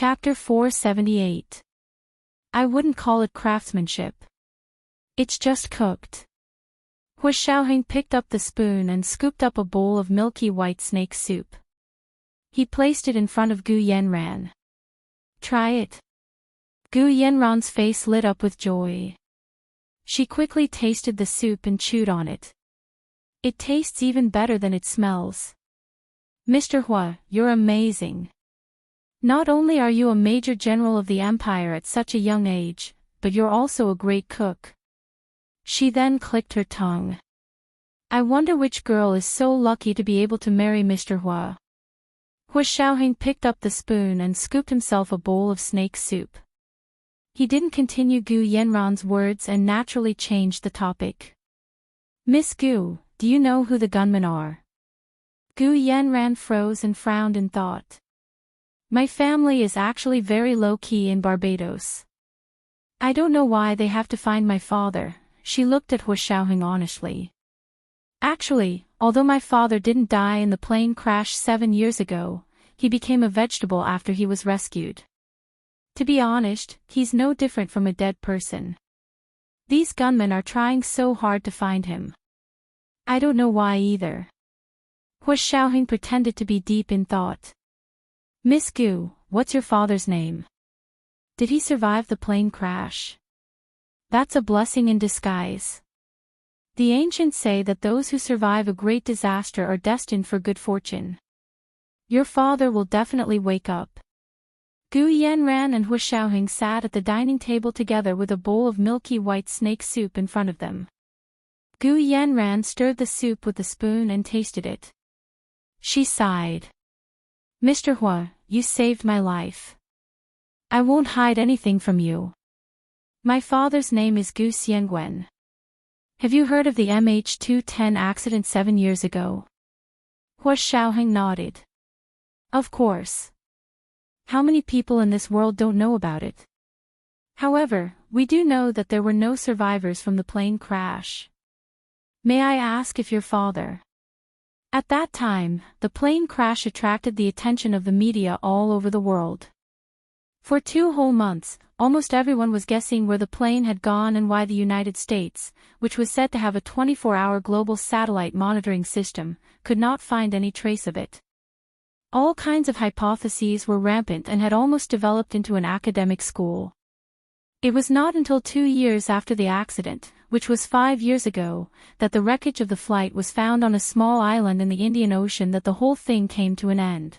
Chapter 478. I wouldn't call it craftsmanship. It's just cooked. Hu Xiaoheng picked up the spoon and scooped up a bowl of milky white snake soup. He placed it in front of Gu Yanran. Try it. Gu Yanran's face lit up with joy. She quickly tasted the soup and chewed on it. It tastes even better than it smells. Mr. Hua, you're amazing. Not only are you a major general of the empire at such a young age, but you're also a great cook. She then clicked her tongue. I wonder which girl is so lucky to be able to marry Mr. Hua. Hu Xiaoheng picked up the spoon and scooped himself a bowl of snake soup. He didn't continue Gu Yanran's words and naturally changed the topic. Miss Gu, do you know who the gunmen are? Gu Yanran froze and frowned in thought. My family is actually very low-key in Barbados. I don't know why they have to find my father. She looked at Hu Xiaoheng honestly. Actually, although my father didn't die in the plane crash 7 years ago, he became a vegetable after he was rescued. To be honest, he's no different from a dead person. These gunmen are trying so hard to find him. I don't know why either. Hu Xiaoheng pretended to be deep in thought. Miss Gu, what's your father's name? Did he survive the plane crash? That's a blessing in disguise. The ancients say that those who survive a great disaster are destined for good fortune. Your father will definitely wake up. Gu Yanran and Hu Xiaoheng sat at the dining table together with a bowl of milky white snake soup in front of them. Gu Yanran stirred the soup with a spoon and tasted it. She sighed. Mr. Hua, you saved my life. I won't hide anything from you. My father's name is Gu Xiangwen. Have you heard of the MH210 accident 7 years ago? Hu Xiaoheng nodded. Of course. How many people in this world don't know about it? However, we do know that there were no survivors from the plane crash. May I ask if your father... At that time, the plane crash attracted the attention of the media all over the world. For 2 whole months, almost everyone was guessing where the plane had gone and why the United States, which was said to have a 24-hour global satellite monitoring system, could not find any trace of it. All kinds of hypotheses were rampant and had almost developed into an academic school. It was not until 2 years after the accident, which was 5 years ago, that the wreckage of the flight was found on a small island in the Indian Ocean that the whole thing came to an end.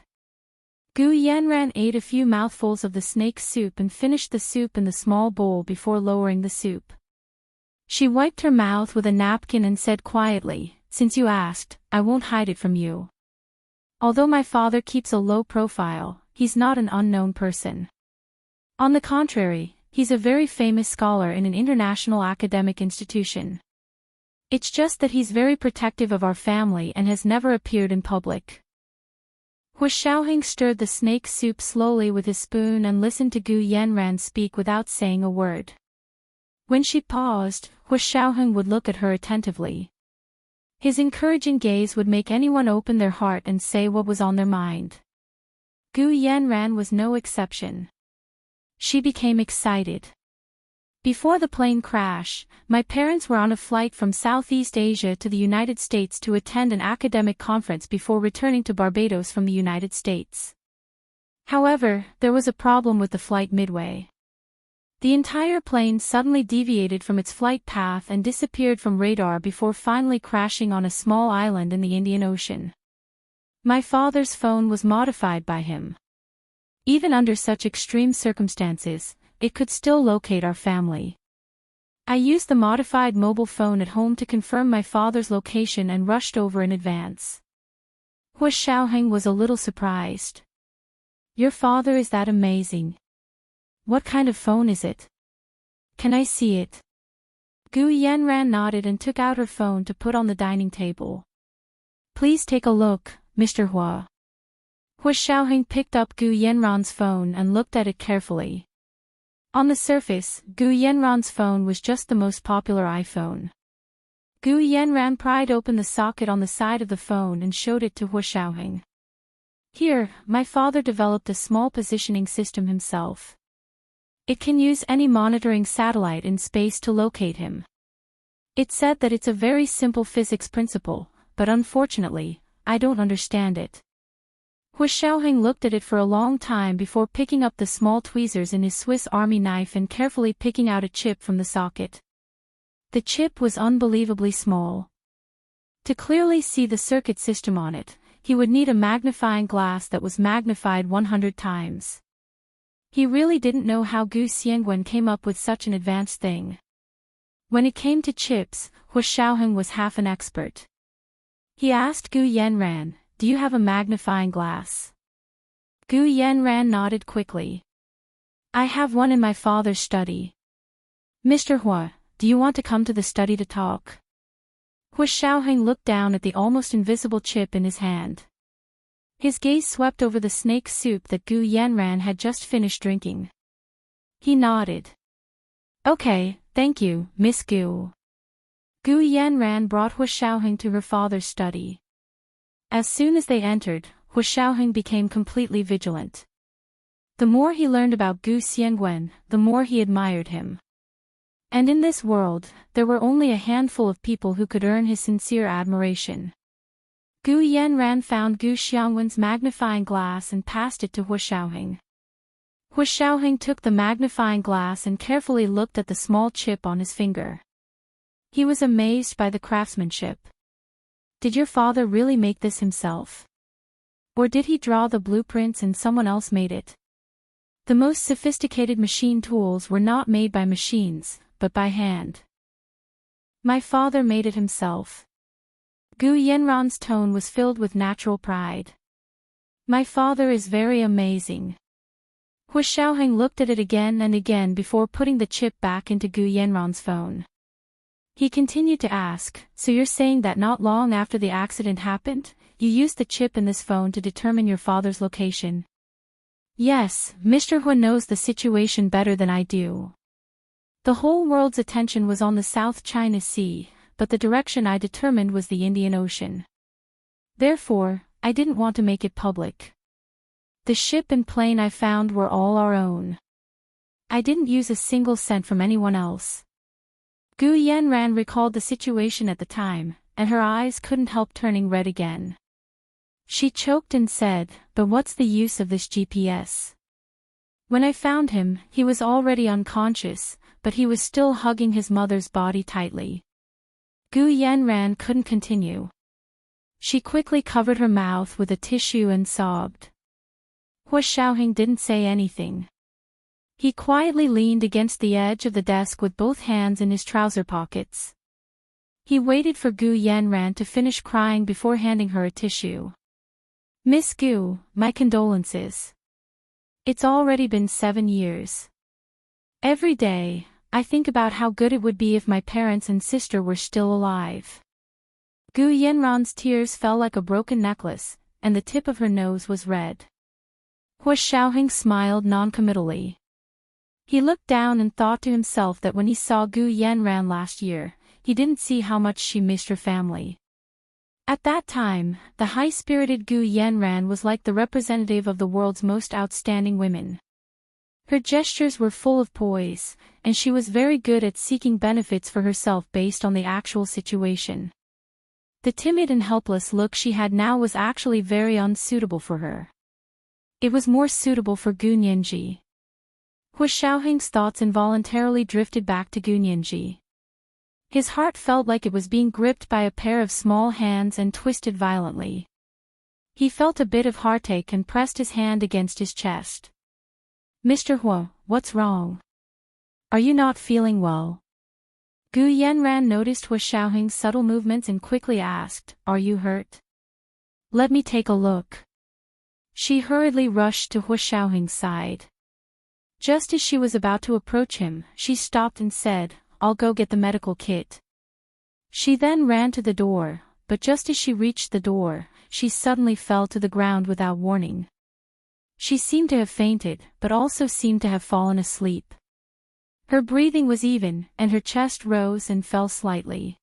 Gu Yanran ate a few mouthfuls of the snake soup and finished the soup in the small bowl before lowering the soup. She wiped her mouth with a napkin and said quietly, Since you asked, I won't hide it from you. Although my father keeps a low profile, he's not an unknown person. On the contrary, he's a very famous scholar in an international academic institution. It's just that he's very protective of our family and has never appeared in public. Hu Xiaoheng stirred the snake soup slowly with his spoon and listened to Gu Yanran speak without saying a word. When she paused, Hu Xiaoheng would look at her attentively. His encouraging gaze would make anyone open their heart and say what was on their mind. Gu Yanran was no exception. She became excited. Before the plane crash, my parents were on a flight from Southeast Asia to the United States to attend an academic conference before returning to Barbados from the United States. However, there was a problem with the flight midway. The entire plane suddenly deviated from its flight path and disappeared from radar before finally crashing on a small island in the Indian Ocean. My father's phone was modified by him. Even under such extreme circumstances, it could still locate our family. I used the modified mobile phone at home to confirm my father's location and rushed over in advance. Hu Xiaoheng was a little surprised. Your father is that amazing. What kind of phone is it? Can I see it? Gu Yanran nodded and took out her phone to put on the dining table. Please take a look, Mr. Hua. Hu Xiaoheng picked up Gu Yanran's phone and looked at it carefully. On the surface, Gu Yanran's phone was just the most popular iPhone. Gu Yanran pried open the socket on the side of the phone and showed it to Hu Xiaoheng. Here, my father developed a small positioning system himself. It can use any monitoring satellite in space to locate him. It said that it's a very simple physics principle, but unfortunately, I don't understand it. Hu Xiaoheng looked at it for a long time before picking up the small tweezers in his Swiss Army knife and carefully picking out a chip from the socket. The chip was unbelievably small. To clearly see the circuit system on it, he would need a magnifying glass that was magnified 100 times. He really didn't know how Gu Xiangwen came up with such an advanced thing. When it came to chips, Hu Xiaoheng was half an expert. He asked Gu Yanran, "Do you have a magnifying glass?" Gu Yanran nodded quickly. "I have one in my father's study." "Mr. Hua, do you want to come to the study to talk?" Hu Xiaoheng looked down at the almost invisible chip in his hand. His gaze swept over the snake soup that Gu Yanran had just finished drinking. He nodded. "Okay, thank you, Miss Gu." Gu Yanran brought Hu Xiaoheng to her father's study. As soon as they entered, Hu Xiaoheng became completely vigilant. The more he learned about Gu Xiangwen, the more he admired him. And in this world, there were only a handful of people who could earn his sincere admiration. Gu Yanran found Gu Xiangwen's magnifying glass and passed it to Hu Xiaoheng. Hu Xiaoheng took the magnifying glass and carefully looked at the small chip on his finger. He was amazed by the craftsmanship. Did your father really make this himself? Or did he draw the blueprints and someone else made it? The most sophisticated machine tools were not made by machines, but by hand. My father made it himself. Gu Yanran's tone was filled with natural pride. My father is very amazing. Hu Xiaoheng looked at it again and again before putting the chip back into Gu Yanran's phone. He continued to ask, "So you're saying that not long after the accident happened, you used the chip in this phone to determine your father's location?" "Yes, Mr. Hu knows the situation better than I do." The whole world's attention was on the South China Sea, but the direction I determined was the Indian Ocean. Therefore, I didn't want to make it public. The ship and plane I found were all our own. I didn't use a single cent from anyone else. Gu Yanran recalled the situation at the time, and her eyes couldn't help turning red again. She choked and said, "But what's the use of this GPS?" When I found him, he was already unconscious, but he was still hugging his mother's body tightly. Gu Yanran couldn't continue. She quickly covered her mouth with a tissue and sobbed. Hu Xiaoheng didn't say anything. He quietly leaned against the edge of the desk with both hands in his trouser pockets. He waited for Gu Yanran to finish crying before handing her a tissue. "Miss Gu, my condolences. It's already been 7 years. Every day, I think about how good it would be if my parents and sister were still alive." Gu Yanran's tears fell like a broken necklace, and the tip of her nose was red. Hu Xiaoheng smiled noncommittally. He looked down and thought to himself that when he saw Gu Yanran last year, he didn't see how much she missed her family. At that time, the high-spirited Gu Yanran was like the representative of the world's most outstanding women. Her gestures were full of poise, and she was very good at seeking benefits for herself based on the actual situation. The timid and helpless look she had now was actually very unsuitable for her. It was more suitable for Gu Nianji. Hu Xiaoheng's thoughts involuntarily drifted back to Gu Nianji. His heart felt like it was being gripped by a pair of small hands and twisted violently. He felt a bit of heartache and pressed his hand against his chest. "Mr. Hua, what's wrong? Are you not feeling well?" Gu Yanran noticed Hu Xiaoheng's subtle movements and quickly asked, "Are you hurt? Let me take a look." She hurriedly rushed to Hu Xiaoheng's side. Just as she was about to approach him, she stopped and said, "I'll go get the medical kit." She then ran to the door, but just as she reached the door, she suddenly fell to the ground without warning. She seemed to have fainted, but also seemed to have fallen asleep. Her breathing was even, and her chest rose and fell slightly.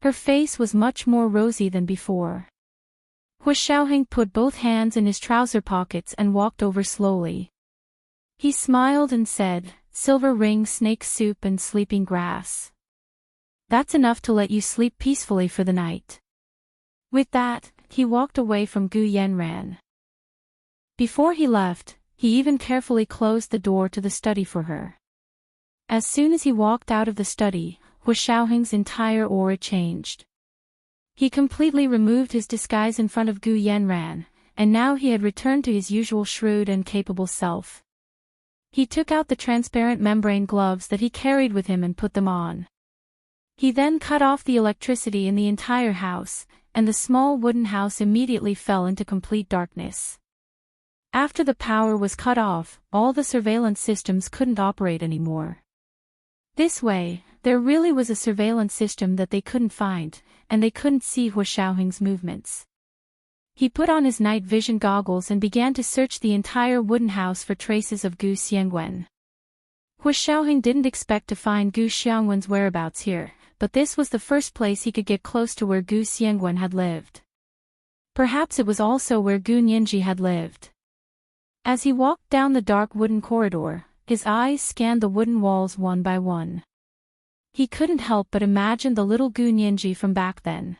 Her face was much more rosy than before. Hu Xiaoheng put both hands in his trouser pockets and walked over slowly. He smiled and said, "Silver ring, snake soup and sleeping grass. That's enough to let you sleep peacefully for the night." With that, he walked away from Gu Yanran. Before he left, he even carefully closed the door to the study for her. As soon as he walked out of the study, Hu Xiaoheng's entire aura changed. He completely removed his disguise in front of Gu Yanran, and now he had returned to his usual shrewd and capable self. He took out the transparent membrane gloves that he carried with him and put them on. He then cut off the electricity in the entire house, and the small wooden house immediately fell into complete darkness. After the power was cut off, all the surveillance systems couldn't operate anymore. This way, there really was a surveillance system that they couldn't find, and they couldn't see Hu Xiaoheng's movements. He put on his night vision goggles and began to search the entire wooden house for traces of Gu Xiangwen. Hu Xiaoheng didn't expect to find Gu Xiangwen's whereabouts here, but this was the first place he could get close to where Gu Xiangwen had lived. Perhaps it was also where Gu Nianji had lived. As he walked down the dark wooden corridor, his eyes scanned the wooden walls one by one. He couldn't help but imagine the little Gu Nianji from back then.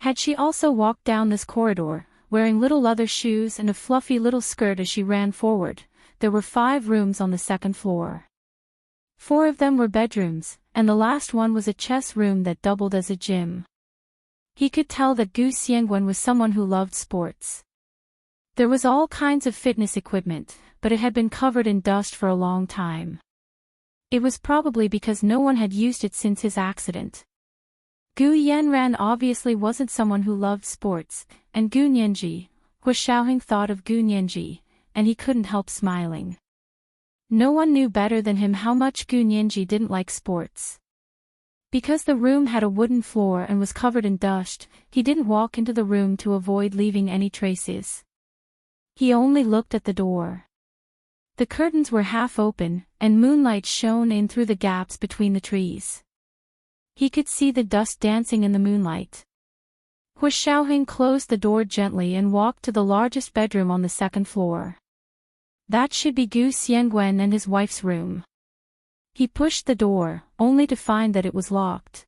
Had she also walked down this corridor, wearing little leather shoes and a fluffy little skirt as she ran forward? There were 5 rooms on the second floor. 4 of them were bedrooms, and the last one was a chess room that doubled as a gym. He could tell that Gu Xiangwen was someone who loved sports. There was all kinds of fitness equipment, but it had been covered in dust for a long time. It was probably because no one had used it since his accident. Gu Yanran obviously wasn't someone who loved sports, and Gu Nianji, Hu Xiaoheng thought of Gu Nianji, and he couldn't help smiling. No one knew better than him how much Gu Nianji didn't like sports. Because the room had a wooden floor and was covered in dust, he didn't walk into the room to avoid leaving any traces. He only looked at the door. The curtains were half open, and moonlight shone in through the gaps between the trees. He could see the dust dancing in the moonlight. Hu Xiaoheng closed the door gently and walked to the largest bedroom on the second floor. That should be Gu Xiangwen and his wife's room. He pushed the door, only to find that it was locked.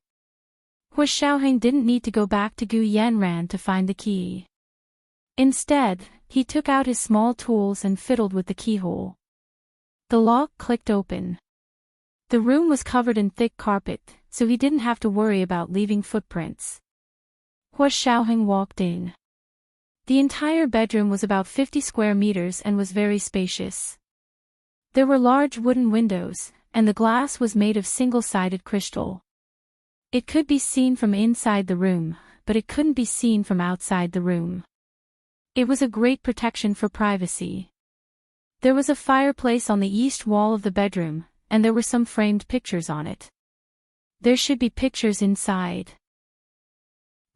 Hu Xiaoheng didn't need to go back to Gu Yanran to find the key. Instead, he took out his small tools and fiddled with the keyhole. The lock clicked open. The room was covered in thick carpet, so he didn't have to worry about leaving footprints. Hu Xiaoheng walked in. The entire bedroom was about 50 square meters and was very spacious. There were large wooden windows, and the glass was made of single-sided crystal. It could be seen from inside the room, but it couldn't be seen from outside the room. It was a great protection for privacy. There was a fireplace on the east wall of the bedroom, and there were some framed pictures on it. There should be pictures inside.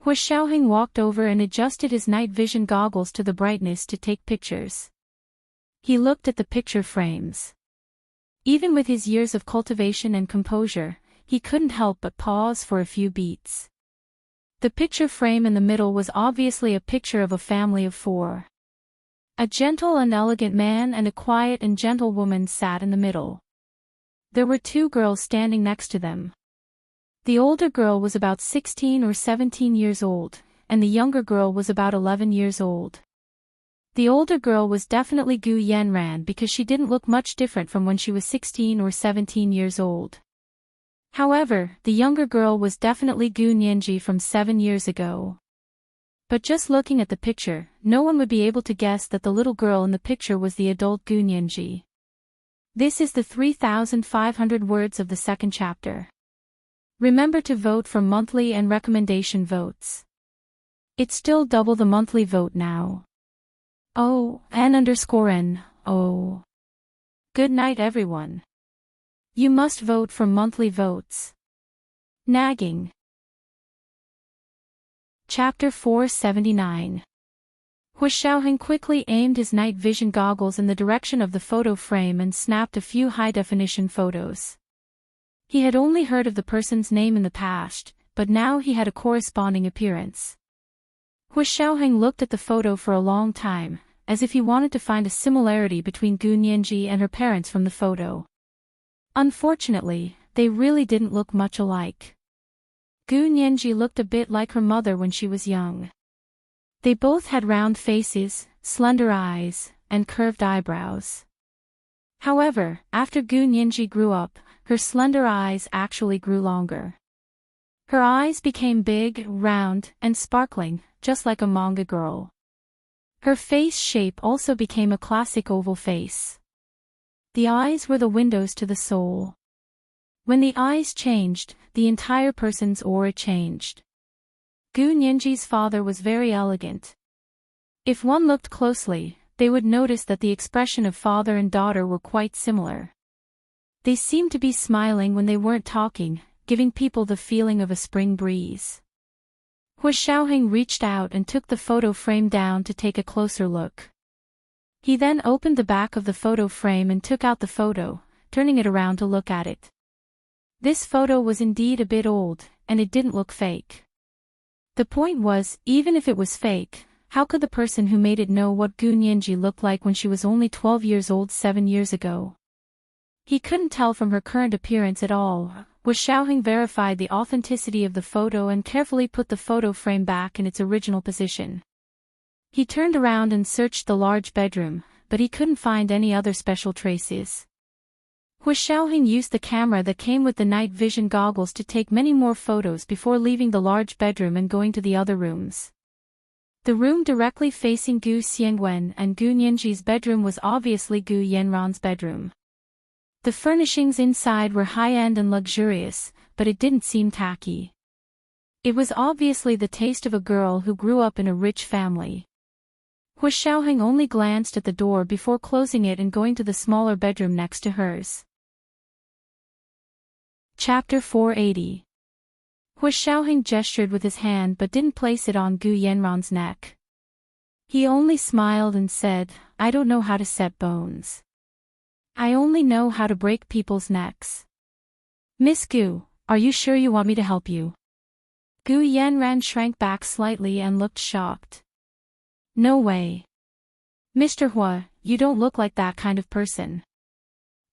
Hu Xiaoheng walked over and adjusted his night vision goggles to the brightness to take pictures. He looked at the picture frames. Even with his years of cultivation and composure, he couldn't help but pause for a few beats. The picture frame in the middle was obviously a picture of a family of 4. A gentle and elegant man and a quiet and gentle woman sat in the middle. There were 2 girls standing next to them. The older girl was about 16 or 17 years old, and the younger girl was about 11 years old. The older girl was definitely Gu Yanran because she didn't look much different from when she was 16 or 17 years old. However, the younger girl was definitely Gu Nianji from 7 years ago. But just looking at the picture, no one would be able to guess that the little girl in the picture was the adult Gu Nianji. This is the 3,500 words of the second chapter. Remember to vote for monthly and recommendation votes. It's still double the monthly vote now. Oh, N_N. Oh. Good night everyone. You must vote for monthly votes. Nagging. Chapter 479. Hu Xiaoheng quickly aimed his night vision goggles in the direction of the photo frame and snapped a few high-definition photos. He had only heard of the person's name in the past, but now he had a corresponding appearance. Hu Xiaoheng looked at the photo for a long time, as if he wanted to find a similarity between Gu Nianji and her parents from the photo. Unfortunately, they really didn't look much alike. Gu Nianji looked a bit like her mother when she was young. They both had round faces, slender eyes, and curved eyebrows. However, after Gu Nianji grew up, her slender eyes actually grew longer. Her eyes became big, round, and sparkling, just like a manga girl. Her face shape also became a classic oval face. The eyes were the windows to the soul. When the eyes changed, the entire person's aura changed. Gu Nianji's father was very elegant. If one looked closely, they would notice that the expression of father and daughter were quite similar. They seemed to be smiling when they weren't talking, giving people the feeling of a spring breeze. Hu Xiaoheng reached out and took the photo frame down to take a closer look. He then opened the back of the photo frame and took out the photo, turning it around to look at it. This photo was indeed a bit old, and it didn't look fake. The point was, even if it was fake, how could the person who made it know what Gu Nianji looked like when she was only 12 years old 7 years ago? He couldn't tell from her current appearance at all. Hu Xiaoheng verified the authenticity of the photo and carefully put the photo frame back in its original position. He turned around and searched the large bedroom, but he couldn't find any other special traces. Hu Xiaoheng used the camera that came with the night vision goggles to take many more photos before leaving the large bedroom and going to the other rooms. The room directly facing Gu Xiangwen and Gu Nianji's bedroom was obviously Gu Yanran's bedroom. The furnishings inside were high-end and luxurious, but it didn't seem tacky. It was obviously the taste of a girl who grew up in a rich family. Hu Xiaoheng only glanced at the door before closing it and going to the smaller bedroom next to hers. Chapter 480. Hu Xiaoheng gestured with his hand but didn't place it on Gu Yanran's neck. He only smiled and said, "I don't know how to set bones. I only know how to break people's necks." "Miss Gu, are you sure you want me to help you?" Gu Yanran shrank back slightly and looked shocked. "No way. Mr. Hua, you don't look like that kind of person.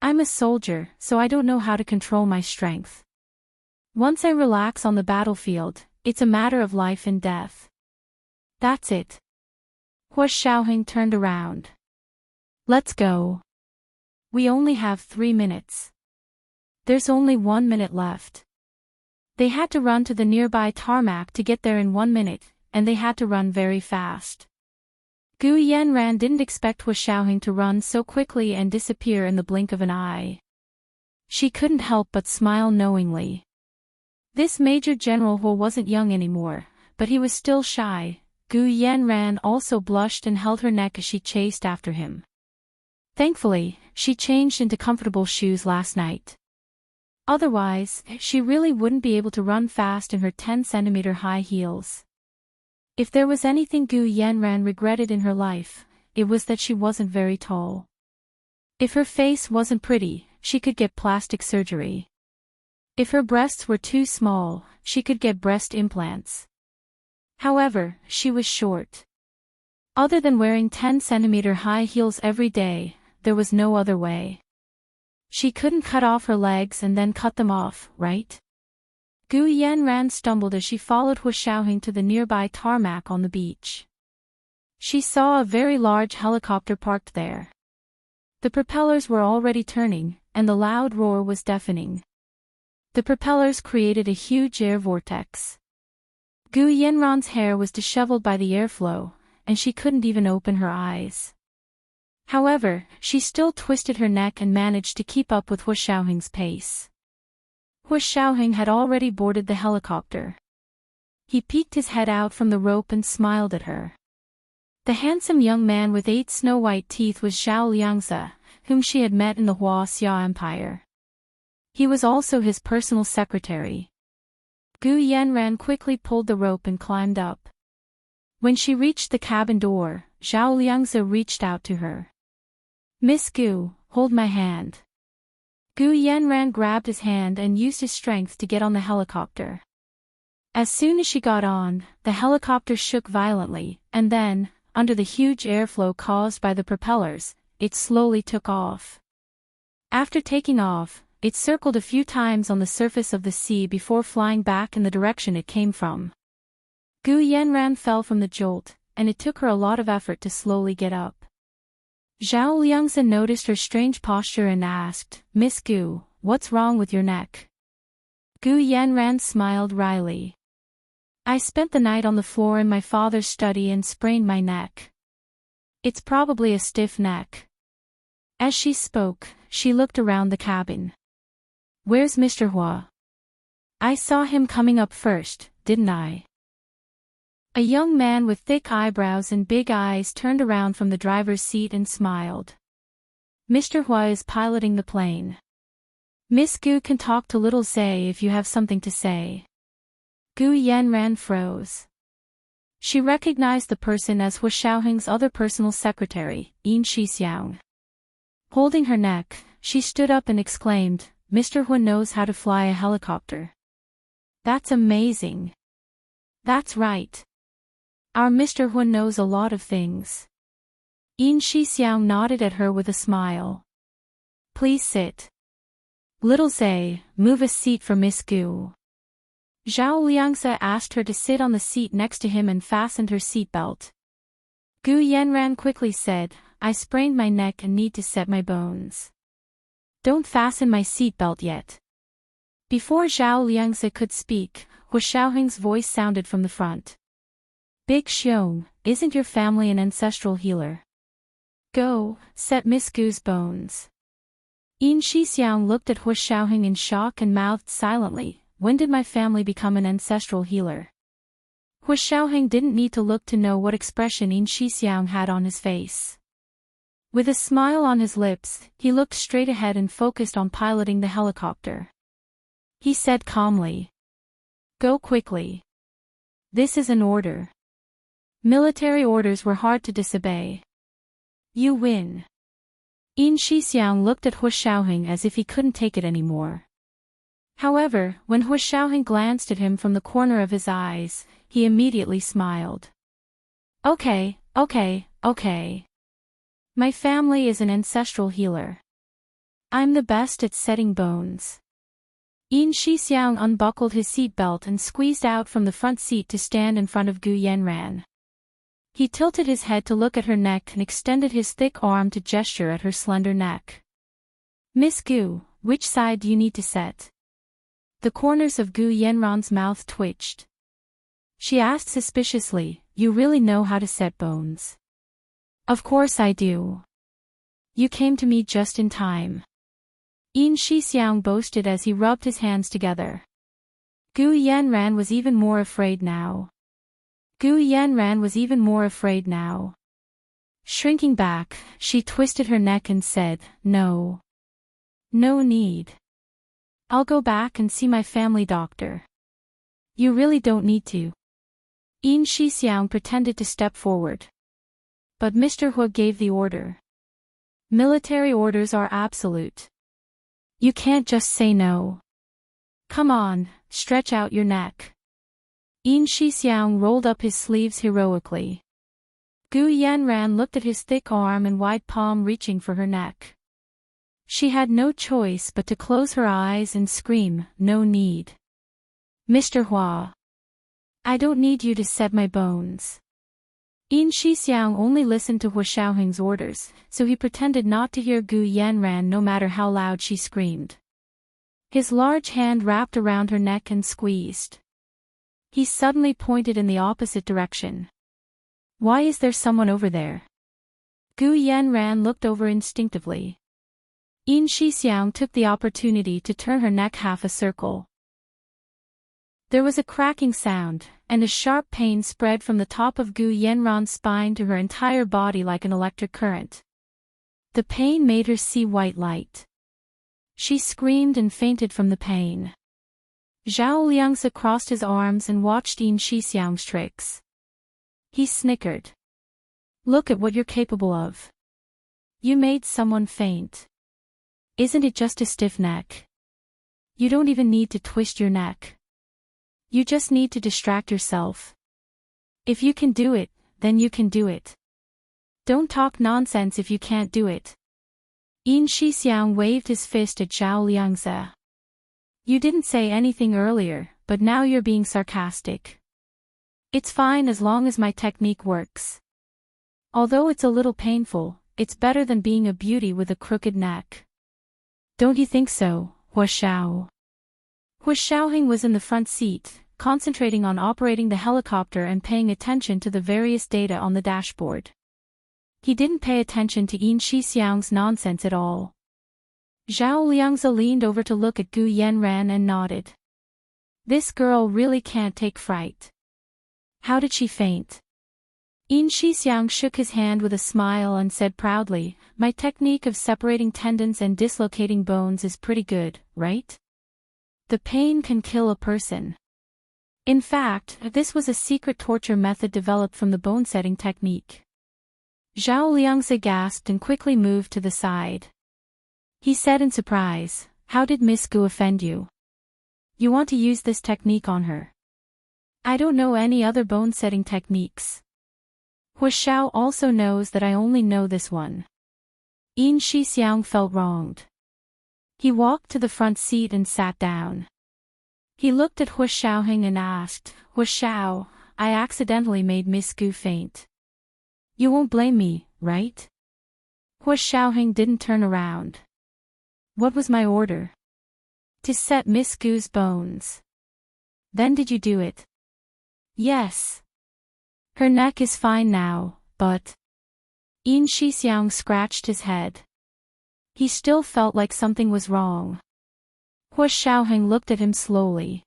I'm a soldier, so I don't know how to control my strength. Once I relax on the battlefield, it's a matter of life and death. That's it." Hu Xiaoheng turned around. "Let's go. We only have 3 minutes. There's only 1 minute left." They had to run to the nearby tarmac to get there in 1 minute, and they had to run very fast. Gu Yanran didn't expect Hu Xiaoheng to run so quickly and disappear in the blink of an eye. She couldn't help but smile knowingly. This Major General Hu wasn't young anymore, but he was still shy. Gu Yanran also blushed and held her neck as she chased after him. Thankfully, she changed into comfortable shoes last night. Otherwise, she really wouldn't be able to run fast in her 10-centimeter high heels. If there was anything Gu Yanran regretted in her life, it was that she wasn't very tall. If her face wasn't pretty, she could get plastic surgery. If her breasts were too small, she could get breast implants. However, she was short. Other than wearing 10-centimeter high heels every day, there was no other way. She couldn't cut off her legs and then cut them off, right? Gu Yanran stumbled as she followed Hu Xiaoheng to the nearby tarmac on the beach. She saw a very large helicopter parked there. The propellers were already turning, and the loud roar was deafening. The propellers created a huge air vortex. Gu Yanran's hair was disheveled by the airflow, and she couldn't even open her eyes. However, she still twisted her neck and managed to keep up with Hu Xiaoheng's pace. Hu Xiaoheng had already boarded the helicopter. He peeked his head out from the rope and smiled at her. The handsome young man with 8 snow-white teeth was Zhao Liangzi, whom she had met in the Hua Xia Empire. He was also his personal secretary. Gu Yanran quickly pulled the rope and climbed up. When she reached the cabin door, Zhao Liangzi reached out to her. "Miss Gu, hold my hand." Gu Yanran grabbed his hand and used his strength to get on the helicopter. As soon as she got on, the helicopter shook violently, and then, under the huge airflow caused by the propellers, it slowly took off. After taking off, it circled a few times on the surface of the sea before flying back in the direction it came from. Gu Yanran fell from the jolt, and it took her a lot of effort to slowly get up. Zhao Liangzi noticed her strange posture and asked, "Miss Gu, what's wrong with your neck?" Gu Yanran smiled wryly. "I spent the night on the floor in my father's study and sprained my neck. It's probably a stiff neck." As she spoke, she looked around the cabin. "Where's Mr. Hua? I saw him coming up first, didn't I?" A young man with thick eyebrows and big eyes turned around from the driver's seat and smiled. "Mr. Hua is piloting the plane. Miss Gu can talk to little Zay if you have something to say." Gu Yanran froze. She recognized the person as Hua Xiaoheng's other personal secretary, Yin Shixiang. Holding her neck, she stood up and exclaimed, "Mr. Hua knows how to fly a helicopter. That's amazing." "That's right. Our Mr. Hua knows a lot of things." Yin Shixiang nodded at her with a smile. "Please sit. Little Zay, move a seat for Miss Gu." Zhao Liangzi asked her to sit on the seat next to him and fastened her seatbelt. Gu Yanran quickly said, "I sprained my neck and need to set my bones. Don't fasten my seatbelt yet." Before Zhao Liangzi could speak, Hua Xiaoheng's voice sounded from the front. "Big Xiong, isn't your family an ancestral healer? Go, set Miss Gu's bones." Yin Shixiang looked at Hua Xiaoheng in shock and mouthed silently, "When did my family become an ancestral healer?" Hua Xiaoheng didn't need to look to know what expression Yin Shixiang had on his face. With a smile on his lips, he looked straight ahead and focused on piloting the helicopter. He said calmly, "Go quickly. This is an order." Military orders were hard to disobey. "You win." Yin Shixiang looked at Hua Xiaoheng as if he couldn't take it anymore. However, when Hua Xiaoheng glanced at him from the corner of his eyes, he immediately smiled. Okay. My family is an ancestral healer. I'm the best at setting bones." Yin Shixiang unbuckled his seatbelt and squeezed out from the front seat to stand in front of Gu Yanran. He tilted his head to look at her neck and extended his thick arm to gesture at her slender neck. "Miss Gu, which side do you need to set?" The corners of Gu Yanran's mouth twitched. She asked suspiciously, "You really know how to set bones?" "Of course I do. You came to me just in time." Yin Shixiang boasted as he rubbed his hands together. Gu Yanran was even more afraid now. Shrinking back, she twisted her neck and said, "No. No need. I'll go back and see my family doctor." "You really don't need to." Yin Shixiang pretended to step forward. "But Mr. Hua gave the order. Military orders are absolute. You can't just say no. Come on, stretch out your neck." Yin Shixiang rolled up his sleeves heroically. Gu Yanran looked at his thick arm and wide palm reaching for her neck. She had no choice but to close her eyes and scream, "No need. Mr. Hua. I don't need you to set my bones." Yin Shixiang only listened to Hua Xiaoheng's orders, so he pretended not to hear Gu Yanran no matter how loud she screamed. His large hand wrapped around her neck and squeezed. He suddenly pointed in the opposite direction. "Why is there someone over there?" Gu Yanran looked over instinctively. Yin Shixiang took the opportunity to turn her neck half a circle. There was a cracking sound, and a sharp pain spread from the top of Gu Yanran's spine to her entire body like an electric current. The pain made her see white light. She screamed and fainted from the pain. Zhao Liangzi crossed his arms and watched Yin Shixiang's tricks. He snickered. "Look at what you're capable of. You made someone faint. Isn't it just a stiff neck? You don't even need to twist your neck." You just need to distract yourself. If you can do it, then you can do it. Don't talk nonsense if you can't do it. Yin Shixiang waved his fist at Zhao Liangze. You didn't say anything earlier, but now you're being sarcastic. It's fine as long as my technique works. Although it's a little painful, it's better than being a beauty with a crooked neck. Don't you think so, Hua Xiao? Hua Xiaoheng was in the front seat, concentrating on operating the helicopter and paying attention to the various data on the dashboard. He didn't pay attention to Yin Shixiang's nonsense at all. Zhao Liangze leaned over to look at Gu Yanran and nodded. This girl really can't take fright. How did she faint? Yin Shixiang shook his hand with a smile and said proudly, my technique of separating tendons and dislocating bones is pretty good, right? The pain can kill a person. In fact, this was a secret torture method developed from the bone-setting technique. Zhao Liangze gasped and quickly moved to the side. He said in surprise, how did Miss Gu offend you? You want to use this technique on her? I don't know any other bone-setting techniques. Hua Xiao also knows that I only know this one. Yin Shixiang felt wronged. He walked to the front seat and sat down. He looked at Hua Xiaoheng and asked, Hua Xiao, I accidentally made Miss Gu faint. You won't blame me, right? Hua Xiaoheng didn't turn around. What was my order? To set Miss Gu's bones. Then did you do it? Yes. Her neck is fine now, but... Yin Shixiang scratched his head. He still felt like something was wrong. Hua Xiaoheng looked at him slowly.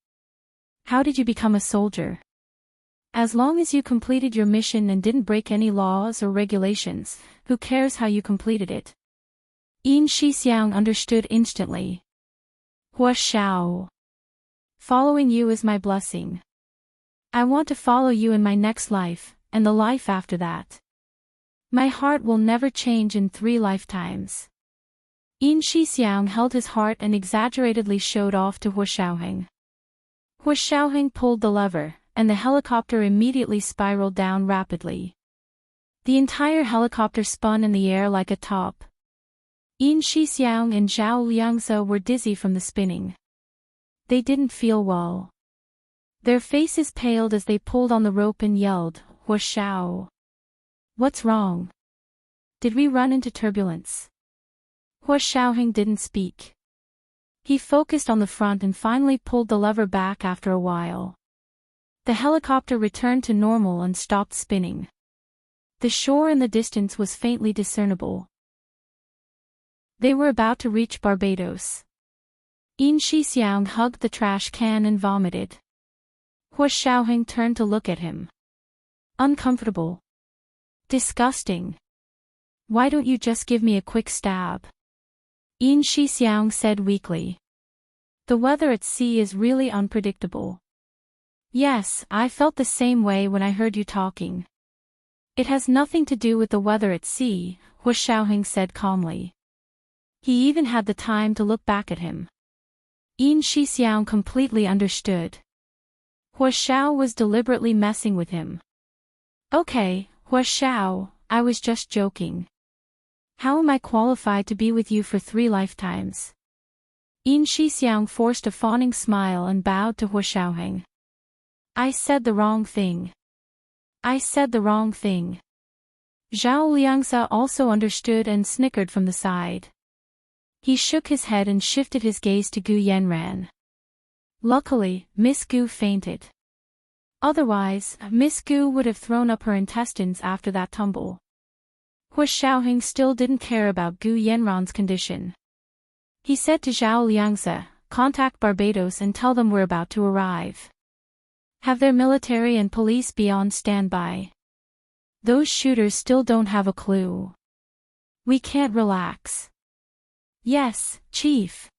How did you become a soldier? As long as you completed your mission and didn't break any laws or regulations, who cares how you completed it? Yin Shixiang understood instantly. Hua Xiao. Following you is my blessing. I want to follow you in my next life, and the life after that. My heart will never change in 3 lifetimes. Yin Shixiang held his heart and exaggeratedly showed off to Hua Xiaoheng. Hua Xiaoheng pulled the lever, and the helicopter immediately spiraled down rapidly. The entire helicopter spun in the air like a top. Yin Shixiang and Zhao Liangze were dizzy from the spinning. They didn't feel well. Their faces paled as they pulled on the rope and yelled, Hua Xiao. What's wrong? Did we run into turbulence? Hua Xiaoheng didn't speak. He focused on the front and finally pulled the lever back after a while. The helicopter returned to normal and stopped spinning. The shore in the distance was faintly discernible. They were about to reach Barbados. Yin Shixiang hugged the trash can and vomited. Hua Xiaoheng turned to look at him. Uncomfortable. Disgusting. Why don't you just give me a quick stab? Yin Shixiang said weakly. The weather at sea is really unpredictable. Yes, I felt the same way when I heard you talking. It has nothing to do with the weather at sea, Hua Xiaoheng said calmly. He even had the time to look back at him. Yin Shixiang completely understood. Hua Xiao was deliberately messing with him. Okay, Hua Xiao, I was just joking. How am I qualified to be with you for 3 lifetimes? Yin Shixiang forced a fawning smile and bowed to Hua Xiaoheng. I said the wrong thing. I said the wrong thing. Zhao Liangze also understood and snickered from the side. He shook his head and shifted his gaze to Gu Yanran. Luckily, Miss Gu fainted. Otherwise, Miss Gu would have thrown up her intestines after that tumble. Hua Xiaoheng still didn't care about Gu Yanran's condition. He said to Zhao Liangze, contact Barbados and tell them we're about to arrive. Have their military and police be on standby. Those shooters still don't have a clue. We can't relax. Yes, Chief.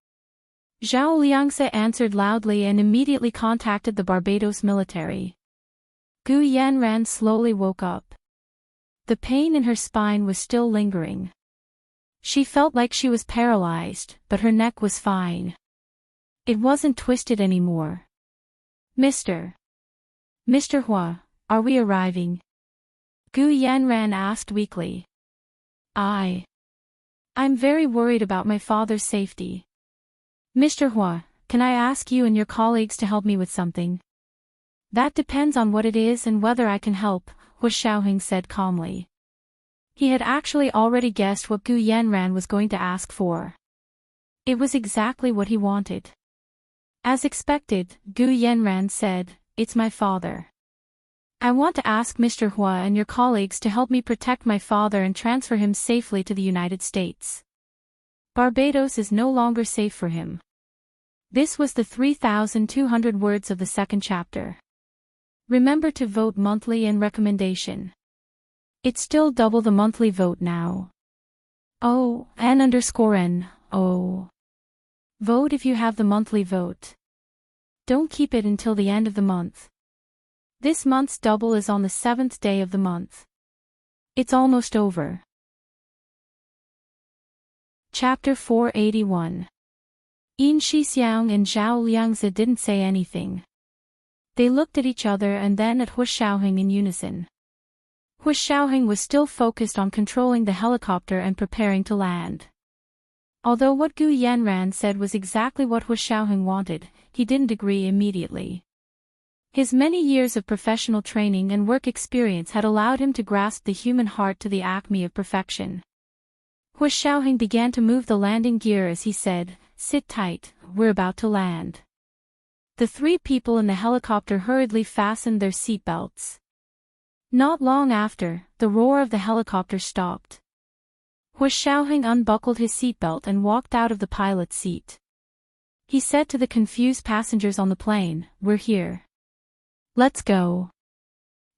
Zhao Liangze answered loudly and immediately contacted the Barbados military. Gu Yanran slowly woke up. The pain in her spine was still lingering. She felt like she was paralyzed, but her neck was fine. It wasn't twisted anymore. Mr. Hua, are we arriving? Gu Yanran asked weakly. I'm very worried about my father's safety. Mr. Hua, can I ask you and your colleagues to help me with something? That depends on what it is and whether I can help, Hu Xiaoheng said calmly. He had actually already guessed what Gu Yanran was going to ask for. It was exactly what he wanted. As expected, Gu Yanran said, "It's my father. I want to ask Mr. Hua and your colleagues to help me protect my father and transfer him safely to the United States. Barbados is no longer safe for him." This was the 3,200 words of the second chapter. Remember to vote monthly and recommendation. It's still double the monthly vote now. Oh, N_N. Oh. Vote if you have the monthly vote. Don't keep it until the end of the month. This month's double is on the 7th day of the month. It's almost over. Chapter 481. Yin Shixiang and Zhao Liangzi didn't say anything. They looked at each other and then at Hu Xiaoheng in unison. Hu Xiaoheng was still focused on controlling the helicopter and preparing to land. Although what Gu Yanran said was exactly what Hu Xiaoheng wanted, he didn't agree immediately. His many years of professional training and work experience had allowed him to grasp the human heart to the acme of perfection. Hu Xiaoheng began to move the landing gear as he said, "Sit tight, we're about to land." The three people in the helicopter hurriedly fastened their seat belts. Not long after, the roar of the helicopter stopped. Hu Xiaoheng unbuckled his seatbelt and walked out of the pilot's seat. He said to the confused passengers on the plane, "We're here. Let's go."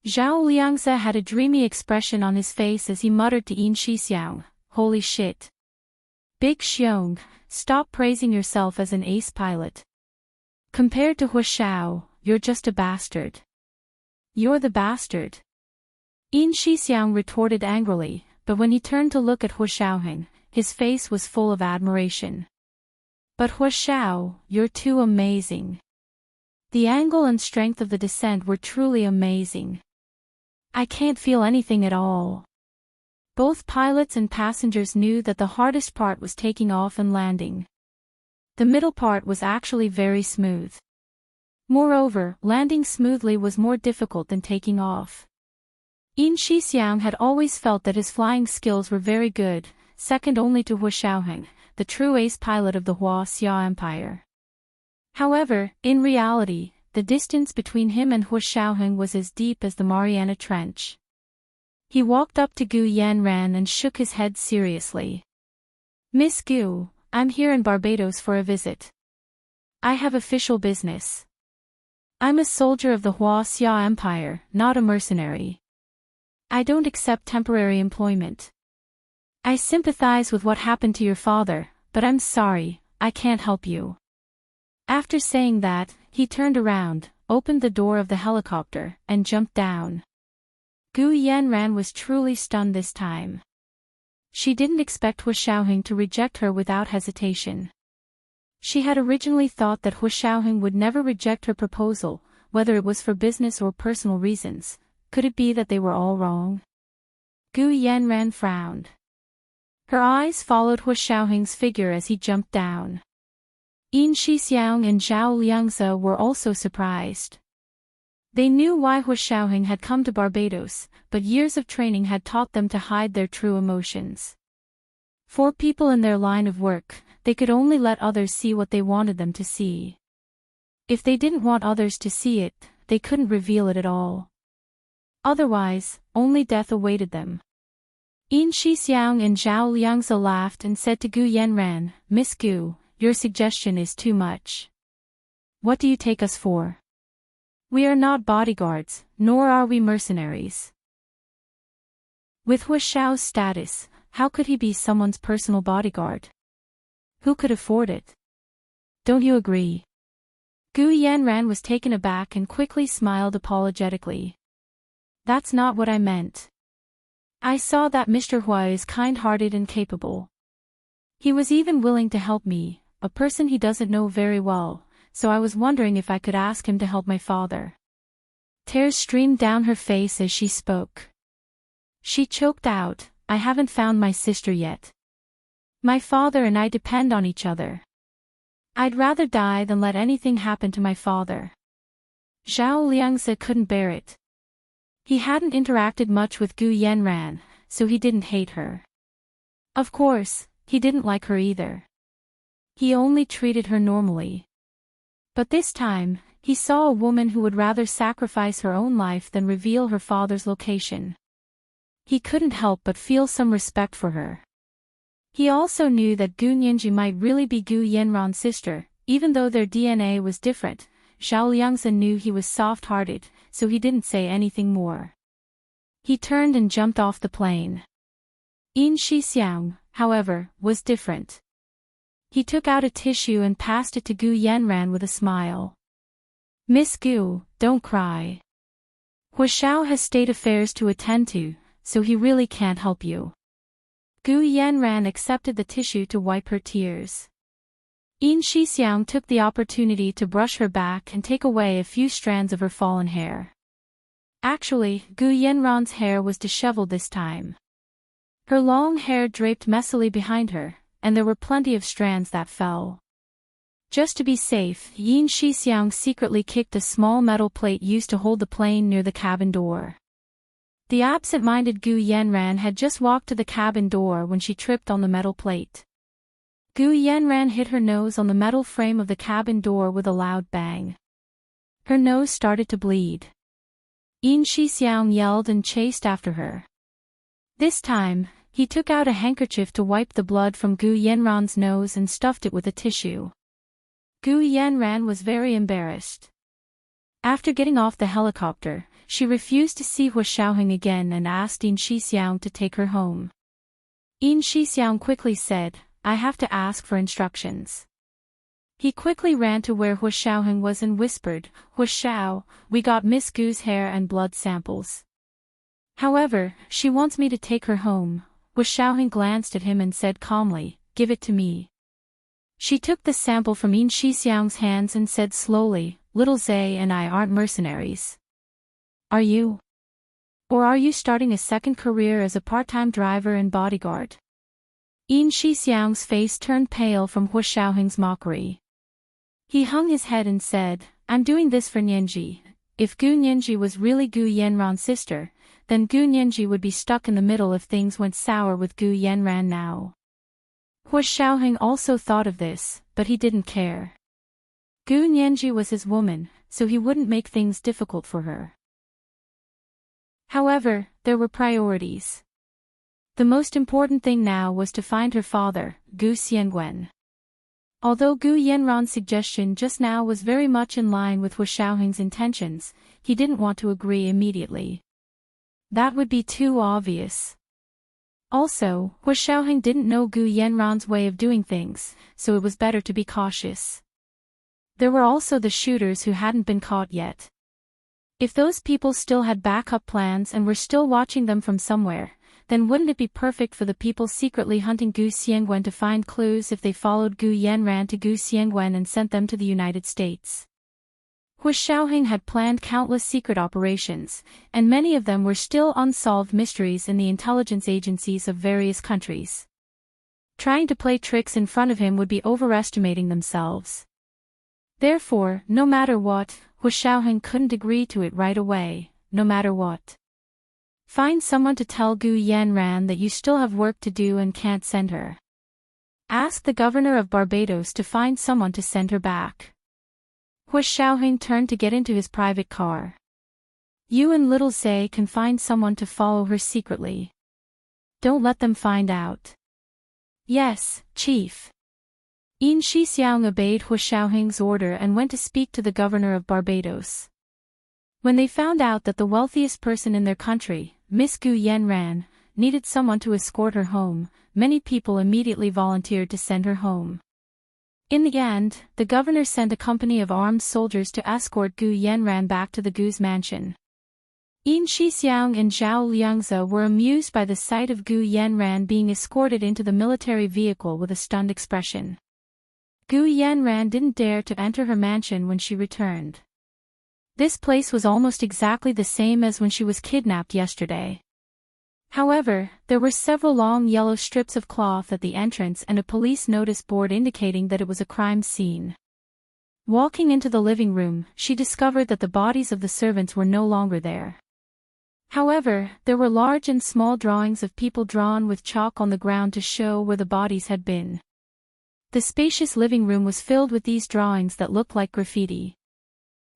Zhao Liangzi had a dreamy expression on his face as he muttered to Yin Shixiang, "Holy shit. Big Xiong, stop praising yourself as an ace pilot. Compared to Hu Xiao, you're just a bastard." "You're the bastard." Yin Shixiang retorted angrily, but when he turned to look at Hu Xiaoheng, his face was full of admiration. "But Hu Xiao, you're too amazing. The angle and strength of the descent were truly amazing. I can't feel anything at all." Both pilots and passengers knew that the hardest part was taking off and landing. The middle part was actually very smooth. Moreover, landing smoothly was more difficult than taking off. Yin Shixiang had always felt that his flying skills were very good, second only to Hu Xiaoheng, the true ace pilot of the Hua Xia Empire. However, in reality, the distance between him and Hu Xiaoheng was as deep as the Mariana Trench. He walked up to Gu Yanran and shook his head seriously. "Miss Gu, I'm here in Barbados for a visit. I have official business. I'm a soldier of the Hua Xia Empire, not a mercenary. I don't accept temporary employment. I sympathize with what happened to your father, but I'm sorry, I can't help you." After saying that, he turned around, opened the door of the helicopter, and jumped down. Gu Yanran was truly stunned this time. She didn't expect Hu Xiaoheng to reject her without hesitation. She had originally thought that Hu Xiaoheng would never reject her proposal, whether it was for business or personal reasons. Could it be that they were all wrong? Gu Yanran frowned. Her eyes followed Hu Xiaoheng's figure as he jumped down. Yin Shixiang and Zhao Liangzi were also surprised. They knew why Hu Xiaoheng had come to Barbados, but years of training had taught them to hide their true emotions. For people in their line of work, they could only let others see what they wanted them to see. If they didn't want others to see it, they couldn't reveal it at all. Otherwise, only death awaited them. Yin Shixiang and Zhao Liangzi laughed and said to Gu Yanran, "Miss Gu, your suggestion is too much. What do you take us for? We are not bodyguards, nor are we mercenaries." With Hu Xiao's status, how could he be someone's personal bodyguard? Who could afford it? Don't you agree? Gu Yanran was taken aback and quickly smiled apologetically. "That's not what I meant. I saw that Mr. Hua is kind-hearted and capable. He was even willing to help me, a person he doesn't know very well, so I was wondering if I could ask him to help my father." Tears streamed down her face as she spoke. She choked out, "I haven't found my sister yet. My father and I depend on each other. I'd rather die than let anything happen to my father." Zhao Liangzi couldn't bear it. He hadn't interacted much with Gu Yanran, so he didn't hate her. Of course, he didn't like her either. He only treated her normally. But this time, he saw a woman who would rather sacrifice her own life than reveal her father's location. He couldn't help but feel some respect for her. He also knew that Gu Nianji might really be Gu Yanran's sister, even though their DNA was different. Zhao Liangzi knew he was soft-hearted, so he didn't say anything more. He turned and jumped off the plane. Yin Shixiang, however, was different. He took out a tissue and passed it to Gu Yanran with a smile. "Miss Gu, don't cry. Huashao has state affairs to attend to, so he really can't help you." Gu Yanran accepted the tissue to wipe her tears. Yin Shixiang took the opportunity to brush her back and take away a few strands of her fallen hair. Actually, Gu Yanran's hair was disheveled this time. Her long hair draped messily behind her, and there were plenty of strands that fell. Just to be safe, Yin Shixiang secretly kicked a small metal plate used to hold the plane near the cabin door. The absent-minded Gu Yanran had just walked to the cabin door when she tripped on the metal plate. Gu Yanran hit her nose on the metal frame of the cabin door with a loud bang. Her nose started to bleed. Yin Shixiang yelled and chased after her. This time, he took out a handkerchief to wipe the blood from Gu Yanran's nose and stuffed it with a tissue. Gu Yanran was very embarrassed. After getting off the helicopter, she refused to see Hua Xiaoheng again and asked Yin Shixiang to take her home. Yin Shixiang quickly said, "I have to ask for instructions." He quickly ran to where Hua Xiaoheng was and whispered, "Hua Xiao, we got Miss Gu's hair and blood samples. However, she wants me to take her home." Hua Xiaoheng glanced at him and said calmly, "Give it to me." She took the sample from Yin Shixiang's hands and said slowly, "Little Zay and I aren't mercenaries. Are you? Or are you starting a second career as a part-time driver and bodyguard?" Yin Shixiang's face turned pale from Hua Xiaoheng's mockery. He hung his head and said, "I'm doing this for Nianji. If Gu Nianji was really Gu Yanran's sister, then Gu Nianji would be stuck in the middle if things went sour with Gu Yanran now." Hua Xiaoheng also thought of this, but he didn't care. Gu Nianji was his woman, so he wouldn't make things difficult for her. However, there were priorities. The most important thing now was to find her father, Gu Xiangwen. Although Gu Yanran's suggestion just now was very much in line with Hua Xiaoheng's intentions, he didn't want to agree immediately. That would be too obvious. Also, Hua Xiaoheng didn't know Gu Yanran's way of doing things, so it was better to be cautious. There were also the shooters who hadn't been caught yet. If those people still had backup plans and were still watching them from somewhere, then wouldn't it be perfect for the people secretly hunting Gu Xiangwen to find clues if they followed Gu Yanran to Gu Xiangwen and sent them to the United States? Hua Xiaoheng had planned countless secret operations, and many of them were still unsolved mysteries in the intelligence agencies of various countries. Trying to play tricks in front of him would be overestimating themselves. Therefore, no matter what, Hua Xiaoheng couldn't agree to it right away, no matter what. Find someone to tell Gu Yanran that you still have work to do and can't send her. Ask the governor of Barbados to find someone to send her back. Hua Xiaoheng turned to get into his private car. You and little Zay can find someone to follow her secretly. Don't let them find out. Yes, Chief. Yin Shixiang obeyed Hua Xiaoheng's order and went to speak to the governor of Barbados. When they found out that the wealthiest person in their country, Miss Gu Yanran, needed someone to escort her home, many people immediately volunteered to send her home. In the end, the governor sent a company of armed soldiers to escort Gu Yanran back to the Gu's mansion. Yin Shixiang and Zhao Liangzi were amused by the sight of Gu Yanran being escorted into the military vehicle with a stunned expression. Gu Yanran didn't dare to enter her mansion when she returned. This place was almost exactly the same as when she was kidnapped yesterday. However, there were several long yellow strips of cloth at the entrance and a police notice board indicating that it was a crime scene. Walking into the living room, she discovered that the bodies of the servants were no longer there. However, there were large and small drawings of people drawn with chalk on the ground to show where the bodies had been. The spacious living room was filled with these drawings that looked like graffiti.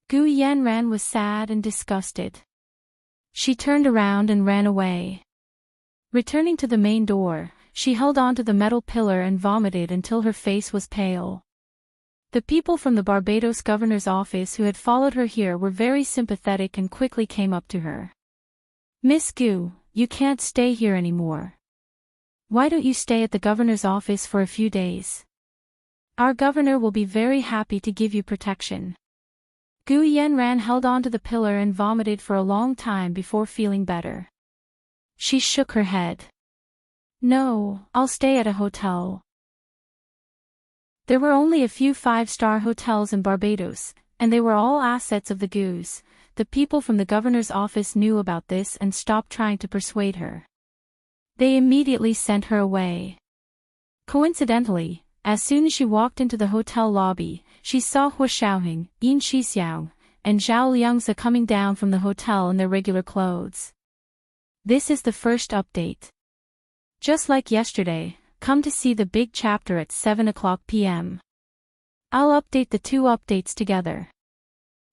Gu Yanran was sad and disgusted. She turned around and ran away. Returning to the main door, she held onto the metal pillar and vomited until her face was pale. The people from the Barbados governor's office who had followed her here were very sympathetic and quickly came up to her. "Miss Gu, you can't stay here anymore. Why don't you stay at the governor's office for a few days? Our governor will be very happy to give you protection." Gu Yanran held onto the pillar and vomited for a long time before feeling better. She shook her head. "No, I'll stay at a hotel." There were only a few five-star hotels in Barbados, and they were all assets of the Gus. The people from the governor's office knew about this and stopped trying to persuade her. They immediately sent her away. Coincidentally, as soon as she walked into the hotel lobby, she saw Hua Xiaoheng, Yin Shixiang, and Zhao Liangzi coming down from the hotel in their regular clothes. This is the first update. Just like yesterday, come to see the big chapter at 7 p.m. I'll update the two updates together.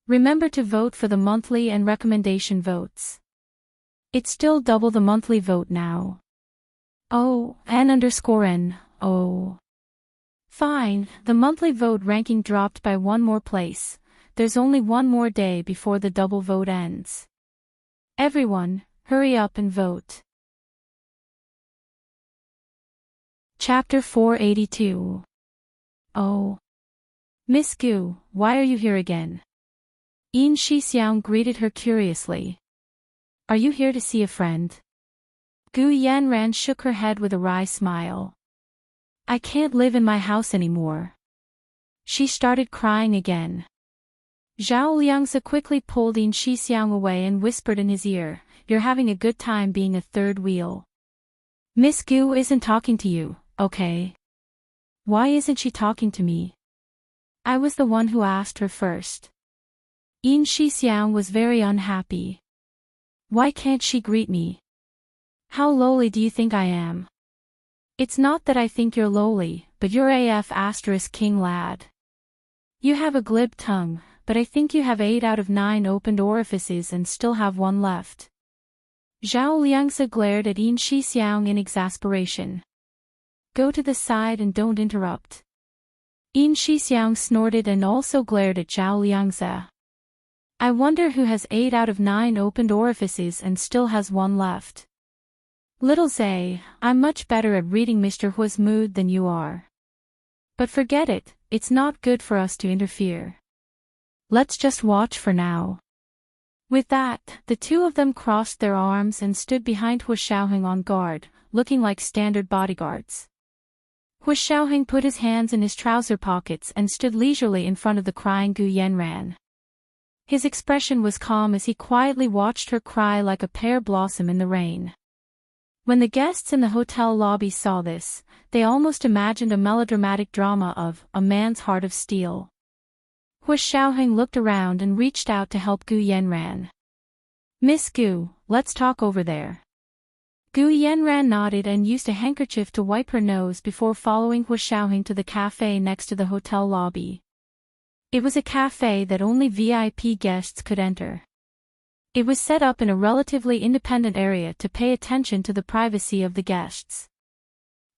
Remember to vote for the monthly and recommendation votes. It's still double the monthly vote now. Oh, N_N. Oh. Fine, the monthly vote ranking dropped by one more place. There's only one more day before the double vote ends. Everyone, hurry up and vote. Chapter 482. Oh. Miss Gu, why are you here again? Yin Shixiang greeted her curiously. Are you here to see a friend? Gu Yanran shook her head with a wry smile. I can't live in my house anymore. She started crying again. Zhao Liangzi quickly pulled Yin Shixiang away and whispered in his ear, "You're having a good time being a third wheel. Miss Gu isn't talking to you, okay? Why isn't she talking to me? I was the one who asked her first." Yin Shixiang was very unhappy. Why can't she greet me? How lowly do you think I am? It's not that I think you're lowly, but you're *king lad. You have a glib tongue, but I think you have 8 out of 9 opened orifices and still have one left. Zhao Liangzi glared at Yin Shixiang in exasperation. Go to the side and don't interrupt. Yin Shixiang snorted and also glared at Zhao Liangzi. I wonder who has 8 out of 9 opened orifices and still has one left. Little Zay, I'm much better at reading Mr. Hua's mood than you are. But forget it, it's not good for us to interfere. Let's just watch for now. With that, the two of them crossed their arms and stood behind Hua Xiaoheng on guard, looking like standard bodyguards. Hua Xiaoheng put his hands in his trouser pockets and stood leisurely in front of the crying Gu Yanran. His expression was calm as he quietly watched her cry like a pear blossom in the rain. When the guests in the hotel lobby saw this, they almost imagined a melodramatic drama of A Man's Heart of Steel. Hua Xiaoheng looked around and reached out to help Gu Yanran. Miss Gu, let's talk over there. Gu Yanran nodded and used a handkerchief to wipe her nose before following Hua Xiaoheng to the cafe next to the hotel lobby. It was a cafe that only VIP guests could enter. It was set up in a relatively independent area to pay attention to the privacy of the guests.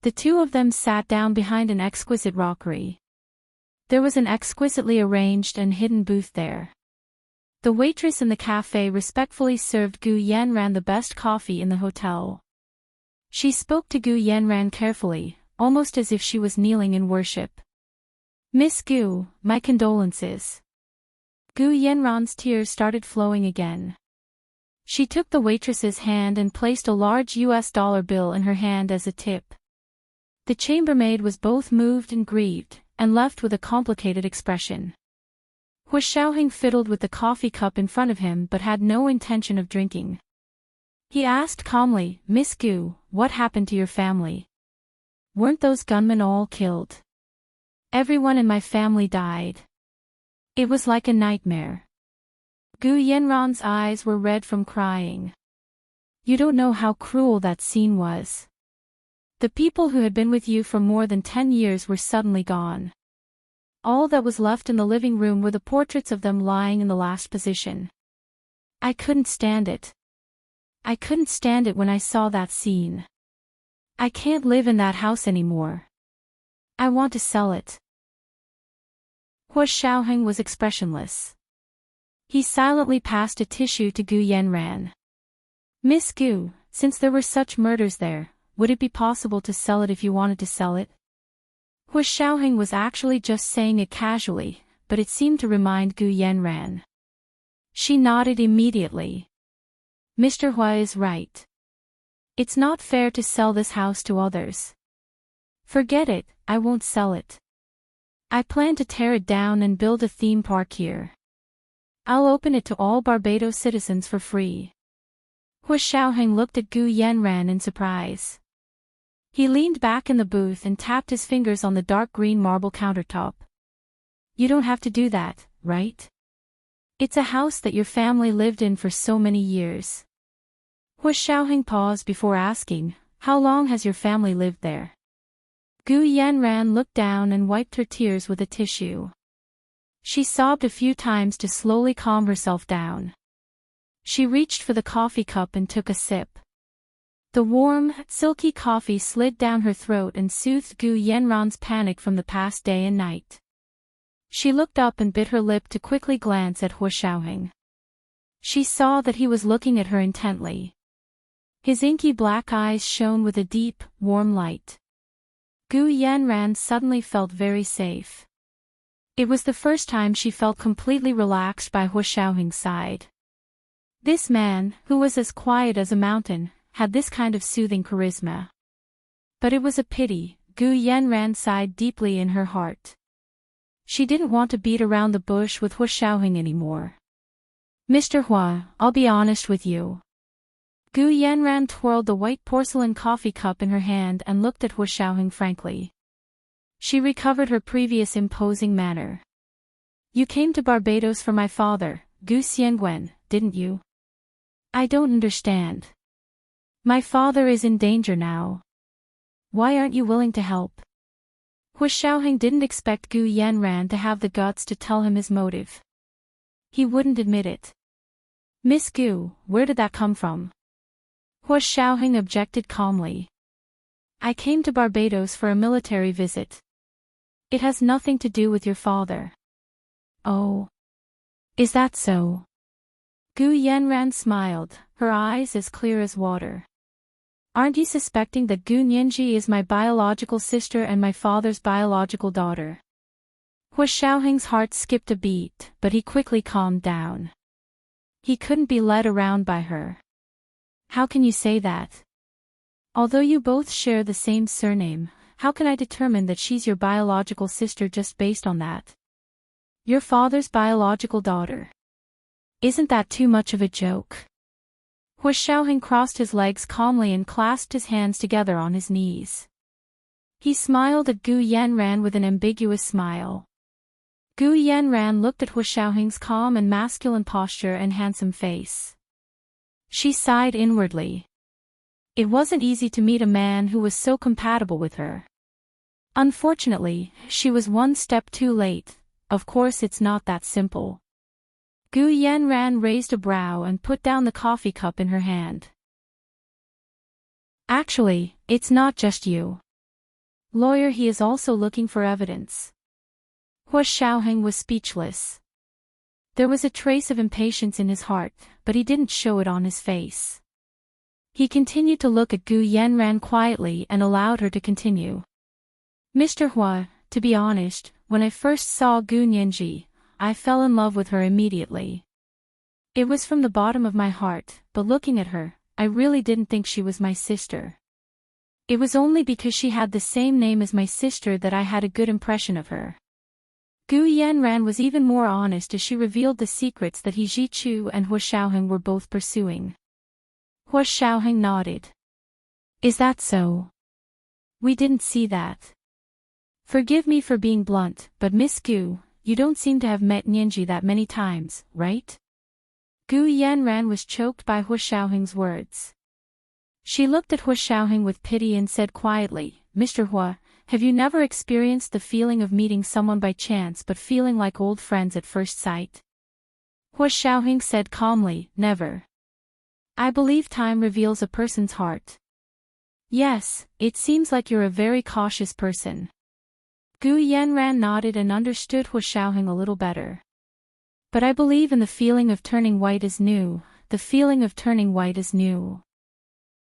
The two of them sat down behind an exquisite rockery. There was an exquisitely arranged and hidden booth there. The waitress in the cafe respectfully served Gu Yanran the best coffee in the hotel. She spoke to Gu Yanran carefully, almost as if she was kneeling in worship. Miss Gu, my condolences. Gu Yanran's tears started flowing again. She took the waitress's hand and placed a large US dollar bill in her hand as a tip. The chambermaid was both moved and grieved, and left with a complicated expression. Hu Xiaoheng fiddled with the coffee cup in front of him but had no intention of drinking. He asked calmly, "Miss Gu, what happened to your family? Weren't those gunmen all killed? Everyone in my family died. It was like a nightmare." Gu Yanran's eyes were red from crying. "You don't know how cruel that scene was. The people who had been with you for more than 10 years were suddenly gone. All that was left in the living room were the portraits of them lying in the last position. I couldn't stand it. I couldn't stand it when I saw that scene. I can't live in that house anymore. I want to sell it." Hu Xiaoheng was expressionless. He silently passed a tissue to Gu Yanran. "Miss Gu, since there were such murders there, would it be possible to sell it if you wanted to sell it?" Hu Xiaoheng was actually just saying it casually, but it seemed to remind Gu Yanran. She nodded immediately. "Mr. Hua is right. It's not fair to sell this house to others. Forget it, I won't sell it. I plan to tear it down and build a theme park here. I'll open it to all Barbados citizens for free." Hu Xiaoheng looked at Gu Yanran in surprise. He leaned back in the booth and tapped his fingers on the dark green marble countertop. "You don't have to do that, right? It's a house that your family lived in for so many years." Hu Xiaoheng paused before asking, "How long has your family lived there?" Gu Yanran looked down and wiped her tears with a tissue. She sobbed a few times to slowly calm herself down. She reached for the coffee cup and took a sip. The warm, silky coffee slid down her throat and soothed Gu Yanran's panic from the past day and night. She looked up and bit her lip to quickly glance at Hu Xiaoheng. She saw that he was looking at her intently. His inky black eyes shone with a deep, warm light. Gu Yanran suddenly felt very safe. It was the first time she felt completely relaxed by Hu Xiaoheng's side. This man, who was as quiet as a mountain, had this kind of soothing charisma. But it was a pity, Gu Yanran sighed deeply in her heart. She didn't want to beat around the bush with Hu Xiaoheng anymore. "Mr. Hua, I'll be honest with you." Gu Yanran twirled the white porcelain coffee cup in her hand and looked at Hu Xiaoheng frankly. She recovered her previous imposing manner. "You came to Barbados for my father, Gu Xiangwen, didn't you? I don't understand. My father is in danger now. Why aren't you willing to help?" Hu Xiaoheng didn't expect Gu Yanran to have the guts to tell him his motive. He wouldn't admit it. "Miss Gu, where did that come from?" Hu Xiaoheng objected calmly. "I came to Barbados for a military visit. It has nothing to do with your father." "Oh. Is that so?" Gu Yanran smiled, her eyes as clear as water. "Aren't you suspecting that Gu Nianji is my biological sister and my father's biological daughter?" Hu Xiaoheng's heart skipped a beat, but he quickly calmed down. He couldn't be led around by her. "How can you say that? Although you both share the same surname, how can I determine that she's your biological sister just based on that? Your father's biological daughter. Isn't that too much of a joke?" Hu Xiaoheng crossed his legs calmly and clasped his hands together on his knees. He smiled at Gu Yanran with an ambiguous smile. Gu Yanran looked at Hu Xiaoheng's calm and masculine posture and handsome face. She sighed inwardly. It wasn't easy to meet a man who was so compatible with her. Unfortunately, she was one step too late. Of course it's not that simple. Gu Yanran raised a brow and put down the coffee cup in her hand. "Actually, it's not just you. Lawyer, he is also looking for evidence." Hu Xiaoheng was speechless. There was a trace of impatience in his heart, but he didn't show it on his face. He continued to look at Gu Yanran quietly and allowed her to continue. "Mr. Hua, to be honest, when I first saw Gu Nianji, I fell in love with her immediately. It was from the bottom of my heart, but looking at her, I really didn't think she was my sister. It was only because she had the same name as my sister that I had a good impression of her. Gu Yanran was even more honest as she revealed the secrets that He Jichu and Hua Xiaoheng were both pursuing. Hua Xiaoheng nodded. Is that so? We didn't see that. Forgive me for being blunt, but Miss Gu, you don't seem to have met Nianji that many times, right? Gu Yanran was choked by Hua Xiaoheng's words. She looked at Hua Xiaoheng with pity and said quietly, Mr. Hua, have you never experienced the feeling of meeting someone by chance but feeling like old friends at first sight? Hua Xiaoheng said calmly, never. I believe time reveals a person's heart. Yes, it seems like you're a very cautious person. Gu Yanran nodded and understood Hua Xiaoheng a little better. But I believe in the feeling of turning white is new, the feeling of turning white is new.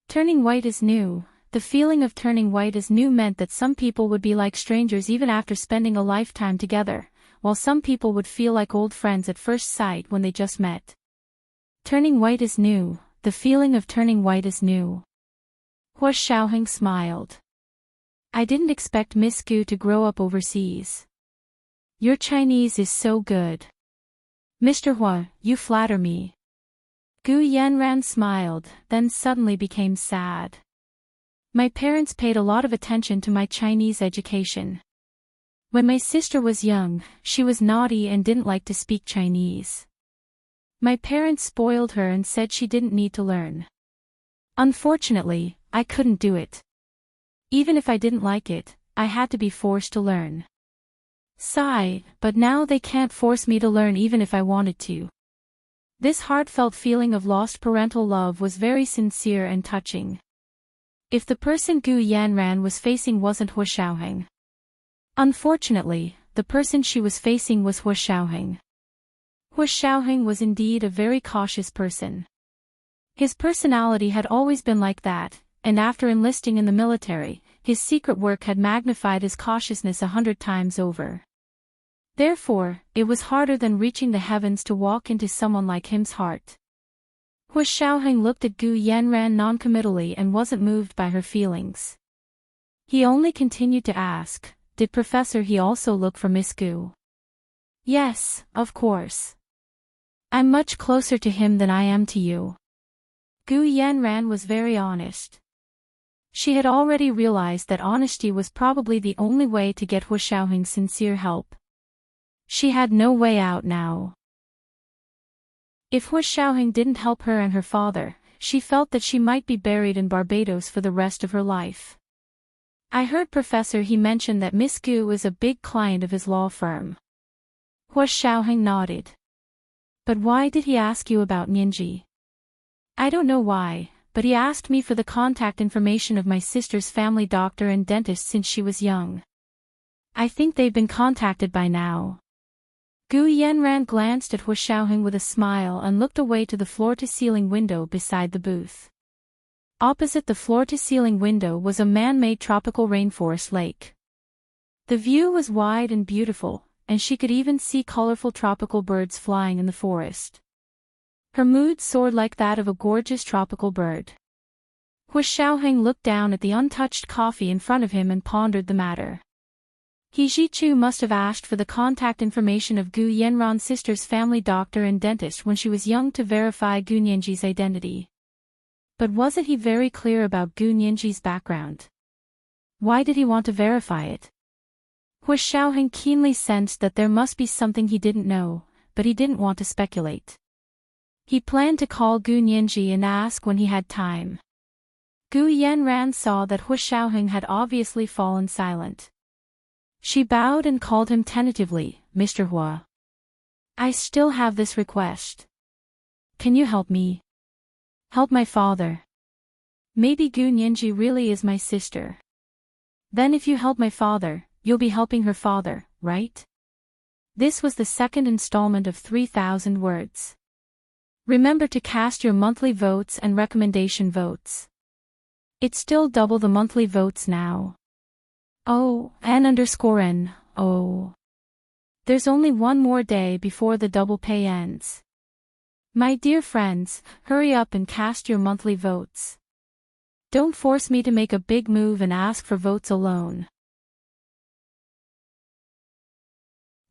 Turning white is new. The feeling of turning white is new meant that some people would be like strangers even after spending a lifetime together, while some people would feel like old friends at first sight when they just met. Turning white is new, the feeling of turning white is new. Hua Xiaoheng smiled. I didn't expect Miss Gu to grow up overseas. Your Chinese is so good. Mr. Hua, you flatter me. Gu Yanran smiled, then suddenly became sad. My parents paid a lot of attention to my Chinese education. When my sister was young, she was naughty and didn't like to speak Chinese. My parents spoiled her and said she didn't need to learn. Unfortunately, I couldn't do it. Even if I didn't like it, I had to be forced to learn. Sigh, but now they can't force me to learn even if I wanted to. This heartfelt feeling of lost parental love was very sincere and touching. If the person Gu Yanran was facing wasn't Hua Xiaoheng. Unfortunately, the person she was facing was Hua Xiaoheng. Hua Xiaoheng was indeed a very cautious person. His personality had always been like that, and after enlisting in the military, his secret work had magnified his cautiousness 100 times over. Therefore, it was harder than reaching the heavens to walk into someone like him's heart. Hua Xiaoheng looked at Gu Yanran noncommittally and wasn't moved by her feelings. He only continued to ask, did Professor He also look for Miss Gu? Yes, of course. I'm much closer to him than I am to you. Gu Yanran was very honest. She had already realized that honesty was probably the only way to get Hua Xiaoheng's sincere help. She had no way out now. If Hua Xiaoheng didn't help her and her father, she felt that she might be buried in Barbados for the rest of her life. I heard Professor He mention that Miss Gu is a big client of his law firm. Hua Xiaoheng nodded. But why did he ask you about Nianji? I don't know why, but he asked me for the contact information of my sister's family doctor and dentist since she was young. I think they've been contacted by now. Gu Yanran glanced at Hua Xiaoheng with a smile and looked away to the floor-to-ceiling window beside the booth. Opposite the floor-to-ceiling window was a man-made tropical rainforest lake. The view was wide and beautiful, and she could even see colorful tropical birds flying in the forest. Her mood soared like that of a gorgeous tropical bird. Hua Xiaoheng looked down at the untouched coffee in front of him and pondered the matter. He Jichu must have asked for the contact information of Gu Yanran's sister's family doctor and dentist when she was young to verify Gu Nianji's identity. But wasn't he very clear about Gu Nianji's background? Why did he want to verify it? Hua Xiaoheng keenly sensed that there must be something he didn't know, but he didn't want to speculate. He planned to call Gu Nianji and ask when he had time. Gu Yanran saw that Hua Xiaoheng had obviously fallen silent. She bowed and called him tentatively, Mr. Hua. I still have this request. Can you help me? Help my father. Maybe Gu Nianji really is my sister. Then if you help my father, you'll be helping her father, right? This was the second installment of 3,000 words. Remember to cast your monthly votes and recommendation votes. It's still double the monthly votes now. Oh, N_N. Oh. There's only one more day before the double pay ends. My dear friends, hurry up and cast your monthly votes. Don't force me to make a big move and ask for votes alone.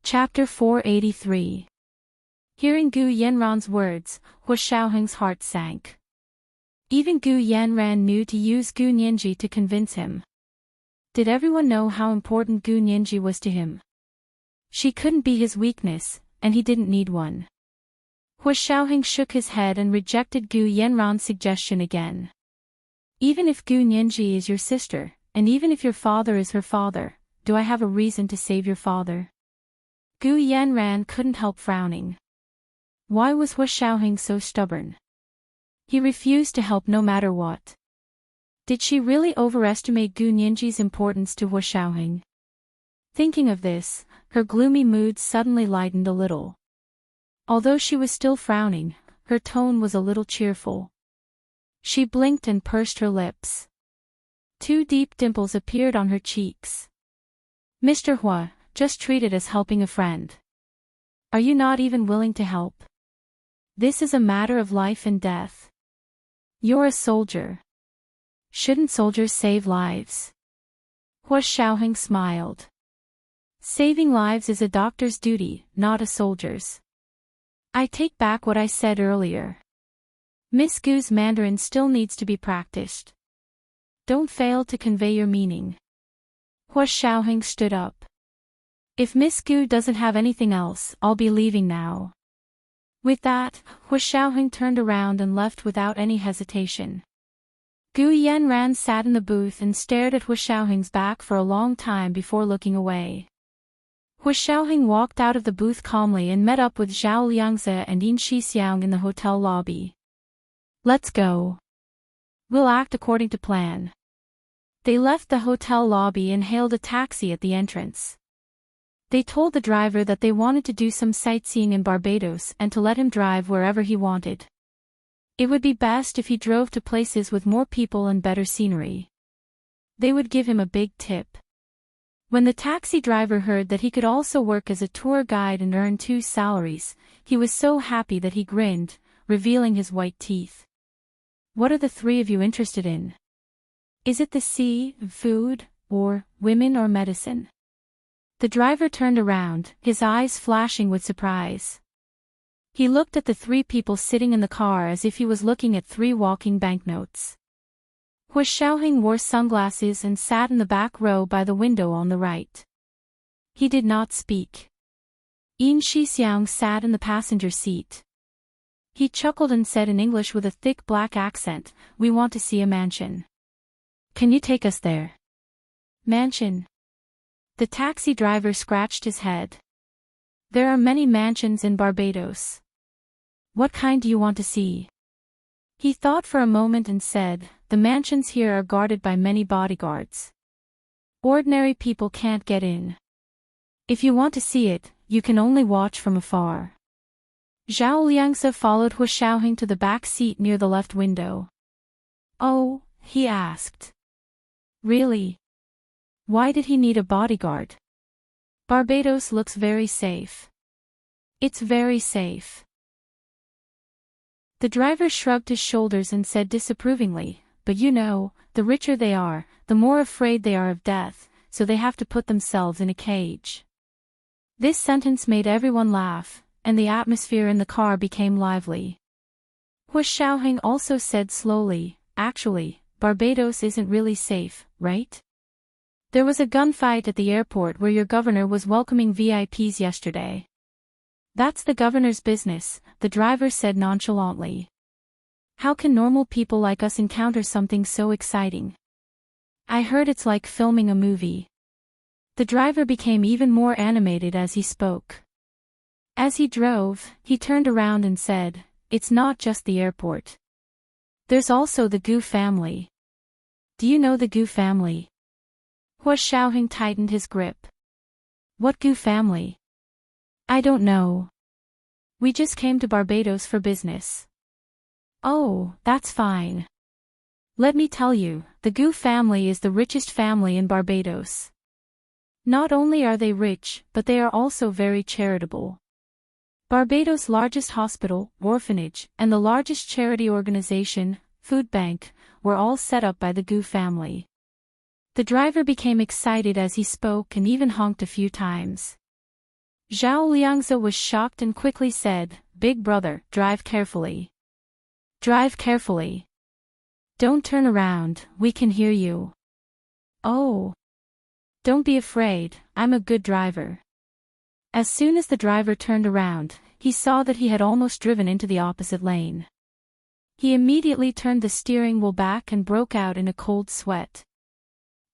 Chapter 483. Hearing Gu Yanran's words, Hu Xiaoheng's heart sank. Even Gu Yanran knew to use Gu Nianji to convince him. Did everyone know how important Gu Nianji was to him? She couldn't be his weakness, and he didn't need one. Hu Xiaoheng shook his head and rejected Gu Yanran's suggestion again. Even if Gu Nianji is your sister, and even if your father is her father, do I have a reason to save your father? Gu Yanran couldn't help frowning. Why was Hu Xiaoheng so stubborn? He refused to help no matter what. Did she really overestimate Gu Nianji's importance to Hu Xiaoheng? Thinking of this, her gloomy mood suddenly lightened a little. Although she was still frowning, her tone was a little cheerful. She blinked and pursed her lips. 2 deep dimples appeared on her cheeks. Mr. Hu, just treat it as helping a friend. Are you not even willing to help? This is a matter of life and death. You're a soldier. Shouldn't soldiers save lives? Hu Xiaoheng smiled. Saving lives is a doctor's duty, not a soldier's. I take back what I said earlier. Miss Gu's Mandarin still needs to be practiced. Don't fail to convey your meaning. Hu Xiaoheng stood up. If Miss Gu doesn't have anything else, I'll be leaving now. With that, Hu Xiaoheng turned around and left without any hesitation. Gu Yanran sat in the booth and stared at Hu Xiaoheng's back for a long time before looking away. Hu Xiaoheng walked out of the booth calmly and met up with Zhao Liangze and Yin Shixiang in the hotel lobby. Let's go. We'll act according to plan. They left the hotel lobby and hailed a taxi at the entrance. They told the driver that they wanted to do some sightseeing in Barbados and to let him drive wherever he wanted. It would be best if he drove to places with more people and better scenery. They would give him a big tip. When the taxi driver heard that he could also work as a tour guide and earn 2 salaries, he was so happy that he grinned, revealing his white teeth. What are the 3 of you interested in? Is it the sea, food, or women or medicine? The driver turned around, his eyes flashing with surprise. He looked at the 3 people sitting in the car as if he was looking at 3 walking banknotes. Hu Xiaoheng wore sunglasses and sat in the back row by the window on the right. He did not speak. Yin Shixiang sat in the passenger seat. He chuckled and said in English with a thick black accent, "We want to see a mansion. Can you take us there?" Mansion. The taxi driver scratched his head. There are many mansions in Barbados. What kind do you want to see? He thought for a moment and said, the mansions here are guarded by many bodyguards. Ordinary people can't get in. If you want to see it, you can only watch from afar. Zhao Liangse followed Hu Xiaoheng to the back seat near the left window. Oh, he asked. Really? Why did he need a bodyguard? Barbados looks very safe. It's very safe. The driver shrugged his shoulders and said disapprovingly, but you know, the richer they are, the more afraid they are of death, so they have to put themselves in a cage. This sentence made everyone laugh, and the atmosphere in the car became lively. Hu Xiaoheng also said slowly, actually, Barbados isn't really safe, right? There was a gunfight at the airport where your governor was welcoming VIPs yesterday. That's the governor's business, the driver said nonchalantly. How can normal people like us encounter something so exciting? I heard it's like filming a movie. The driver became even more animated as he spoke. As he drove, he turned around and said, it's not just the airport. There's also the Gu family. Do you know the Gu family? Hu Xiaoheng tightened his grip. What Gu family? I don't know. We just came to Barbados for business. Oh, that's fine. Let me tell you, the Gu family is the richest family in Barbados. Not only are they rich, but they are also very charitable. Barbados' largest hospital, orphanage, and the largest charity organization, food bank, were all set up by the Gu family. The driver became excited as he spoke and even honked a few times. Zhao Liangzi was shocked and quickly said, "Big brother, drive carefully. Drive carefully. Don't turn around, we can hear you." "Oh. Don't be afraid, I'm a good driver." As soon as the driver turned around, he saw that he had almost driven into the opposite lane. He immediately turned the steering wheel back and broke out in a cold sweat.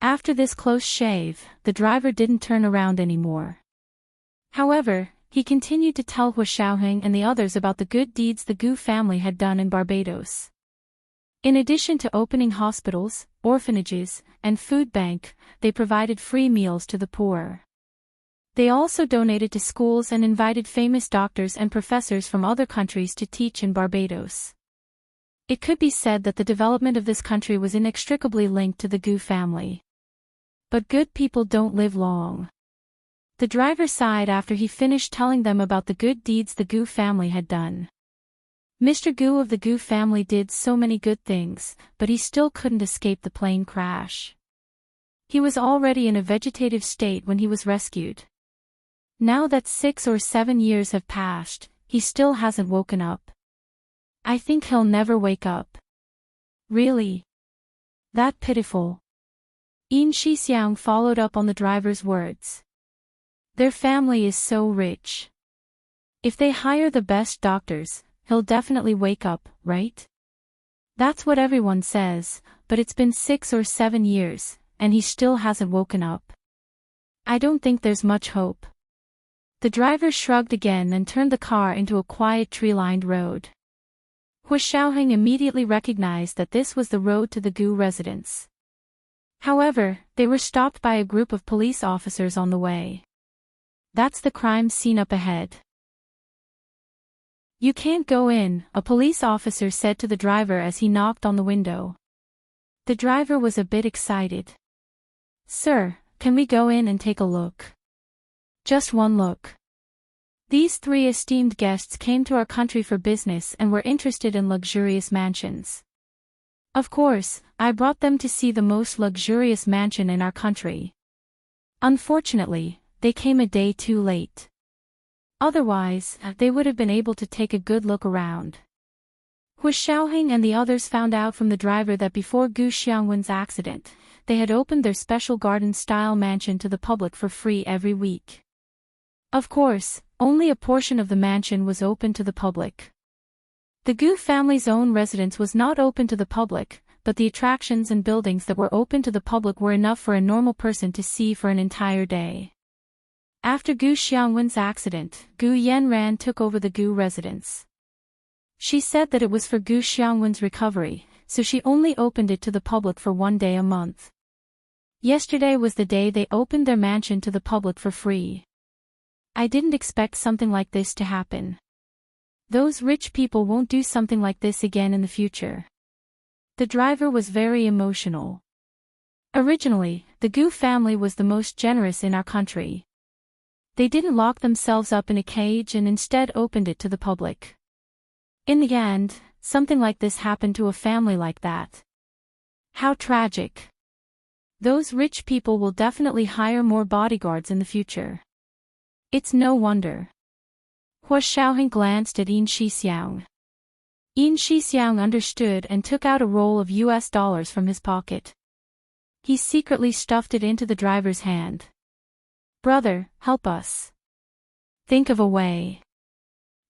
After this close shave, the driver didn't turn around anymore. However, he continued to tell Hua Xiaoheng and the others about the good deeds the Gu family had done in Barbados. In addition to opening hospitals, orphanages, and food bank, they provided free meals to the poor. They also donated to schools and invited famous doctors and professors from other countries to teach in Barbados. It could be said that the development of this country was inextricably linked to the Gu family. But good people don't live long. The driver sighed after he finished telling them about the good deeds the Gu family had done. Mr. Gu of the Gu family did so many good things, but he still couldn't escape the plane crash. He was already in a vegetative state when he was rescued. Now that 6 or 7 years have passed, he still hasn't woken up. I think he'll never wake up. Really? That pitiful. Yin Shixiang followed up on the driver's words. Their family is so rich. If they hire the best doctors, he'll definitely wake up, right? That's what everyone says, but it's been 6 or 7 years, and he still hasn't woken up. I don't think there's much hope. The driver shrugged again and turned the car into a quiet tree-lined road. Hua Xiaoheng immediately recognized that this was the road to the Gu residence. However, they were stopped by a group of police officers on the way. That's the crime scene up ahead. You can't go in, a police officer said to the driver as he knocked on the window. The driver was a bit excited. Sir, can we go in and take a look? Just one look. These 3 esteemed guests came to our country for business and were interested in luxurious mansions. Of course, I brought them to see the most luxurious mansion in our country. Unfortunately, they came a day too late. Otherwise, they would have been able to take a good look around. Hua Xiaoheng and the others found out from the driver that before Gu Xiangwen's accident, they had opened their special garden-style mansion to the public for free every week. Of course, only a portion of the mansion was open to the public. The Gu family's own residence was not open to the public, but the attractions and buildings that were open to the public were enough for a normal person to see for an entire day. After Gu Xiangwen's accident, Gu Yanran took over the Gu residence. She said that it was for Gu Xiangwen's recovery, so she only opened it to the public for 1 day a month. Yesterday was the day they opened their mansion to the public for free. I didn't expect something like this to happen. Those rich people won't do something like this again in the future. The driver was very emotional. Originally, the Gu family was the most generous in our country. They didn't lock themselves up in a cage and instead opened it to the public. In the end, something like this happened to a family like that. How tragic. Those rich people will definitely hire more bodyguards in the future. It's no wonder. Hua Xiaoheng glanced at Yin Shixiang. Yin Shixiang understood and took out a roll of US dollars from his pocket. He secretly stuffed it into the driver's hand. Brother, help us. Think of a way.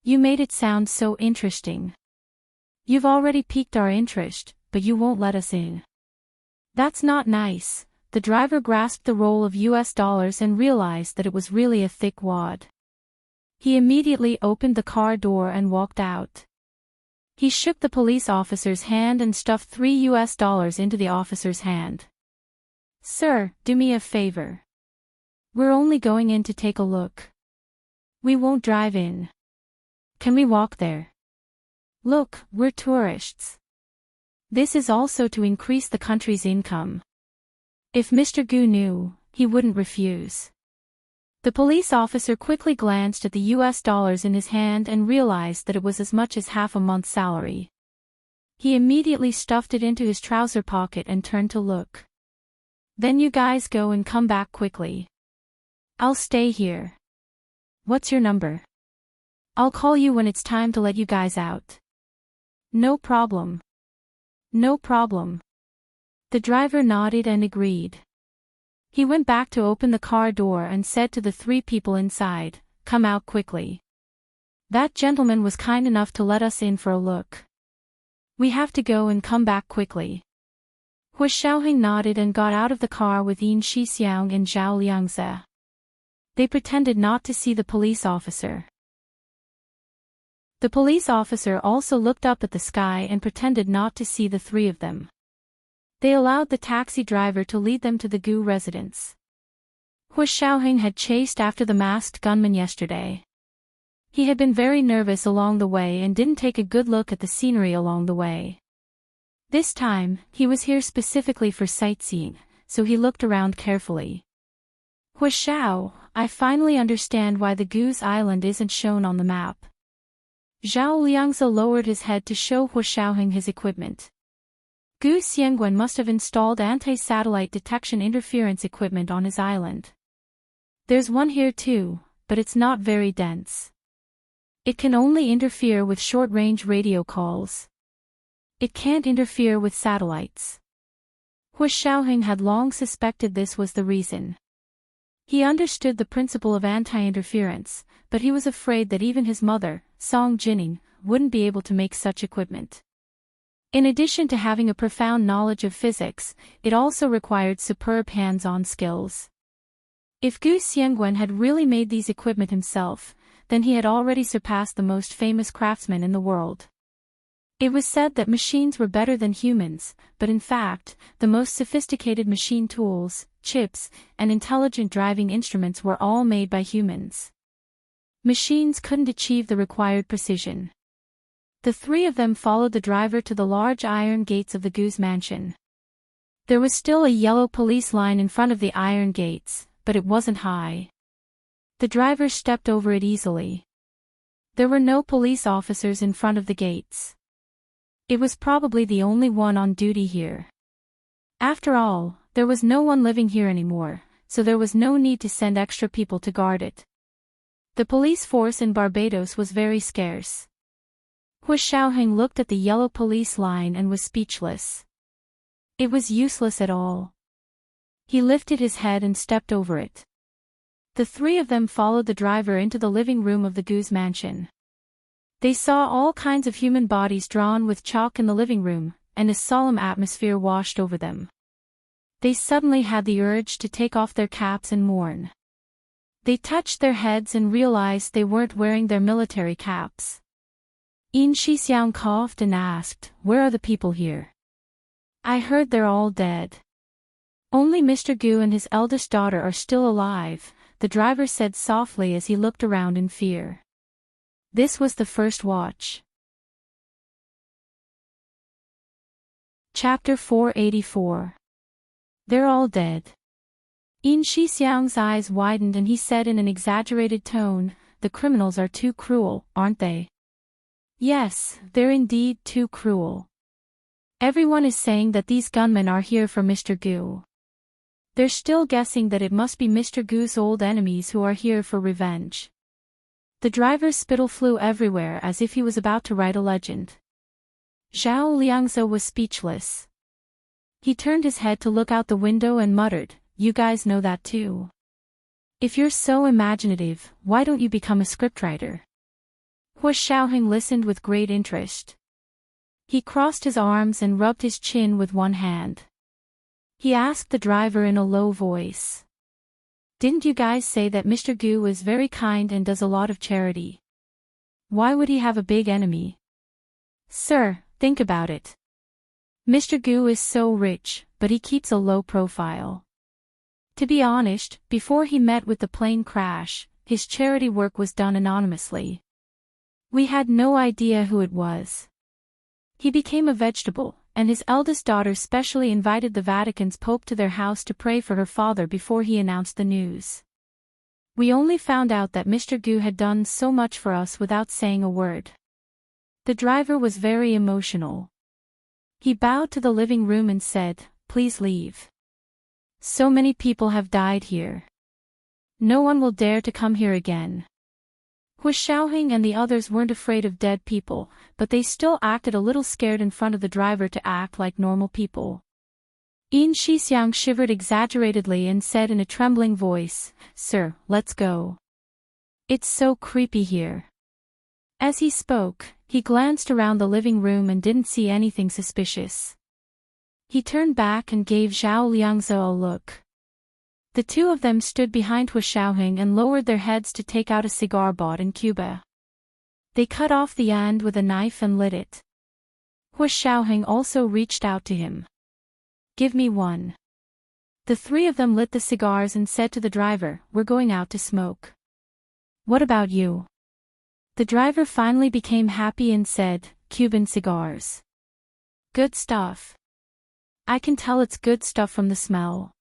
You made it sound so interesting. You've already piqued our interest, but you won't let us in. That's not nice. The driver grasped the roll of US dollars and realized that it was really a thick wad. He immediately opened the car door and walked out. He shook the police officer's hand and stuffed $3 into the officer's hand. Sir, do me a favor. We're only going in to take a look. We won't drive in. Can we walk there? Look, we're tourists. This is also to increase the country's income. If Mr. Gu knew, he wouldn't refuse. The police officer quickly glanced at the US dollars in his hand and realized that it was as much as half a month's salary. He immediately stuffed it into his trouser pocket and turned to look. Then you guys go and come back quickly. I'll stay here. What's your number? I'll call you when it's time to let you guys out. No problem. No problem. The driver nodded and agreed. He went back to open the car door and said to the three people inside, "Come out quickly. That gentleman was kind enough to let us in for a look. We have to go and come back quickly." Hu Xiaoheng nodded and got out of the car with Yin Shixiang and Zhao Liangze. They pretended not to see the police officer. The police officer also looked up at the sky and pretended not to see the three of them. They allowed the taxi driver to lead them to the Gu residence. Hu Xiaoheng had chased after the masked gunman yesterday. He had been very nervous along the way and didn't take a good look at the scenery along the way. This time, he was here specifically for sightseeing, so he looked around carefully. "Hu Xiao, I finally understand why the Gu's island isn't shown on the map." Zhao Liangze lowered his head to show Hu Xiaoheng his equipment. Gu Xiangguan must have installed anti-satellite detection interference equipment on his island. There's one here too, but it's not very dense. It can only interfere with short-range radio calls. It can't interfere with satellites. Hu Xiaoheng had long suspected this was the reason. He understood the principle of anti-interference, but he was afraid that even his mother, Song Jining, wouldn't be able to make such equipment. In addition to having a profound knowledge of physics, it also required superb hands-on skills. If Gu Xiangguan had really made these equipment himself, then he had already surpassed the most famous craftsmen in the world. It was said that machines were better than humans, but in fact, the most sophisticated machine tools, chips, and intelligent driving instruments were all made by humans. Machines couldn't achieve the required precision. The three of them followed the driver to the large iron gates of the Gu's mansion. There was still a yellow police line in front of the iron gates, but it wasn't high. The driver stepped over it easily. There were no police officers in front of the gates. It was probably the only one on duty here. After all, there was no one living here anymore, so there was no need to send extra people to guard it. The police force in Barbados was very scarce. Hu Xiaoheng looked at the yellow police line and was speechless. It was useless at all. He lifted his head and stepped over it. The three of them followed the driver into the living room of the Gu's mansion. They saw all kinds of human bodies drawn with chalk in the living room, and a solemn atmosphere washed over them. They suddenly had the urge to take off their caps and mourn. They touched their heads and realized they weren't wearing their military caps. Yin Shixiang coughed and asked, "Where are the people here? I heard they're all dead." "Only Mr. Gu and his eldest daughter are still alive," the driver said softly as he looked around in fear. This was the first watch. Chapter 484. They're all dead. Yin Shixiang's eyes widened and he said in an exaggerated tone, "The criminals are too cruel, aren't they?" "Yes, they're indeed too cruel. Everyone is saying that these gunmen are here for Mr. Gu. They're still guessing that it must be Mr. Gu's old enemies who are here for revenge." The driver's spittle flew everywhere as if he was about to write a legend. Zhao Liangze was speechless. He turned his head to look out the window and muttered, "You guys know that too. If you're so imaginative, why don't you become a scriptwriter?" Hu Xiaoheng listened with great interest. He crossed his arms and rubbed his chin with one hand. He asked the driver in a low voice, "Didn't you guys say that Mr. Gu is very kind and does a lot of charity? Why would he have a big enemy?" "Sir, think about it. Mr. Gu is so rich, but he keeps a low profile. To be honest, before he met with the plane crash, his charity work was done anonymously. We had no idea who it was. He became a vegetable, and his eldest daughter specially invited the Vatican's Pope to their house to pray for her father before he announced the news. We only found out that Mr. Gu had done so much for us without saying a word." The driver was very emotional. He bowed to the living room and said, "Please leave. So many people have died here. No one will dare to come here again." Hu Xiaoheng and the others weren't afraid of dead people, but they still acted a little scared in front of the driver to act like normal people. Yin Shixiang shivered exaggeratedly and said in a trembling voice, "Sir, let's go. It's so creepy here." As he spoke, he glanced around the living room and didn't see anything suspicious. He turned back and gave Zhao Liangzhe a look. The two of them stood behind Hu Xiaoheng and lowered their heads to take out a cigar bought in Cuba. They cut off the end with a knife and lit it. Hu Xiaoheng also reached out to him. "Give me one." The three of them lit the cigars and said to the driver, "We're going out to smoke." "What about you?" The driver finally became happy and said, "Cuban cigars. Good stuff. I can tell it's good stuff from the smell."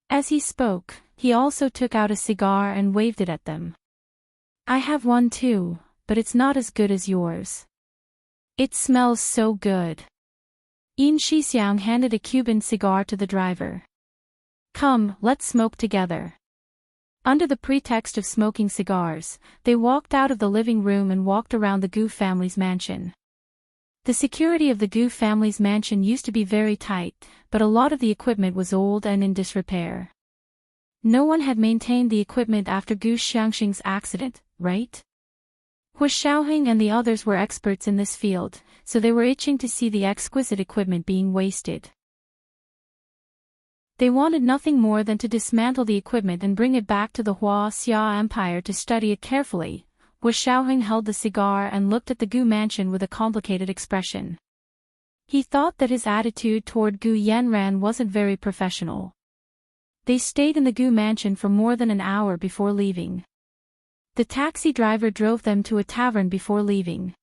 As he spoke, he also took out a cigar and waved it at them. "I have one too, but it's not as good as yours. It smells so good." Yin Shixiang handed a Cuban cigar to the driver. "Come, let's smoke together." Under the pretext of smoking cigars, they walked out of the living room and walked around the Gu family's mansion. The security of the Gu family's mansion used to be very tight, but a lot of the equipment was old and in disrepair. No one had maintained the equipment after Gu Xiangxing's accident, right? Hu Xiaoheng and the others were experts in this field, so they were itching to see the exquisite equipment being wasted. They wanted nothing more than to dismantle the equipment and bring it back to the Hua Xia Empire to study it carefully. Hu Xiaoheng held the cigar and looked at the Gu mansion with a complicated expression. He thought that his attitude toward Gu Yanran wasn't very professional. They stayed in the Gu mansion for more than an hour before leaving. The taxi driver drove them to a tavern before leaving.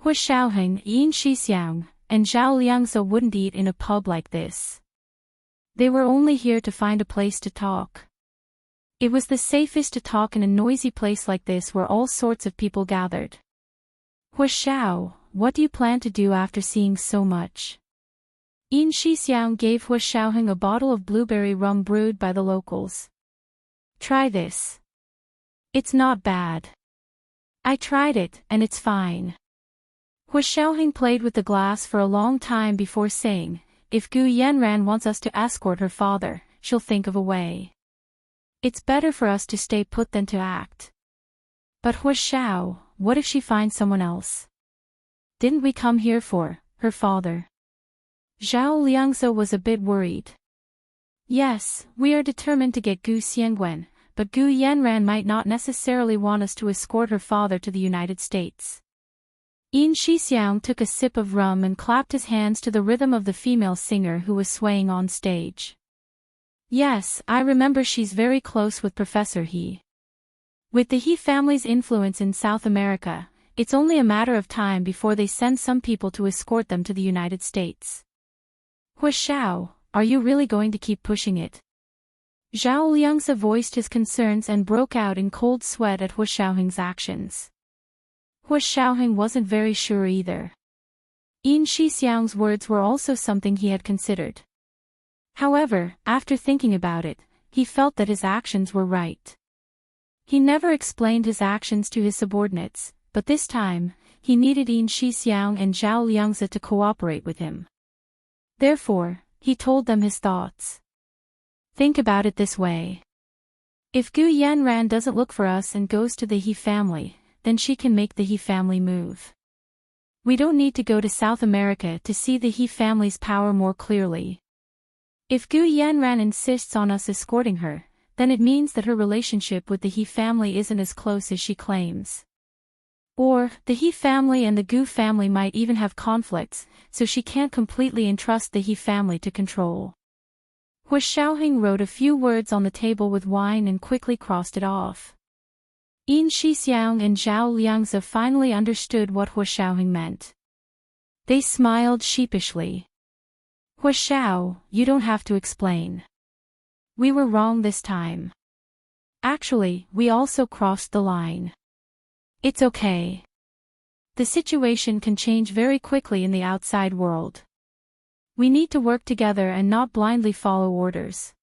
Hu Xiaoheng, Yin Shixiang, and Zhao Liangzhe wouldn't eat in a pub like this. They were only here to find a place to talk. It was the safest to talk in a noisy place like this where all sorts of people gathered. "Hu Xiao, what do you plan to do after seeing so much?" Yin Shixiang gave Hu Xiaoheng a bottle of blueberry rum brewed by the locals. "Try this. It's not bad. I tried it, and it's fine." Hu Xiaoheng played with the glass for a long time before saying, "If Gu Yanran wants us to escort her father, she'll think of a way. It's better for us to stay put than to act." "But Hu Xiao, what if she finds someone else? Didn't we come here for her father?" Zhao Liangzhe was a bit worried. "Yes, we are determined to get Gu Xiangwen, but Gu Yanran might not necessarily want us to escort her father to the United States." Yin Shixiang took a sip of rum and clapped his hands to the rhythm of the female singer who was swaying on stage. "Yes, I remember she's very close with Professor He. With the He family's influence in South America, it's only a matter of time before they send some people to escort them to the United States." "Hu Xiao, are you really going to keep pushing it?" Zhao Liangzhe voiced his concerns and broke out in cold sweat at Hu Xiaoheng's actions. Hu Xiaoheng wasn't very sure either. Yin Shixiang's words were also something he had considered. However, after thinking about it, he felt that his actions were right. He never explained his actions to his subordinates, but this time, he needed Yin Shixiang and Zhao Liangzhe to cooperate with him. Therefore, he told them his thoughts. "Think about it this way. If Gu Yanran doesn't look for us and goes to the He family, then she can make the He family move. We don't need to go to South America to see the He family's power more clearly. If Gu Yanran insists on us escorting her, then it means that her relationship with the He family isn't as close as she claims. Or, the He family and the Gu family might even have conflicts, so she can't completely entrust the He family to control." Hu Xiaoheng wrote a few words on the table with wine and quickly crossed it off. Yin Shixiang and Zhao Liangzhe finally understood what Hu Xiaoheng meant. They smiled sheepishly. "Hu Xiao, you don't have to explain. We were wrong this time. Actually, we also crossed the line. It's okay. The situation can change very quickly in the outside world. We need to work together and not blindly follow orders.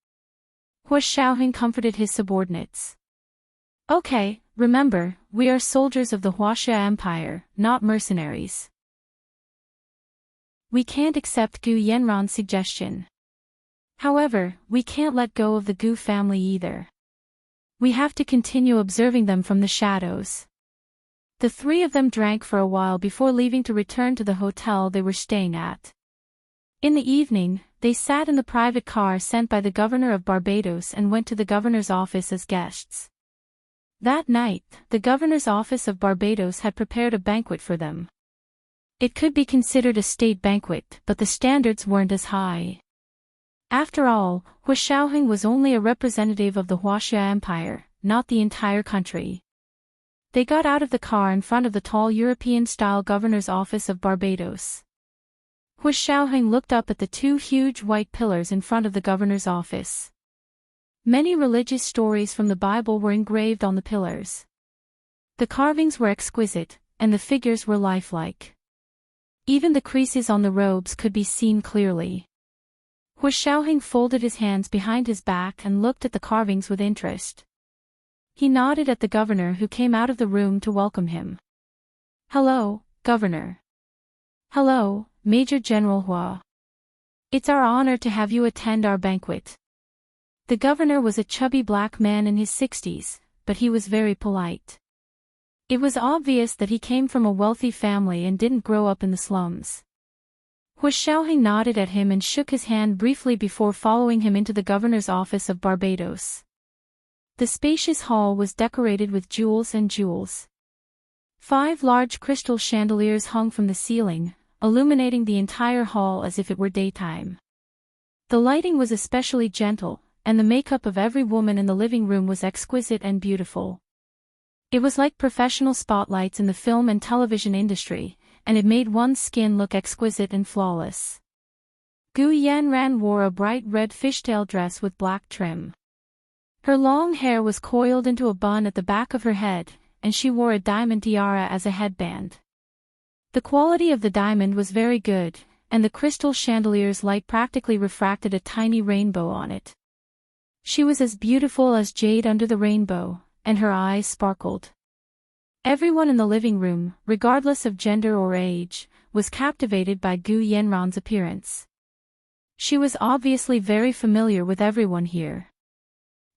Hua Xiaoheng comforted his subordinates. Okay, remember, we are soldiers of the Huaxia Empire, not mercenaries. We can't accept Gu Yanran's suggestion. However, we can't let go of the Gu family either. We have to continue observing them from the shadows. The three of them drank for a while before leaving to return to the hotel they were staying at. In the evening, they sat in the private car sent by the governor of Barbados and went to the governor's office as guests. That night, the governor's office of Barbados had prepared a banquet for them. It could be considered a state banquet, but the standards weren't as high. After all, Hua Xiaoheng was only a representative of the Huaxia Empire, not the entire country. They got out of the car in front of the tall European-style governor's office of Barbados. Hua Xiaoheng looked up at the two huge white pillars in front of the governor's office. Many religious stories from the Bible were engraved on the pillars. The carvings were exquisite, and the figures were lifelike. Even the creases on the robes could be seen clearly. Hua Xiaoheng folded his hands behind his back and looked at the carvings with interest. He nodded at the governor who came out of the room to welcome him. Hello, Governor. Hello, Major General Hua. It's our honor to have you attend our banquet. The governor was a chubby black man in his 60s, but he was very polite. It was obvious that he came from a wealthy family and didn't grow up in the slums. Hua Xiaoheng nodded at him and shook his hand briefly before following him into the governor's office of Barbados. The spacious hall was decorated with jewels and jewels. 5 large crystal chandeliers hung from the ceiling, illuminating the entire hall as if it were daytime. The lighting was especially gentle, and the makeup of every woman in the living room was exquisite and beautiful. It was like professional spotlights in the film and television industry, and it made one's skin look exquisite and flawless. Gu Yanran wore a bright red fishtail dress with black trim. Her long hair was coiled into a bun at the back of her head, and she wore a diamond tiara as a headband. The quality of the diamond was very good, and the crystal chandelier's light practically refracted a tiny rainbow on it. She was as beautiful as jade under the rainbow, and her eyes sparkled. Everyone in the living room, regardless of gender or age, was captivated by Gu Yanran's appearance. She was obviously very familiar with everyone here.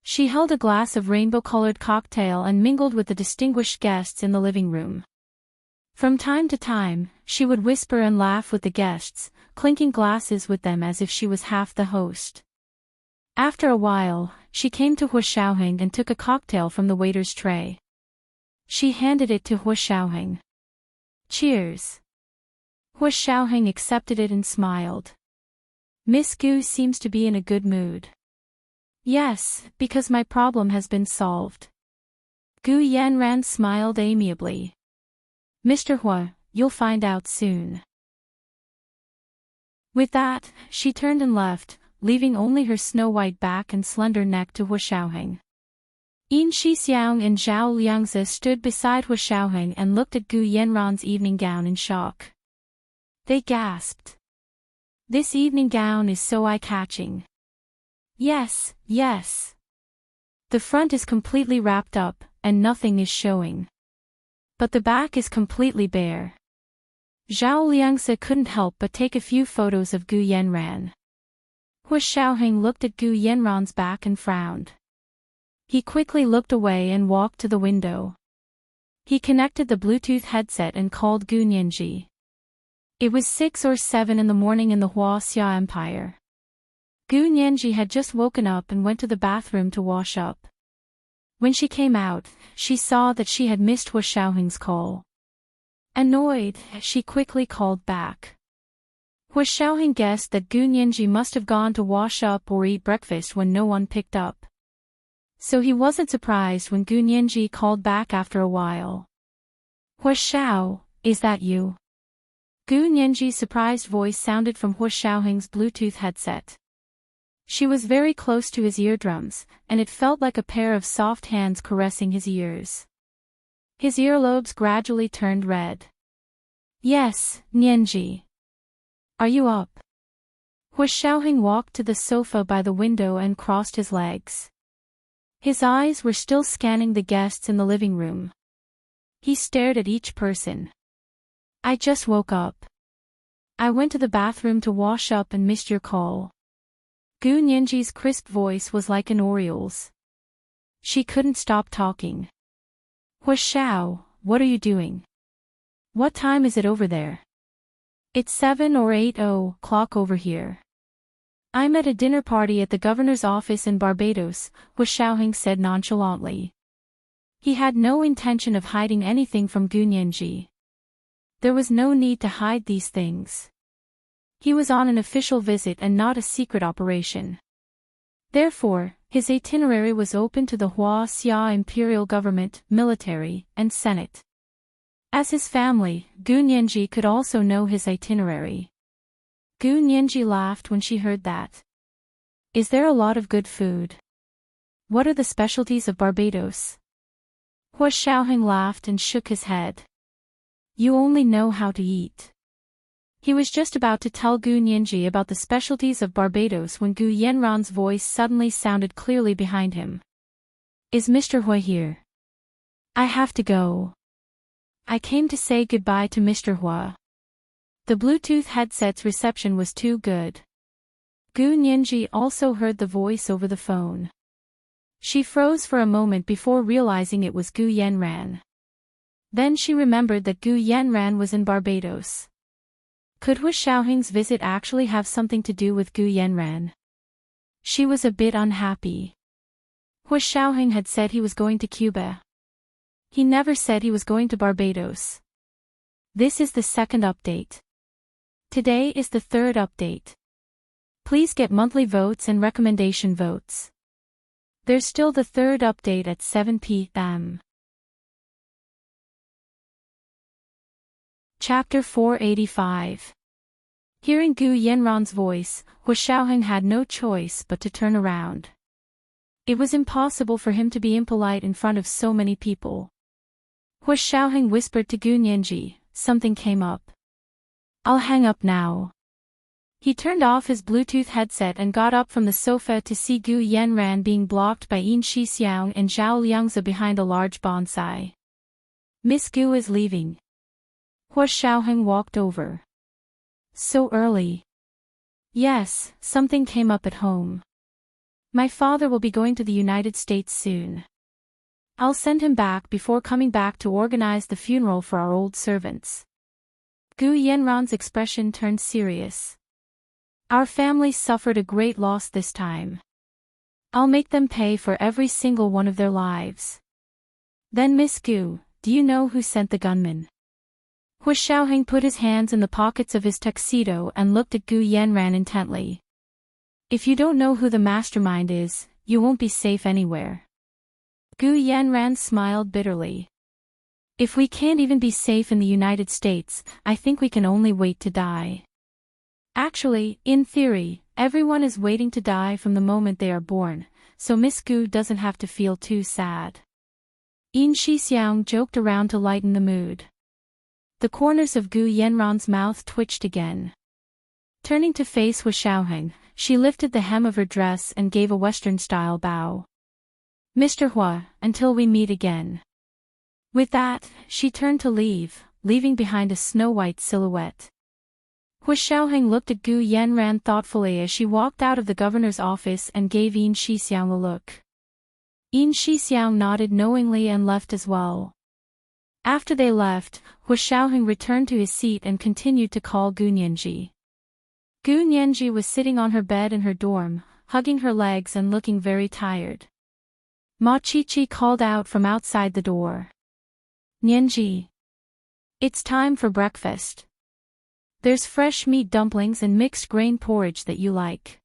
She held a glass of rainbow-colored cocktail and mingled with the distinguished guests in the living room. From time to time, she would whisper and laugh with the guests, clinking glasses with them as if she was half the host. After a while, she came to Hua Xiaoheng and took a cocktail from the waiter's tray. She handed it to Hua Xiaoheng. Cheers. Hua Xiaoheng accepted it and smiled. Miss Gu seems to be in a good mood. Yes, because my problem has been solved. Gu Yanran smiled amiably. Mr. Hua, you'll find out soon. With that, she turned and left, leaving only her snow-white back and slender neck to Hua Xiaoheng. Yin Shixiang and Zhao Liangzi stood beside Hua Xiaoheng and looked at Gu Yanran's evening gown in shock. They gasped. This evening gown is so eye-catching. Yes, yes. The front is completely wrapped up, and nothing is showing. But the back is completely bare. Zhao Liangzi couldn't help but take a few photos of Gu Yanran. Hua Xiaoheng looked at Gu Yanran's back and frowned. He quickly looked away and walked to the window. He connected the Bluetooth headset and called Gu Nianji. It was 6 or 7 in the morning in the Huaxia Empire. Gu Nianji had just woken up and went to the bathroom to wash up. When she came out, she saw that she had missed Hua Xiaoheng's call. Annoyed, she quickly called back. Hua Xiaoheng guessed that Gu Nianji must have gone to wash up or eat breakfast when no one picked up. So he wasn't surprised when Gu Nianji called back after a while. Hua Xiao, is that you? Gu Nianji's surprised voice sounded from Hua Xiaoheng's Bluetooth headset. She was very close to his eardrums, and it felt like a pair of soft hands caressing his ears. His earlobes gradually turned red. Yes, Nianji. Are you up? Hua Xiaoheng walked to the sofa by the window and crossed his legs. His eyes were still scanning the guests in the living room. He stared at each person. I just woke up. I went to the bathroom to wash up and missed your call. Gu Nianji's crisp voice was like an oriole's. She couldn't stop talking. Hua Xiao, what are you doing? What time is it over there? It's 7 or 8 o'clock over here. I'm at a dinner party at the governor's office in Barbados, Hua Xiaoheng said nonchalantly. He had no intention of hiding anything from Gu Nianji. There was no need to hide these things. He was on an official visit and not a secret operation. Therefore, his itinerary was open to the Hua Xia imperial government, military, and senate. As his family, Gu Nianji could also know his itinerary. Gu Nianji laughed when she heard that. Is there a lot of good food? What are the specialties of Barbados? Hua Xiaoheng laughed and shook his head. You only know how to eat. He was just about to tell Gu Nianji about the specialties of Barbados when Gu Yanran's voice suddenly sounded clearly behind him. Is Mr. Hua here? I have to go. I came to say goodbye to Mr. Hua. The Bluetooth headset's reception was too good. Gu Nianji also heard the voice over the phone. She froze for a moment before realizing it was Gu Yanran. Then she remembered that Gu Yanran was in Barbados. Could Hua Xiaoheng's visit actually have something to do with Gu Yanran? She was a bit unhappy. Hua Xiaoheng had said he was going to Cuba. He never said he was going to Barbados. This is the second update. Today is the third update. Please get monthly votes and recommendation votes. There's still the third update at 7 p.m. Chapter 485. Hearing Gu Yanran's voice, Hua Xiaoheng had no choice but to turn around. It was impossible for him to be impolite in front of so many people. Hua Xiaoheng whispered to Gu Nianji, something came up. I'll hang up now. He turned off his Bluetooth headset and got up from the sofa to see Gu Yanran being blocked by Yin Shixiang and Zhao Liangzi behind a large bonsai. Miss Gu is leaving. Hua Xiaoheng walked over. So early. Yes, something came up at home. My father will be going to the United States soon. I'll send him back before coming back to organize the funeral for our old servants. Gu Yanran's expression turned serious. Our family suffered a great loss this time. I'll make them pay for every single one of their lives. Then Miss Gu, do you know who sent the gunman? Hua Xiaoheng put his hands in the pockets of his tuxedo and looked at Gu Yanran intently. If you don't know who the mastermind is, you won't be safe anywhere. Gu Yanran smiled bitterly. If we can't even be safe in the United States, I think we can only wait to die. Actually, in theory, everyone is waiting to die from the moment they are born, so Miss Gu doesn't have to feel too sad. Yin Shixiang joked around to lighten the mood. The corners of Gu Yanran's mouth twitched again. Turning to face Hua Xiaoheng, she lifted the hem of her dress and gave a Western-style bow. Mr. Hua, until we meet again. With that, she turned to leave, leaving behind a snow-white silhouette. Hua Xiaoheng looked at Gu Yanran thoughtfully as she walked out of the governor's office and gave Yin Shixiang a look. Yin Shixiang nodded knowingly and left as well. After they left, Hua Xiaoheng returned to his seat and continued to call Gu Nianji. Gu Nianji was sitting on her bed in her dorm, hugging her legs and looking very tired. Ma Qiqi called out from outside the door. Nianji. It's time for breakfast. There's fresh meat dumplings and mixed grain porridge that you like.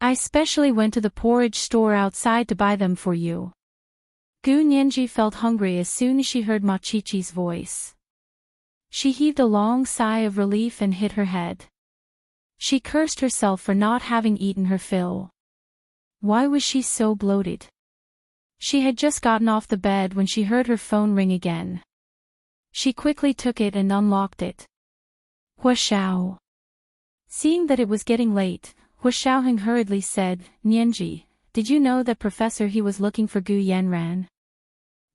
I specially went to the porridge store outside to buy them for you. Gu Nianji felt hungry as soon as she heard Ma Qiqi's voice. She heaved a long sigh of relief and hit her head. She cursed herself for not having eaten her fill. Why was she so bloated? She had just gotten off the bed when she heard her phone ring again. She quickly took it and unlocked it. Hua Xiao. Seeing that it was getting late, Hu Xiaoheng hurriedly said, Nianji, did you know that Professor He was looking for Gu Yanran?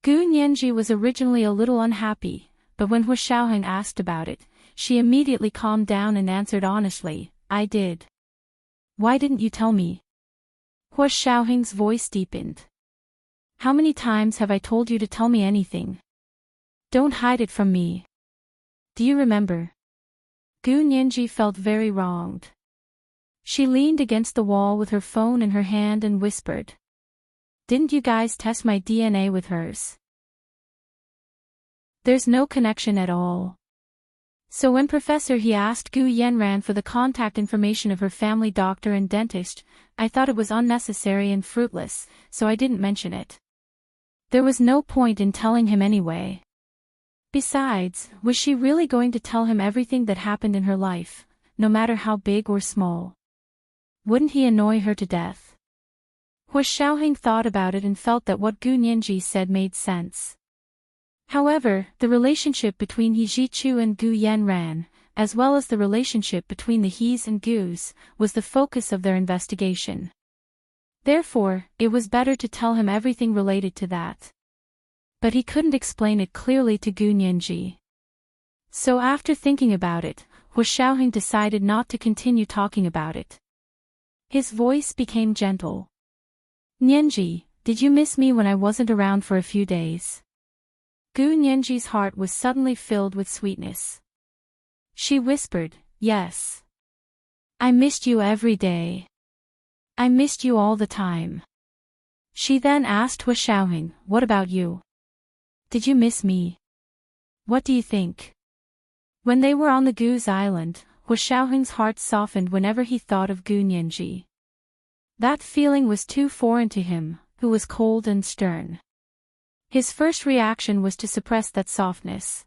Gu Nianji was originally a little unhappy, but when Hu Xiaoheng asked about it, she immediately calmed down and answered honestly, I did. Why didn't you tell me? Hu Xiaoheng's voice deepened. How many times have I told you to tell me anything? Don't hide it from me. Do you remember? Gu Nianji felt very wronged. She leaned against the wall with her phone in her hand and whispered. Didn't you guys test my DNA with hers? There's no connection at all. So when Professor He asked Gu Yanran for the contact information of her family doctor and dentist, I thought it was unnecessary and fruitless, so I didn't mention it. There was no point in telling him anyway. Besides, was she really going to tell him everything that happened in her life, no matter how big or small? Wouldn't he annoy her to death? Hu Xiaoheng thought about it and felt that what Gu Nianji said made sense. However, the relationship between He Zhichu and Gu Yanran, as well as the relationship between the He's and Gu's, was the focus of their investigation. Therefore, it was better to tell him everything related to that. But he couldn't explain it clearly to Gu Nianji. So after thinking about it, Hu Xiaoheng decided not to continue talking about it. His voice became gentle. Nianji, did you miss me when I wasn't around for a few days? Gu Nianji's heart was suddenly filled with sweetness. She whispered, yes. I missed you every day. I missed you all the time. She then asked Hu Xiaoheng, what about you? Did you miss me? What do you think? When they were on the Gu's island, Hu Xiaoheng's heart softened whenever he thought of Gu Nianji. That feeling was too foreign to him, who was cold and stern. His first reaction was to suppress that softness.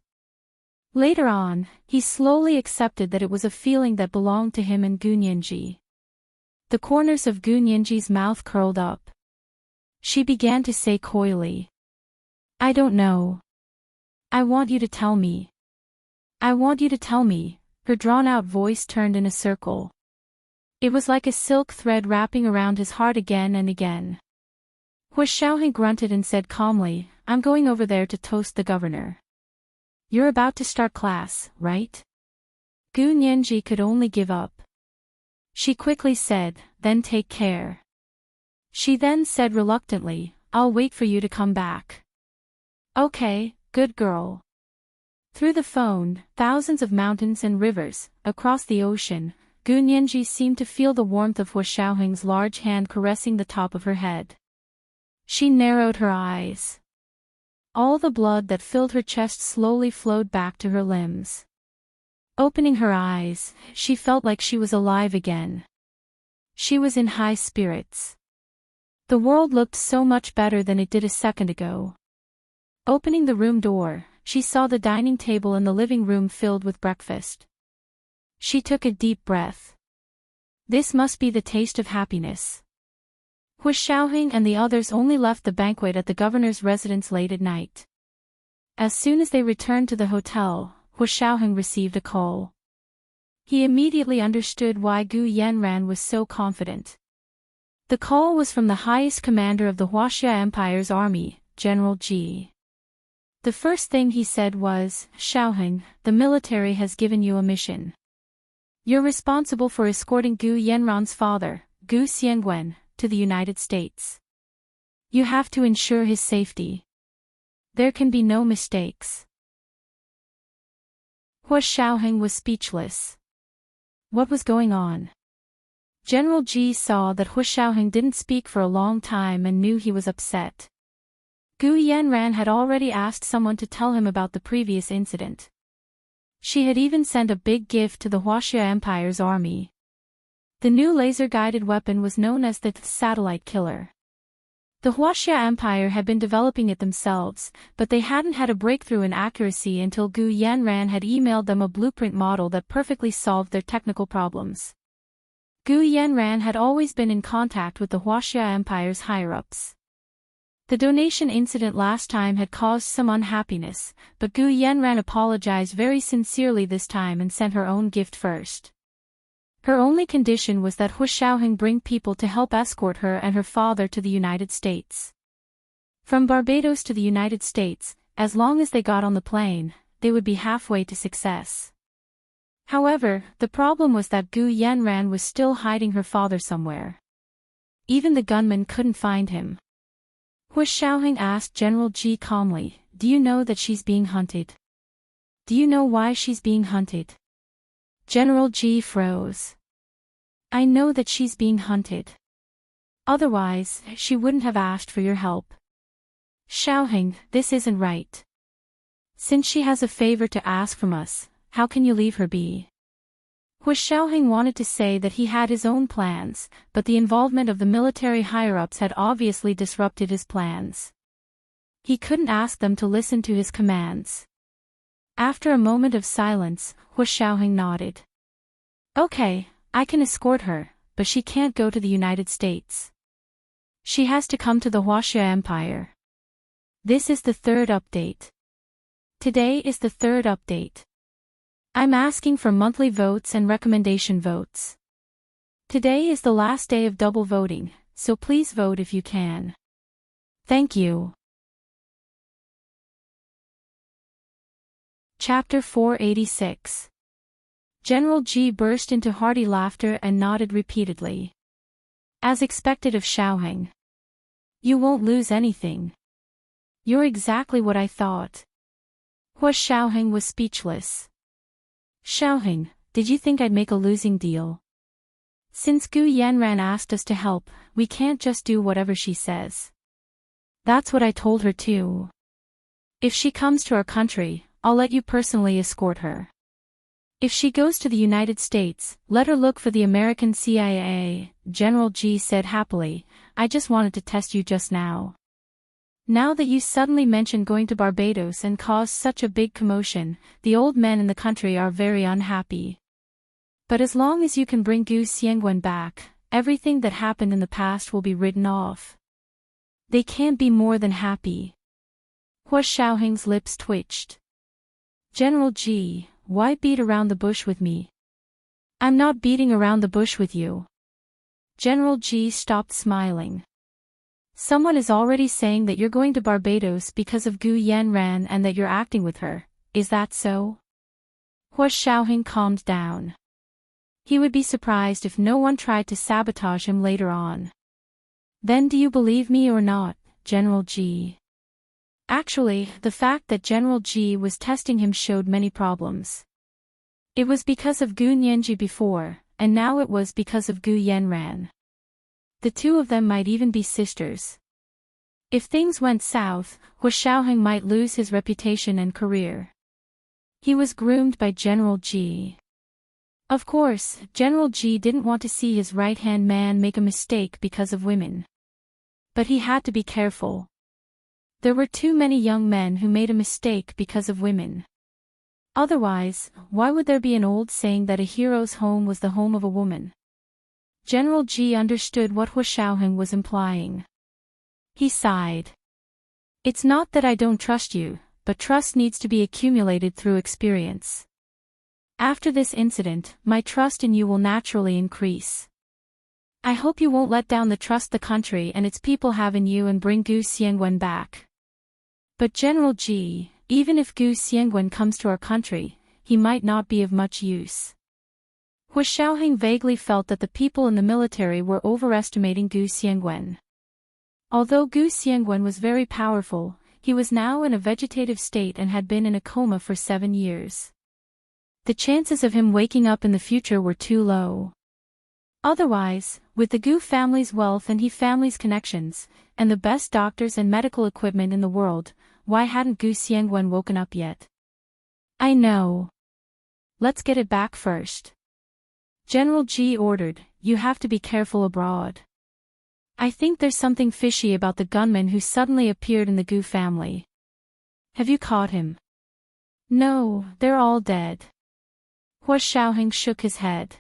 Later on, he slowly accepted that it was a feeling that belonged to him and Gu Nianji. The corners of Gu Nianji's mouth curled up. She began to say coyly, I don't know. I want you to tell me. I want you to tell me. Her drawn-out voice turned in a circle. It was like a silk thread wrapping around his heart again and again. Hu Xiaoheng grunted and said calmly, I'm going over there to toast the governor. You're about to start class, right? Gu Nianji could only give up. She quickly said, then take care. She then said reluctantly, I'll wait for you to come back. Okay, good girl. Through the phone, thousands of mountains and rivers, across the ocean, Gu Nianji seemed to feel the warmth of Hu Xiaoheng's large hand caressing the top of her head. She narrowed her eyes. All the blood that filled her chest slowly flowed back to her limbs. Opening her eyes, she felt like she was alive again. She was in high spirits. The world looked so much better than it did a second ago. Opening the room door, she saw the dining table in the living room filled with breakfast. She took a deep breath. This must be the taste of happiness. Hu Xiaoheng and the others only left the banquet at the governor's residence late at night. As soon as they returned to the hotel, Hu Xiaoheng received a call. He immediately understood why Gu Yanran was so confident. The call was from the highest commander of the Huaxia Empire's army, General Ji. The first thing he said was, Xiaoheng, the military has given you a mission. You're responsible for escorting Gu Yanran's father, Gu Xiangwen, to the United States. You have to ensure his safety. There can be no mistakes. Hu Xiaoheng was speechless. What was going on? General Ji saw that Hu Xiaoheng didn't speak for a long time and knew he was upset. Gu Yanran had already asked someone to tell him about the previous incident. She had even sent a big gift to the Huaxia Empire's army. The new laser-guided weapon was known as the satellite killer. The Huaxia Empire had been developing it themselves, but they hadn't had a breakthrough in accuracy until Gu Yanran had emailed them a blueprint model that perfectly solved their technical problems. Gu Yanran had always been in contact with the Huaxia Empire's higher-ups. The donation incident last time had caused some unhappiness, but Gu Yanran apologized very sincerely this time and sent her own gift first. Her only condition was that Hu Xiaoheng bring people to help escort her and her father to the United States. From Barbados to the United States, as long as they got on the plane, they would be halfway to success. However, the problem was that Gu Yanran was still hiding her father somewhere. Even the gunman couldn't find him. Hu Xiaoheng asked General Ji calmly, "Do you know that she's being hunted? Do you know why she's being hunted?" General Ji froze. "I know that she's being hunted. Otherwise, she wouldn't have asked for your help. Xiaoheng, this isn't right. Since she has a favor to ask from us, how can you leave her be?" Hu Xiaoheng wanted to say that he had his own plans, but the involvement of the military higher-ups had obviously disrupted his plans. He couldn't ask them to listen to his commands. After a moment of silence, Hu Xiaoheng nodded. "Okay, I can escort her, but she can't go to the United States. She has to come to the Huaxia Empire." This is the third update. Today is the third update. I'm asking for monthly votes and recommendation votes. Today is the last day of double voting, so please vote if you can. Thank you. Chapter 486. General Ji burst into hearty laughter and nodded repeatedly. As expected of Xiaoheng. "You won't lose anything. You're exactly what I thought." Hu Xiaoheng was speechless. "Xiaoheng, did you think I'd make a losing deal? Since Gu Yanran asked us to help, we can't just do whatever she says. That's what I told her too. If she comes to our country, I'll let you personally escort her. If she goes to the United States, let her look for the American CIA," General Ji said happily. "I just wanted to test you just now. Now that you suddenly mentioned going to Barbados and caused such a big commotion, the old men in the country are very unhappy. But as long as you can bring Gu Xiangwen back, everything that happened in the past will be written off. They can't be more than happy." Hu Xiaoheng's lips twitched. "General Ji, why beat around the bush with me? I'm not beating around the bush with you." General Ji stopped smiling. "Someone is already saying that you're going to Barbados because of Gu Yanran and that you're acting with her, is that so?" Hu Xiaoheng calmed down. He would be surprised if no one tried to sabotage him later on. "Then do you believe me or not, General Ji?" Actually, the fact that General Ji was testing him showed many problems. It was because of Gu Nianji before, and now it was because of Gu Yanran. The two of them might even be sisters. If things went south, Hu Xiaoheng might lose his reputation and career. He was groomed by General Ji. Of course, General Ji didn't want to see his right-hand man make a mistake because of women. But he had to be careful. There were too many young men who made a mistake because of women. Otherwise, why would there be an old saying that a hero's home was the home of a woman? General Ji understood what Hu Xiaoheng was implying. He sighed. "It's not that I don't trust you, but trust needs to be accumulated through experience. After this incident, my trust in you will naturally increase. I hope you won't let down the trust the country and its people have in you and bring Gu Xiangwen back." "But General Ji, even if Gu Xiangwen comes to our country, he might not be of much use." Hu Xiaoheng vaguely felt that the people in the military were overestimating Gu Xiangwen. Although Gu Xiangwen was very powerful, he was now in a vegetative state and had been in a coma for 7 years. The chances of him waking up in the future were too low. Otherwise, with the Gu family's wealth and He family's connections, and the best doctors and medical equipment in the world, why hadn't Gu Xiangwen woken up yet? "I know. Let's get it back first." General Ji ordered, "You have to be careful abroad. I think there's something fishy about the gunman who suddenly appeared in the Gu family. Have you caught him?" "No, they're all dead." Hu Xiaoheng shook his head.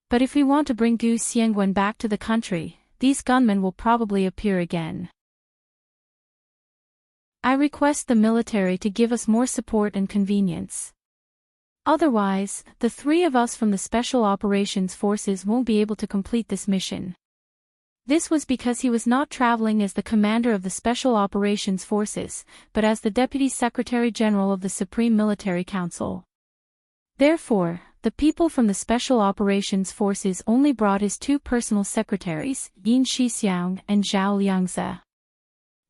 "But if we want to bring Gu Xiangwen back to the country, these gunmen will probably appear again. I request the military to give us more support and convenience." Otherwise, the three of us from the Special Operations Forces won't be able to complete this mission. This was because he was not traveling as the commander of the Special Operations Forces, but as the Deputy Secretary General of the Supreme Military Council. Therefore, the people from the Special Operations Forces only brought his two personal secretaries, Yin Shixiang and Zhao Liangze.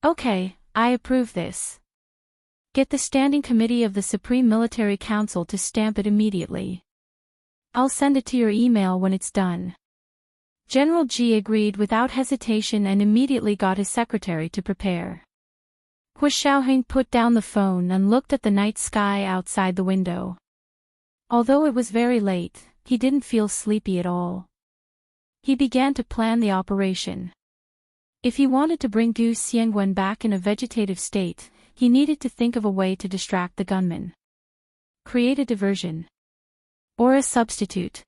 Okay, I approve this. Get the Standing Committee of the Supreme Military Council to stamp it immediately. I'll send it to your email when it's done. General Ji agreed without hesitation and immediately got his secretary to prepare. Hu Xiaoheng put down the phone and looked at the night sky outside the window. Although it was very late, he didn't feel sleepy at all. He began to plan the operation. If he wanted to bring Gu Xiangwen back in a vegetative state, he needed to think of a way to distract the gunman. Create a diversion. Or a substitute.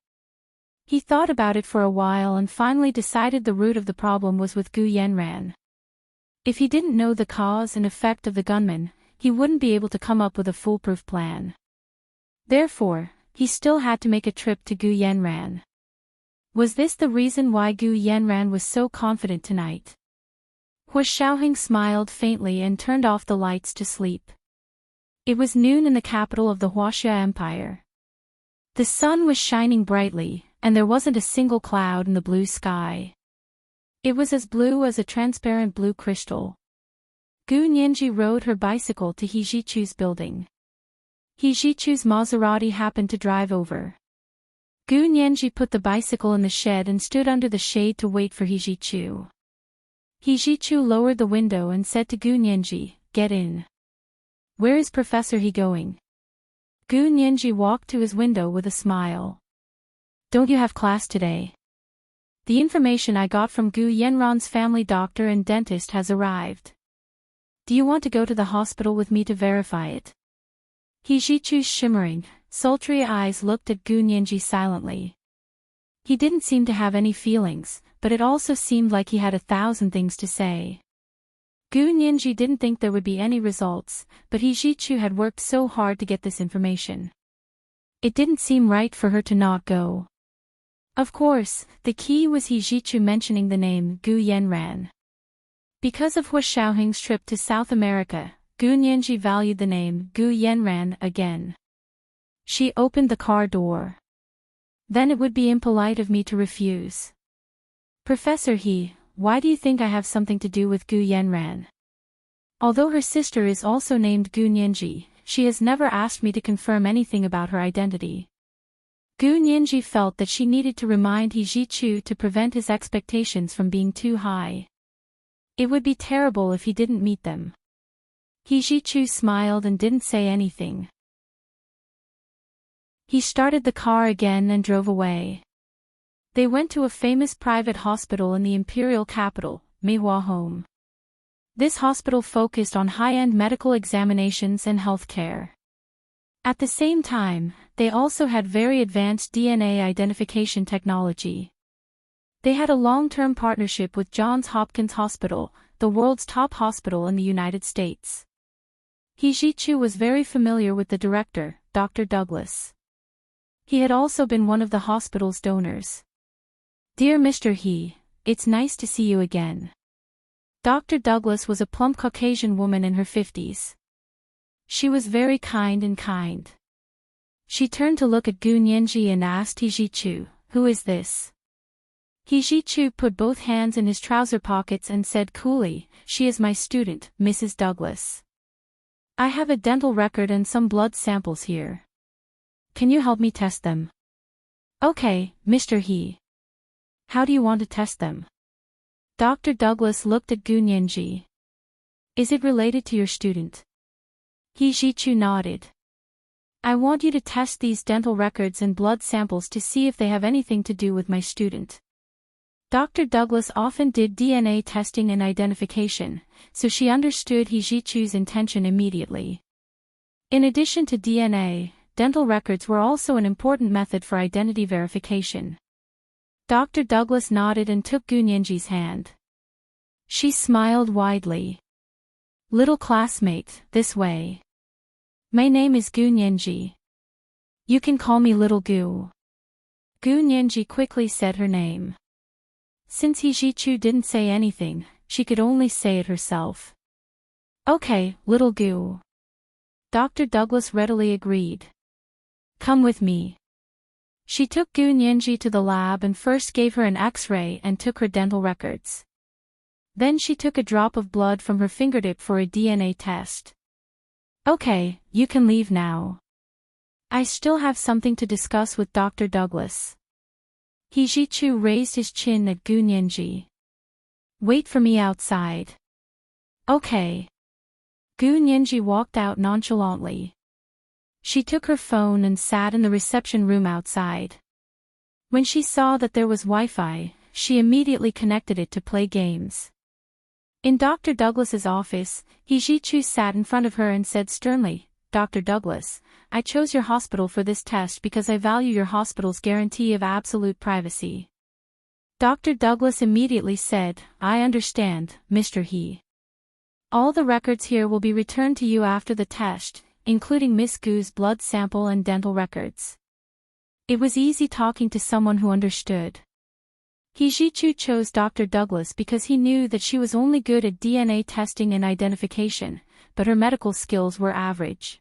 He thought about it for a while and finally decided the root of the problem was with Gu Yanran. If he didn't know the cause and effect of the gunman, he wouldn't be able to come up with a foolproof plan. Therefore, he still had to make a trip to Gu Yanran. Was this the reason why Gu Yanran was so confident tonight? Hu Xiaoheng smiled faintly and turned off the lights to sleep. It was noon in the capital of the Huaxia Empire. The sun was shining brightly, and there wasn't a single cloud in the blue sky. It was as blue as a transparent blue crystal. Gu Nianji rode her bicycle to He Zhichu's building. He Zhichu's Maserati happened to drive over. Gu Nianji put the bicycle in the shed and stood under the shade to wait for He Zhichu. He Zhichu lowered the window and said to Gu Nianji, "Get in." "Where is Professor He going?" Gu Nianji walked to his window with a smile. "Don't you have class today?" "The information I got from Gu Yanran's family doctor and dentist has arrived. Do you want to go to the hospital with me to verify it?" He Zhichu's shimmering, sultry eyes looked at Gu Nianji silently. He didn't seem to have any feelings, but it also seemed like he had 1,000 things to say. Gu Nianji didn't think there would be any results, but He Zhichu had worked so hard to get this information. It didn't seem right for her to not go. Of course, the key was He Zhichu mentioning the name Gu Yanran. Because of Hu Xiaoheng's trip to South America, Gu Nianji valued the name Gu Yanran again. She opened the car door. "Then it would be impolite of me to refuse. Professor He, why do you think I have something to do with Gu Yanran? Although her sister is also named Gu Nianji, she has never asked me to confirm anything about her identity." Gu Nianji felt that she needed to remind He Zhichu to prevent his expectations from being too high. It would be terrible if he didn't meet them. He Zhichu smiled and didn't say anything. He started the car again and drove away. They went to a famous private hospital in the imperial capital, Meihua Home. This hospital focused on high-end medical examinations and healthcare. At the same time, they also had very advanced DNA identification technology. They had a long-term partnership with Johns Hopkins Hospital, the world's top hospital in the United States. He Zhichu was very familiar with the director, Dr. Douglas. He had also been one of the hospital's donors. "Dear Mr. He, it's nice to see you again." Dr. Douglas was a plump Caucasian woman in her 50s. She was very kind and kind. She turned to look at Gu Nianji and asked He Zhichu, "Who is this?" He Zhichu put both hands in his trouser pockets and said coolly, "She is my student, Mrs. Douglas. I have a dental record and some blood samples here. Can you help me test them?" "Okay, Mr. He. How do you want to test them?" Dr. Douglas looked at Gu Nianji. "Is it related to your student?" He Zhichu nodded. "I want you to test these dental records and blood samples to see if they have anything to do with my student." Dr. Douglas often did DNA testing and identification, so she understood He Zhichu's intention immediately. In addition to DNA, dental records were also an important method for identity verification. Dr. Douglas nodded and took Gu Nianji's hand. She smiled widely. "Little classmate, this way. My name is Gu Nianji." You can call me Little Gu. Gu Nianji quickly said her name. Since He Jichu didn't say anything, she could only say it herself. Okay, Little Gu. Dr. Douglas readily agreed. Come with me. She took Gu Nianji to the lab and first gave her an X-ray and took her dental records. Then she took a drop of blood from her fingertip for a DNA test. Okay, you can leave now. I still have something to discuss with Dr. Douglas. He Jichu raised his chin at Gu Nianji. Wait for me outside. Okay. Gu Nianji walked out nonchalantly. She took her phone and sat in the reception room outside. When she saw that there was Wi-Fi, she immediately connected it to play games. In Dr. Douglas's office, He Jichu sat in front of her and said sternly, Dr. Douglas, I chose your hospital for this test because I value your hospital's guarantee of absolute privacy. Dr. Douglas immediately said, I understand, Mr. He. All the records here will be returned to you after the test, including Miss Gu's blood sample and dental records. It was easy talking to someone who understood. He Jichu chose Dr. Douglas because he knew that she was only good at DNA testing and identification, but her medical skills were average.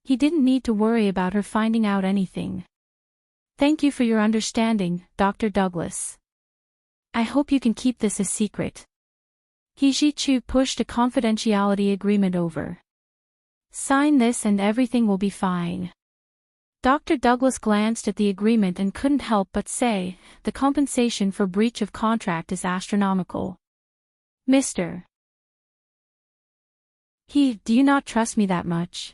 He didn't need to worry about her finding out anything. Thank you for your understanding, Dr. Douglas. I hope you can keep this a secret. He Jichu pushed a confidentiality agreement over. Sign this and everything will be fine. Dr. Douglas glanced at the agreement and couldn't help but say, the compensation for breach of contract is astronomical. Mr. He, do you not trust me that much?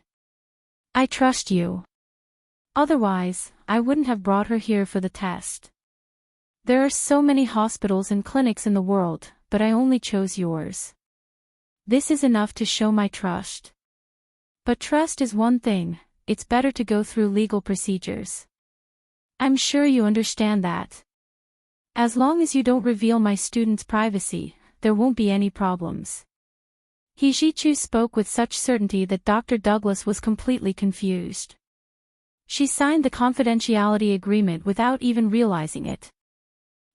I trust you. Otherwise, I wouldn't have brought her here for the test. There are so many hospitals and clinics in the world, but I only chose yours. This is enough to show my trust. But trust is one thing, it's better to go through legal procedures. I'm sure you understand that. As long as you don't reveal my students' privacy, there won't be any problems. He Jichu spoke with such certainty that Dr. Douglas was completely confused. She signed the confidentiality agreement without even realizing it.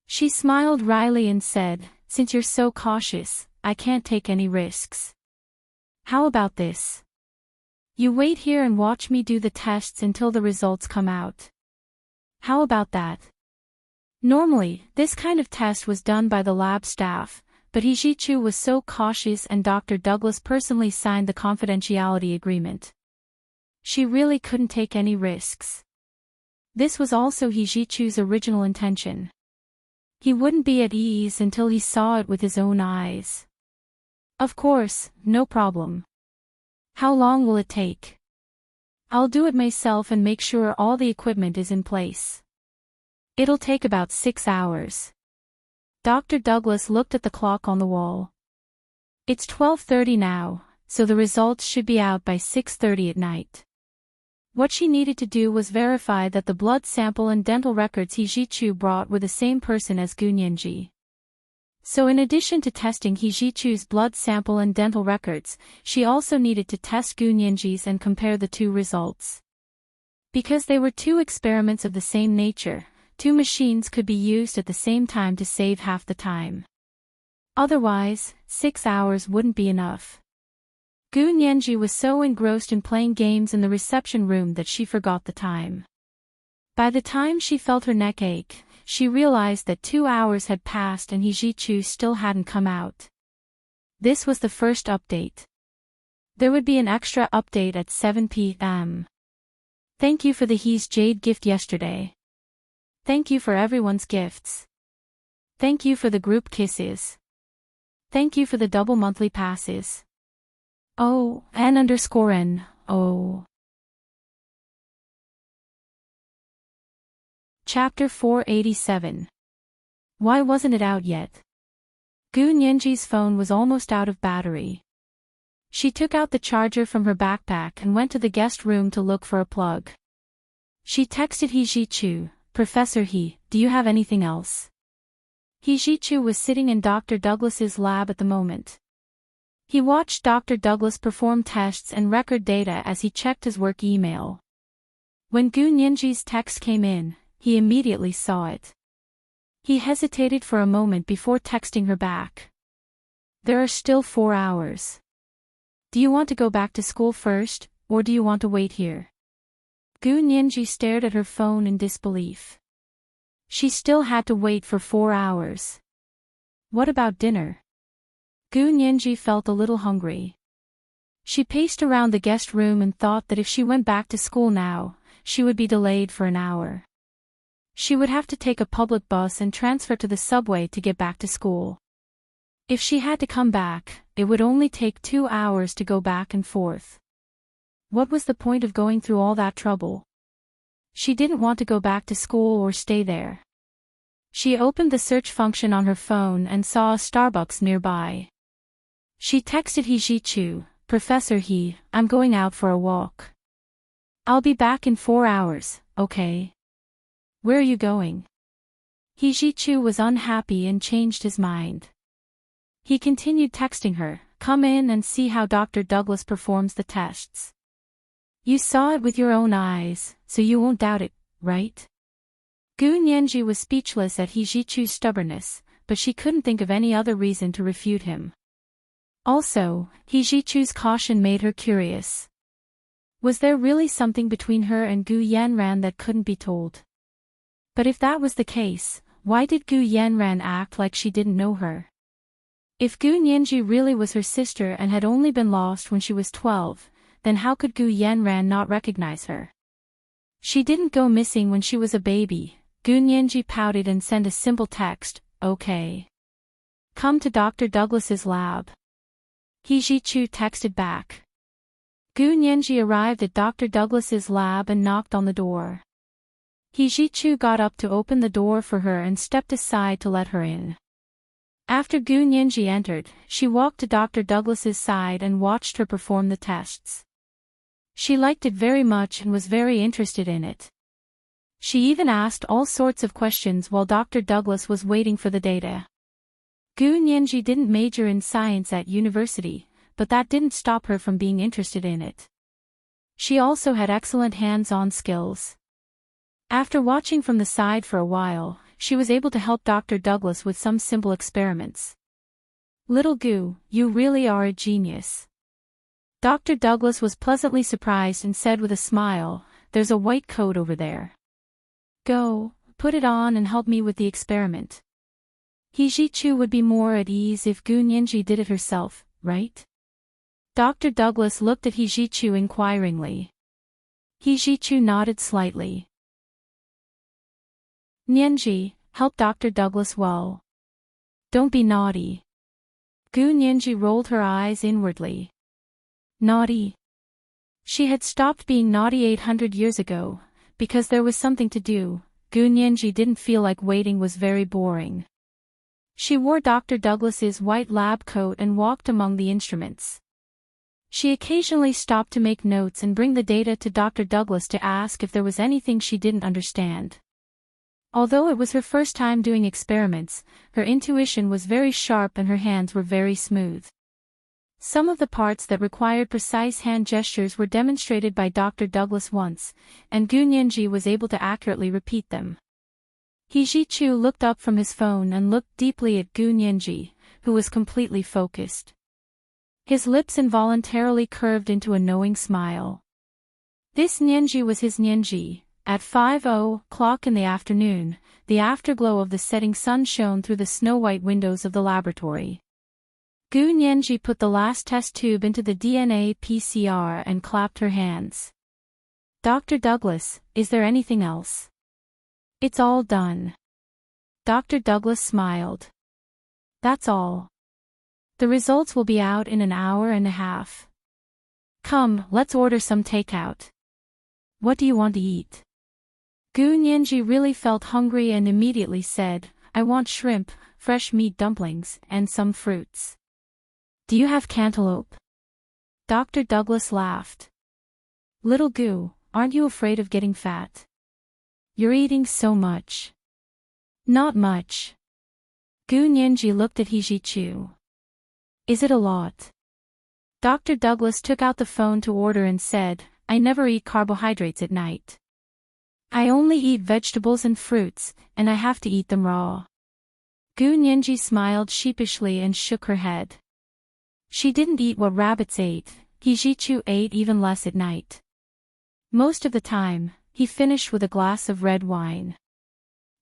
She smiled wryly and said, since you're so cautious, I can't take any risks. How about this? You wait here and watch me do the tests until the results come out. How about that? Normally, this kind of test was done by the lab staff, but He Jichu was so cautious and Dr. Douglas personally signed the confidentiality agreement. She really couldn't take any risks. This was also He Jichu's original intention. He wouldn't be at ease until he saw it with his own eyes. Of course, no problem. How long will it take? I'll do it myself and make sure all the equipment is in place. It'll take about 6 hours. Dr. Douglas looked at the clock on the wall. It's 12:30 now, so the results should be out by 6:30 at night. What she needed to do was verify that the blood sample and dental records He Jichu brought were the same person as Gu Nianji. So in addition to testing He Jichu's blood sample and dental records, she also needed to test Gu Nianji's and compare the two results. Because they were two experiments of the same nature, two machines could be used at the same time to save half the time. Otherwise, 6 hours wouldn't be enough. Gu Nianji was so engrossed in playing games in the reception room that she forgot the time. By the time she felt her neck ache, she realized that 2 hours had passed and He Jichu still hadn't come out. This was the first update. There would be an extra update at 7 p.m. Thank you for the He's Jade gift yesterday. Thank you for everyone's gifts. Thank you for the group kisses. Thank you for the double monthly passes. Oh, N_N, oh. Chapter 487. Why wasn't it out yet? Gu Nianji's phone was almost out of battery. She took out the charger from her backpack and went to the guest room to look for a plug. She texted He Jichu, Professor He, do you have anything else? He Jichu was sitting in Dr. Douglas's lab at the moment. He watched Dr. Douglas perform tests and record data as he checked his work email. When Gu Nianji's text came in, he immediately saw it. He hesitated for a moment before texting her back. There are still 4 hours. Do you want to go back to school first, or do you want to wait here? Gu Nianji stared at her phone in disbelief. She still had to wait for 4 hours. What about dinner? Gu Nianji felt a little hungry. She paced around the guest room and thought that if she went back to school now, she would be delayed for an hour. She would have to take a public bus and transfer to the subway to get back to school. If she had to come back, it would only take 2 hours to go back and forth. What was the point of going through all that trouble? She didn't want to go back to school or stay there. She opened the search function on her phone and saw a Starbucks nearby. She texted He Jichu, Professor He, I'm going out for a walk. I'll be back in 4 hours, okay? Where are you going? He Jichu was unhappy and changed his mind. He continued texting her, come in and see how Dr. Douglas performs the tests. You saw it with your own eyes, so you won't doubt it, right? Gu Nianji was speechless at He Jichu's stubbornness, but she couldn't think of any other reason to refute him. Also, He Jichu's caution made her curious. Was there really something between her and Gu Yanran that couldn't be told? But if that was the case, why did Gu Yanran act like she didn't know her? If Gu Nianji really was her sister and had only been lost when she was 12, then how could Gu Yanran not recognize her? She didn't go missing when she was a baby. Gu Nianji pouted and sent a simple text, okay. Come to Dr. Douglas's lab. He Jichu texted back. Gu Nianji arrived at Dr. Douglas's lab and knocked on the door. He Jichu got up to open the door for her and stepped aside to let her in. After Gu Nianji entered, she walked to Dr. Douglas's side and watched her perform the tests. She liked it very much and was very interested in it. She even asked all sorts of questions while Dr. Douglas was waiting for the data. Gu Nianji didn't major in science at university, but that didn't stop her from being interested in it. She also had excellent hands-on skills. After watching from the side for a while, she was able to help Dr. Douglas with some simple experiments. Little Gu, you really are a genius. Dr. Douglas was pleasantly surprised and said with a smile, there's a white coat over there. Go, put it on and help me with the experiment. He Jichu would be more at ease if Gu Nianji did it herself, right? Dr. Douglas looked at He Jichu inquiringly. He Jichu nodded slightly. Nianji, help Dr. Douglas well. Don't be naughty. Gu Nianji rolled her eyes inwardly. Naughty. She had stopped being naughty 800 years ago, because there was something to do. Gu Nianji didn't feel like waiting was very boring. She wore Dr. Douglas's white lab coat and walked among the instruments. She occasionally stopped to make notes and bring the data to Dr. Douglas to ask if there was anything she didn't understand. Although it was her first time doing experiments, her intuition was very sharp and her hands were very smooth. Some of the parts that required precise hand gestures were demonstrated by Dr. Douglas once, and Gu Nianji was able to accurately repeat them. He Jichu looked up from his phone and looked deeply at Gu Nianji, who was completely focused. His lips involuntarily curved into a knowing smile. This Nianji was his Nianji. At 5:00 in the afternoon, the afterglow of the setting sun shone through the snow-white windows of the laboratory. Gu Nianji put the last test tube into the DNA PCR and clapped her hands. Dr. Douglas, is there anything else? It's all done. Dr. Douglas smiled. That's all. The results will be out in an hour and a half. Come, let's order some takeout. What do you want to eat? Gu Nianji really felt hungry and immediately said, I want shrimp, fresh meat dumplings, and some fruits. Do you have cantaloupe? Dr. Douglas laughed. Little Gu, aren't you afraid of getting fat? You're eating so much. Not much. Gu Nianji looked at He Jichu. Is it a lot? Dr. Douglas took out the phone to order and said, I never eat carbohydrates at night. I only eat vegetables and fruits, and I have to eat them raw. Gu Nianji smiled sheepishly and shook her head. She didn't eat what rabbits ate. He Jichu ate even less at night. Most of the time, he finished with a glass of red wine.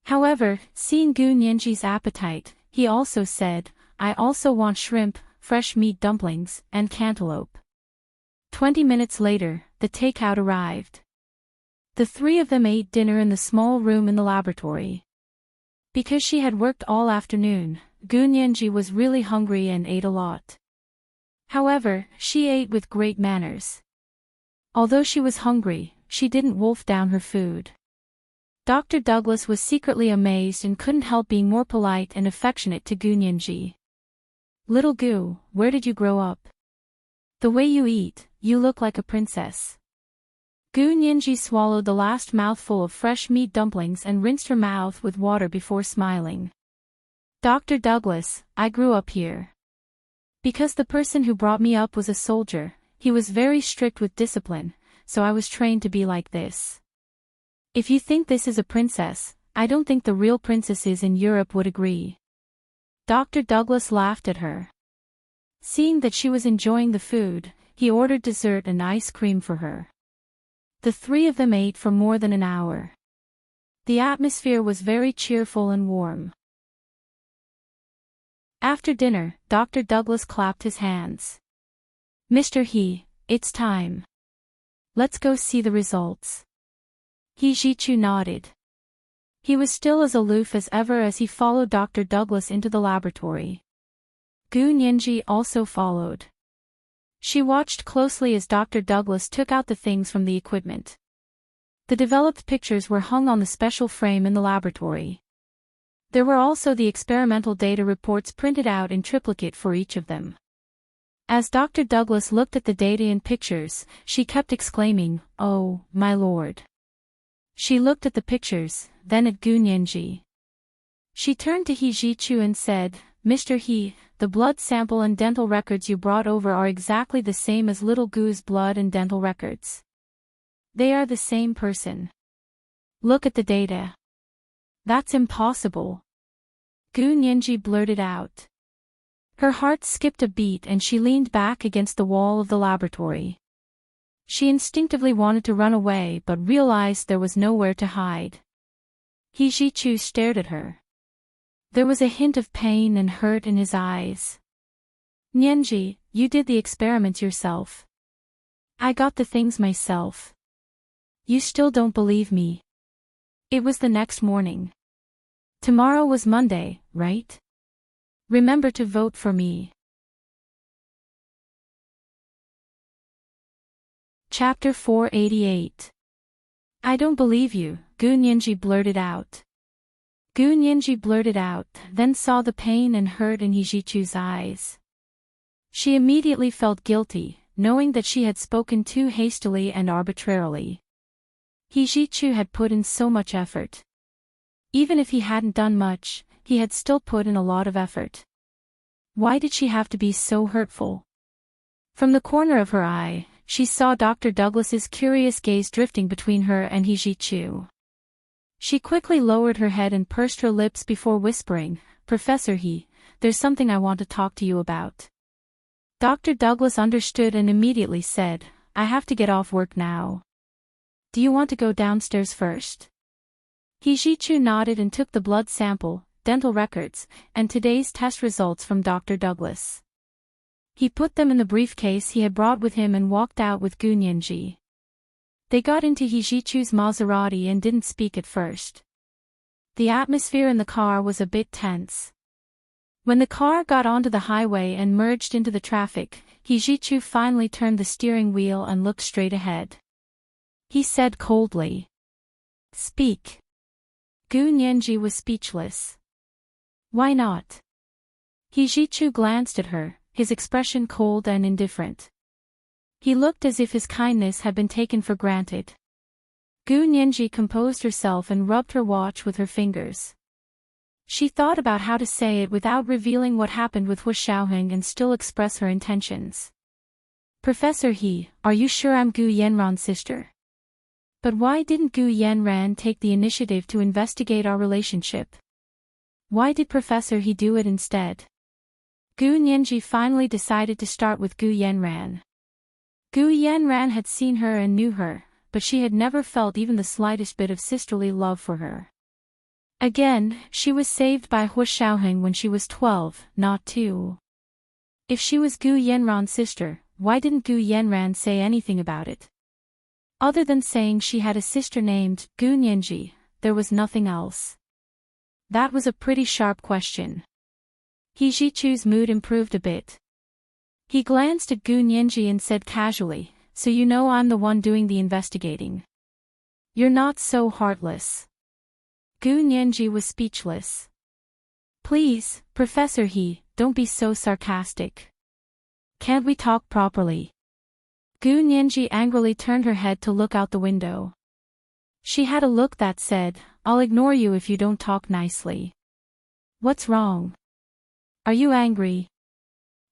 However, seeing Gu Nianji's appetite, he also said, I also want shrimp, fresh meat dumplings, and cantaloupe. 20 minutes later, the takeout arrived. The three of them ate dinner in the small room in the laboratory. Because she had worked all afternoon, Gu Nianji was really hungry and ate a lot. However, she ate with great manners. Although she was hungry, she didn't wolf down her food. Dr. Douglas was secretly amazed and couldn't help being more polite and affectionate to Gu Nianji. Little Gu, where did you grow up? The way you eat, you look like a princess. Gu Nianji swallowed the last mouthful of fresh meat dumplings and rinsed her mouth with water before smiling. Dr. Douglas, I grew up here. Because the person who brought me up was a soldier, he was very strict with discipline, so I was trained to be like this. If you think this is a princess, I don't think the real princesses in Europe would agree. Dr. Douglas laughed at her. Seeing that she was enjoying the food, he ordered dessert and ice cream for her. The three of them ate for more than an hour. The atmosphere was very cheerful and warm. After dinner, Dr. Douglas clapped his hands. Mr. He, it's time. Let's go see the results. He Jichu nodded. He was still as aloof as ever as he followed Dr. Douglas into the laboratory. Gu Nianji also followed. She watched closely as Dr. Douglas took out the things from the equipment. The developed pictures were hung on the special frame in the laboratory. There were also the experimental data reports printed out in triplicate for each of them. As Dr. Douglas looked at the data and pictures, she kept exclaiming, "Oh, my lord." She looked at the pictures, then at Gu Nianji. She turned to He Jichu and said, Mr. He, the blood sample and dental records you brought over are exactly the same as little Gu's blood and dental records. They are the same person. Look at the data. That's impossible. Gu Nianji blurted out. Her heart skipped a beat and she leaned back against the wall of the laboratory. She instinctively wanted to run away but realized there was nowhere to hide. He Jichu stared at her. There was a hint of pain and hurt in his eyes. Nianji, you did the experiments yourself. I got the things myself. You still don't believe me. It was the next morning. Tomorrow was Monday, right? Remember to vote for me. Chapter 488. I don't believe you, Gu Nianji blurted out. Gu Nianji blurted out, then saw the pain and hurt in He Jichu's eyes. She immediately felt guilty, knowing that she had spoken too hastily and arbitrarily. He Jichu had put in so much effort. Even if he hadn't done much, he had still put in a lot of effort. Why did she have to be so hurtful? From the corner of her eye, she saw Dr. Douglas's curious gaze drifting between her and He Jichu. She quickly lowered her head and pursed her lips before whispering, Professor He, there's something I want to talk to you about. Dr. Douglas understood and immediately said, I have to get off work now. Do you want to go downstairs first? He Jichu nodded and took the blood sample, dental records, and today's test results from Dr. Douglas. He put them in the briefcase he had brought with him and walked out with Gu Nianji. They got into He Jichu's Maserati and didn't speak at first. The atmosphere in the car was a bit tense. When the car got onto the highway and merged into the traffic, He Jichu finally turned the steering wheel and looked straight ahead. He said coldly, Speak. Gu Nianji was speechless. Why not? He Jichu glanced at her, his expression cold and indifferent. He looked as if his kindness had been taken for granted. Gu Nianji composed herself and rubbed her watch with her fingers. She thought about how to say it without revealing what happened with Hu Xiaoheng and still express her intentions. Professor He, are you sure I'm Gu Yanran's sister? But why didn't Gu Yanran take the initiative to investigate our relationship? Why did Professor He do it instead? Gu Nianji finally decided to start with Gu Yanran. Gu Yanran had seen her and knew her, but she had never felt even the slightest bit of sisterly love for her. Again, she was saved by Hu Xiaoheng when she was 12, not 2. If she was Gu Yanran's sister, why didn't Gu Yanran say anything about it? Other than saying she had a sister named Gu Nianji, there was nothing else. That was a pretty sharp question. He Jichu's mood improved a bit. He glanced at Gu Nianji and said casually, "So you know I'm the one doing the investigating. You're not so heartless." Gu Nianji was speechless. "Please, Professor He, don't be so sarcastic. Can't we talk properly?" Gu Nianji angrily turned her head to look out the window. She had a look that said, "I'll ignore you if you don't talk nicely." "What's wrong? Are you angry?"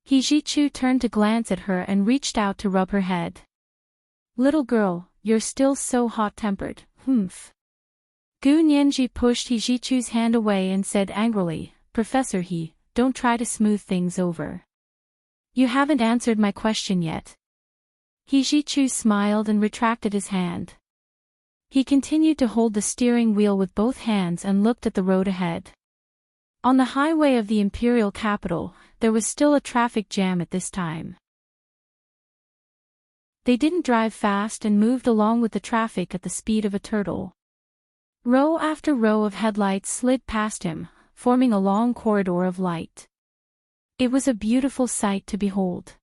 He Jichu turned to glance at her and reached out to rub her head. "Little girl, you're still so hot-tempered, humph." Gu Nianji pushed He Jichu's hand away and said angrily, "Professor He, don't try to smooth things over. You haven't answered my question yet." He Jichu smiled and retracted his hand. He continued to hold the steering wheel with both hands and looked at the road ahead. On the highway of the imperial capital, there was still a traffic jam at this time. They didn't drive fast and moved along with the traffic at the speed of a turtle. Row after row of headlights slid past him, forming a long corridor of light. It was a beautiful sight to behold.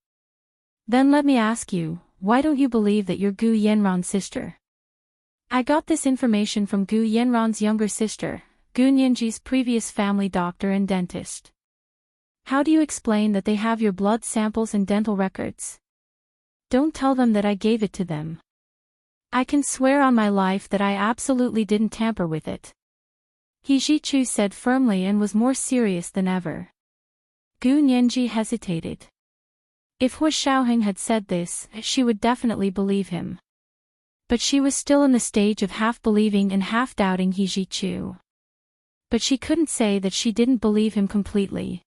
"Then let me ask you, why don't you believe that you're Gu Yanran's sister?" "I got this information from Gu Yanran's younger sister, Gu Nianji's previous family doctor and dentist." "How do you explain that they have your blood samples and dental records?" "Don't tell them that I gave it to them. I can swear on my life that I absolutely didn't tamper with it," He Jichu said firmly and was more serious than ever. Gu Nianji hesitated. If Hu Xiaoheng had said this, she would definitely believe him. But she was still in the stage of half-believing and half-doubting He Jichu. But she couldn't say that she didn't believe him completely.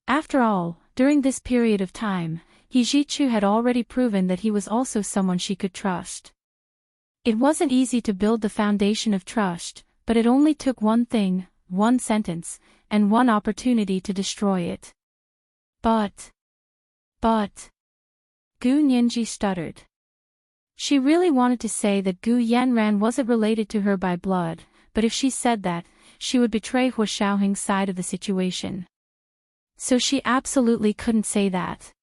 After all, during this period of time, He Jichu had already proven that he was also someone she could trust. It wasn't easy to build the foundation of trust, but it only took one thing, one sentence, and one opportunity to destroy it. But... Gu Nianji stuttered. She really wanted to say that Gu Yanran wasn't related to her by blood, but if she said that, she would betray Hu Xiaoheng's side of the situation. So she absolutely couldn't say that.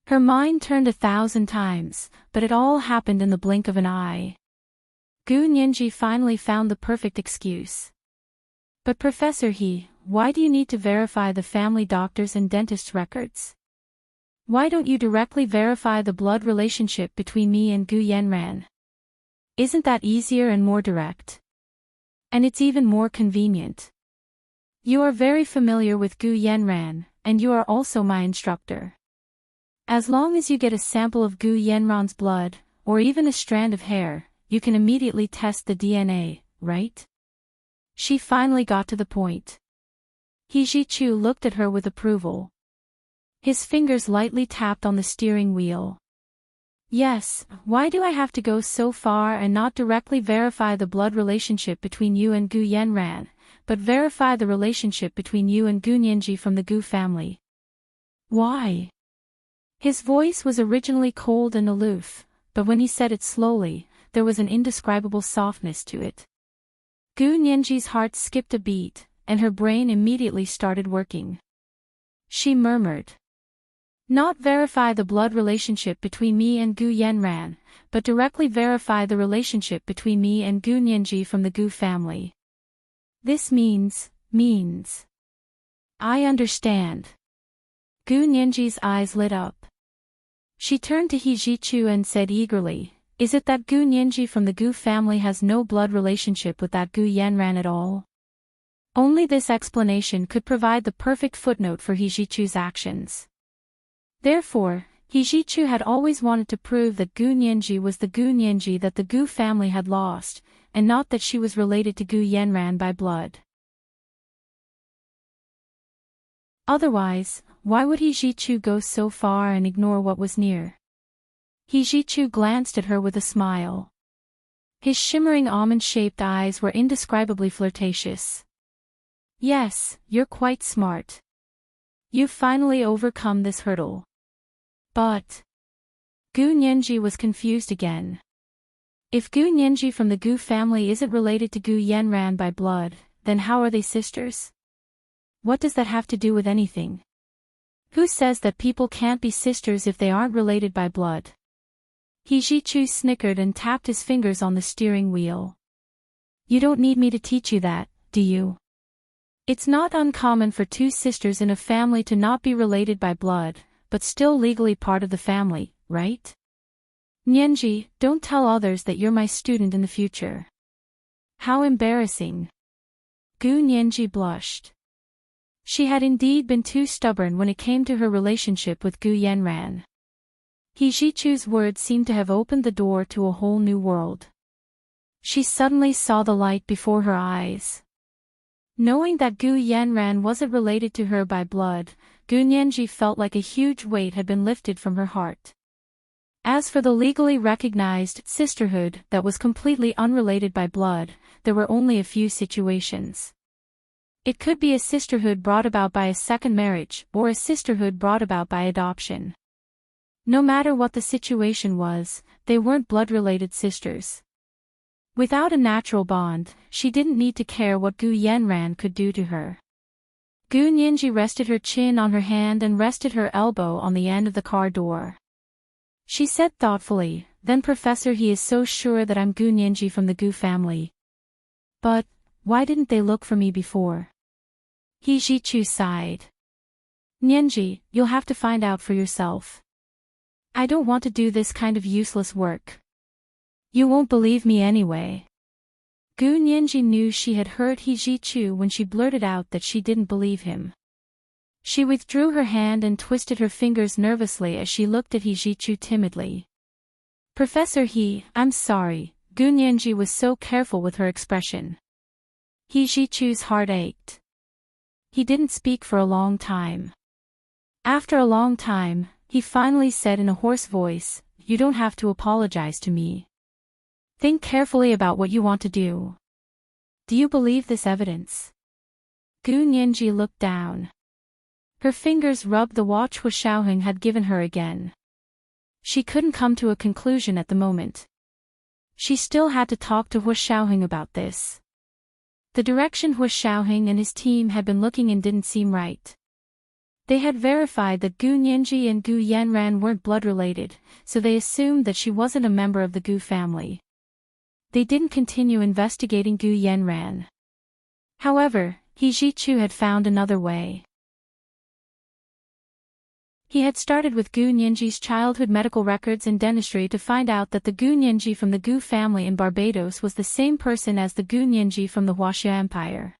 Her mind turned 1,000 times, but it all happened in the blink of an eye. Gu Nianji finally found the perfect excuse. "But Professor He, why do you need to verify the family doctor's and dentist's records? Why don't you directly verify the blood relationship between me and Gu Yanran? Isn't that easier and more direct? And it's even more convenient. You are very familiar with Gu Yanran, and you are also my instructor. As long as you get a sample of Gu Yanran's blood, or even a strand of hair, you can immediately test the DNA, right?" She finally got to the point. He Jichu looked at her with approval. His fingers lightly tapped on the steering wheel. "Yes, why do I have to go so far and not directly verify the blood relationship between you and Gu Yanran, but verify the relationship between you and Gu Nianji from the Gu family? Why?" His voice was originally cold and aloof, but when he said it slowly, there was an indescribable softness to it. Gu Nianji's heart skipped a beat, and her brain immediately started working. She murmured, "Not verify the blood relationship between me and Gu Yanran, but directly verify the relationship between me and Gu Nianji from the Gu family. This means... I understand." Gu Nianji's eyes lit up. She turned to He Jichu and said eagerly, "Is it that Gu Nianji from the Gu family has no blood relationship with that Gu Yanran at all?" Only this explanation could provide the perfect footnote for He Jichu's actions. Therefore, He Jichu had always wanted to prove that Gu Nianji was the Gu Nianji that the Gu family had lost, and not that she was related to Gu Yanran by blood. Otherwise, why would He Jichu go so far and ignore what was near? He Jichu glanced at her with a smile. His shimmering almond-shaped eyes were indescribably flirtatious. Yes, you're quite smart. You've finally overcome this hurdle. But Gu Nianji was confused again. If Gu Nianji from the Gu family isn't related to Gu Yanran by blood, then how are they sisters? What does that have to do with anything? Who says that people can't be sisters if they aren't related by blood? He Jichu snickered and tapped his fingers on the steering wheel. You don't need me to teach you that, do you? It's not uncommon for two sisters in a family to not be related by blood, but still legally part of the family, right? Nianji, don't tell others that you're my student in the future. How embarrassing. Gu Nianji blushed. She had indeed been too stubborn when it came to her relationship with Gu Yanran. He Jichu's words seemed to have opened the door to a whole new world. She suddenly saw the light before her eyes. Knowing that Gu Yanran wasn't related to her by blood, Gu Nianji felt like a huge weight had been lifted from her heart. As for the legally recognized sisterhood that was completely unrelated by blood, there were only a few situations. It could be a sisterhood brought about by a second marriage, or a sisterhood brought about by adoption. No matter what the situation was, they weren't blood-related sisters. Without a natural bond, she didn't need to care what Gu Yanran could do to her. Gu Nianji rested her chin on her hand and rested her elbow on the end of the car door. She said thoughtfully, "Then Professor, he is so sure that I'm Gu Nianji from the Gu family. But why didn't they look for me before?" He Jichu sighed. "Nianji, you'll have to find out for yourself. I don't want to do this kind of useless work. You won't believe me anyway." Gu Nianji knew she had hurt He Jichu when she blurted out that she didn't believe him. She withdrew her hand and twisted her fingers nervously as she looked at He Jichu timidly. "Professor He, I'm sorry." Gu Nianji was so careful with her expression. He Jichu's heart ached. He didn't speak for a long time. After a long time, he finally said in a hoarse voice, "You don't have to apologize to me. Think carefully about what you want to do. Do you believe this evidence?" Gu Nianji looked down. Her fingers rubbed the watch Hu Xiaoheng had given her again. She couldn't come to a conclusion at the moment. She still had to talk to Hu Xiaoheng about this. The direction Hu Xiaoheng and his team had been looking in didn't seem right. They had verified that Gu Nianji and Gu Yanran weren't blood-related, so they assumed that she wasn't a member of the Gu family. They didn't continue investigating Gu Yanran. However, He Jichu had found another way. He had started with Gu Nianji's childhood medical records and dentistry to find out that the Gu Nianji from the Gu family in Barbados was the same person as the Gu Nianji from the Huaxia Empire.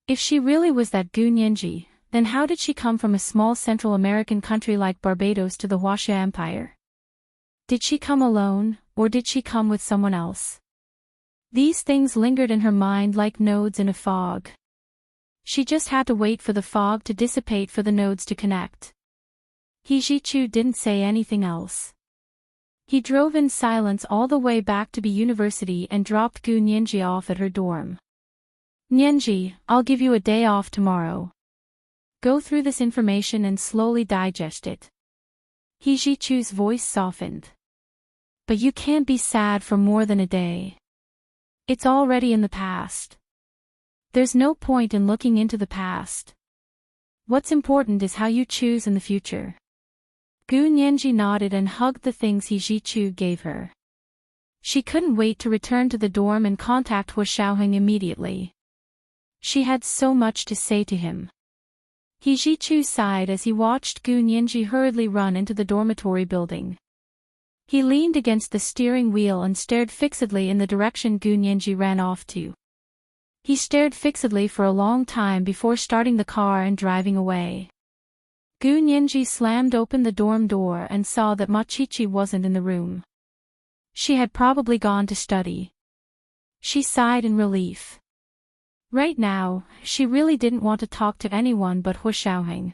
If she really was that Gu Nianji, then how did she come from a small Central American country like Barbados to the Huaxia Empire? Did she come alone, or did she come with someone else? These things lingered in her mind like nodes in a fog. She just had to wait for the fog to dissipate for the nodes to connect. He Jichu didn't say anything else. He drove in silence all the way back to the university and dropped Gu Nianji off at her dorm. "Nianji, I'll give you a day off tomorrow. Go through this information and slowly digest it." He Jichu's voice softened. "But you can't be sad for more than a day. It's already in the past. There's no point in looking into the past. What's important is how you choose in the future." Gu Nianji nodded and hugged the things He Jichu gave her. She couldn't wait to return to the dorm and contact Hu Xiaoheng immediately. She had so much to say to him. He Jichu sighed as he watched Gu Nianji hurriedly run into the dormitory building. He leaned against the steering wheel and stared fixedly in the direction Gu Nianji ran off to. He stared fixedly for a long time before starting the car and driving away. Gu Nianji slammed open the dorm door and saw that Machichi wasn't in the room. She had probably gone to study. She sighed in relief. Right now, she really didn't want to talk to anyone but Hu Xiaoheng.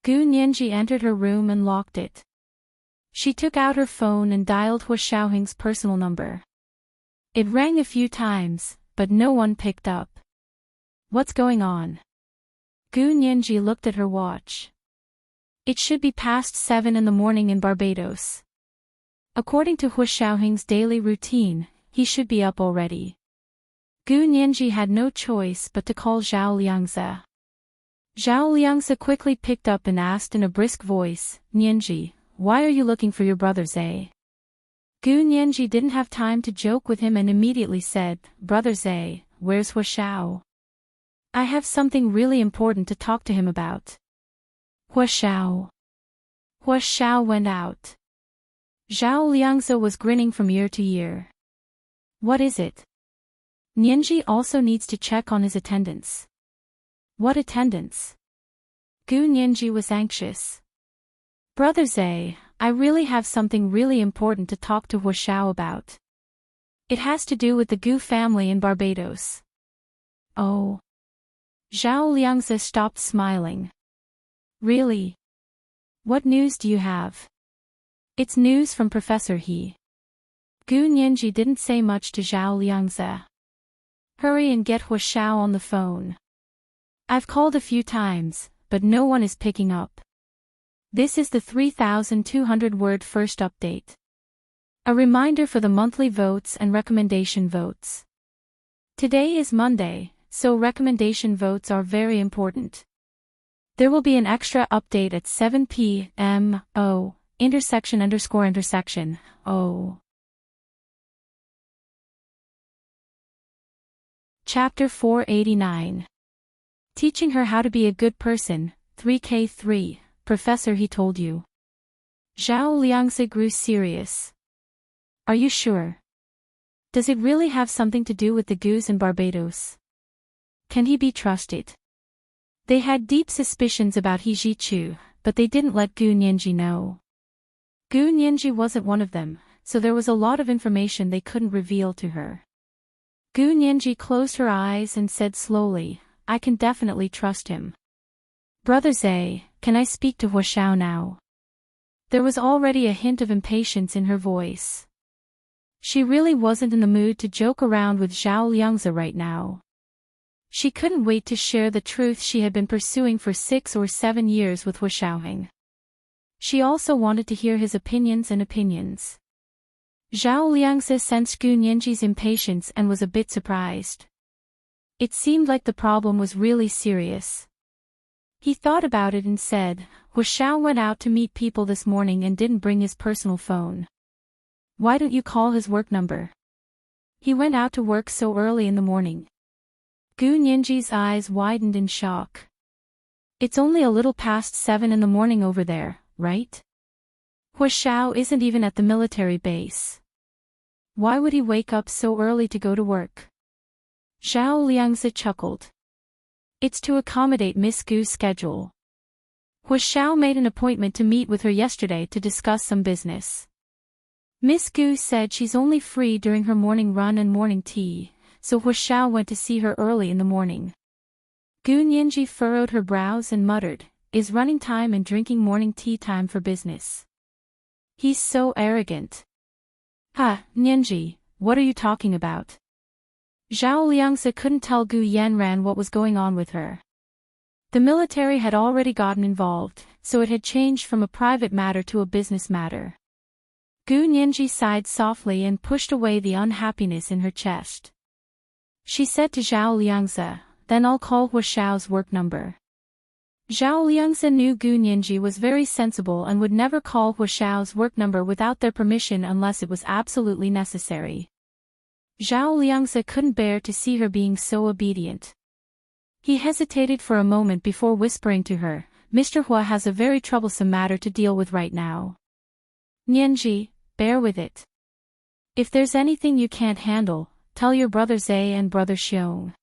Gu Nianji entered her room and locked it. She took out her phone and dialed Hu Xiaoheng's personal number. It rang a few times, but no one picked up. What's going on? Gu Nianji looked at her watch. It should be past 7 in the morning in Barbados. According to Hu Xiaoheng's daily routine, he should be up already. Gu Nianji had no choice but to call Zhao Liangzi. Zhao Liangzi quickly picked up and asked in a brisk voice, Nianji, why are you looking for your brother Zai? Gu Nianji didn't have time to joke with him and immediately said, Brother Zai, where's Hu Xiao? I have something really important to talk to him about. Hu Xiao. Hu Xiao went out. Zhao Liangzi was grinning from ear to ear. What is it? Nianji also needs to check on his attendance. What attendance? Gu Nianji was anxious. Brother Zai, I really have something really important to talk to Hu Xiao about. It has to do with the Gu family in Barbados. Oh. Zhao Liangzi stopped smiling. Really? What news do you have? It's news from Professor He. Gu Nianji didn't say much to Zhao Liangzi. Hurry and get Hu Xiao on the phone. I've called a few times, but no one is picking up. This is the 3,200-word first update. A reminder for the monthly votes and recommendation votes. Today is Monday, so recommendation votes are very important. There will be an extra update at 7 p.m. ___. Chapter 489. Teaching her how to be a good person, 3K3, Professor He told you. Zhao Liangzi grew serious. Are you sure? Does it really have something to do with the Gus in Barbados? Can he be trusted? They had deep suspicions about He Jichu, but they didn't let Gu Nianji know. Gu Nianji wasn't one of them, so there was a lot of information they couldn't reveal to her. Gu Nianji closed her eyes and said slowly, I can definitely trust him. Brother Zai, can I speak to Hu Xiao now? There was already a hint of impatience in her voice. She really wasn't in the mood to joke around with Zhao Liangzi right now. She couldn't wait to share the truth she had been pursuing for 6 or 7 years with Hu Xiaoheng. She also wanted to hear his opinions. Zhao Liangzi sensed Gu Nianji's impatience and was a bit surprised. It seemed like the problem was really serious. He thought about it and said, Hu Xiao went out to meet people this morning and didn't bring his personal phone. Why don't you call his work number? He went out to work so early in the morning. Gu Nianji's eyes widened in shock. It's only a little past 7 in the morning over there, right? Hu Xiao isn't even at the military base. Why would he wake up so early to go to work? Zhao Liangzi chuckled. It's to accommodate Miss Gu's schedule. Hu Xiao made an appointment to meet with her yesterday to discuss some business. Miss Gu said she's only free during her morning run and morning tea, so Hu Xiao went to see her early in the morning. Gu Nianji furrowed her brows and muttered, is running time and drinking morning tea time for business? He's so arrogant. Nianji, what are you talking about? Zhao Liangzi couldn't tell Gu Yanran what was going on with her. The military had already gotten involved, so it had changed from a private matter to a business matter. Gu Nianji sighed softly and pushed away the unhappiness in her chest. She said to Zhao Liangzi, then I'll call Hu Xiao's work number. Zhao Liangzi knew Gu Nianji was very sensible and would never call Hu Xiao's work number without their permission unless it was absolutely necessary. Zhao Liangzi couldn't bear to see her being so obedient. He hesitated for a moment before whispering to her, Mr. Hua has a very troublesome matter to deal with right now. Nianji, bear with it. If there's anything you can't handle, tell your brother Zai and brother Xiong.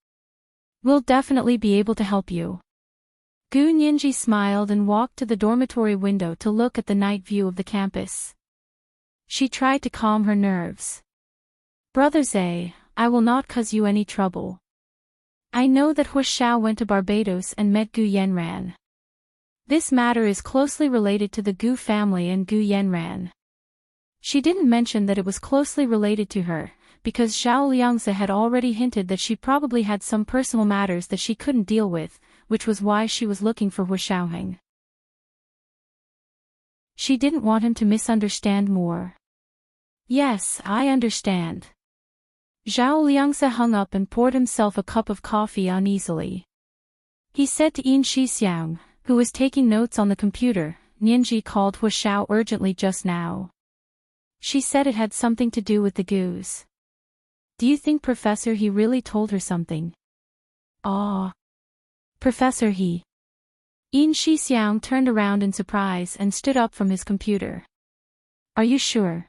We'll definitely be able to help you. Gu Nianji smiled and walked to the dormitory window to look at the night view of the campus. She tried to calm her nerves. Brother Zhe, I will not cause you any trouble. I know that Hu Xiao went to Barbados and met Gu Yanran. This matter is closely related to the Gu family and Gu Yanran. She didn't mention that it was closely related to her, because Zhao Liangzi had already hinted that she probably had some personal matters that she couldn't deal with, which was why she was looking for Hu Xiaoheng. She didn't want him to misunderstand more. Yes, I understand. Zhao Liangzi hung up and poured himself a cup of coffee uneasily. He said to Yin Shixiang, who was taking notes on the computer, Nianji called Hu Xiao urgently just now. She said it had something to do with the Gus. Do you think Professor He really told her something? Ah. Professor He. Yin Shixiang turned around in surprise and stood up from his computer. Are you sure?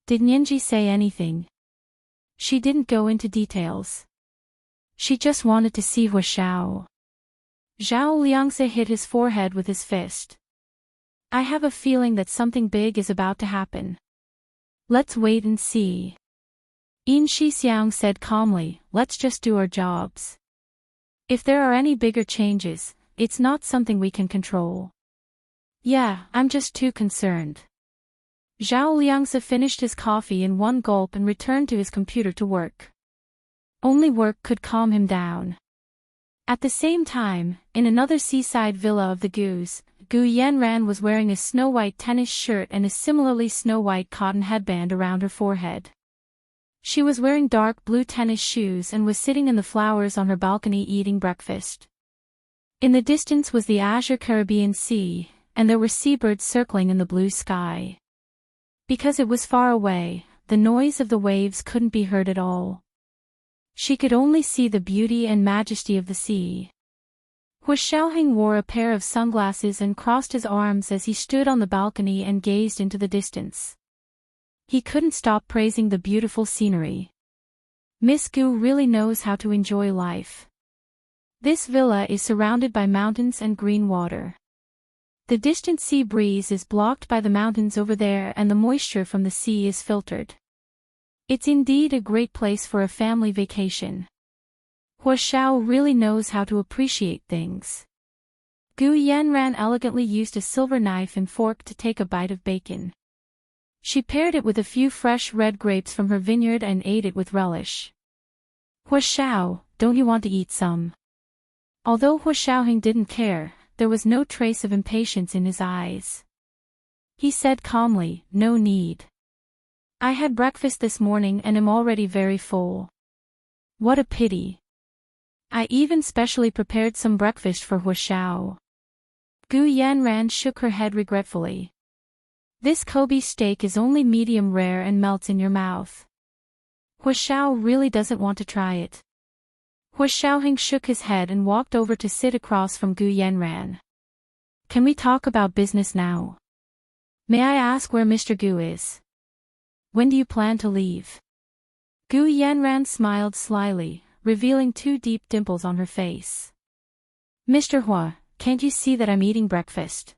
Did Nianji say anything? She didn't go into details. She just wanted to see Hu Xiao. Zhao Liangzi hit his forehead with his fist. I have a feeling that something big is about to happen. Let's wait and see. Yin Shixiang said calmly, let's just do our jobs. If there are any bigger changes, it's not something we can control. Yeah, I'm just too concerned. Zhao Liangzi finished his coffee in one gulp and returned to his computer to work. Only work could calm him down. At the same time, in another seaside villa of the Gus, Gu Yanran was wearing a snow-white tennis shirt and a similarly snow-white cotton headband around her forehead. She was wearing dark blue tennis shoes and was sitting in the flowers on her balcony eating breakfast. In the distance was the azure Caribbean Sea, and there were seabirds circling in the blue sky. Because it was far away, the noise of the waves couldn't be heard at all. She could only see the beauty and majesty of the sea. Hu Xiaoheng wore a pair of sunglasses and crossed his arms as he stood on the balcony and gazed into the distance. He couldn't stop praising the beautiful scenery. Miss Gu really knows how to enjoy life. This villa is surrounded by mountains and green water. The distant sea breeze is blocked by the mountains over there and the moisture from the sea is filtered. It's indeed a great place for a family vacation. Hu Xiao really knows how to appreciate things. Gu Yanran elegantly used a silver knife and fork to take a bite of bacon. She paired it with a few fresh red grapes from her vineyard and ate it with relish. Hu Xiao, don't you want to eat some? Although Hu Xiaoheng didn't care, there was no trace of impatience in his eyes. He said calmly, no need. I had breakfast this morning and am already very full. What a pity. I even specially prepared some breakfast for Hu Xiao. Gu Yanran shook her head regretfully. This Kobe steak is only medium rare and melts in your mouth. Hu Xiao really doesn't want to try it. Hu Xiaoheng shook his head and walked over to sit across from Gu Yanran. Can we talk about business now? May I ask where Mr. Gu is? When do you plan to leave? Gu Yanran smiled slyly, revealing two deep dimples on her face. Mr. Hua, can't you see that I'm eating breakfast?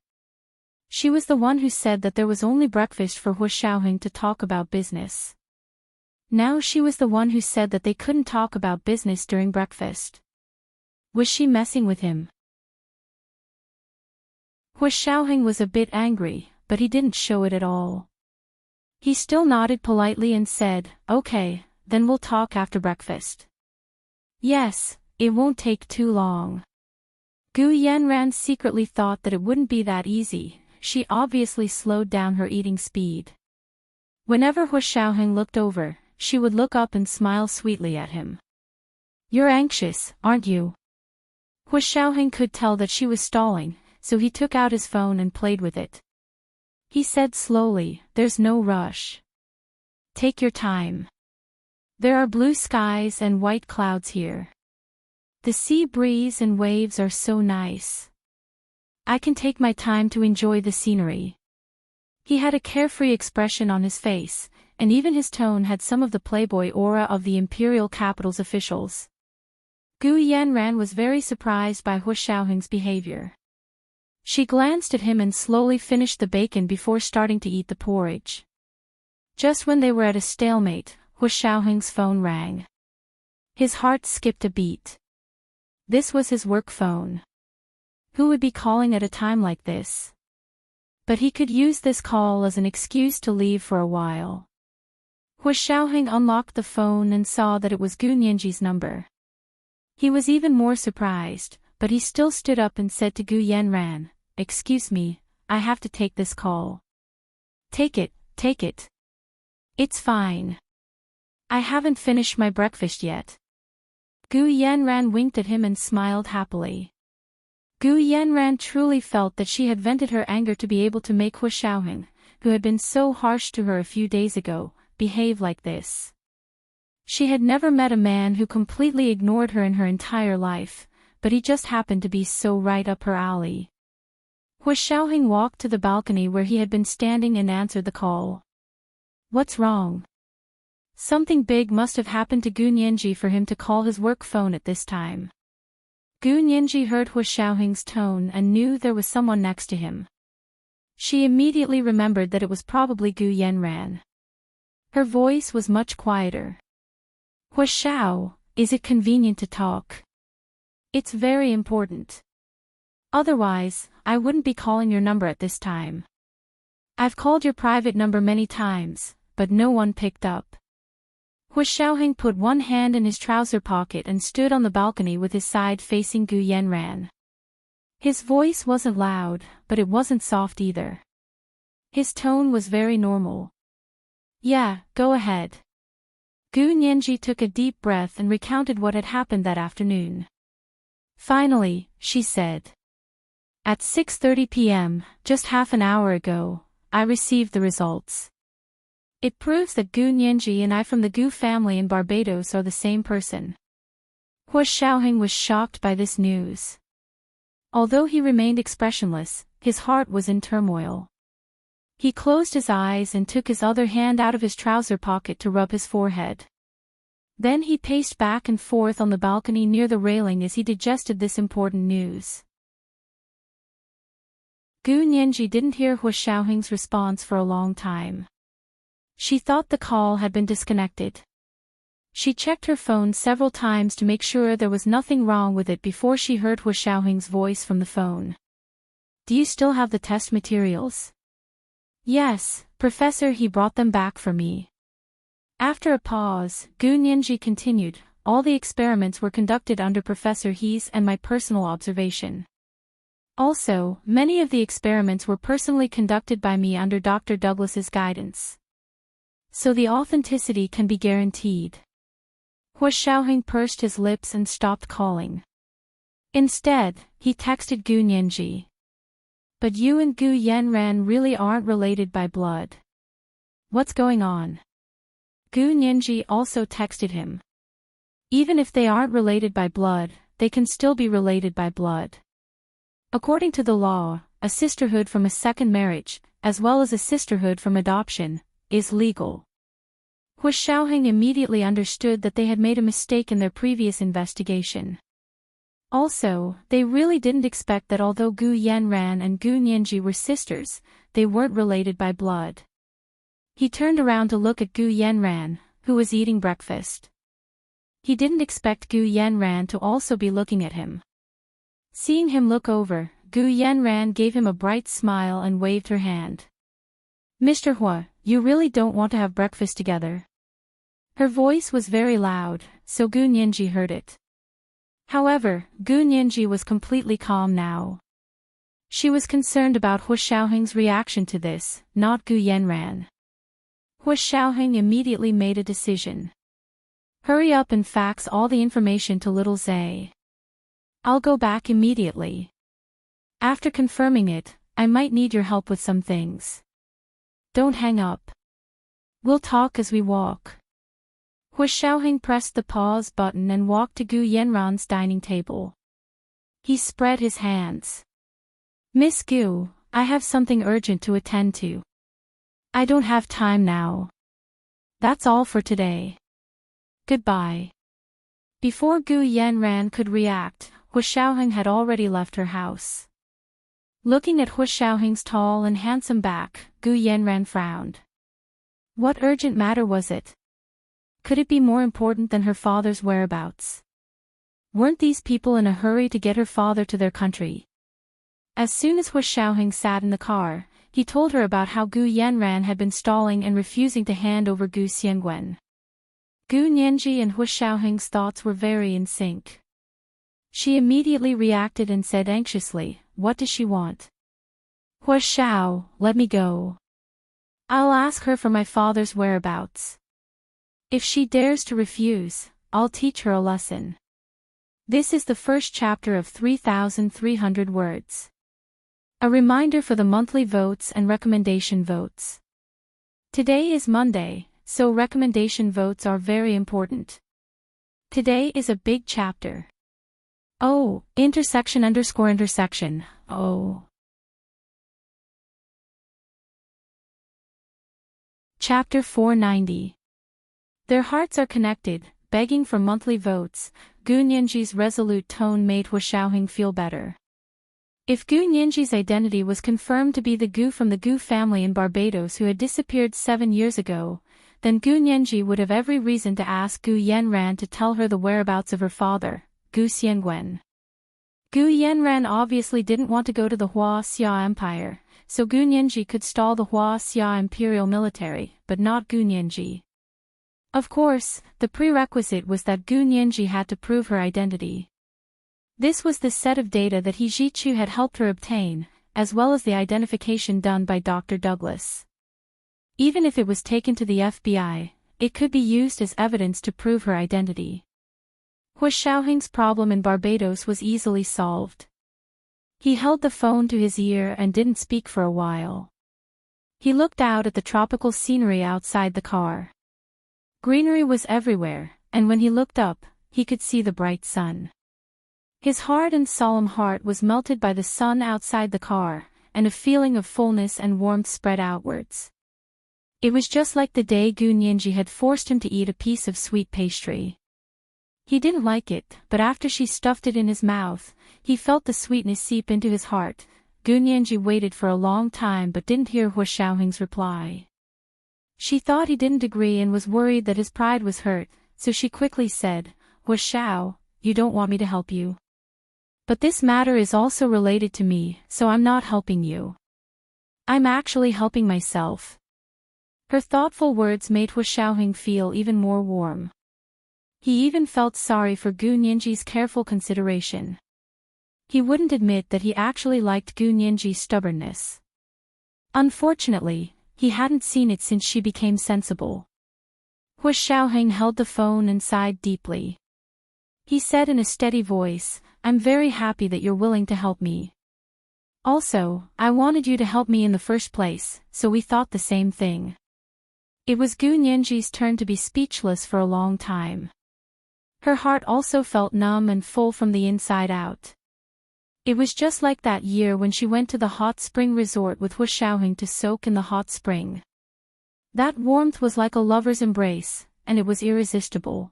She was the one who said that there was only breakfast for Hu Xiaoheng to talk about business. Now she was the one who said that they couldn't talk about business during breakfast. Was she messing with him? Hu Xiaoheng was a bit angry, but he didn't show it at all. He still nodded politely and said, okay, then we'll talk after breakfast. Yes, it won't take too long. Gu Yanran secretly thought that it wouldn't be that easy. She obviously slowed down her eating speed. Whenever Hu Xiaoheng looked over, she would look up and smile sweetly at him. You're anxious, aren't you? Hu Xiaoheng could tell that she was stalling, so he took out his phone and played with it. He said slowly, there's no rush. Take your time. There are blue skies and white clouds here. The sea breeze and waves are so nice. I can take my time to enjoy the scenery. He had a carefree expression on his face, and even his tone had some of the playboy aura of the imperial capital's officials. Gu Yanran was very surprised by Hu Xiaoheng's behavior. She glanced at him and slowly finished the bacon before starting to eat the porridge. Just when they were at a stalemate, Hu Xiaoheng's phone rang. His heart skipped a beat. This was his work phone. Who would be calling at a time like this? But he could use this call as an excuse to leave for a while. Hu Xiaoheng unlocked the phone and saw that it was Gu Nianji's number. He was even more surprised, but he still stood up and said to Gu Yanran, "Excuse me, I have to take this call." Take it. It's fine. I haven't finished my breakfast yet." Gu Yanran winked at him and smiled happily. Gu Yanran truly felt that she had vented her anger to be able to make Hu Xiaoheng, who had been so harsh to her a few days ago, behave like this. She had never met a man who completely ignored her in her entire life, but he just happened to be so right up her alley. Hu Xiaoheng walked to the balcony where he had been standing and answered the call. "What's wrong?" Something big must have happened to Gu Nianji for him to call his work phone at this time. Gu Nianji heard Hu Xiaoheng's tone and knew there was someone next to him. She immediately remembered that it was probably Gu Yanran. Her voice was much quieter. "Hu Xiao, is it convenient to talk? It's very important. Otherwise, I wouldn't be calling your number at this time. I've called your private number many times, but no one picked up." Hu Xiaoheng put one hand in his trouser pocket and stood on the balcony with his side facing Gu Yanran. His voice wasn't loud, but it wasn't soft either. His tone was very normal. "Yeah, go ahead." Gu Nianji took a deep breath and recounted what had happened that afternoon. Finally, she said. "At 6:30 p.m., just half an hour ago, I received the results. It proves that Gu Nianji and I from the Gu family in Barbados are the same person." Hu Xiaoheng was shocked by this news. Although he remained expressionless, his heart was in turmoil. He closed his eyes and took his other hand out of his trouser pocket to rub his forehead. Then he paced back and forth on the balcony near the railing as he digested this important news. Gu Nianji didn't hear Hu Xiaoheng's response for a long time. She thought the call had been disconnected. She checked her phone several times to make sure there was nothing wrong with it before she heard Hu Xiaoheng's voice from the phone. "Do you still have the test materials?" "Yes, Professor, he brought them back for me." After a pause, Gu Nianji continued, "All the experiments were conducted under Professor He's and my personal observation. Also, many of the experiments were personally conducted by me under Dr. Douglas's guidance. So the authenticity can be guaranteed." Hu Xiaoheng pursed his lips and stopped calling. Instead, he texted Gu Nianji. "But you and Gu Yanran really aren't related by blood. What's going on?" Gu Nianji also texted him. "Even if they aren't related by blood, they can still be related by blood. According to the law, a sisterhood from a second marriage, as well as a sisterhood from adoption, is legal." Hu Xiaoheng immediately understood that they had made a mistake in their previous investigation. Also, they really didn't expect that although Gu Yanran and Gu Nianji were sisters, they weren't related by blood. He turned around to look at Gu Yanran, who was eating breakfast. He didn't expect Gu Yanran to also be looking at him. Seeing him look over, Gu Yanran gave him a bright smile and waved her hand. "Mr. Hu, you really don't want to have breakfast together?" Her voice was very loud, so Gu Nianji heard it. However, Gu Nianji was completely calm now. She was concerned about Hu Xiaoheng's reaction to this, not Gu Yanran. Hu Xiaoheng immediately made a decision. "Hurry up and fax all the information to little Zay. I'll go back immediately. After confirming it, I might need your help with some things. Don't hang up. We'll talk as we walk." Hu Xiaoheng pressed the pause button and walked to Gu Yanran's dining table. He spread his hands. "Miss Gu, I have something urgent to attend to. I don't have time now. That's all for today. Goodbye." Before Gu Yanran could react, Hu Xiaoheng had already left her house. Looking at Hu Xiaoheng's tall and handsome back, Gu Yanran frowned. What urgent matter was it? Could it be more important than her father's whereabouts? Weren't these people in a hurry to get her father to their country? As soon as Hu Xiaoheng sat in the car, he told her about how Gu Yanran had been stalling and refusing to hand over Gu Xiangwen. Gu Nianji and Hu Xiaoheng's thoughts were very in sync. She immediately reacted and said anxiously, "What does she want?" "Hu Xiao, let me go. I'll ask her for my father's whereabouts. If she dares to refuse, I'll teach her a lesson." This is the first chapter of 3,300 words. A reminder for the monthly votes and recommendation votes. Today is Monday, so recommendation votes are very important. Today is a big chapter. Oh, intersection. Oh. Chapter 490. Their hearts are connected, begging for monthly votes. Gu Nianji's resolute tone made Hu Xiaoheng feel better. If Gu Nianji's identity was confirmed to be the Gu from the Gu family in Barbados who had disappeared 7 years ago, then Gu Nianji would have every reason to ask Gu Yanran to tell her the whereabouts of her father, Gu Xiangwen. Gu Yanran obviously didn't want to go to the Hua Xia Empire, so Gu Nianji could stall the Hua Xia Imperial military, but not Gu Nianji. Of course, the prerequisite was that Gu Nianji had to prove her identity. This was the set of data that He Zhichu had helped her obtain, as well as the identification done by Dr. Douglas. Even if it was taken to the FBI, it could be used as evidence to prove her identity. Hu Xiaoheng's problem in Barbados was easily solved. He held the phone to his ear and didn't speak for a while. He looked out at the tropical scenery outside the car. Greenery was everywhere, and when he looked up, he could see the bright sun. His hard and solemn heart was melted by the sun outside the car, and a feeling of fullness and warmth spread outwards. It was just like the day Gu Nianji had forced him to eat a piece of sweet pastry. He didn't like it, but after she stuffed it in his mouth, he felt the sweetness seep into his heart. Gu Nianji waited for a long time but didn't hear Hu Xiaoheng's reply. She thought he didn't agree and was worried that his pride was hurt, so she quickly said, "Hu Xiao, you don't want me to help you. But this matter is also related to me, so I'm not helping you. I'm actually helping myself." Her thoughtful words made Hu Xiaoheng feel even more warm. He even felt sorry for Gu Nianji's careful consideration. He wouldn't admit that he actually liked Gu Nianji's stubbornness. Unfortunately, he hadn't seen it since she became sensible. Hu Xiaoheng held the phone and sighed deeply. He said in a steady voice, "I'm very happy that you're willing to help me. Also, I wanted you to help me in the first place, so we thought the same thing." It was Gu Nianji's turn to be speechless for a long time. Her heart also felt numb and full from the inside out. It was just like that year when she went to the hot spring resort with Hu Xiaoheng to soak in the hot spring. That warmth was like a lover's embrace, and it was irresistible.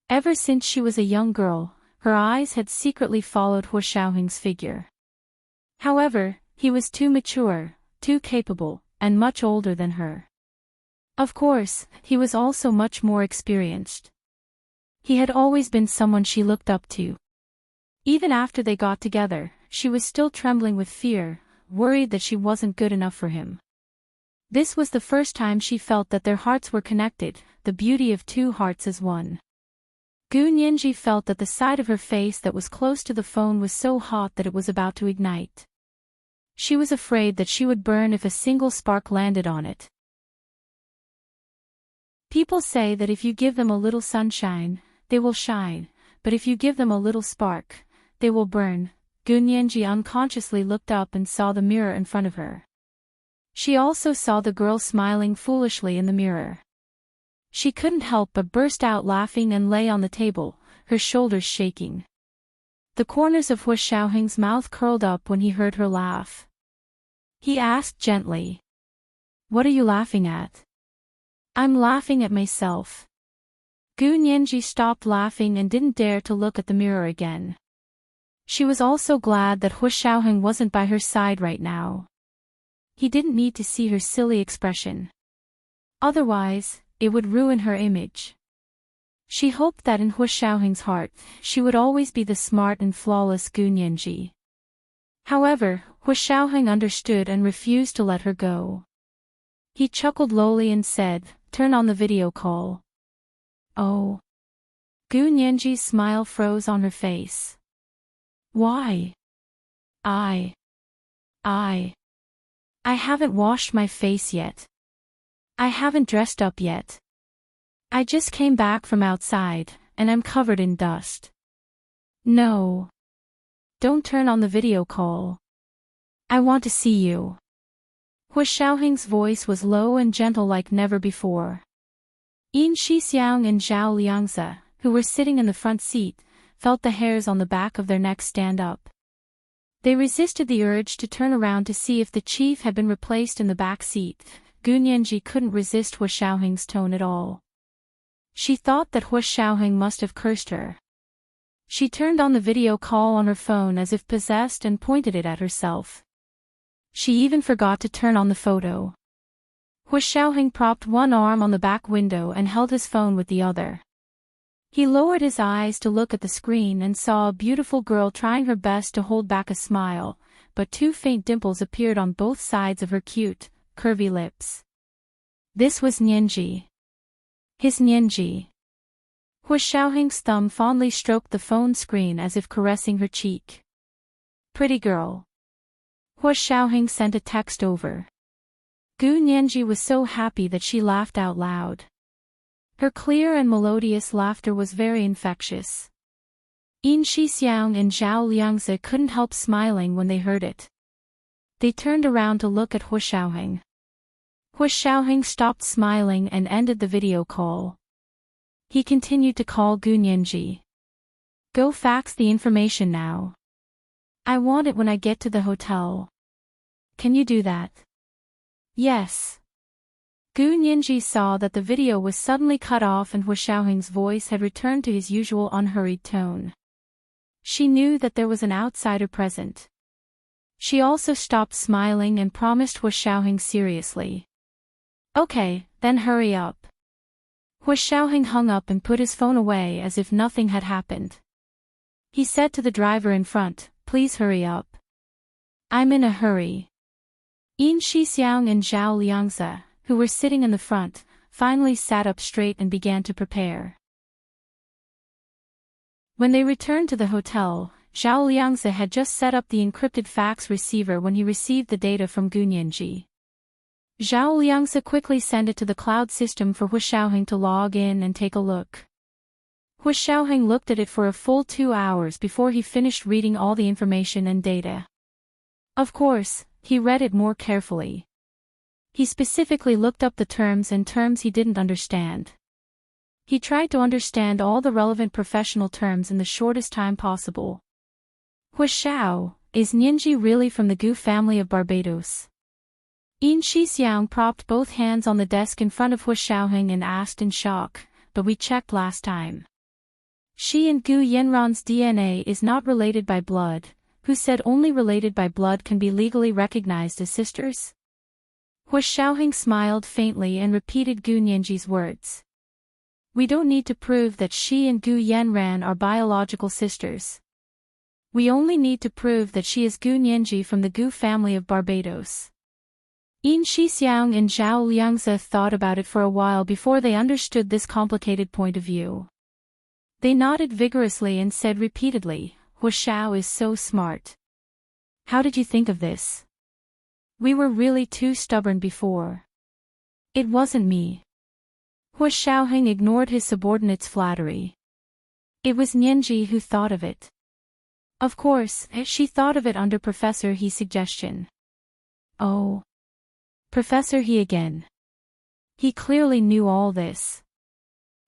Ever since she was a young girl, her eyes had secretly followed Hu Xiaoheng's figure. However, he was too mature, too capable, and much older than her. Of course, he was also much more experienced. He had always been someone she looked up to. Even after they got together, she was still trembling with fear, worried that she wasn't good enough for him. This was the first time she felt that their hearts were connected, the beauty of two hearts as one. Gu Nianji felt that the side of her face that was close to the phone was so hot that it was about to ignite. She was afraid that she would burn if a single spark landed on it. People say that if you give them a little sunshine, they will shine, but if you give them a little spark, they will burn. Gu Nianji unconsciously looked up and saw the mirror in front of her. She also saw the girl smiling foolishly in the mirror. She couldn't help but burst out laughing and lay on the table, her shoulders shaking. The corners of Hu Xiaoheng's mouth curled up when he heard her laugh. He asked gently, "What are you laughing at?" "I'm laughing at myself." Gu Nianji stopped laughing and didn't dare to look at the mirror again. She was also glad that Hu Xiaoheng wasn't by her side right now. He didn't need to see her silly expression. Otherwise, it would ruin her image. She hoped that in Hu Xiaoheng's heart, she would always be the smart and flawless Gu Nianji. However, Hu Xiaoheng understood and refused to let her go. He chuckled lowly and said, "Turn on the video call." Oh. Gu Nianji's smile froze on her face. Why? I haven't washed my face yet. I haven't dressed up yet. I just came back from outside, and I'm covered in dust. No. Don't turn on the video call. I want to see you. Hu Xiaoheng's voice was low and gentle like never before. Yin Shixiang and Zhao Liangzi, who were sitting in the front seat, felt the hairs on the back of their necks stand up. They resisted the urge to turn around to see if the chief had been replaced in the back seat. Gu Nianji couldn't resist Hu Xiaoheng's tone at all. She thought that Hu Xiaoheng must have cursed her. She turned on the video call on her phone as if possessed and pointed it at herself. She even forgot to turn on the photo. Hu Xiaoheng propped one arm on the back window and held his phone with the other. He lowered his eyes to look at the screen and saw a beautiful girl trying her best to hold back a smile, but two faint dimples appeared on both sides of her cute, curvy lips. This was Nianji. His Nianji. Hu Xiaoheng's thumb fondly stroked the phone screen as if caressing her cheek. Pretty girl. Hu Xiaoheng sent a text over. Gu Nianji was so happy that she laughed out loud. Her clear and melodious laughter was very infectious. Yin Shixiang and Zhao Liangzi couldn't help smiling when they heard it. They turned around to look at Hu Xiaoheng. Hu Xiaoheng stopped smiling and ended the video call. He continued to call Gu Nianji. Go fax the information now. I want it when I get to the hotel. Can you do that? Yes. Gu Nianji saw that the video was suddenly cut off and Hu Xiaoheng's voice had returned to his usual unhurried tone. She knew that there was an outsider present. She also stopped smiling and promised Hu Xiaoheng seriously. Okay, then hurry up. Hu Xiaoheng hung up and put his phone away as if nothing had happened. He said to the driver in front, "Please hurry up. I'm in a hurry." Yin Shixiang and Zhao Liangzi, who were sitting in the front, finally sat up straight and began to prepare. When they returned to the hotel, Zhao Liangzi had just set up the encrypted fax receiver when he received the data from Gu Nianji. Zhao Liangzi quickly sent it to the cloud system for Hu Xiaoheng to log in and take a look. Hu Xiaoheng looked at it for a full 2 hours before he finished reading all the information and data. Of course, he read it more carefully. He specifically looked up the terms and terms he didn't understand. He tried to understand all the relevant professional terms in the shortest time possible. Hu Xiao, is Nianji really from the Gu family of Barbados? Yin Shixiang propped both hands on the desk in front of Hu Xiaoheng and asked in shock, "But we checked last time. She and Gu Yanran's DNA is not related by blood. Who said only related by blood can be legally recognized as sisters?" Hu Xiaoheng smiled faintly and repeated Gu Nianji's words. "We don't need to prove that she and Gu Yanran are biological sisters. We only need to prove that she is Gu Nianji from the Gu family of Barbados." Yin Shixiang and Zhao Liangzi thought about it for a while before they understood this complicated point of view. They nodded vigorously and said repeatedly, "Hu Xiao is so smart. How did you think of this? We were really too stubborn before." "It wasn't me." Hu Xiaoheng ignored his subordinate's flattery. "It was Nianji who thought of it. Of course, she thought of it under Professor He's suggestion." "Oh. Professor He again. He clearly knew all this.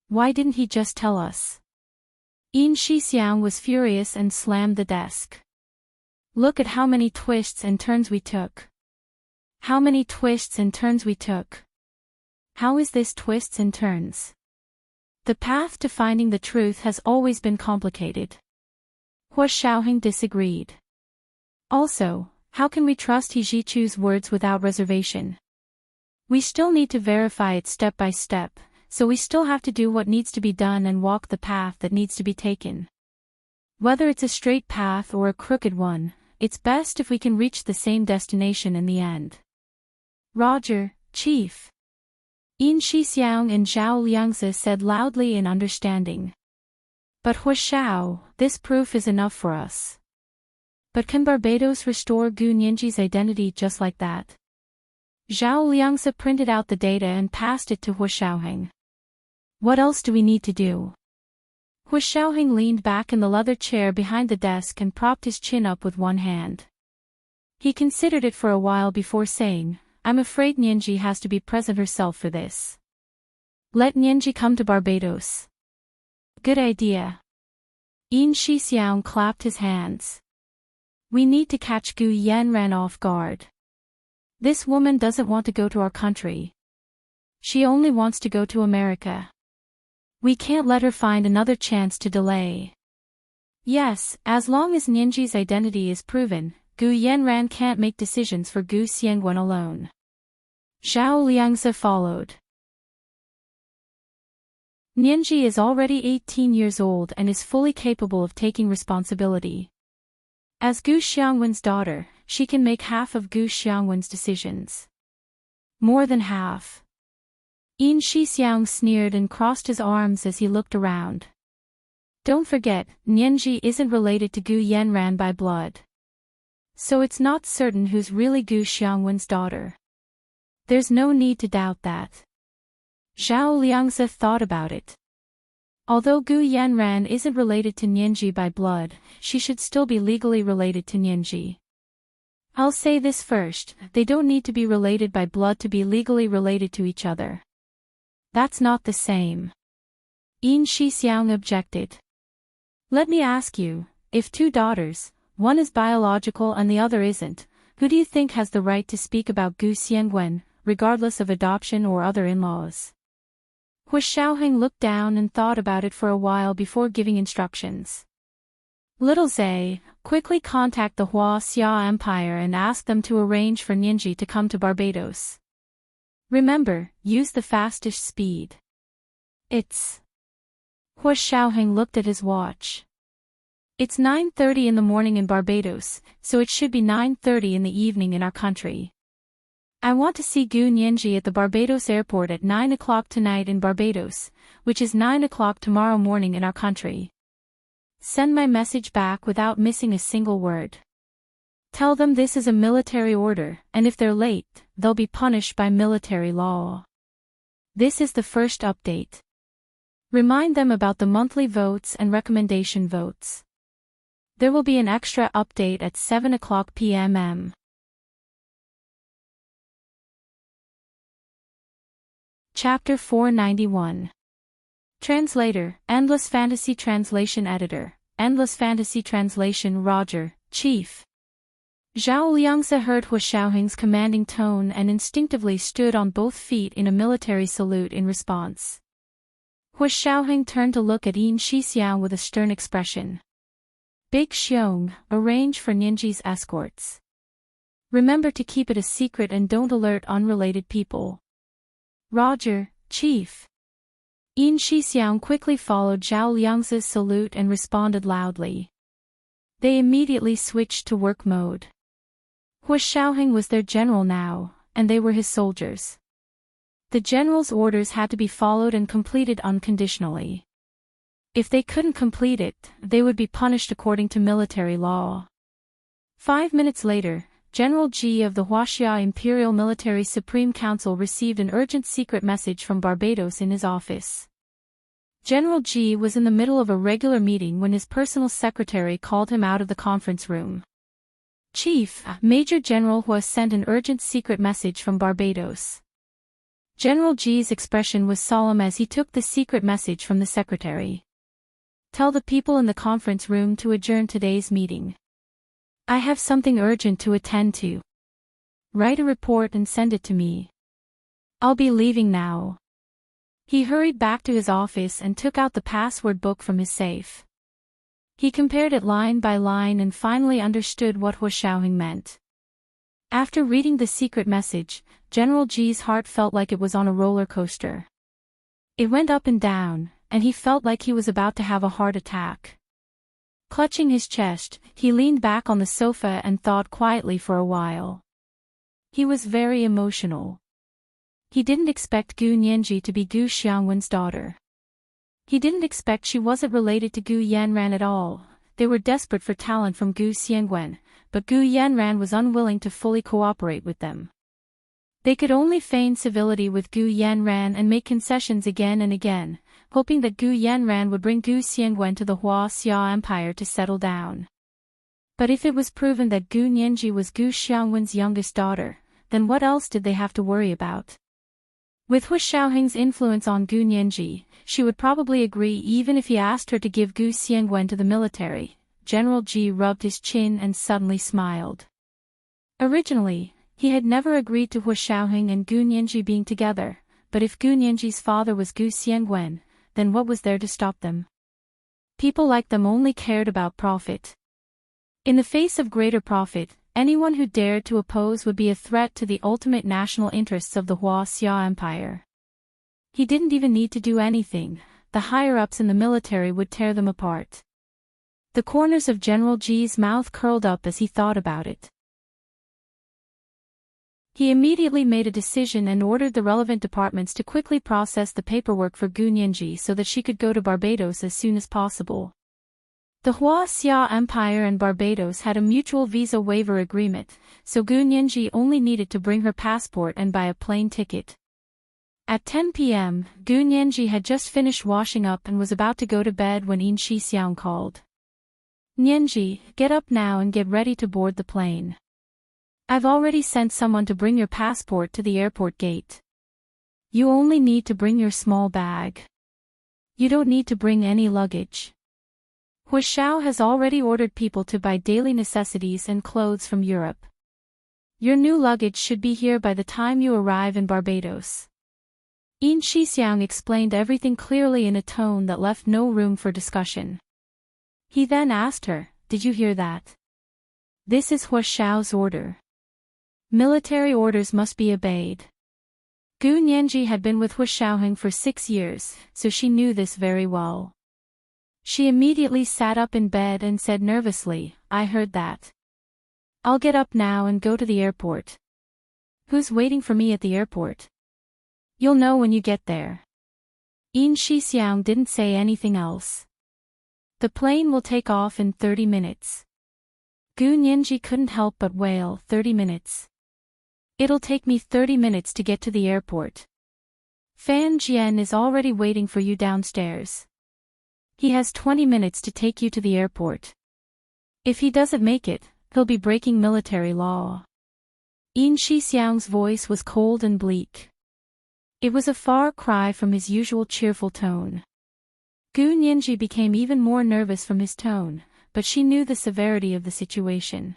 Why didn't he just tell us?" Yin Shixiang was furious and slammed the desk. "Look at how many twists and turns we took. How many twists and turns we took. How is this twists and turns? The path to finding the truth has always been complicated. Hua Xiaoheng disagreed. Also, how can we trust He Jichu's words without reservation? We still need to verify it step by step, so we still have to do what needs to be done and walk the path that needs to be taken. Whether it's a straight path or a crooked one, it's best if we can reach the same destination in the end. Roger, Chief. Yin Shixiang and Zhao Liangzi said loudly in understanding. But Hua Xiao, this proof is enough for us. But can Barbados restore Gu Nianji's identity just like that? Zhao Liangzi printed out the data and passed it to Hua Xiaoheng. What else do we need to do? Hua Xiaoheng leaned back in the leather chair behind the desk and propped his chin up with one hand. He considered it for a while before saying, I'm afraid Nianji has to be present herself for this. Let Nianji come to Barbados. Good idea. Yin Shixiang clapped his hands. We need to catch Gu Yanran off guard. This woman doesn't want to go to our country. She only wants to go to America. We can't let her find another chance to delay. Yes, as long as Nianji's identity is proven, Gu Yanran can't make decisions for Gu Xiangwen alone. Zhao Liangzi followed. Nianji is already 18 years old and is fully capable of taking responsibility. As Gu Xiangwen's daughter, she can make half of Gu Xiangwen's decisions. More than half. Yin Shixiang sneered and crossed his arms as he looked around. Don't forget, Nianji isn't related to Gu Yanran by blood. So it's not certain who's really Gu Xiangwen's daughter. There's no need to doubt that. Zhao Liangzi thought about it. Although Gu Yanran isn't related to Nianji by blood, she should still be legally related to Nianji. I'll say this first, they don't need to be related by blood to be legally related to each other. That's not the same. Yin Shixiang objected. Let me ask you, if two daughters, one is biological and the other isn't, who do you think has the right to speak about Gu Xiangwen, regardless of adoption or other in-laws? Hua Xiaoheng looked down and thought about it for a while before giving instructions. Little Zhe, quickly contact the Hua Xia Empire and ask them to arrange for Nianji to come to Barbados. Remember, use the fastest speed. It's... Hua Xiaoheng looked at his watch. It's 9:30 in the morning in Barbados, so it should be 9:30 in the evening in our country. I want to see Gu Nianji at the Barbados airport at 9 o'clock tonight in Barbados, which is 9 o'clock tomorrow morning in our country. Send my message back without missing a single word. Tell them this is a military order, and if they're late, they'll be punished by military law. This is the first update. Remind them about the monthly votes and recommendation votes. There will be an extra update at 7 o'clock p.m. Chapter 491. Translator, Endless Fantasy Translation Editor, Endless Fantasy Translation Roger, Chief. Zhao Liangzi heard Hua Xiaoheng's commanding tone and instinctively stood on both feet in a military salute in response. Hua Xiaoheng turned to look at Yin Shixiang with a stern expression. Big Xiong, arrange for Nianji's escorts. Remember to keep it a secret and don't alert unrelated people. Roger, Chief. Yin Shixiang quickly followed Zhao Liangzi's salute and responded loudly. They immediately switched to work mode. Hua Xiaoheng was their general now, and they were his soldiers. The general's orders had to be followed and completed unconditionally. If they couldn't complete it, they would be punished according to military law. 5 minutes later, General Ji of the Huaxia Imperial Military Supreme Council received an urgent secret message from Barbados in his office. General Ji was in the middle of a regular meeting when his personal secretary called him out of the conference room. Chief, Major General Hua sent an urgent secret message from Barbados. General Ji's expression was solemn as he took the secret message from the secretary. Tell the people in the conference room to adjourn today's meeting. I have something urgent to attend to. Write a report and send it to me. I'll be leaving now. He hurried back to his office and took out the password book from his safe. He compared it line by line and finally understood what Hua Xiaoheng meant. After reading the secret message, General G's heart felt like it was on a roller coaster. It went up and down, and he felt like he was about to have a heart attack. Clutching his chest, he leaned back on the sofa and thought quietly for a while. He was very emotional. He didn't expect Gu Nianji to be Gu Xiangwen's daughter. He didn't expect she wasn't related to Gu Yanran at all. They were desperate for talent from Gu Xiangwen, but Gu Yanran was unwilling to fully cooperate with them. They could only feign civility with Gu Yanran and make concessions again and again, hoping that Gu Yanran would bring Gu Xiangwen to the Hua Xia Empire to settle down. But if it was proven that Gu Nianji was Gu Xiangwen's youngest daughter, then what else did they have to worry about? With Hua Xiaoheng's influence on Gu Nianji, she would probably agree even if he asked her to give Gu Xiangwen to the military. General Ji rubbed his chin and suddenly smiled. Originally, he had never agreed to Hua Xiaoheng and Gu Nianji being together, but if Gu Nianji's father was Gu Xiangwen, then what was there to stop them? People like them only cared about profit. In the face of greater profit, anyone who dared to oppose would be a threat to the ultimate national interests of the Hua Xia Empire. He didn't even need to do anything, the higher-ups in the military would tear them apart. The corners of General Ji's mouth curled up as he thought about it. He immediately made a decision and ordered the relevant departments to quickly process the paperwork for Gu Nianji so that she could go to Barbados as soon as possible. The Hua Xia Empire and Barbados had a mutual visa waiver agreement, so Gu Nianji only needed to bring her passport and buy a plane ticket. At 10 p.m., Gu Nianji had just finished washing up and was about to go to bed when Yin Shixiang called. "Nianji, get up now and get ready to board the plane. I've already sent someone to bring your passport to the airport gate. You only need to bring your small bag. You don't need to bring any luggage. Hua Xiao has already ordered people to buy daily necessities and clothes from Europe. Your new luggage should be here by the time you arrive in Barbados." Yin Shixiang explained everything clearly in a tone that left no room for discussion. He then asked her, "Did you hear that? This is Hua Xiao's order. Military orders must be obeyed." Gu Nianji had been with Hua Xiaoheng for 6 years, so she knew this very well. She immediately sat up in bed and said nervously, "I heard that. I'll get up now and go to the airport." "Who's waiting for me at the airport?" "You'll know when you get there." Yin Shixiang didn't say anything else. "The plane will take off in 30 minutes. Gu Nianji couldn't help but wail, 30 minutes. "It'll take me 30 minutes to get to the airport. Fan Jian is already waiting for you downstairs. He has 20 minutes to take you to the airport. If he doesn't make it, he'll be breaking military law." Yin Shixiang's voice was cold and bleak. It was a far cry from his usual cheerful tone. Gu Nianji became even more nervous from his tone, but she knew the severity of the situation.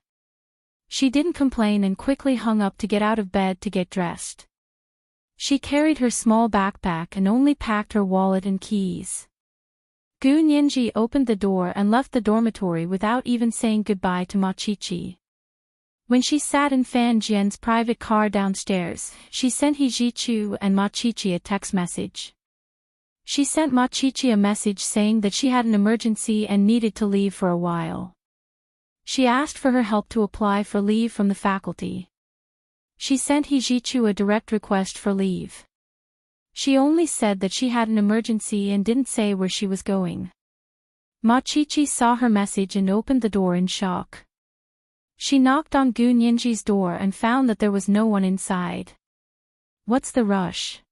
She didn't complain and quickly hung up to get out of bed to get dressed. She carried her small backpack and only packed her wallet and keys. Gu Nianji opened the door and left the dormitory without even saying goodbye to Ma Qiqi. When she sat in Fan Jian's private car downstairs, she sent He Zhichu and Ma Qiqi a text message. She sent Ma Qiqi a message saying that she had an emergency and needed to leave for a while. She asked for her help to apply for leave from the faculty. She sent He Zhichu a direct request for leave. She only said that she had an emergency and didn't say where she was going. Ma Qiqi saw her message and opened the door in shock. She knocked on Gu Nianji's door and found that there was no one inside. "What's the rush?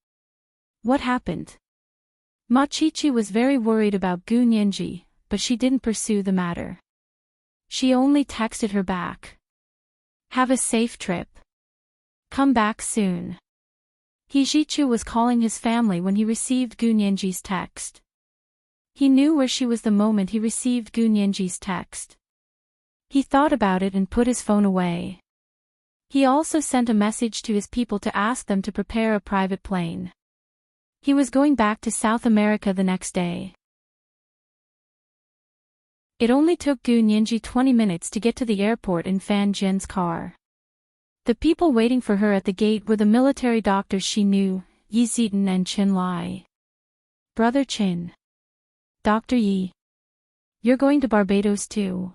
What happened?" Ma Qiqi was very worried about Gu Nianji, but she didn't pursue the matter. She only texted her back. "Have a safe trip. Come back soon." He Zhichu was calling his family when he received Gu Nianji's text. He knew where she was the moment he received Gu Nianji's text. He thought about it and put his phone away. He also sent a message to his people to ask them to prepare a private plane. He was going back to South America the next day. It only took Gu Nianji 20 minutes to get to the airport in Fan Jian's car. The people waiting for her at the gate were the military doctors she knew, Yi Zidan and Qin Lai. Brother Qin. Dr. Yi. You're going to Barbados too.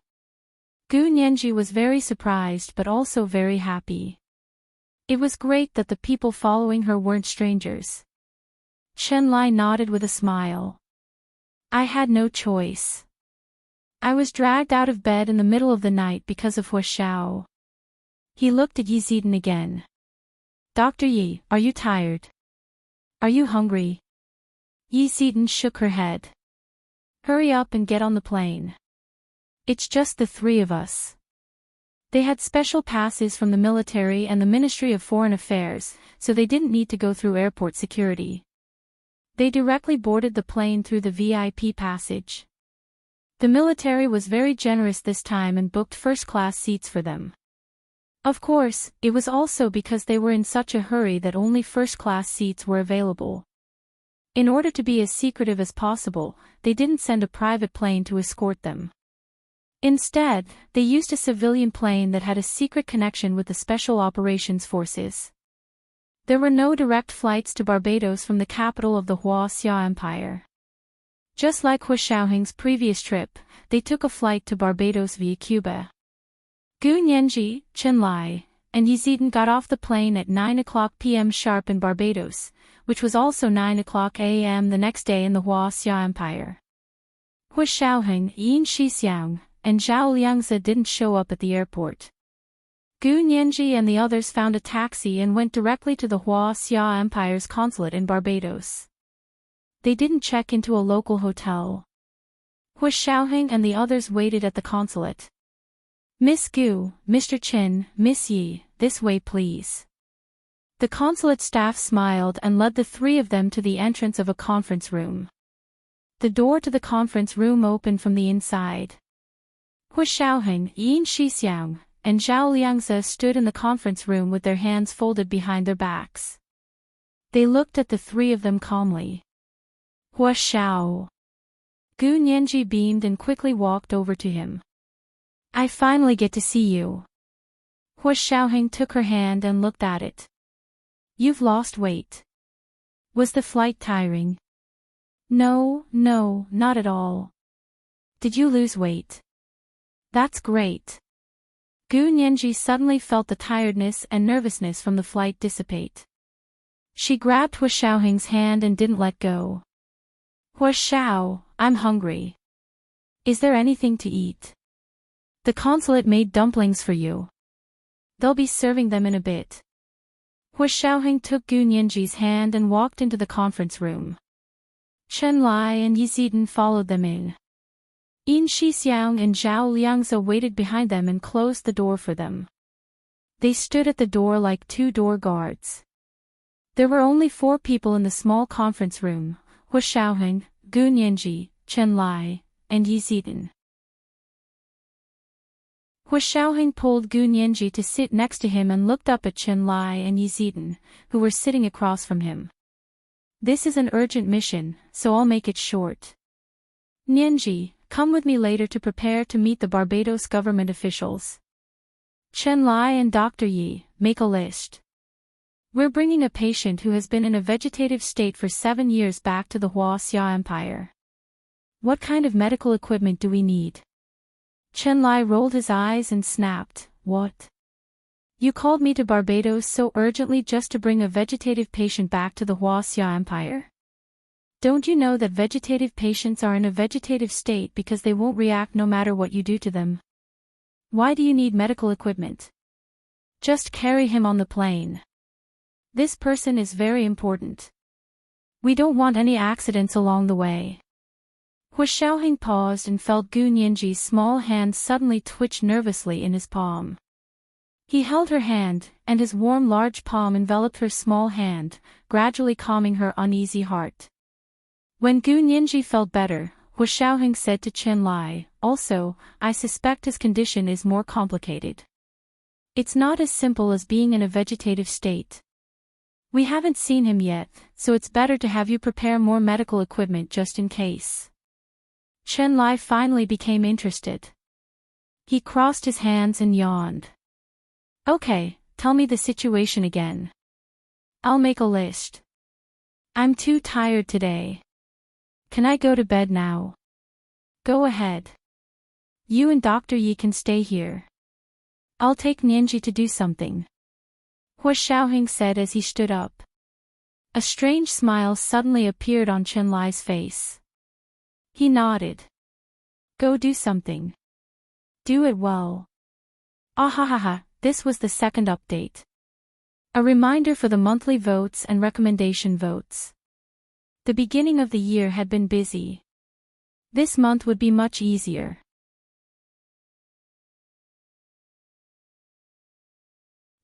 Gu Nianji was very surprised but also very happy. It was great that the people following her weren't strangers. Qin Lai nodded with a smile. I had no choice. I was dragged out of bed in the middle of the night because of Hua Xiao. He looked at Yi Zidan again. Dr. Yi, are you tired? Are you hungry? Yi Zidan shook her head. Hurry up and get on the plane. It's just the three of us. They had special passes from the military and the Ministry of Foreign Affairs, so they didn't need to go through airport security. They directly boarded the plane through the VIP passage. The military was very generous this time and booked first-class seats for them. Of course, it was also because they were in such a hurry that only first-class seats were available. In order to be as secretive as possible, they didn't send a private plane to escort them. Instead, they used a civilian plane that had a secret connection with the Special Operations Forces. There were no direct flights to Barbados from the capital of the Hua Xia Empire. Just like Hua Xiaoheng's previous trip, they took a flight to Barbados via Cuba. Gu Nianji, Qin Lai, and Yi Zidan got off the plane at 9:00 p.m. sharp in Barbados, which was also 9:00 a.m. the next day in the Hua Xia Empire. Hua Xiaoheng, Yin Shixiang, and Zhao Liangzi didn't show up at the airport. Gu Nianji and the others found a taxi and went directly to the Hua Xia Empire's consulate in Barbados. They didn't check into a local hotel. Hua Xiaoheng and the others waited at the consulate. Miss Gu, Mr. Qin, Miss Yi, this way please. The consulate staff smiled and led the three of them to the entrance of a conference room. The door to the conference room opened from the inside. Hua Xiaoheng, Yin Shixiang, and Zhao Liangzi stood in the conference room with their hands folded behind their backs. They looked at the three of them calmly. Hua Xiao. Gu Nianji beamed and quickly walked over to him. I finally get to see you. Hua Xiaoheng took her hand and looked at it. You've lost weight. Was the flight tiring? No, not at all. Did you lose weight? That's great. Gu Nianji suddenly felt the tiredness and nervousness from the flight dissipate. She grabbed Hua Xiaoheng's hand and didn't let go. Hua Xiao, I'm hungry. Is there anything to eat? The consulate made dumplings for you. They'll be serving them in a bit. Hua Xiaoheng took Gu Nianji's hand and walked into the conference room. Qin Lai and Yi Zidan followed them in. Yin Shixiang and Zhao Liangzi waited behind them and closed the door for them. They stood at the door like two door guards. There were only 4 people in the small conference room: Hua Xiaoheng, Gu Nianji, Qin Lai, and Yi Zidan. Hua Xiaoheng pulled Gu Nianji to sit next to him and looked up at Qin Lai and Yi Zidan, who were sitting across from him. This is an urgent mission, so I'll make it short. Nianji, come with me later to prepare to meet the Barbados government officials. Qin Lai and Dr. Yi, make a list. We're bringing a patient who has been in a vegetative state for 7 years back to the Hua Xia Empire. What kind of medical equipment do we need? Qin Lai rolled his eyes and snapped, What? You called me to Barbados so urgently just to bring a vegetative patient back to the Hua Xia Empire? Don't you know that vegetative patients are in a vegetative state because they won't react no matter what you do to them? Why do you need medical equipment? Just carry him on the plane. This person is very important. We don't want any accidents along the way. Hua Xiaoheng paused and felt Gu Nianji's small hand suddenly twitch nervously in his palm. He held her hand, and his warm large palm enveloped her small hand, gradually calming her uneasy heart. When Gu Nianji felt better, Hua Xiaoheng said to Qin Lai, Also, I suspect his condition is more complicated. It's not as simple as being in a vegetative state. We haven't seen him yet, so it's better to have you prepare more medical equipment just in case. Chen Lai finally became interested. He crossed his hands and yawned. Okay, tell me the situation again. I'll make a list. I'm too tired today. Can I go to bed now? Go ahead. You and Dr. Yi can stay here. I'll take Nianji to do something. Hua Xiaoheng said as he stood up. A strange smile suddenly appeared on Chen Lai's face. He nodded. Go do something. Do it well. Ahahaha, this was the second update. A reminder for the monthly votes and recommendation votes. The beginning of the year had been busy. This month would be much easier.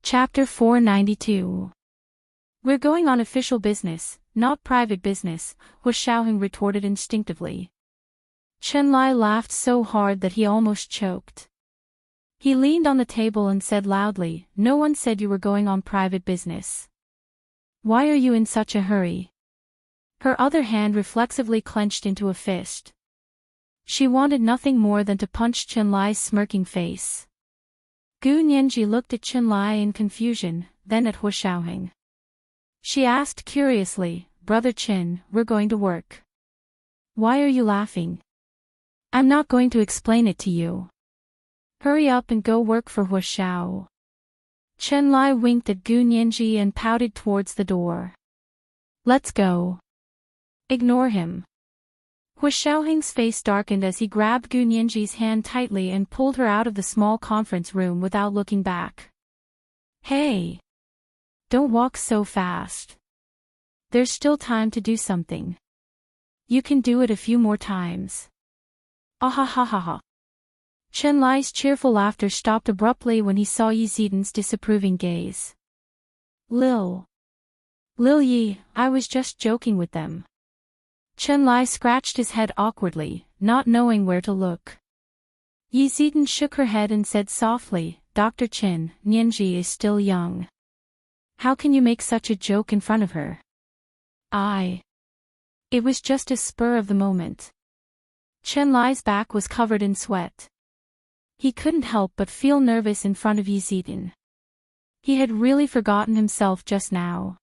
Chapter 492. We're going on official business, not private business, Hua Xiaoheng retorted instinctively. Chen Lai laughed so hard that he almost choked. He leaned on the table and said loudly, No one said you were going on private business. Why are you in such a hurry? Her other hand reflexively clenched into a fist. She wanted nothing more than to punch Chen Lai's smirking face. Gu Nianji looked at Chen Lai in confusion, then at Hua Xiaoheng. She asked curiously, Brother Chen, we're going to work. Why are you laughing? I'm not going to explain it to you. Hurry up and go work for Hua Xiao. Chen Lai winked at Gu Nianji and pouted towards the door. Let's go. Ignore him. Hua Xiaoheng's face darkened as he grabbed Gu Nianji's hand tightly and pulled her out of the small conference room without looking back. Hey! Don't walk so fast. There's still time to do something. You can do it a few more times. Ahahaha. Chen Lai's cheerful laughter stopped abruptly when he saw Yi Zidan's disapproving gaze. Lil Yi, I was just joking with them. Chen Lai scratched his head awkwardly, not knowing where to look. Yi Zidan shook her head and said softly, Dr. Chen, Nianji is still young. How can you make such a joke in front of her? It was just a spur of the moment. Chen Lai's back was covered in sweat. He couldn't help but feel nervous in front of Yi Zidan. He had really forgotten himself just now.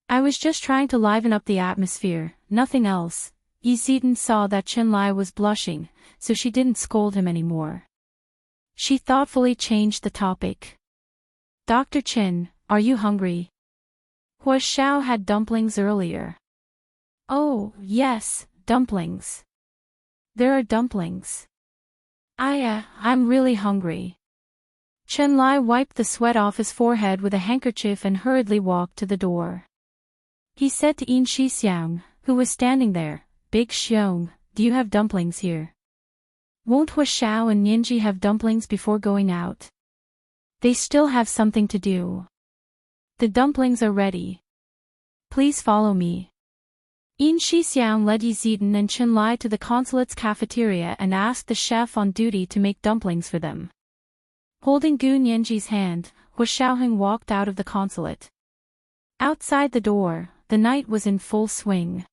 I was just trying to liven up the atmosphere, nothing else. Yi Zidan saw that Chen Lai was blushing, so she didn't scold him anymore. She thoughtfully changed the topic. Dr. Chen, are you hungry? Hua Xiao had dumplings earlier. Oh, yes, dumplings. There are dumplings. I'm really hungry. Chen Lai wiped the sweat off his forehead with a handkerchief and hurriedly walked to the door. He said to Yin Shixiang, who was standing there, Big Xiong, do you have dumplings here? Won't Hua Xiao and Nianji have dumplings before going out? They still have something to do. The dumplings are ready. Please follow me. Yin Shixiang led Yi Zidan and Chen Lai to the consulate's cafeteria and asked the chef on duty to make dumplings for them. Holding Gu Nianji's hand, Hua Xiaoheng walked out of the consulate. Outside the door, the night was in full swing.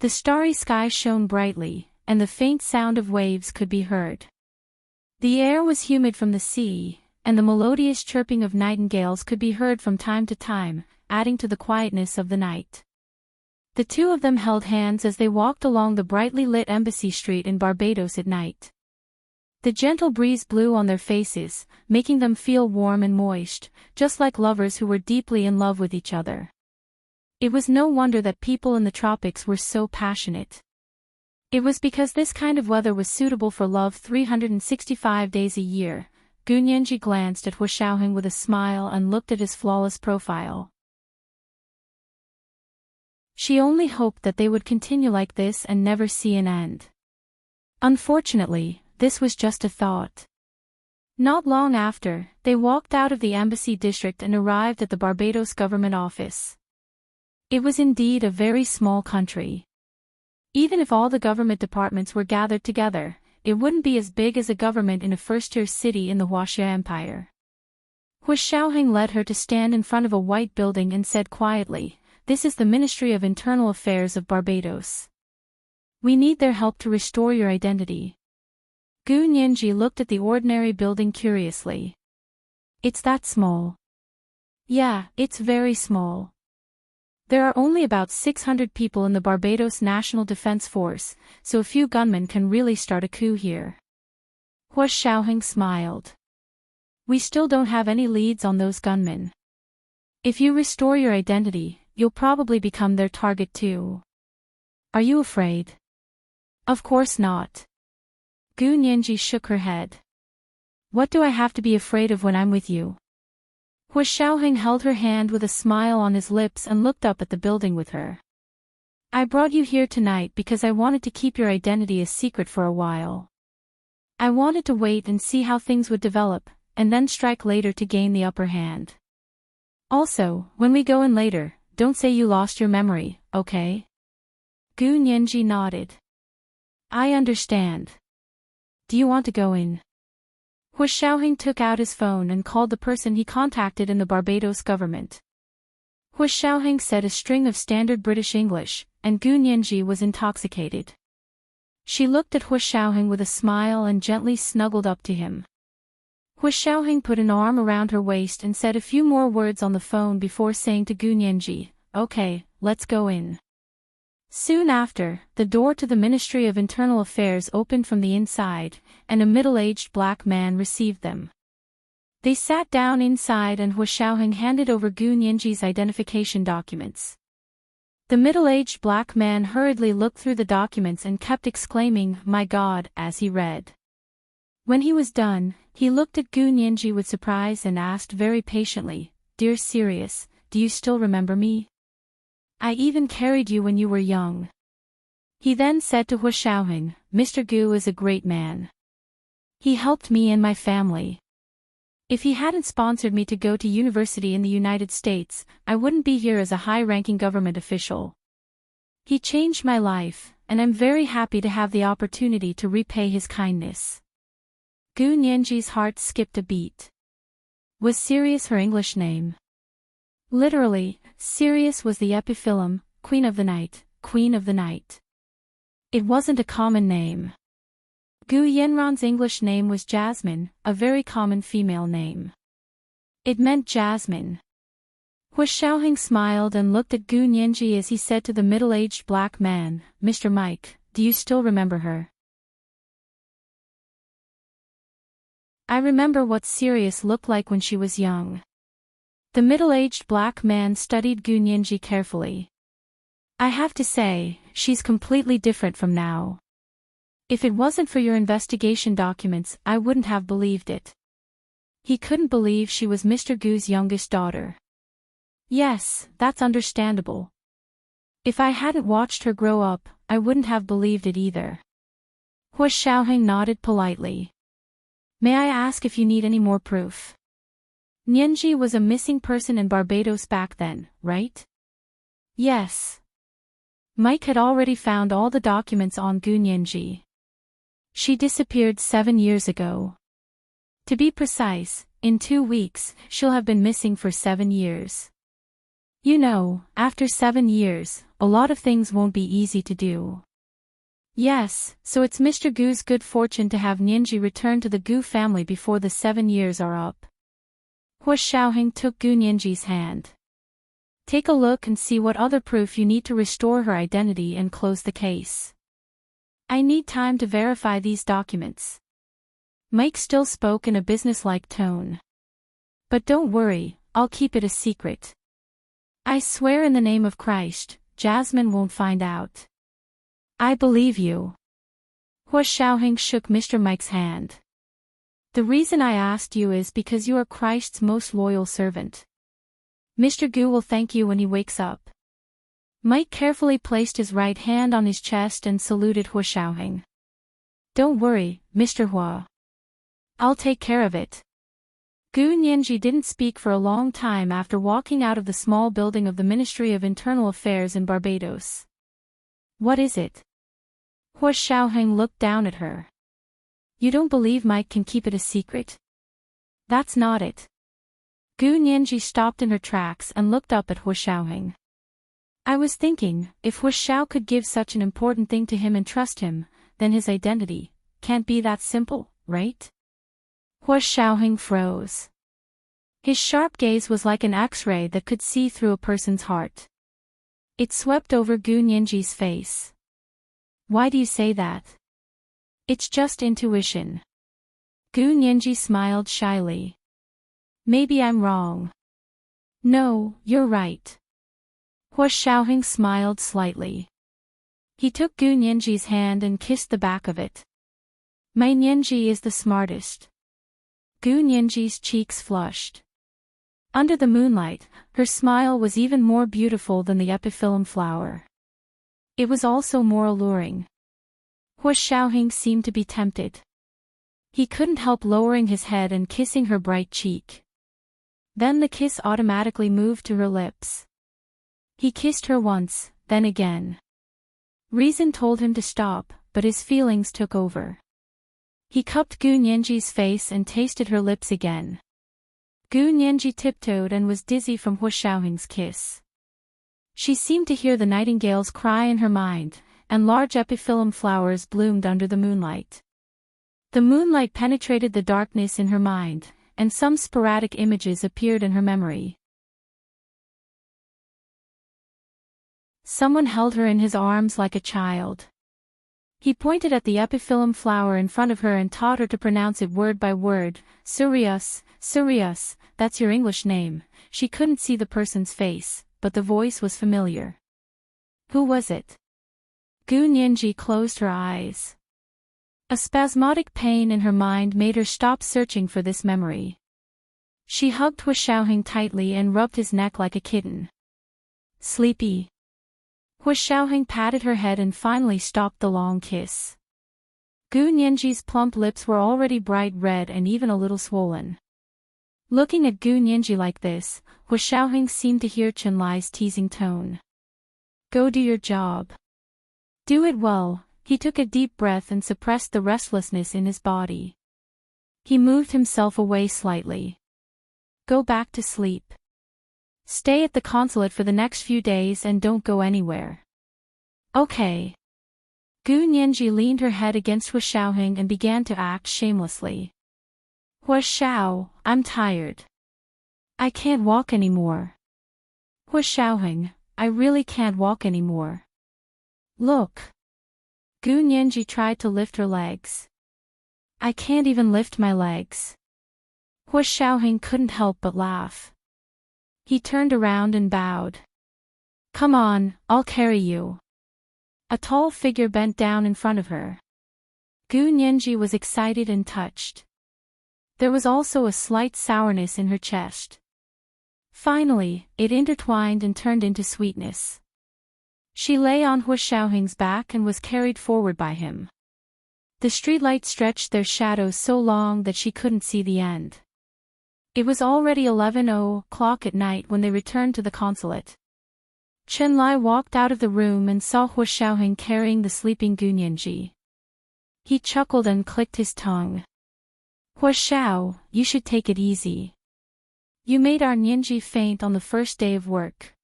The starry sky shone brightly, and the faint sound of waves could be heard. The air was humid from the sea, and the melodious chirping of nightingales could be heard from time to time, adding to the quietness of the night. The two of them held hands as they walked along the brightly lit embassy street in Barbados at night. The gentle breeze blew on their faces, making them feel warm and moist, just like lovers who were deeply in love with each other. It was no wonder that people in the tropics were so passionate. It was because this kind of weather was suitable for love 365 days a year. Gu Nianji glanced at Hua Xiaoheng with a smile and looked at his flawless profile. She only hoped that they would continue like this and never see an end. Unfortunately, this was just a thought. Not long after, they walked out of the embassy district and arrived at the Barbados government office. It was indeed a very small country. Even if all the government departments were gathered together, it wouldn't be as big as a government in a first-tier city in the Huaxia Empire. Hua Xiaoheng led her to stand in front of a white building and said quietly, "This is the Ministry of Internal Affairs of Barbados. We need their help to restore your identity." Gu Nianji looked at the ordinary building curiously. "It's that small?" "Yeah, it's very small. There are only about 600 people in the Barbados National Defense Force, so a few gunmen can really start a coup here." Hua Xiaoheng smiled. "We still don't have any leads on those gunmen. If you restore your identity, you'll probably become their target too. Are you afraid?" "Of course not." Gu Nianji shook her head. "What do I have to be afraid of when I'm with you?" Hua Xiaoheng held her hand with a smile on his lips and looked up at the building with her. "I brought you here tonight because I wanted to keep your identity a secret for a while. I wanted to wait and see how things would develop, and then strike later to gain the upper hand. Also, when we go in later, don't say you lost your memory, okay?" Gu Nianji nodded. "I understand. Do you want to go in?" Hua Xiaoheng took out his phone and called the person he contacted in the Barbados government. Hua Xiaoheng said a string of standard British English, and Gu Nianji was intoxicated. She looked at Hua Xiaoheng with a smile and gently snuggled up to him. Hua Xiaoheng put an arm around her waist and said a few more words on the phone before saying to Gu Nianji, "Okay, let's go in." Soon after, the door to the Ministry of Internal Affairs opened from the inside, and a middle-aged black man received them. They sat down inside and Hua Xiaoheng handed over Gu Nianji's identification documents. The middle-aged black man hurriedly looked through the documents and kept exclaiming, "My God," as he read. When he was done, he looked at Gu Nianji with surprise and asked very patiently, "Dear Sirius, do you still remember me? I even carried you when you were young." He then said to Hua Xiaoheng, "Mr. Gu is a great man. He helped me and my family. If he hadn't sponsored me to go to university in the United States, I wouldn't be here as a high-ranking government official. He changed my life, and I'm very happy to have the opportunity to repay his kindness." Gu Nianji's heart skipped a beat. Was Sirius her English name? Literally, Sirius was the epithet, Queen of the Night, Queen of the Night. It wasn't a common name. Gu Yanran's English name was Jasmine, a very common female name. It meant Jasmine. Hua Xiaoheng smiled and looked at Gu Nianji as he said to the middle-aged black man, "Mr. Mike, do you still remember her?" "I remember what Sirius looked like when she was young." The middle-aged black man studied Gu Nianji carefully. "I have to say, she's completely different from now. If it wasn't for your investigation documents, I wouldn't have believed it." He couldn't believe she was Mr. Gu's youngest daughter. Yes, that's understandable. If I hadn't watched her grow up, I wouldn't have believed it either. Hua Xiaoheng nodded politely. "May I ask if you need any more proof?" Nianji was a missing person in Barbados back then, right? Yes. Mike had already found all the documents on Gu Nianji. She disappeared 7 years ago. To be precise, in 2 weeks, she'll have been missing for 7 years. You know, after 7 years, a lot of things won't be easy to do. Yes, so it's Mr. Gu's good fortune to have Nianji return to the Gu family before the 7 years are up. Hua Xiaoheng took Gu Nianji's hand. "Take a look and see what other proof you need to restore her identity and close the case. I need time to verify these documents." Mike still spoke in a businesslike tone. "But don't worry, I'll keep it a secret. I swear in the name of Christ, Jasmine won't find out." "I believe you." Hua Xiaoheng shook Mr. Mike's hand. "The reason I asked you is because you are Christ's most loyal servant. Mr. Gu will thank you when he wakes up." Mike carefully placed his right hand on his chest and saluted Hua Xiaoheng. "Don't worry, Mr. Hua. I'll take care of it." Gu Nianji didn't speak for a long time after walking out of the small building of the Ministry of Internal Affairs in Barbados. "What is it?" Hua Xiaoheng looked down at her. "You don't believe Mike can keep it a secret?" "That's not it. Gu Nianji stopped in her tracks and looked up at Hu Xiaoheng. I was thinking, if Hu Xiao could give such an important thing to him and trust him, then his identity can't be that simple, right? Hu Xiaoheng froze. His sharp gaze was like an X-ray that could see through a person's heart. It swept over Gu Nianji's face. Why do you say that? It's just intuition. Gu Nianji smiled shyly. Maybe I'm wrong. No, you're right. Hu Xiaoheng smiled slightly. He took Gu Nianji's hand and kissed the back of it. My Nianji is the smartest. Gu Nianji's cheeks flushed. Under the moonlight, her smile was even more beautiful than the epiphyllum flower. It was also more alluring. Hu Xiaoheng seemed to be tempted. He couldn't help lowering his head and kissing her bright cheek. Then the kiss automatically moved to her lips. He kissed her once, then again. Reason told him to stop, but his feelings took over. He cupped Gu Nianji's face and tasted her lips again. Gu Nianji tiptoed and was dizzy from Hu Xiaoheng's kiss. She seemed to hear the nightingale's cry in her mind, and large epiphyllum flowers bloomed under the moonlight. The moonlight penetrated the darkness in her mind, and some sporadic images appeared in her memory. Someone held her in his arms like a child. He pointed at the epiphyllum flower in front of her and taught her to pronounce it word by word. Sirius, Sirius, that's your English name. She couldn't see the person's face, but the voice was familiar. Who was it? Gu Nianji closed her eyes. A spasmodic pain in her mind made her stop searching for this memory. She hugged Hu Xiaoheng tightly and rubbed his neck like a kitten. Sleepy. Hu Xiaoheng patted her head and finally stopped the long kiss. Gu Nianji's plump lips were already bright red and even a little swollen. Looking at Gu Nianji like this, Hu Xiaoheng seemed to hear Chenlai's teasing tone. Go do your job. Do it well. He took a deep breath and suppressed the restlessness in his body. He moved himself away slightly. Go back to sleep. Stay at the consulate for the next few days and don't go anywhere. Okay. Gu Nianji leaned her head against Hu Xiaoheng and began to act shamelessly. Hu Xiao, I'm tired. I can't walk anymore. Hu Xiaoheng, I really can't walk anymore. Look. Gu Nianji tried to lift her legs. I can't even lift my legs. Hu Xiaoheng couldn't help but laugh. He turned around and bowed. Come on, I'll carry you. A tall figure bent down in front of her. Gu Nianji was excited and touched. There was also a slight sourness in her chest. Finally, it intertwined and turned into sweetness. She lay on Hu Xiaoheng's back and was carried forward by him. The streetlights stretched their shadows so long that she couldn't see the end. It was already 11:00 at night when they returned to the consulate. Chenlai walked out of the room and saw Hu Xiaoheng carrying the sleeping Gu Nianji. He chuckled and clicked his tongue. Hu Xiao, you should take it easy. You made our Nianji faint on the first day of work.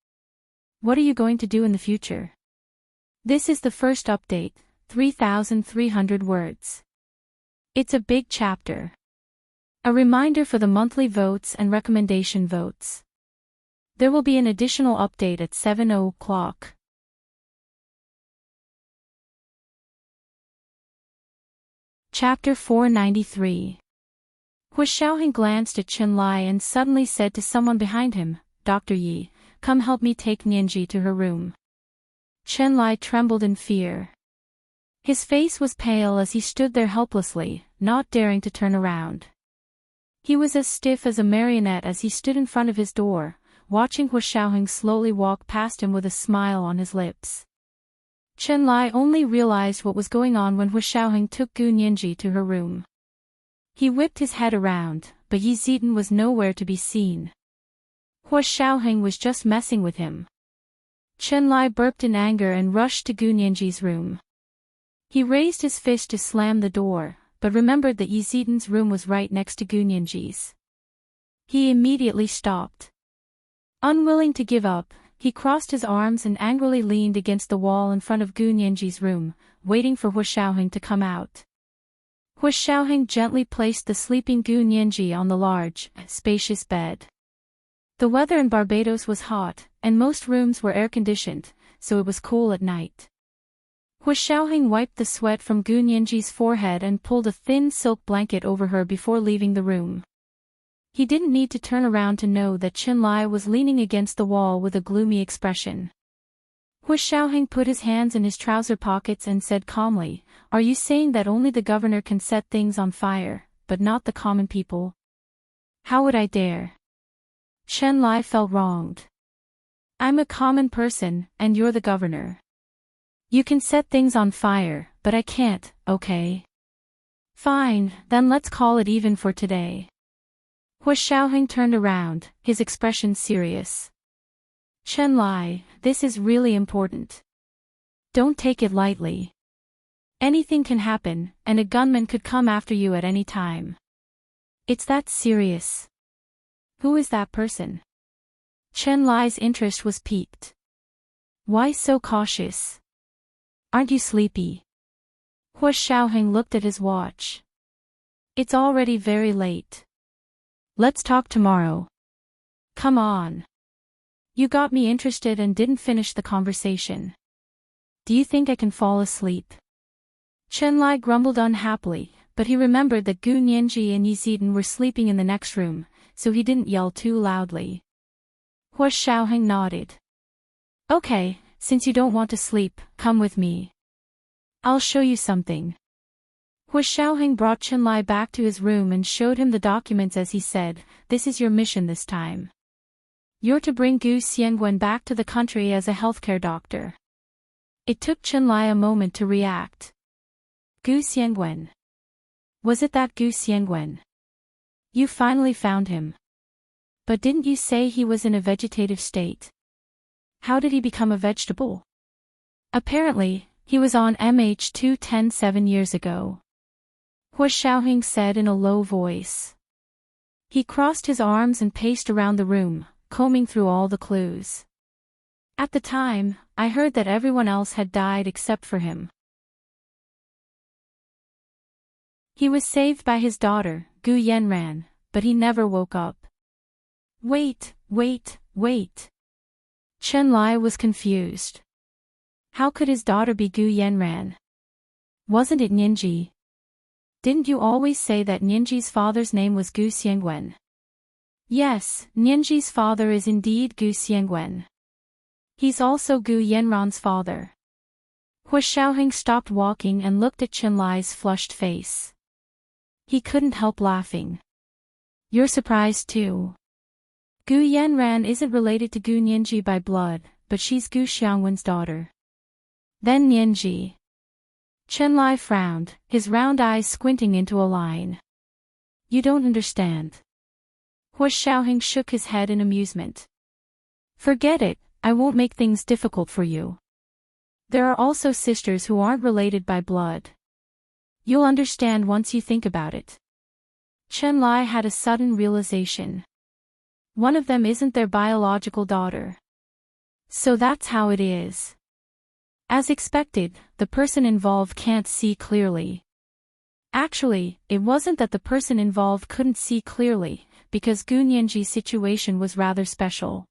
What are you going to do in the future? This is the first update, 3,300 words. It's a big chapter. A reminder for the monthly votes and recommendation votes. There will be an additional update at 7:00. Chapter 493. Hu Xiaoheng glanced at Chenlai and suddenly said to someone behind him, Dr. Yi, come help me take Nianji to her room. Chenlai trembled in fear. His face was pale as he stood there helplessly, not daring to turn around. He was as stiff as a marionette as he stood in front of his door, watching Hu Xiaoheng slowly walk past him with a smile on his lips. Chenlai only realized what was going on when Hu Xiaoheng took Gu Nianji to her room. He whipped his head around, but Yi Zidan was nowhere to be seen. Hu Xiaoheng was just messing with him. Chenlai burped in anger and rushed to Gu Nianji's room. He raised his fist to slam the door, but remembered that Yi Zidan's room was right next to Gu Nianji's. He immediately stopped. Unwilling to give up, he crossed his arms and angrily leaned against the wall in front of Gu Nianji's room, waiting for Hu Xiaoheng to come out. Hu Xiaoheng gently placed the sleeping Gu Nianji on the large, spacious bed. The weather in Barbados was hot, and most rooms were air-conditioned, so it was cool at night. Hu Xiaoheng wiped the sweat from Gu Nianji's forehead and pulled a thin silk blanket over her before leaving the room. He didn't need to turn around to know that Qinlai was leaning against the wall with a gloomy expression. Hu Xiaoheng put his hands in his trouser pockets and said calmly, "Are you saying that only the governor can set things on fire, but not the common people? How would I dare?" Qinlai felt wronged. "I'm a common person, and you're the governor. You can set things on fire, but I can't, okay? Fine, then let's call it even for today." Hu Xiaoheng turned around, his expression serious. "Qinlai, this is really important. Don't take it lightly. Anything can happen, and a gunman could come after you at any time. It's that serious." "Who is that person?" Qinlai's interest was piqued. "Why so cautious? Aren't you sleepy?" Hu Xiaoheng looked at his watch. "It's already very late. Let's talk tomorrow." "Come on. You got me interested and didn't finish the conversation. Do you think I can fall asleep?" Qinlai grumbled unhappily, but he remembered that Gu Nianji and Yi Zidan were sleeping in the next room, so he didn't yell too loudly. Hu Xiaoheng nodded. "Okay, since you don't want to sleep, come with me. I'll show you something." Hu Xiaoheng brought Qinlai back to his room and showed him the documents as he said, "This is your mission this time. You're to bring Gu Xiangwen back to the country as a healthcare doctor." It took Qinlai a moment to react. Gu Xiangwen. Was it that Gu Xiangwen? You finally found him. But didn't you say he was in a vegetative state? How did he become a vegetable? Apparently, he was on MH210 7 years ago. Hu Xiaoheng said in a low voice. He crossed his arms and paced around the room, combing through all the clues. "At the time, I heard that everyone else had died except for him. He was saved by his daughter, Gu Yanran, but he never woke up." Wait. Qinlai was confused. How could his daughter be Gu Yanran? Wasn't it Nianji? Didn't you always say that Nianji's father's name was Gu Xiangwen? Yes, Nianji's father is indeed Gu Xiangwen. He's also Gu Yanran's father. Hu Xiaoheng stopped walking and looked at Qinlai's flushed face. He couldn't help laughing. "You're surprised too. Gu Yanran isn't related to Gu Nianji by blood, but she's Gu Xiangwen's daughter." Then Nianji. Qinlai frowned, his round eyes squinting into a line. "You don't understand." Hu Xiaoheng shook his head in amusement. "Forget it, I won't make things difficult for you. There are also sisters who aren't related by blood. You'll understand once you think about it." Qinlai had a sudden realization. One of them isn't their biological daughter. So that's how it is. As expected, the person involved can't see clearly. Actually, it wasn't that the person involved couldn't see clearly, because Gu Nianji's situation was rather special.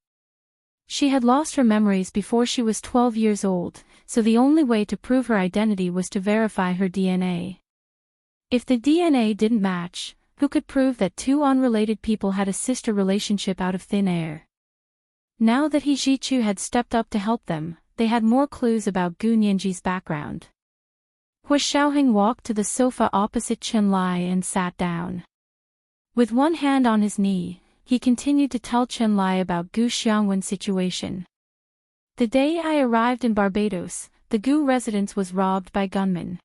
She had lost her memories before she was 12 years old, so the only way to prove her identity was to verify her DNA. If the DNA didn't match, who could prove that two unrelated people had a sister relationship out of thin air? Now that He Zhichu had stepped up to help them, they had more clues about Gu Nianji's background. Hu Xiaoheng walked to the sofa opposite Qinlai and sat down. With one hand on his knee, he continued to tell Qinlai about Gu Xiangwen's situation. "The day I arrived in Barbados, the Gu residence was robbed by gunmen.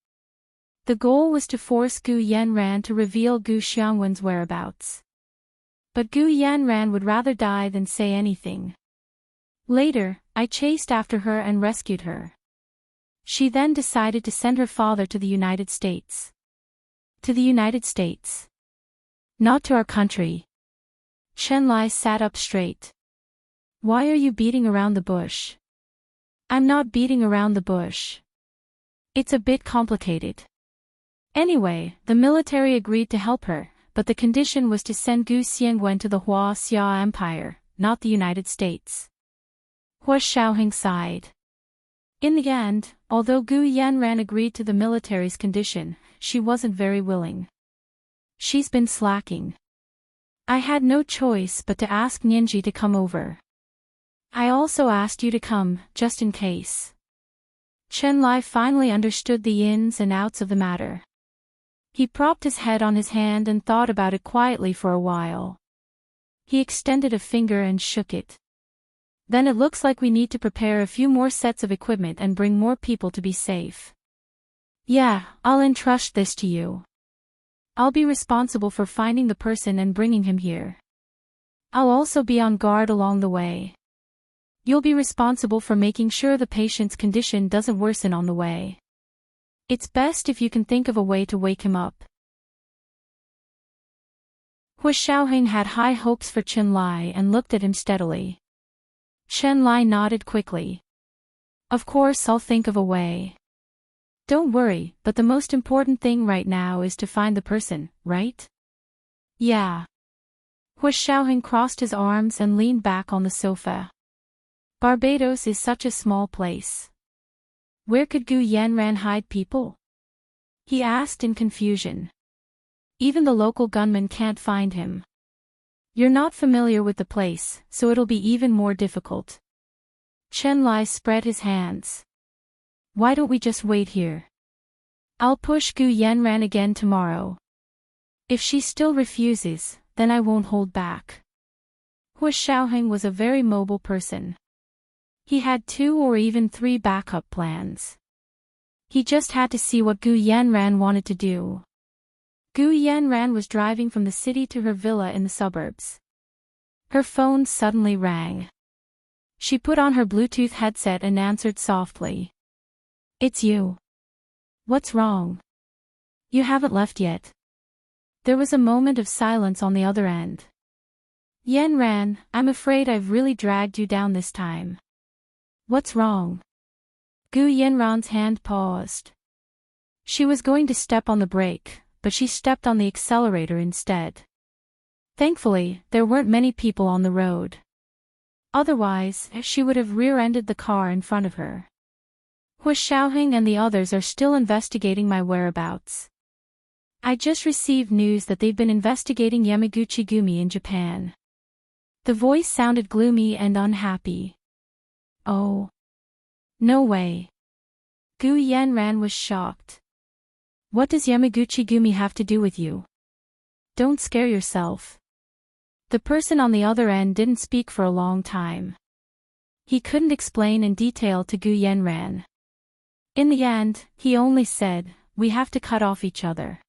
The goal was to force Gu Yanran to reveal Gu Xiangwen's whereabouts. But Gu Yanran would rather die than say anything. Later, I chased after her and rescued her. She then decided to send her father to the United States." "To the United States? Not to our country?" Chen Lai sat up straight. Why are you beating around the bush? I'm not beating around the bush. It's a bit complicated. Anyway, the military agreed to help her, but the condition was to send Gu Xiangwen to the Hua Xia Empire, not the United States. Hua Xiaoheng sighed. In the end, although Gu Yanran agreed to the military's condition, she wasn't very willing. She's been slacking. I had no choice but to ask Nianji to come over. I also asked you to come, just in case. Chen Lai finally understood the ins and outs of the matter. He propped his head on his hand and thought about it quietly for a while. He extended a finger and shook it. Then it looks like we need to prepare a few more sets of equipment and bring more people to be safe. Yeah, I'll entrust this to you. I'll be responsible for finding the person and bringing him here. I'll also be on guard along the way. You'll be responsible for making sure the patient's condition doesn't worsen on the way. It's best if you can think of a way to wake him up. Hua Xiaoheng had high hopes for Chen Lai and looked at him steadily. Chen Lai nodded quickly. Of course, I'll think of a way. Don't worry, but the most important thing right now is to find the person, right? Yeah. Hua Xiaoheng crossed his arms and leaned back on the sofa. Barbados is such a small place. Where could Gu Yanran hide people? He asked in confusion. Even the local gunmen can't find him. You're not familiar with the place, so it'll be even more difficult. Chen Lai spread his hands. Why don't we just wait here? I'll push Gu Yanran again tomorrow. If she still refuses, then I won't hold back. Hua Xiaoheng was a very mobile person. He had 2 or even 3 backup plans. He just had to see what Gu Yanran wanted to do. Gu Yanran was driving from the city to her villa in the suburbs. Her phone suddenly rang. She put on her Bluetooth headset and answered softly. It's you. What's wrong? You haven't left yet. There was a moment of silence on the other end. Yanran, I'm afraid I've really dragged you down this time. What's wrong? Gu Yanran's hand paused. She was going to step on the brake, but she stepped on the accelerator instead. Thankfully, there weren't many people on the road. Otherwise, she would have rear-ended the car in front of her. Hua Xiaoheng and the others are still investigating my whereabouts. I just received news that they've been investigating Yamaguchi-gumi in Japan. The voice sounded gloomy and unhappy. Oh. No way. Gu Yanran was shocked. What does Yamaguchi-gumi have to do with you? Don't scare yourself. The person on the other end didn't speak for a long time. He couldn't explain in detail to Gu Yanran. In the end, he only said, we have to cut off each other.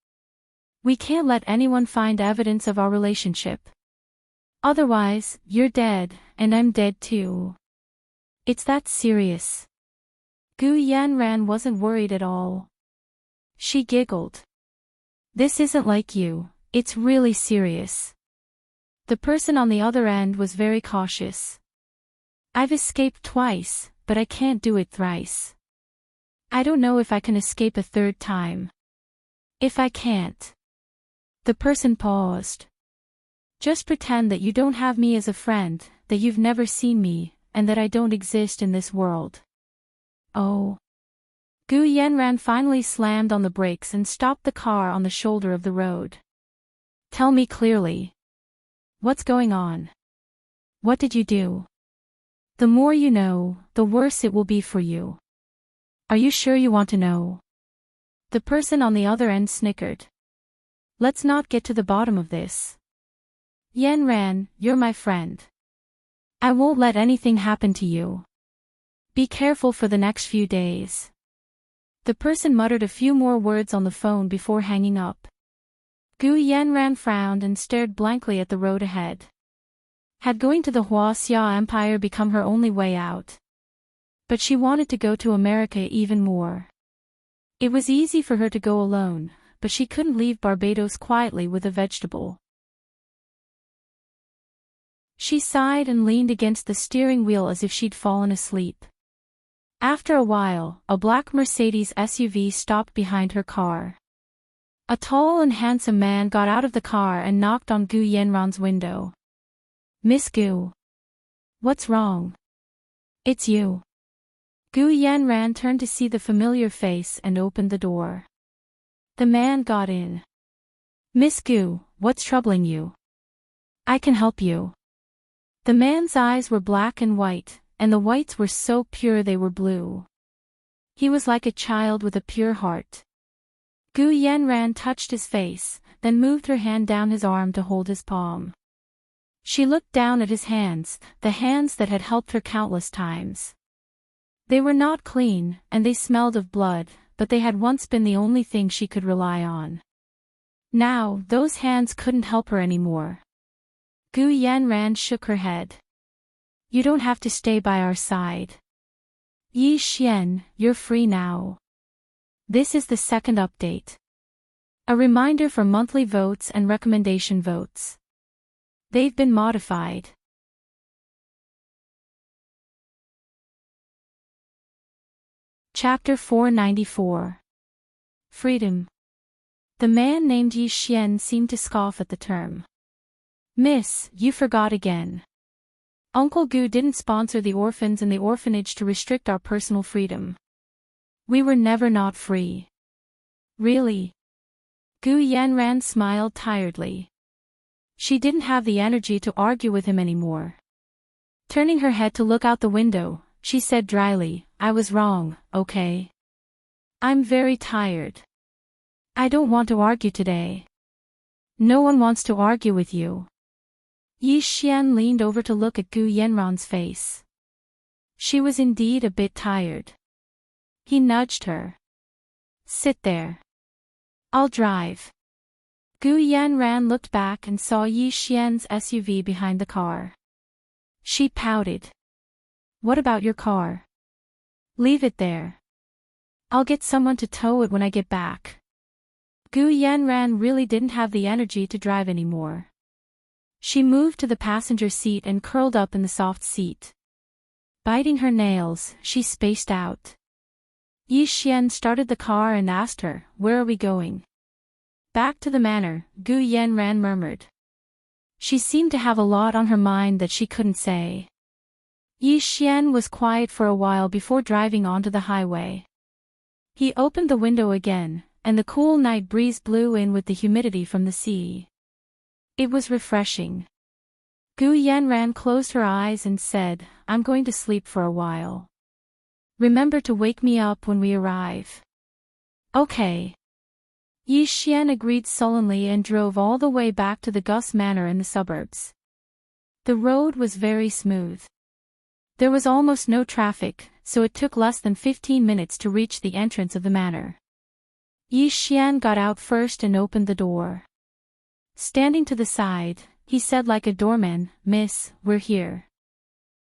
We can't let anyone find evidence of our relationship. Otherwise, you're dead, and I'm dead too. It's that serious. Gu Yanran wasn't worried at all. She giggled. This isn't like you, it's really serious. The person on the other end was very cautious. I've escaped twice, but I can't do it thrice. I don't know if I can escape a 3rd time. If I can't. The person paused. Just pretend that you don't have me as a friend, that you've never seen me, and that I don't exist in this world. Oh. Gu Yanran finally slammed on the brakes and stopped the car on the shoulder of the road. Tell me clearly. What's going on? What did you do? The more you know, the worse it will be for you. Are you sure you want to know? The person on the other end snickered. Let's not get to the bottom of this. Yanran, you're my friend. I won't let anything happen to you. Be careful for the next few days. The person muttered a few more words on the phone before hanging up. Gu Yanran frowned and stared blankly at the road ahead. Had going to the Hua Xia Empire become her only way out? But she wanted to go to America even more. It was easy for her to go alone, but she couldn't leave Barbados quietly with a vegetable. She sighed and leaned against the steering wheel as if she'd fallen asleep. After a while, a black Mercedes SUV stopped behind her car. A tall and handsome man got out of the car and knocked on Gu Yenran's window. "Miss Gu. What's wrong?" "It's you." Gu Yenran turned to see the familiar face and opened the door. The man got in. "Miss Gu, what's troubling you? I can help you." The man's eyes were black and white, and the whites were so pure they were blue. He was like a child with a pure heart. Gu Yenran touched his face, then moved her hand down his arm to hold his palm. She looked down at his hands, the hands that had helped her countless times. They were not clean, and they smelled of blood, but they had once been the only thing she could rely on. Now, those hands couldn't help her anymore. Gu Yenran shook her head. "You don't have to stay by our side. Yi Xian, you're free now." This is the second update. A reminder for monthly votes and recommendation votes. They've been modified. Chapter 494. Freedom. The man named Yi Xian seemed to scoff at the term. "Miss, you forgot again. Uncle Gu didn't sponsor the orphans in the orphanage to restrict our personal freedom. We were never not free." "Really?" Gu Yenran smiled tiredly. She didn't have the energy to argue with him anymore. Turning her head to look out the window, she said dryly, "I was wrong, okay? I'm very tired. I don't want to argue today." "No one wants to argue with you." Yi Xian leaned over to look at Gu Yenran's face. She was indeed a bit tired. He nudged her. "Sit there. I'll drive." Gu Yenran looked back and saw Yi Xian's SUV behind the car. She pouted. "What about your car? Leave it there. I'll get someone to tow it when I get back." Gu Yenran really didn't have the energy to drive anymore. She moved to the passenger seat and curled up in the soft seat. Biting her nails, she spaced out. Yi Xian started the car and asked her, "Where are we going?" "Back to the manor," Gu Yenran murmured. She seemed to have a lot on her mind that she couldn't say. Yi Xian was quiet for a while before driving onto the highway. He opened the window again, and the cool night breeze blew in with the humidity from the sea. It was refreshing. Gu Yenran closed her eyes and said, "I'm going to sleep for a while. Remember to wake me up when we arrive." "Okay." Yi Xian agreed sullenly and drove all the way back to the Gus Manor in the suburbs. The road was very smooth. There was almost no traffic, so it took less than 15 minutes to reach the entrance of the manor. Yi Xian got out first and opened the door. Standing to the side, he said like a doorman, "Miss, we're here."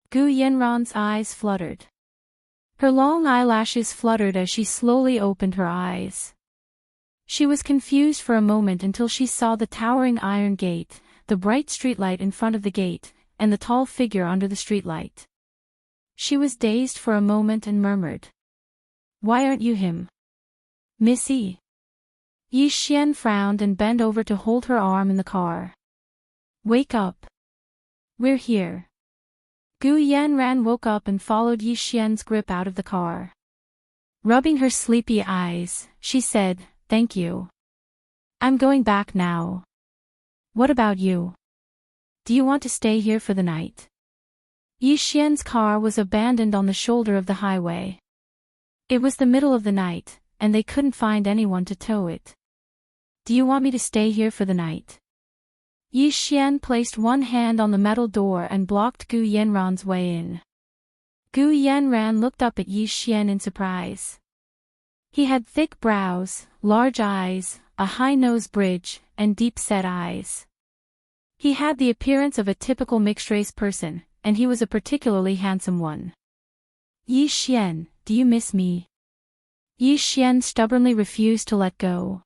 Gu Yenran's eyes fluttered. Her long eyelashes fluttered as she slowly opened her eyes. She was confused for a moment until she saw the towering iron gate, the bright streetlight in front of the gate, and the tall figure under the streetlight. She was dazed for a moment and murmured, "Why aren't you him? Missy?" Yi Xian frowned and bent over to hold her arm in the car. "Wake up. We're here." Gu Yenran woke up and followed Yi Xian's grip out of the car. Rubbing her sleepy eyes, she said, "Thank you. I'm going back now. What about you? Do you want to stay here for the night?" Yi Xian's car was abandoned on the shoulder of the highway. It was the middle of the night, and they couldn't find anyone to tow it. "Do you want me to stay here for the night?" Yi Xian placed one hand on the metal door and blocked Gu Yenran's way in. Gu Yenran looked up at Yi Xian in surprise. He had thick brows, large eyes, a high nose bridge, and deep-set eyes. He had the appearance of a typical mixed-race person, and he was a particularly handsome one. "Yi Xian, do you miss me?" Yi Xian stubbornly refused to let go.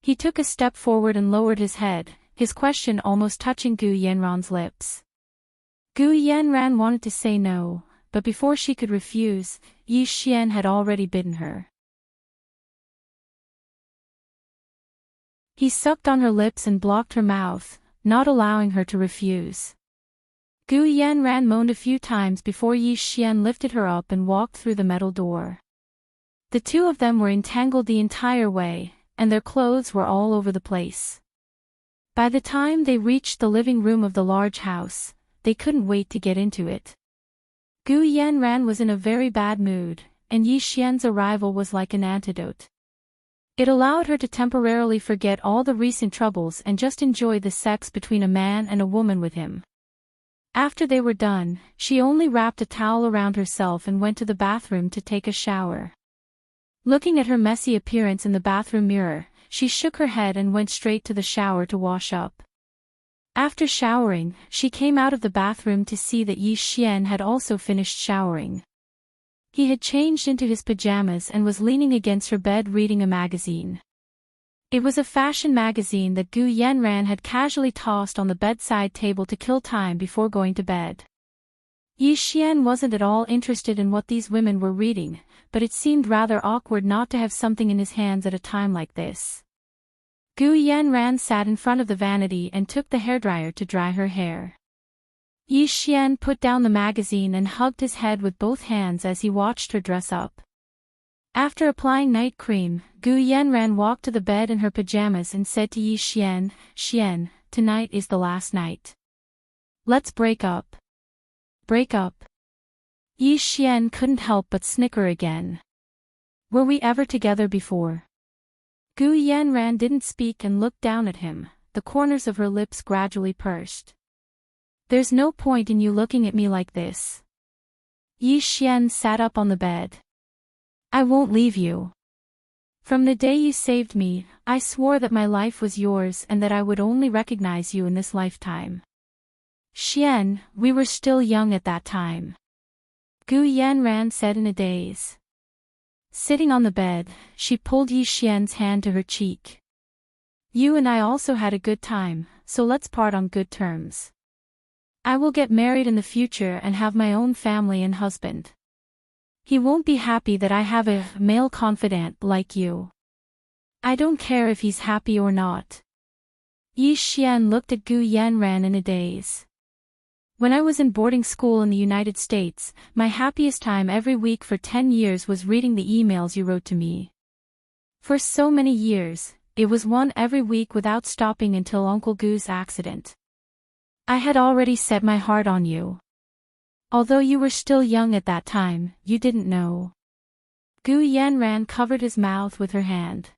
He took a step forward and lowered his head, his question almost touching Gu Yenran's lips. Gu Yanran wanted to say no, but before she could refuse, Yi Xian had already bitten her. He sucked on her lips and blocked her mouth, not allowing her to refuse. Gu Yanran moaned a few times before Yi Xian lifted her up and walked through the metal door. The two of them were entangled the entire way, and their clothes were all over the place. By the time they reached the living room of the large house, they couldn't wait to get into it. Gu Yanran was in a very bad mood, and Yi Xian's arrival was like an antidote. It allowed her to temporarily forget all the recent troubles and just enjoy the sex between a man and a woman with him. After they were done, she only wrapped a towel around herself and went to the bathroom to take a shower. Looking at her messy appearance in the bathroom mirror, she shook her head and went straight to the shower to wash up. After showering, she came out of the bathroom to see that Yi Xian had also finished showering. He had changed into his pajamas and was leaning against her bed reading a magazine. It was a fashion magazine that Gu Yanran had casually tossed on the bedside table to kill time before going to bed. Yi Xian wasn't at all interested in what these women were reading, but it seemed rather awkward not to have something in his hands at a time like this. Gu Yanran sat in front of the vanity and took the hairdryer to dry her hair. Yi Xian put down the magazine and hugged his head with both hands as he watched her dress up. After applying night cream, Gu Yanran walked to the bed in her pajamas and said to Yi Xian, "Xian, tonight is the last night. Let's break up." Break up? Yi Xian couldn't help but snicker again. Were we ever together before? Gu Yanran didn't speak and looked down at him, the corners of her lips gradually pursed. "There's no point in you looking at me like this." Yi Xian sat up on the bed. "I won't leave you. From the day you saved me, I swore that my life was yours and that I would only recognize you in this lifetime." "Xian, we were still young at that time," Gu Yanran said in a daze. Sitting on the bed, she pulled Yi Xian's hand to her cheek. "You and I also had a good time, so let's part on good terms. I will get married in the future and have my own family and husband. He won't be happy that I have a male confidant like you. I don't care if he's happy or not." Yi Xian looked at Gu Yanran in a daze. "When I was in boarding school in the United States, my happiest time every week for 10 years was reading the emails you wrote to me. For so many years, it was one every week without stopping until Uncle Gu's accident. I had already set my heart on you. Although you were still young at that time, you didn't know." Gu Yanran covered his mouth with her hand.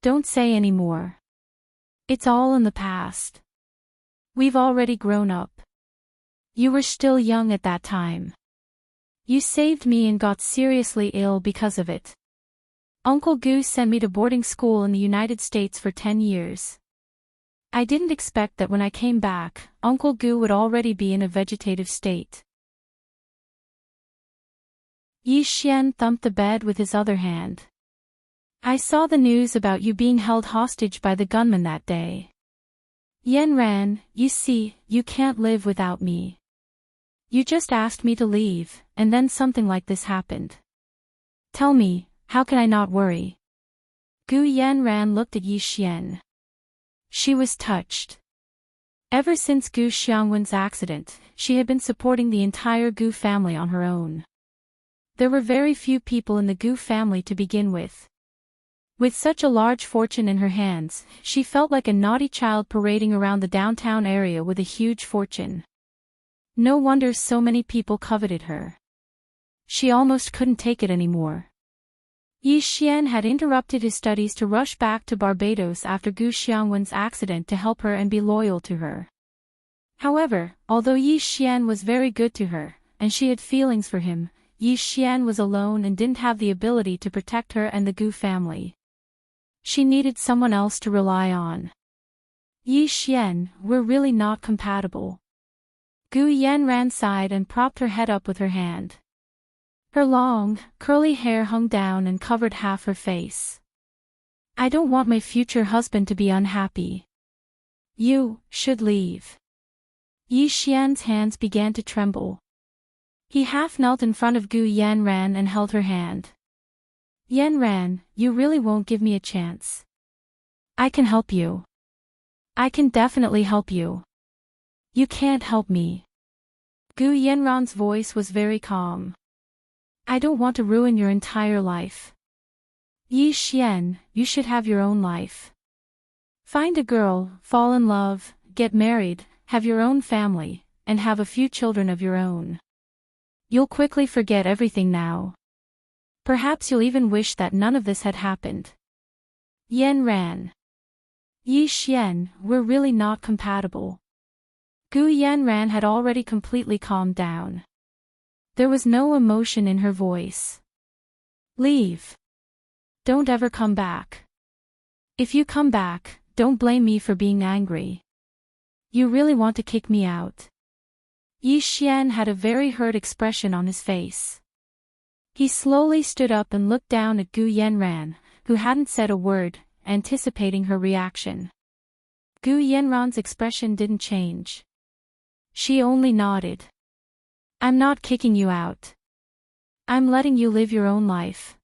"Don't say any more. It's all in the past. We've already grown up. You were still young at that time. You saved me and got seriously ill because of it. Uncle Gu sent me to boarding school in the United States for 10 years. I didn't expect that when I came back, Uncle Gu would already be in a vegetative state." Yi Xian thumped the bed with his other hand. "I saw the news about you being held hostage by the gunman that day. Yanran, you see, you can't live without me. You just asked me to leave, and then something like this happened. Tell me, how can I not worry?" Gu Yanran looked at Yi Xian. She was touched. Ever since Gu Xiangwen's accident, she had been supporting the entire Gu family on her own. There were very few people in the Gu family to begin with. With such a large fortune in her hands, she felt like a naughty child parading around the downtown area with a huge fortune. No wonder so many people coveted her. She almost couldn't take it anymore. Yi Xian had interrupted his studies to rush back to Barbados after Gu Xiangwen's accident to help her and be loyal to her. However, although Yi Xian was very good to her, and she had feelings for him, Yi Xian was alone and didn't have the ability to protect her and the Gu family. She needed someone else to rely on. "Yi Xian, we're really not compatible." Gu Yanran sighed and propped her head up with her hand. Her long, curly hair hung down and covered half her face. "I don't want my future husband to be unhappy. You should leave." Yi Xian's hands began to tremble. He half knelt in front of Gu Yanran and held her hand. Yanran, you really won't give me a chance. I can help you. I can definitely help you. You can't help me. Gu Yanran's voice was very calm. I don't want to ruin your entire life. Yi Xian, you should have your own life. Find a girl, fall in love, get married, have your own family, and have a few children of your own. You'll quickly forget everything now. Perhaps you'll even wish that none of this had happened. Yanran. Yi Xian, we're really not compatible. Gu Yanran had already completely calmed down. There was no emotion in her voice. Leave. Don't ever come back. If you come back, don't blame me for being angry. You really want to kick me out. Yi Xian had a very hurt expression on his face. He slowly stood up and looked down at Gu Yanran, who hadn't said a word, anticipating her reaction. Gu Yanran's expression didn't change. She only nodded. I'm not kicking you out. I'm letting you live your own life.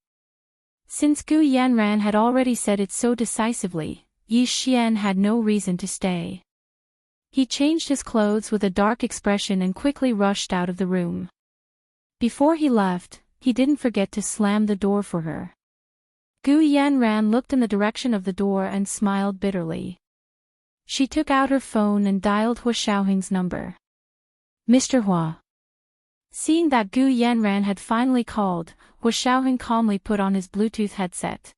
Since Gu Yanran had already said it so decisively, Yi Xian had no reason to stay. He changed his clothes with a dark expression and quickly rushed out of the room. Before he left, he didn't forget to slam the door for her. Gu Yanran looked in the direction of the door and smiled bitterly. She took out her phone and dialed Hua Xiaoheng's number. Mr. Hua. Seeing that Gu Yanran had finally called, Hua Xiaoheng calmly put on his Bluetooth headset.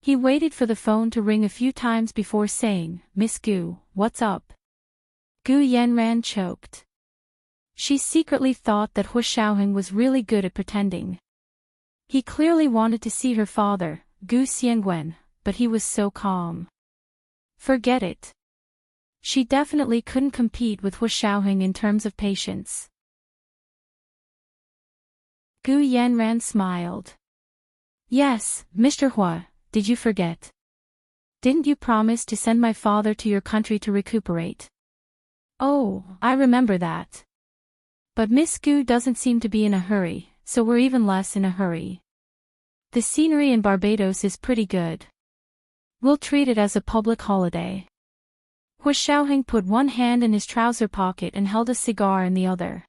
He waited for the phone to ring a few times before saying, Miss Gu, what's up? Gu Yanran choked. She secretly thought that Hua Xiaoheng was really good at pretending. He clearly wanted to see her father, Gu Xiangwen, but he was so calm. Forget it. She definitely couldn't compete with Hua Xiaoheng in terms of patience. Gu Yanran smiled. Yes, Mr. Hua, did you forget? Didn't you promise to send my father to your country to recuperate? Oh, I remember that. But Miss Gu doesn't seem to be in a hurry, so we're even less in a hurry. The scenery in Barbados is pretty good. We'll treat it as a public holiday. Hua Xiaoheng put one hand in his trouser pocket and held a cigar in the other.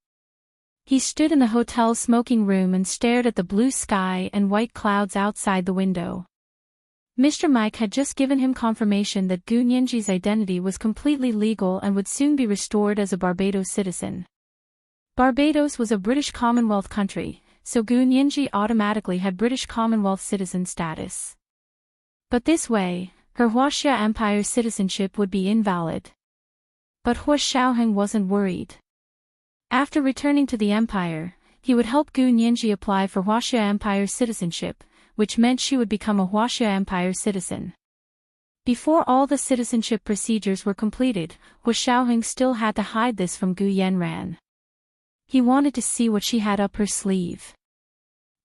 He stood in the hotel's smoking room and stared at the blue sky and white clouds outside the window. Mr. Mike had just given him confirmation that Gu Nianji's identity was completely legal and would soon be restored as a Barbados citizen. Barbados was a British Commonwealth country, so Gu Nianji automatically had British Commonwealth citizen status. But this way, her Huaxia Empire citizenship would be invalid. But Hua Xiaoheng wasn't worried. After returning to the empire, he would help Gu Nianji apply for Huaxia Empire citizenship, which meant she would become a Huaxia Empire citizen. Before all the citizenship procedures were completed, Hua Xiaoheng still had to hide this from Gu Yanran. He wanted to see what she had up her sleeve.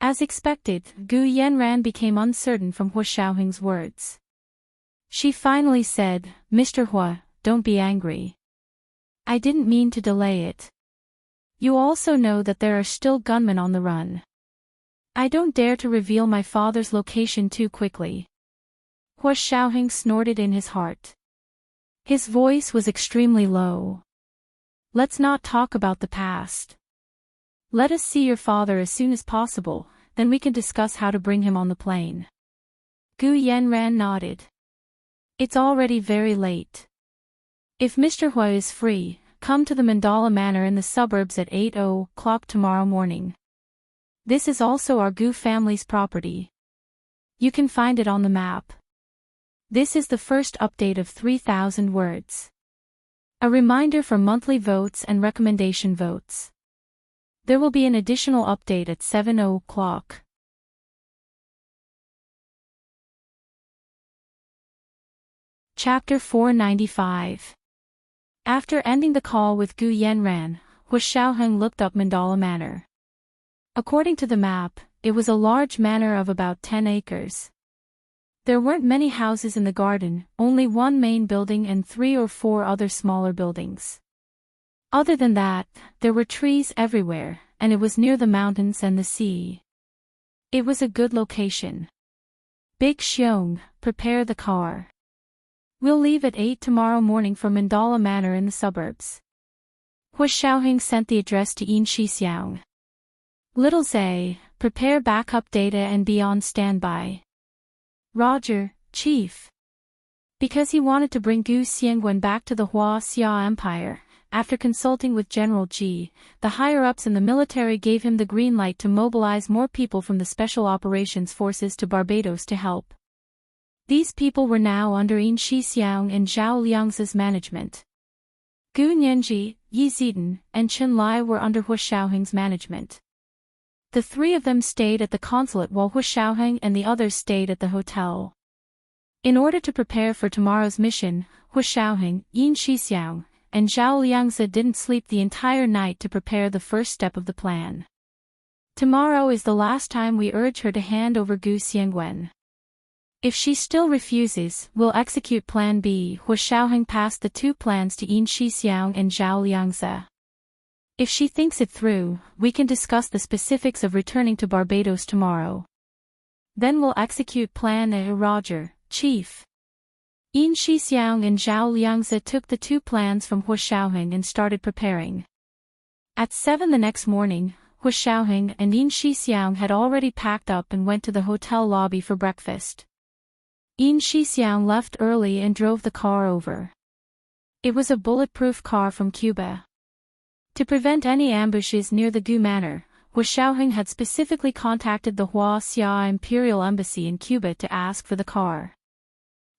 As expected, Gu Yanran became uncertain from Hua Xiaoheng's words. She finally said, Mr. Hua, don't be angry. I didn't mean to delay it. You also know that there are still gunmen on the run. I don't dare to reveal my father's location too quickly. Hua Xiaoheng snorted in his heart. His voice was extremely low. Let's not talk about the past. Let us see your father as soon as possible, then we can discuss how to bring him on the plane. Gu Yanran nodded. It's already very late. If Mr. Hua is free, come to the Mandala Manor in the suburbs at 8:00 tomorrow morning. This is also our Gu family's property. You can find it on the map. This is the first update of 3,000 words. A reminder for monthly votes and recommendation votes. There will be an additional update at 7:00. Chapter 495. After ending the call with Gu Yanran, Hua Xiaoheng looked up Mandala Manor. According to the map, it was a large manor of about 10 acres. There weren't many houses in the garden, only one main building and 3 or 4 other smaller buildings. Other than that, there were trees everywhere, and it was near the mountains and the sea. It was a good location. Big Xiong, prepare the car. We'll leave at 8 tomorrow morning for Mandala Manor in the suburbs. Hu Xiaoheng sent the address to Yin Shixiang. Little Zay, prepare backup data and be on standby. Roger, Chief. Because he wanted to bring Gu Xiangwen back to the Hua Xia Empire, after consulting with General Ji, the higher-ups in the military gave him the green light to mobilize more people from the Special Operations Forces to Barbados to help. These people were now under Yin Shixiang and Zhao Liangzi's management. Gu Nianji, Yi Zidan, and Chen Lai were under Hu Xiaoheng's management. The three of them stayed at the consulate while Hu Xiaoheng and the others stayed at the hotel. In order to prepare for tomorrow's mission, Hu Xiaoheng, Yin Shixiang, and Zhao Liangzi didn't sleep the entire night to prepare the first step of the plan. Tomorrow is the last time we urge her to hand over Gu Xiangwen. If she still refuses, we'll execute Plan B. Hu Xiaoheng passed the two plans to Yin Shixiang and Zhao Liangzi. If she thinks it through, we can discuss the specifics of returning to Barbados tomorrow. Then we'll execute Plan A. Roger, Chief. Yin Shixiang and Zhao Liangzi took the two plans from Hu Xiaoheng and started preparing. At 7 the next morning, Hu Xiaoheng and Yin Shixiang had already packed up and went to the hotel lobby for breakfast. Yin Shixiang left early and drove the car over. It was a bulletproof car from Cuba. To prevent any ambushes near the Gu Manor, Hu Xiaoheng had specifically contacted the Hua Xia Imperial Embassy in Cuba to ask for the car.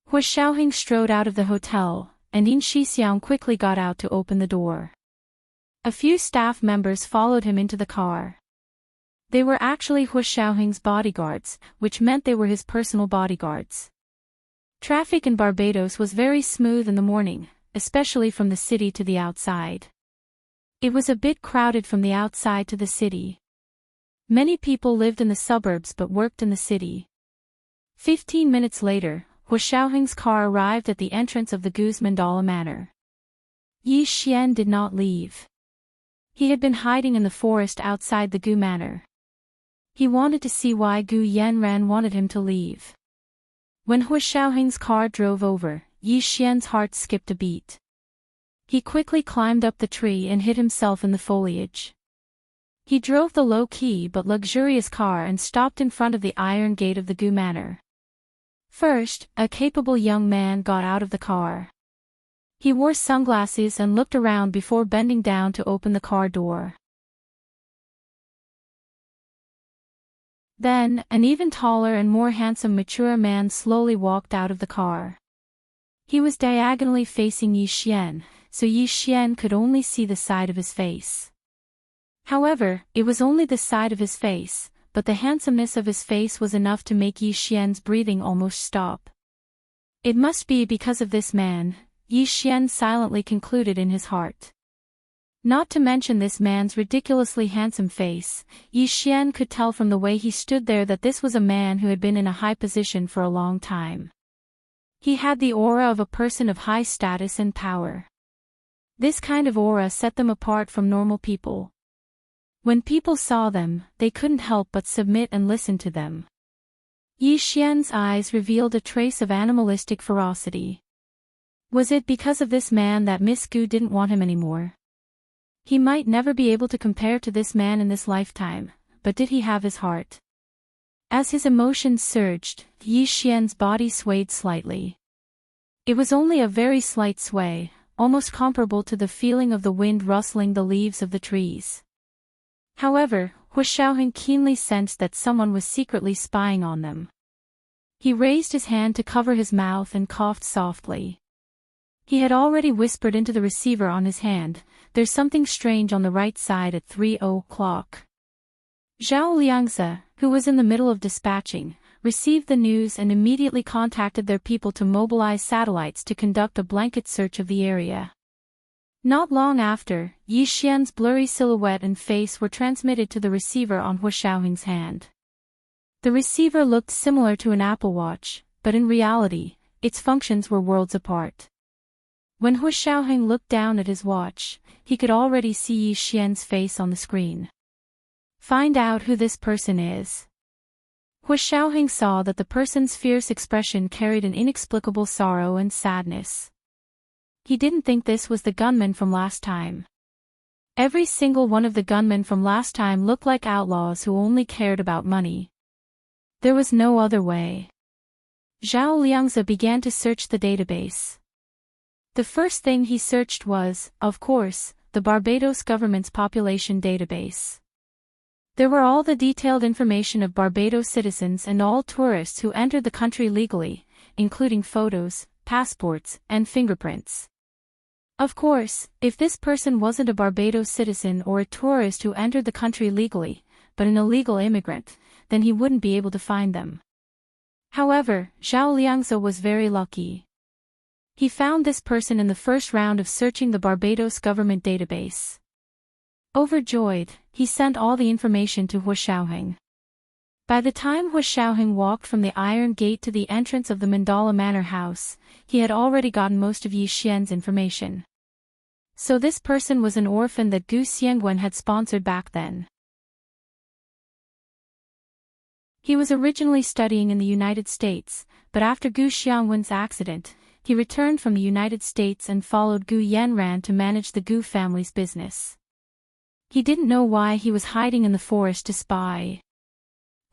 Hu Xiaoheng strode out of the hotel, and Yin Shixiang quickly got out to open the door. A few staff members followed him into the car. They were actually Hu Xiaoheng's bodyguards, which meant they were his personal bodyguards. Traffic in Barbados was very smooth in the morning, especially from the city to the outside. It was a bit crowded from the outside to the city. Many people lived in the suburbs but worked in the city. 15 minutes later, Hu Xiaoheng's car arrived at the entrance of the Gu's Mandala Manor. Yi Xian did not leave. He had been hiding in the forest outside the Gu Manor. He wanted to see why Gu Yanran wanted him to leave. When Hu Xiaoheng's car drove over, Yi Xian's heart skipped a beat. He quickly climbed up the tree and hid himself in the foliage. He drove the low-key but luxurious car and stopped in front of the iron gate of the Gu Manor. First, a capable young man got out of the car. He wore sunglasses and looked around before bending down to open the car door. Then, an even taller and more handsome mature man slowly walked out of the car. He was diagonally facing Yi Xian, so Yi Xian could only see the side of his face. However, it was only the side of his face, but the handsomeness of his face was enough to make Yi Xian's breathing almost stop. It must be because of this man, Yi Xian silently concluded in his heart. Not to mention this man's ridiculously handsome face, Yi Xian could tell from the way he stood there that this was a man who had been in a high position for a long time. He had the aura of a person of high status and power. This kind of aura set them apart from normal people. When people saw them, they couldn't help but submit and listen to them. Yi Xian's eyes revealed a trace of animalistic ferocity. Was it because of this man that Miss Gu didn't want him anymore? He might never be able to compare to this man in this lifetime, but did he have his heart? As his emotions surged, Yi Xian's body swayed slightly. It was only a very slight sway, almost comparable to the feeling of the wind rustling the leaves of the trees. However, Hu Xiaoheng keenly sensed that someone was secretly spying on them. He raised his hand to cover his mouth and coughed softly. He had already whispered into the receiver on his hand, "There's something strange on the right side at 3:00." Zhao Liangzi, who was in the middle of dispatching, received the news and immediately contacted their people to mobilize satellites to conduct a blanket search of the area. Not long after, Yi Xian's blurry silhouette and face were transmitted to the receiver on Hu Xiaoheng's hand. The receiver looked similar to an Apple Watch, but in reality, its functions were worlds apart. When Hu Xiaoheng looked down at his watch, he could already see Yi Xian's face on the screen. Find out who this person is. Hu Xiaoheng saw that the person's fierce expression carried an inexplicable sorrow and sadness. He didn't think this was the gunman from last time. Every single one of the gunmen from last time looked like outlaws who only cared about money. There was no other way. Zhao Liangzi began to search the database. The first thing he searched was, of course, the Barbados government's population database. There were all the detailed information of Barbados citizens and all tourists who entered the country legally, including photos, passports, and fingerprints. Of course, if this person wasn't a Barbados citizen or a tourist who entered the country legally, but an illegal immigrant, then he wouldn't be able to find them. However, Zhao Liangzi was very lucky. He found this person in the first round of searching the Barbados government database. Overjoyed, he sent all the information to Hu Xiaoheng. By the time Hu Xiaoheng walked from the iron gate to the entrance of the Mandala Manor house, he had already gotten most of Yi Xian's information. So this person was an orphan that Gu Xiangwen had sponsored back then. He was originally studying in the United States, but after Gu Xiangwen's accident, he returned from the United States and followed Gu Yanran to manage the Gu family's business. He didn't know why he was hiding in the forest to spy.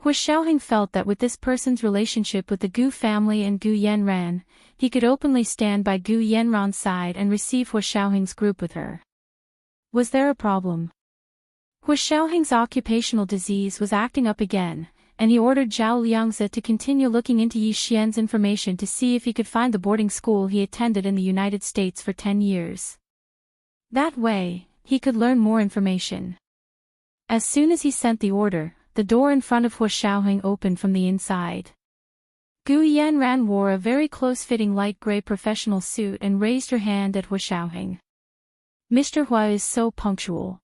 Hu Xiaoheng felt that with this person's relationship with the Gu family and Gu Yanran, he could openly stand by Gu Yanran's side and receive Hu Xiaoheng's group with her. Was there a problem? Hu Xiaoheng's occupational disease was acting up again, and he ordered Zhao Liangzi to continue looking into Yi Xian's information to see if he could find the boarding school he attended in the United States for 10 years. That way, he could learn more information. As soon as he sent the order, the door in front of Hu Xiaoheng opened from the inside. Gu Yanran wore a very close-fitting light gray professional suit and raised her hand at Hu Xiaoheng. Mr. Hua is so punctual.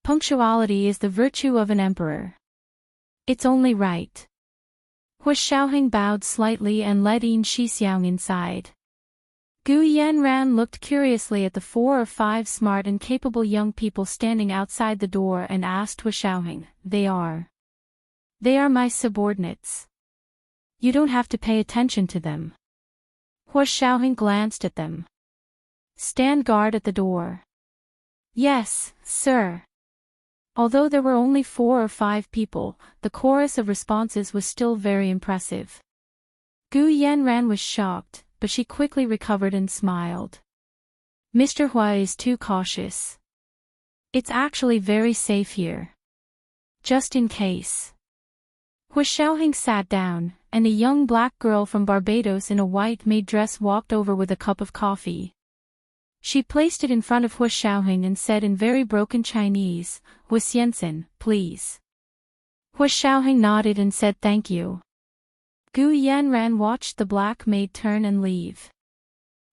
Punctuality is the virtue of an emperor. It's only right. Hu Xiaoheng bowed slightly and led Yin Shixiang inside. Gu Yanran looked curiously at the 4 or 5 smart and capable young people standing outside the door and asked Hu Xiaoheng, They are my subordinates. You don't have to pay attention to them. Hu Xiaoheng glanced at them. Stand guard at the door. Yes, sir. Although there were only 4 or 5 people, the chorus of responses was still very impressive. Gu Yanran was shocked, but she quickly recovered and smiled. Mr. Hua is too cautious. It's actually very safe here. Just in case. Hu Xiaoheng sat down, and a young black girl from Barbados in a white maid dress walked over with a cup of coffee. She placed it in front of Hu Xiaoheng and said in very broken Chinese, Hu Xiansen, please. Hu Xiaoheng nodded and said thank you. Gu Yanran watched the black maid turn and leave.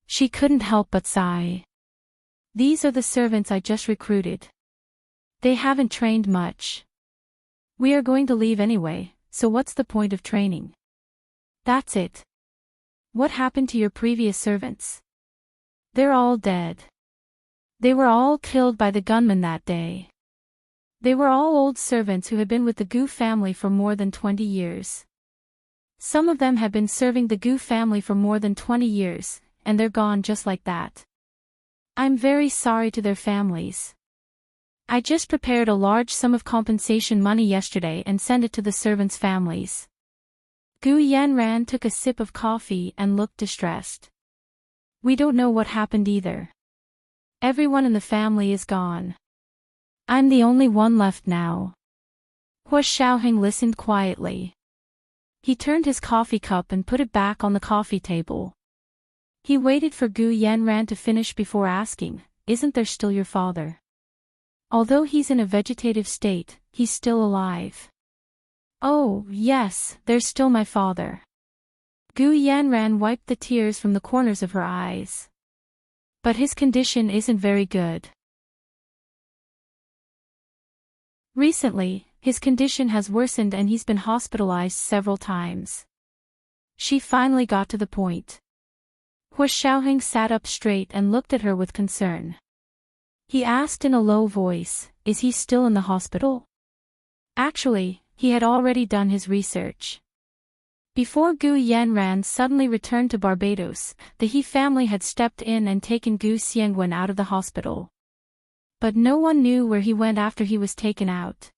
She couldn't help but sigh. These are the servants I just recruited. They haven't trained much. We are going to leave anyway, so what's the point of training? That's it. What happened to your previous servants? They're all dead. They were all killed by the gunman that day. They were all old servants who had been with the Gu family for more than 20 years. Some of them have been serving the Gu family for more than 20 years, and they're gone just like that. I'm very sorry to their families. I just prepared a large sum of compensation money yesterday and sent it to the servants' families. Gu Yanran took a sip of coffee and looked distressed. We don't know what happened either. Everyone in the family is gone. I'm the only one left now. Hu Xiaoheng listened quietly. He turned his coffee cup and put it back on the coffee table. He waited for Gu Yanran to finish before asking, Isn't there still your father? Although he's in a vegetative state, he's still alive. Oh, yes, there's still my father. Gu Yanran wiped the tears from the corners of her eyes. But his condition isn't very good. Recently, his condition has worsened and he's been hospitalized several times. She finally got to the point. Hua Xiaoheng sat up straight and looked at her with concern. He asked in a low voice, "Is he still in the hospital?" Actually, he had already done his research. Before Gu Yanran suddenly returned to Barbados, the He family had stepped in and taken Gu Xiangwen out of the hospital. But no one knew where he went after he was taken out.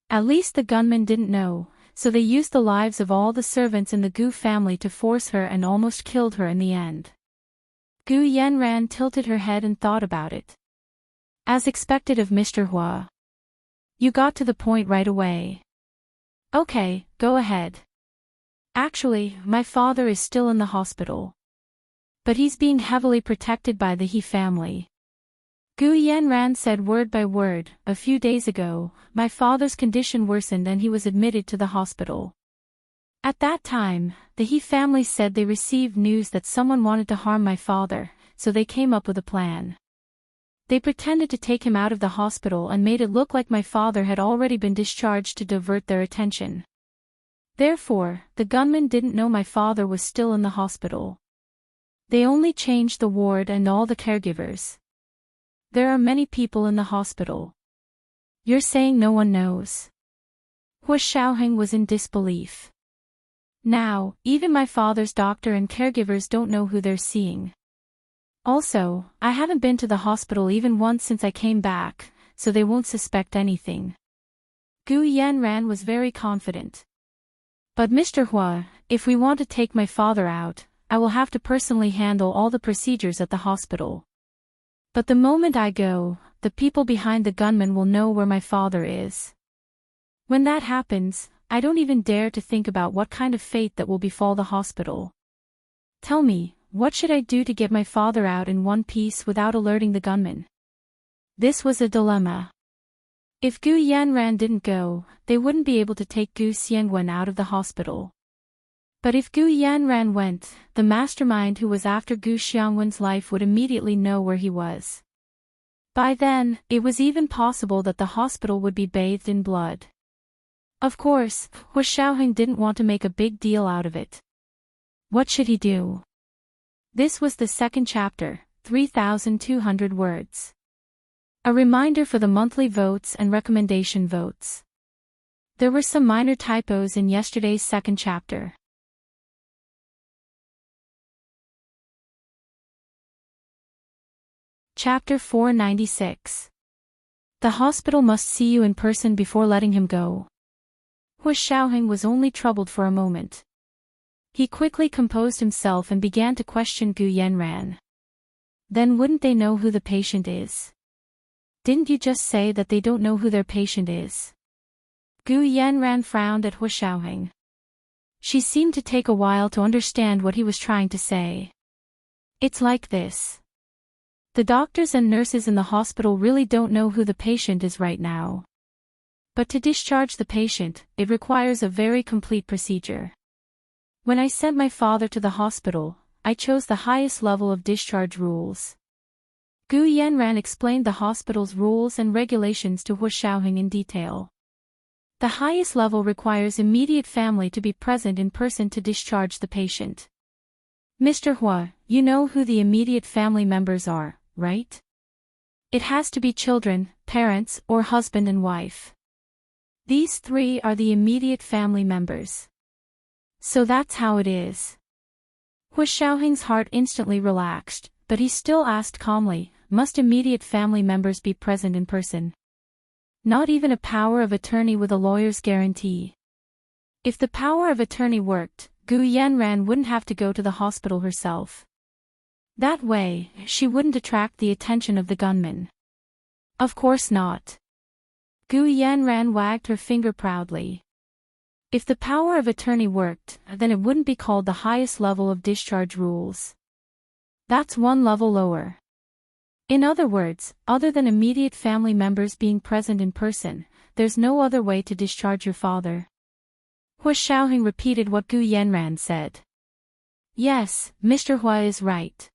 At least the gunmen didn't know, so they used the lives of all the servants in the Gu family to force her and almost killed her in the end. Gu Yanran tilted her head and thought about it. As expected of Mr. Hua. You got to the point right away. Okay, go ahead. Actually, my father is still in the hospital. But he's being heavily protected by the He family. Gu Yanran said word by word, "A few days ago, my father's condition worsened and he was admitted to the hospital. At that time, the He family said they received news that someone wanted to harm my father, so they came up with a plan. They pretended to take him out of the hospital and made it look like my father had already been discharged to divert their attention. Therefore, the gunmen didn't know my father was still in the hospital. They only changed the ward and all the caregivers. There are many people in the hospital. You're saying no one knows?" Hua Xiaoheng was in disbelief. Now, even my father's doctor and caregivers don't know who they're seeing. Also, I haven't been to the hospital even once since I came back, so they won't suspect anything. Gu Yanran was very confident. But Mr. Hua, if we want to take my father out, I will have to personally handle all the procedures at the hospital. But the moment I go, the people behind the gunmen will know where my father is. When that happens, I don't even dare to think about what kind of fate that will befall the hospital. Tell me, what should I do to get my father out in one piece without alerting the gunmen? This was a dilemma. If Gu Yanran didn't go, they wouldn't be able to take Gu Xiangwen out of the hospital. But if Gu Yanran went, the mastermind who was after Gu Xiangwen's life would immediately know where he was. By then, it was even possible that the hospital would be bathed in blood. Of course, Hua Xiaoheng didn't want to make a big deal out of it. What should he do? This was the second chapter, 3,200 words. A reminder for the monthly votes and recommendation votes. There were some minor typos in yesterday's second chapter. Chapter 496. The hospital must see you in person before letting him go. Hua Xiaoheng was only troubled for a moment. He quickly composed himself and began to question Gu Yanran. Then wouldn't they know who the patient is? Didn't you just say that they don't know who their patient is? Gu Yanran frowned at Hua Xiaoheng. She seemed to take a while to understand what he was trying to say. It's like this. The doctors and nurses in the hospital really don't know who the patient is right now. But to discharge the patient, it requires a very complete procedure. When I sent my father to the hospital, I chose the highest level of discharge rules. Gu Yanran explained the hospital's rules and regulations to Hua Xiaoheng in detail. The highest level requires immediate family to be present in person to discharge the patient. Mr. Hua, you know who the immediate family members are, right? It has to be children, parents, or husband and wife. These three are the immediate family members. So that's how it is. Hua Xiaoheng's heart instantly relaxed, but he still asked calmly, must immediate family members be present in person? Not even a power of attorney with a lawyer's guarantee. If the power of attorney worked, Gu Yanran wouldn't have to go to the hospital herself. That way, she wouldn't attract the attention of the gunmen. Of course not. Gu Yanran wagged her finger proudly. If the power of attorney worked, then it wouldn't be called the highest level of discharge rules. That's one level lower. In other words, other than immediate family members being present in person, there's no other way to discharge your father. Hua Xiaoheng repeated what Gu Yanran said. Yes, Mr. Hua is right.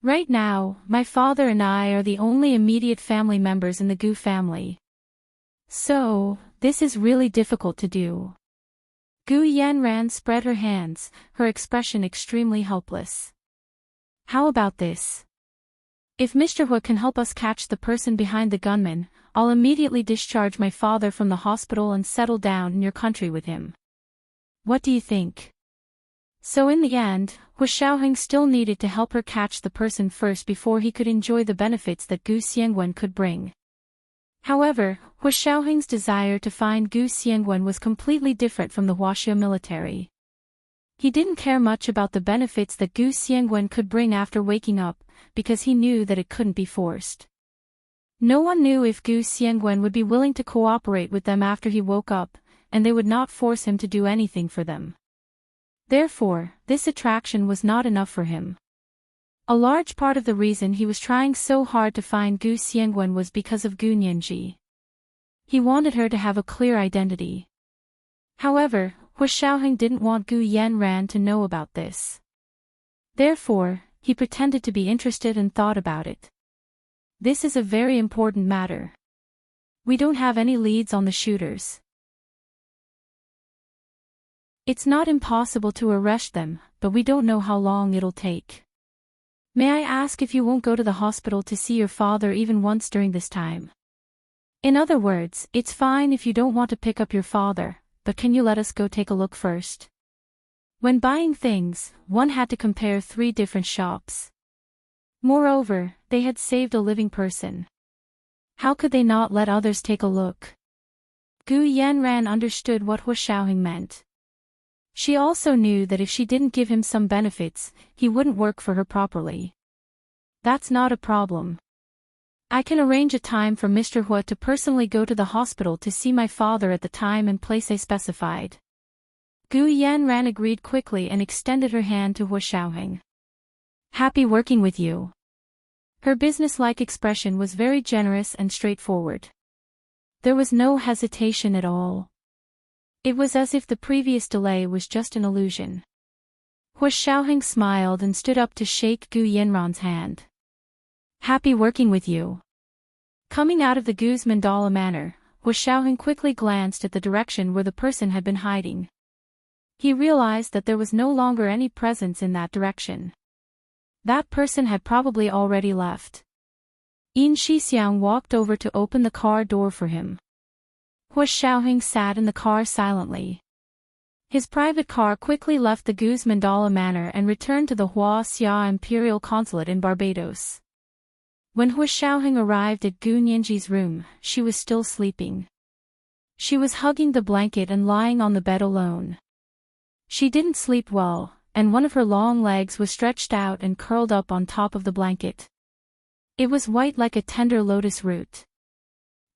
Right now, my father and I are the only immediate family members in the Gu family. So, this is really difficult to do. Gu Yanran spread her hands, her expression extremely helpless. How about this? If Mr. Hu can help us catch the person behind the gunman, I'll immediately discharge my father from the hospital and settle down in your country with him. What do you think? So in the end, Hu Xiaoheng still needed to help her catch the person first before he could enjoy the benefits that Gu Xiangwen could bring. However, Hu Xiaoheng's desire to find Gu Xiangwen was completely different from the Huaxia military. He didn't care much about the benefits that Gu Xiangwen could bring after waking up, because he knew that it couldn't be forced. No one knew if Gu Xiangwen would be willing to cooperate with them after he woke up, and they would not force him to do anything for them. Therefore, this attraction was not enough for him. A large part of the reason he was trying so hard to find Gu Xiangwen was because of Gu Nianji. He wanted her to have a clear identity. However, Hu Xiaoheng didn't want Gu Yanran to know about this. Therefore, he pretended to be interested and thought about it. This is a very important matter. We don't have any leads on the shooters. It's not impossible to arrest them, but we don't know how long it'll take. May I ask if you won't go to the hospital to see your father even once during this time? In other words, it's fine if you don't want to pick up your father, but can you let us go take a look first? When buying things, one had to compare 3 different shops. Moreover, they had saved a living person. How could they not let others take a look? Gu Yanran understood what Hu Xiaoheng meant. She also knew that if she didn't give him some benefits, he wouldn't work for her properly. That's not a problem. I can arrange a time for Mr. Hu to personally go to the hospital to see my father at the time and place I specified. Gu Yanran agreed quickly and extended her hand to Hu Xiaoheng. Happy working with you. Her business-like expression was very generous and straightforward. There was no hesitation at all. It was as if the previous delay was just an illusion. Hu Xiaoheng smiled and stood up to shake Gu Yanran's hand. Happy working with you. Coming out of the Gu's mandala manor, Hu Xiaoheng quickly glanced at the direction where the person had been hiding. He realized that there was no longer any presence in that direction. That person had probably already left. Yin Shixiang walked over to open the car door for him. Hu Xiaoheng sat in the car silently. His private car quickly left the Gu's mandala manor and returned to the Huaxia Imperial Consulate in Barbados. When Hu Xiaoheng arrived at Gu Nianji's room, she was still sleeping. She was hugging the blanket and lying on the bed alone. She didn't sleep well, and one of her long legs was stretched out and curled up on top of the blanket. It was white like a tender lotus root.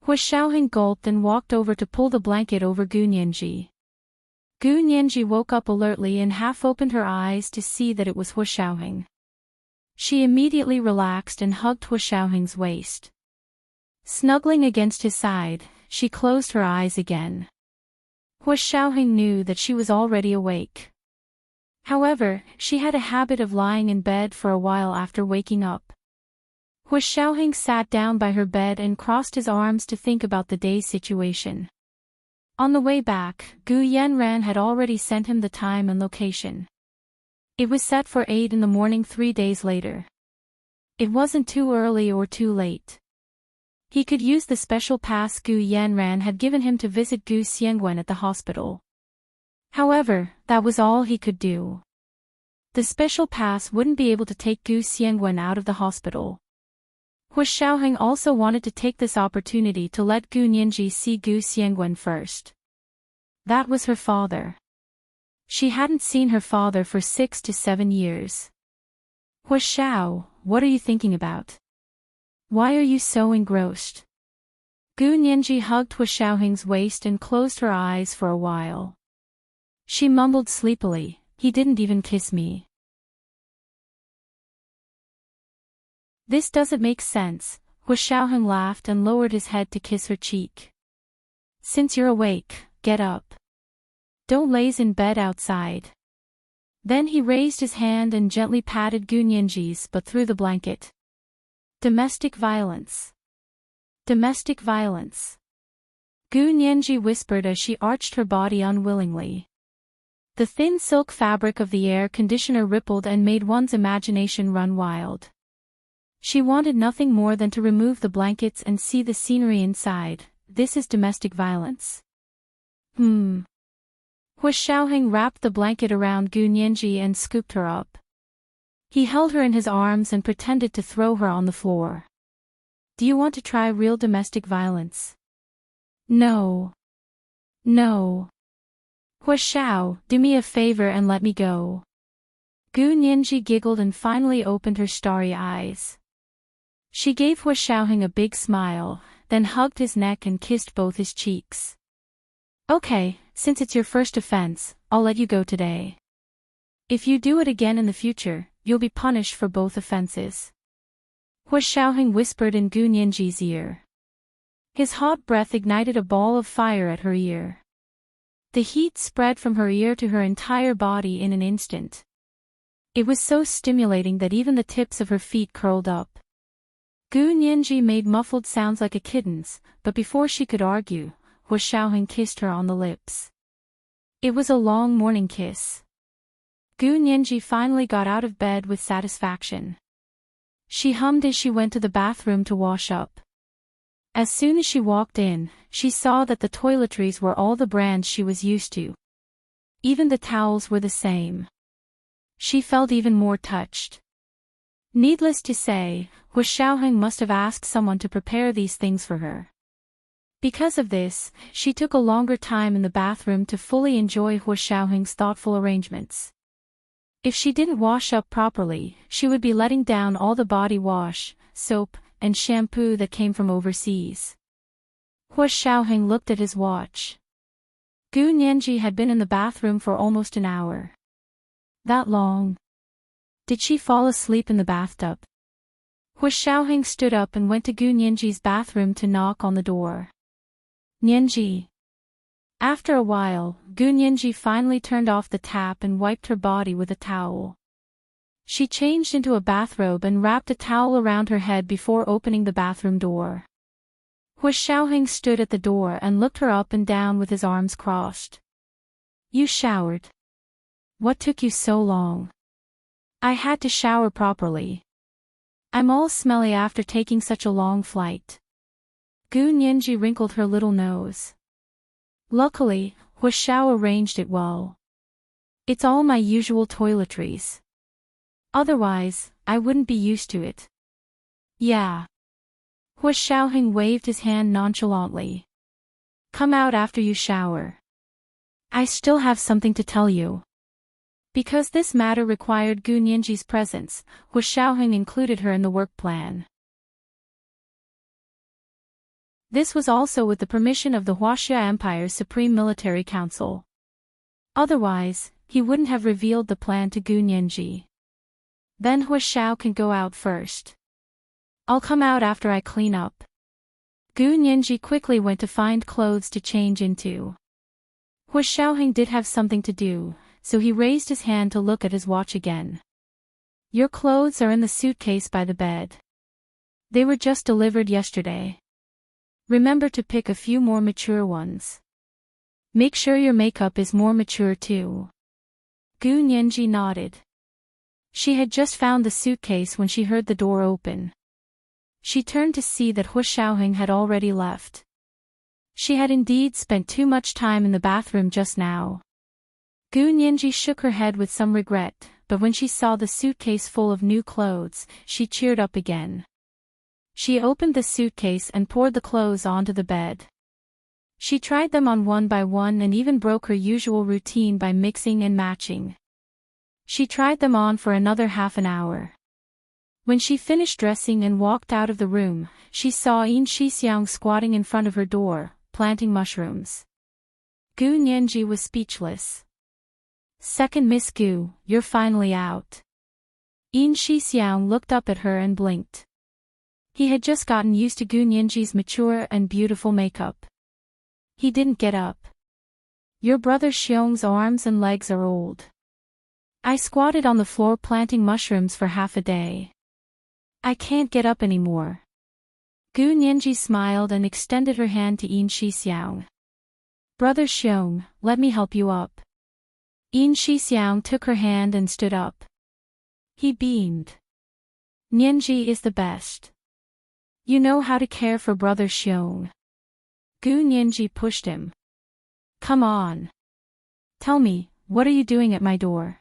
Hu Xiaoheng gulped and walked over to pull the blanket over Gu Nianji. Gu Nianji woke up alertly and half opened her eyes to see that it was Hu Xiaoheng. She immediately relaxed and hugged Hu Xiaoheng's waist. Snuggling against his side, she closed her eyes again. Hu Xiaoheng knew that she was already awake. However, she had a habit of lying in bed for a while after waking up. Hu Xiaoheng sat down by her bed and crossed his arms to think about the day's situation. On the way back, Gu Yanran had already sent him the time and location. It was set for 8 in the morning 3 days later. It wasn't too early or too late. He could use the special pass Gu Yanran had given him to visit Gu Xiangwen at the hospital. However, that was all he could do. The special pass wouldn't be able to take Gu Xiangwen out of the hospital. Hu Xiaoheng also wanted to take this opportunity to let Gu Nianji see Gu Xiangwen first. That was her father. She hadn't seen her father for 6 to 7 years. Hu Xiao, what are you thinking about? Why are you so engrossed? Gu Nianji hugged Hu Xiaoheng's waist and closed her eyes for a while. She mumbled sleepily, he didn't even kiss me. This doesn't make sense, Hu Xiaoheng laughed and lowered his head to kiss her cheek. Since you're awake, get up. Don't laze in bed outside. Then he raised his hand and gently patted Gu Nianji's butt through the blanket. Domestic violence. Domestic violence. Gu Nianji whispered as she arched her body unwillingly. The thin silk fabric of the air conditioner rippled and made one's imagination run wild. She wanted nothing more than to remove the blankets and see the scenery inside. This is domestic violence. Hu Xiaoheng wrapped the blanket around Gu Nianji and scooped her up. He held her in his arms and pretended to throw her on the floor. Do you want to try real domestic violence? No. No. Hu Xiao, do me a favor and let me go. Gu Nianji giggled and finally opened her starry eyes. She gave Hu Xiaoheng a big smile, then hugged his neck and kissed both his cheeks. Okay, since it's your first offense, I'll let you go today. If you do it again in the future, you'll be punished for both offenses. Hu Xiaoheng whispered in Gu Nianji's ear. His hot breath ignited a ball of fire at her ear. The heat spread from her ear to her entire body in an instant. It was so stimulating that even the tips of her feet curled up. Gu Nianji made muffled sounds like a kitten's, but before she could argue, Hu Xiaoheng kissed her on the lips. It was a long morning kiss. Gu Nianji finally got out of bed with satisfaction. She hummed as she went to the bathroom to wash up. As soon as she walked in, she saw that the toiletries were all the brands she was used to. Even the towels were the same. She felt even more touched. Needless to say, Hu Xiaoheng must have asked someone to prepare these things for her. Because of this, she took a longer time in the bathroom to fully enjoy Hu Xiaoheng's thoughtful arrangements. If she didn't wash up properly, she would be letting down all the body wash, soap, and shampoo that came from overseas. Hu Xiaoheng looked at his watch. Gu Nianji had been in the bathroom for almost an hour. That long? Did she fall asleep in the bathtub? Hu Xiaoheng stood up and went to Gu Nianji's bathroom to knock on the door. Nianji. After a while, Gu Nianji finally turned off the tap and wiped her body with a towel. She changed into a bathrobe and wrapped a towel around her head before opening the bathroom door. Hu Xiaoheng stood at the door and looked her up and down with his arms crossed. You showered. What took you so long? I had to shower properly. I'm all smelly after taking such a long flight. Gu Nianji wrinkled her little nose. Luckily, Hu Xiao arranged it well. It's all my usual toiletries. Otherwise, I wouldn't be used to it. Yeah. Hu Xiaoheng waved his hand nonchalantly. Come out after you shower. I still have something to tell you. Because this matter required Gu Nianji's presence, Hu Xiaoheng included her in the work plan. This was also with the permission of the Huaxia Empire's Supreme Military Council. Otherwise, he wouldn't have revealed the plan to Gu Nianji. Then Hu Xiao can go out first. I'll come out after I clean up. Gu Nianji quickly went to find clothes to change into. Hu Xiaoheng did have something to do, so he raised his hand to look at his watch again. Your clothes are in the suitcase by the bed. They were just delivered yesterday. Remember to pick a few more mature ones. Make sure your makeup is more mature too. Gu Nianji nodded. She had just found the suitcase when she heard the door open. She turned to see that Hu Xiaoheng had already left. She had indeed spent too much time in the bathroom just now. Gu Nianji shook her head with some regret, but when she saw the suitcase full of new clothes, she cheered up again. She opened the suitcase and poured the clothes onto the bed. She tried them on one by one and even broke her usual routine by mixing and matching. She tried them on for another half an hour. When she finished dressing and walked out of the room, she saw Yin Shixiang squatting in front of her door, planting mushrooms. Gu Nianji was speechless. Second Miss Gu, you're finally out. Yin Shixiang looked up at her and blinked. He had just gotten used to Gu Nianji's mature and beautiful makeup. He didn't get up. Your brother Xiong's arms and legs are old. I squatted on the floor planting mushrooms for half a day. I can't get up anymore. Gu Nianji smiled and extended her hand to Yin Shixiang. Brother Xiong, let me help you up. Yin Shixiang took her hand and stood up. He beamed. Nianji is the best. You know how to care for brother Xiong. Gu Nianji pushed him. Come on. Tell me, what are you doing at my door?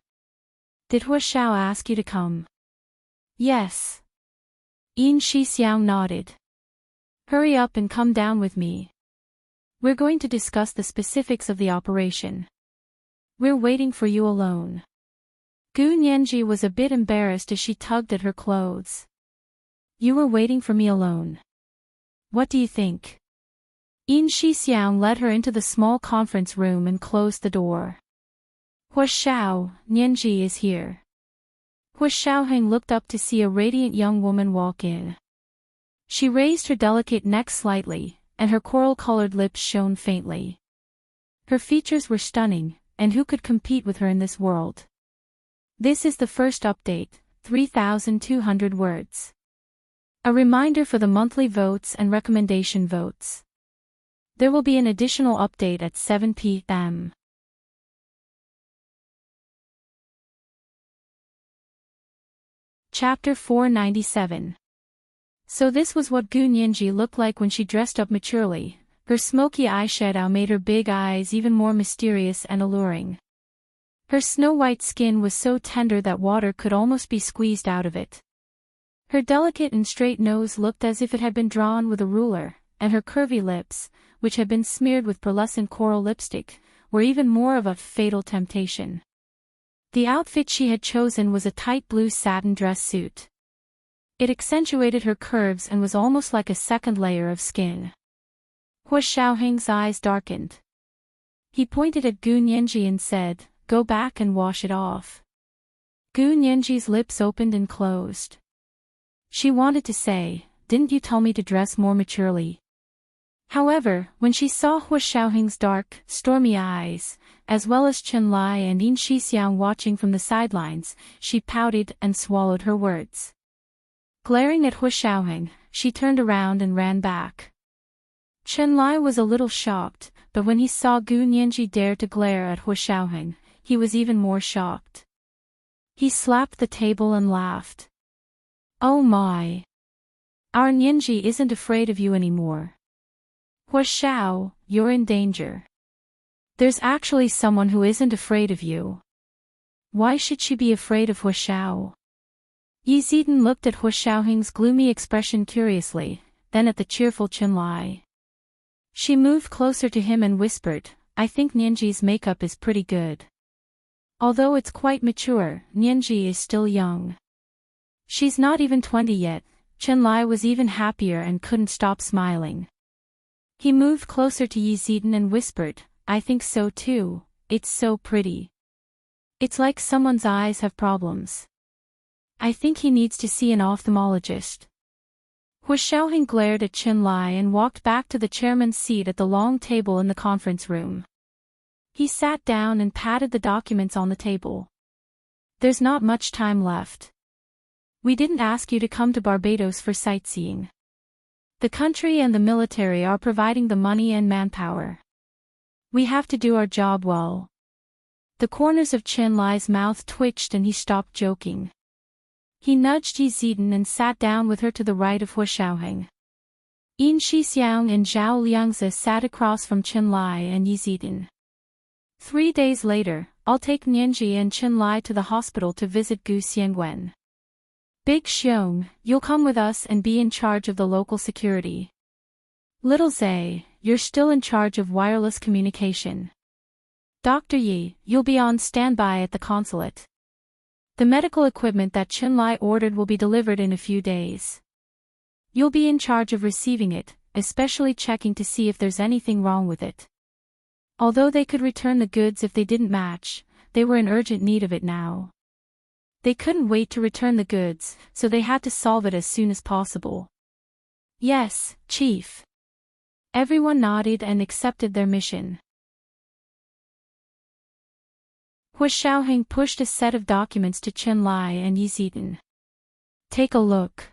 Did Hua Xiao ask you to come? Yes. Yin Shixiang nodded. Hurry up and come down with me. We're going to discuss the specifics of the operation. We're waiting for you alone. Gu Nianji was a bit embarrassed as she tugged at her clothes. You were waiting for me alone. What do you think? Yin Shixiang led her into the small conference room and closed the door. Hua Xiao, Nianji is here. Hua Xiaoheng looked up to see a radiant young woman walk in. She raised her delicate neck slightly, and her coral-colored lips shone faintly. Her features were stunning, and who could compete with her in this world? This is the first update, 3,200 words. A reminder for the monthly votes and recommendation votes. There will be an additional update at 7 p.m. Chapter 497. So this was what Gu Nianji looked like when she dressed up maturely. Her smoky eyeshadow made her big eyes even more mysterious and alluring. Her snow-white skin was so tender that water could almost be squeezed out of it. Her delicate and straight nose looked as if it had been drawn with a ruler, and her curvy lips, which had been smeared with pearlescent coral lipstick, were even more of a fatal temptation. The outfit she had chosen was a tight blue satin dress suit. It accentuated her curves and was almost like a second layer of skin. Hua Xiaoheng's eyes darkened. He pointed at Gu Nianji and said, Go back and wash it off. Gu Nianji's lips opened and closed. She wanted to say, Didn't you tell me to dress more maturely? However, when she saw Hua Xiaoheng's dark, stormy eyes, as well as Chen Lai and Yin Shixiang watching from the sidelines, she pouted and swallowed her words. Glaring at Hua Xiaoheng, she turned around and ran back. Chen Lai was a little shocked, but when he saw Gu Nianji dare to glare at Hua Xiaoheng, he was even more shocked. He slapped the table and laughed. Oh my! Our Nianji isn't afraid of you anymore. Hua Xiao, you're in danger. There's actually someone who isn't afraid of you. Why should she be afraid of Hua Xiao? Yi Zidan looked at Hua Xiaoheng's gloomy expression curiously, then at the cheerful Chen Lai. She moved closer to him and whispered, I think Nianji's makeup is pretty good. Although it's quite mature, Nianji is still young. She's not even 20 yet. Chen Lai was even happier and couldn't stop smiling. He moved closer to Yi Zidan and whispered, I think so too, it's so pretty. It's like someone's eyes have problems. I think he needs to see an ophthalmologist. Hua Xiaoheng glared at Chen Lai and walked back to the chairman's seat at the long table in the conference room. He sat down and patted the documents on the table. There's not much time left. We didn't ask you to come to Barbados for sightseeing. The country and the military are providing the money and manpower. We have to do our job well. The corners of Chen Lai's mouth twitched and he stopped joking. He nudged Yi Zidan and sat down with her to the right of Hua Xiaoheng. Yin Shixiang and Zhao Liangzi sat across from Chen Lai and Yi Zidan. 3 days later, I'll take Nianji and Chen Lai to the hospital to visit Gu Xiangwen. Big Xiong, you'll come with us and be in charge of the local security. Little Zhe, you're still in charge of wireless communication. Dr. Yi, you'll be on standby at the consulate. The medical equipment that Chen Lai ordered will be delivered in a few days. You'll be in charge of receiving it, especially checking to see if there's anything wrong with it. Although they could return the goods if they didn't match, they were in urgent need of it now. They couldn't wait to return the goods, so they had to solve it as soon as possible. Yes, Chief. Everyone nodded and accepted their mission. Hua Xiaoheng pushed a set of documents to Chen Lai and Yi Zidan. Take a look.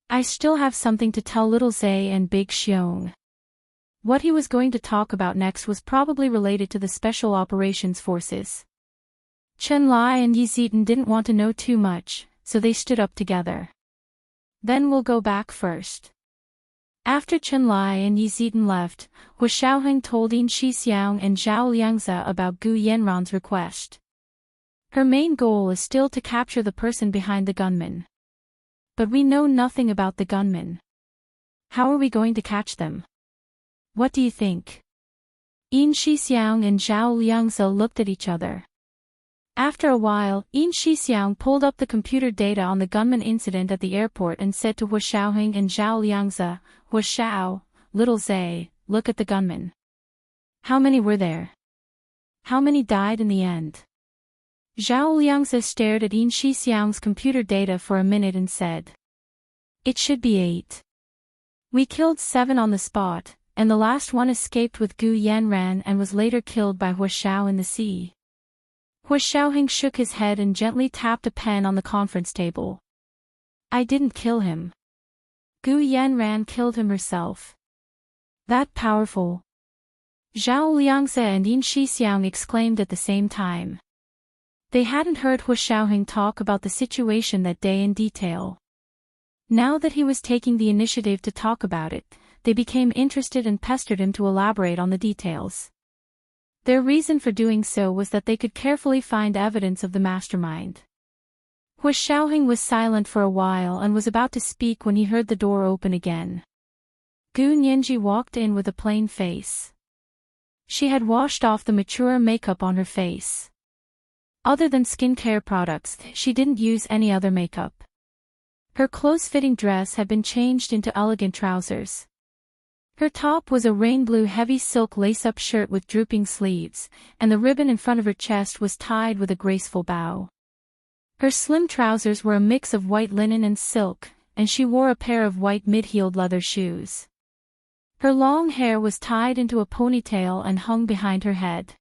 I still have something to tell Little Zhe and Big Xiong. What he was going to talk about next was probably related to the Special Operations Forces. Chen Lai and Yi Zieten didn't want to know too much, so they stood up together. Then we'll go back first. After Chen Lai and Yi Zieten left, Hu Xiaoheng told Yin Shixiang and Zhao Liangze about Gu Yanran's request. Her main goal is still to capture the person behind the gunman. But we know nothing about the gunman. How are we going to catch them? What do you think? Yin Shixiang and Zhao Liangze looked at each other. After a while, Yin Shixiang pulled up the computer data on the gunman incident at the airport and said to Hu Xiaoheng and Zhao Liangze, Hu Xiao, little Zay, look at the gunman. How many were there? How many died in the end? Zhao Liangze stared at Yin Shixiang's computer data for a minute and said, it should be 8. We killed 7 on the spot, and the last one escaped with Gu Yanran and was later killed by Hu Xiao in the sea. Hu Xiaoheng shook his head and gently tapped a pen on the conference table. I didn't kill him. Gu Yanran killed him herself. That powerful. Zhao Liangze and Yin Shixiang exclaimed at the same time. They hadn't heard Hu Xiaoheng talk about the situation that day in detail. Now that he was taking the initiative to talk about it, they became interested and pestered him to elaborate on the details. Their reason for doing so was that they could carefully find evidence of the mastermind. Hu Xiaoheng was silent for a while and was about to speak when he heard the door open again. Gu Nianji walked in with a plain face. She had washed off the mature makeup on her face. Other than skincare products, she didn't use any other makeup. Her close-fitting dress had been changed into elegant trousers. Her top was a rain-blue heavy silk lace-up shirt with drooping sleeves, and the ribbon in front of her chest was tied with a graceful bow. Her slim trousers were a mix of white linen and silk, and she wore a pair of white mid-heeled leather shoes. Her long hair was tied into a ponytail and hung behind her head.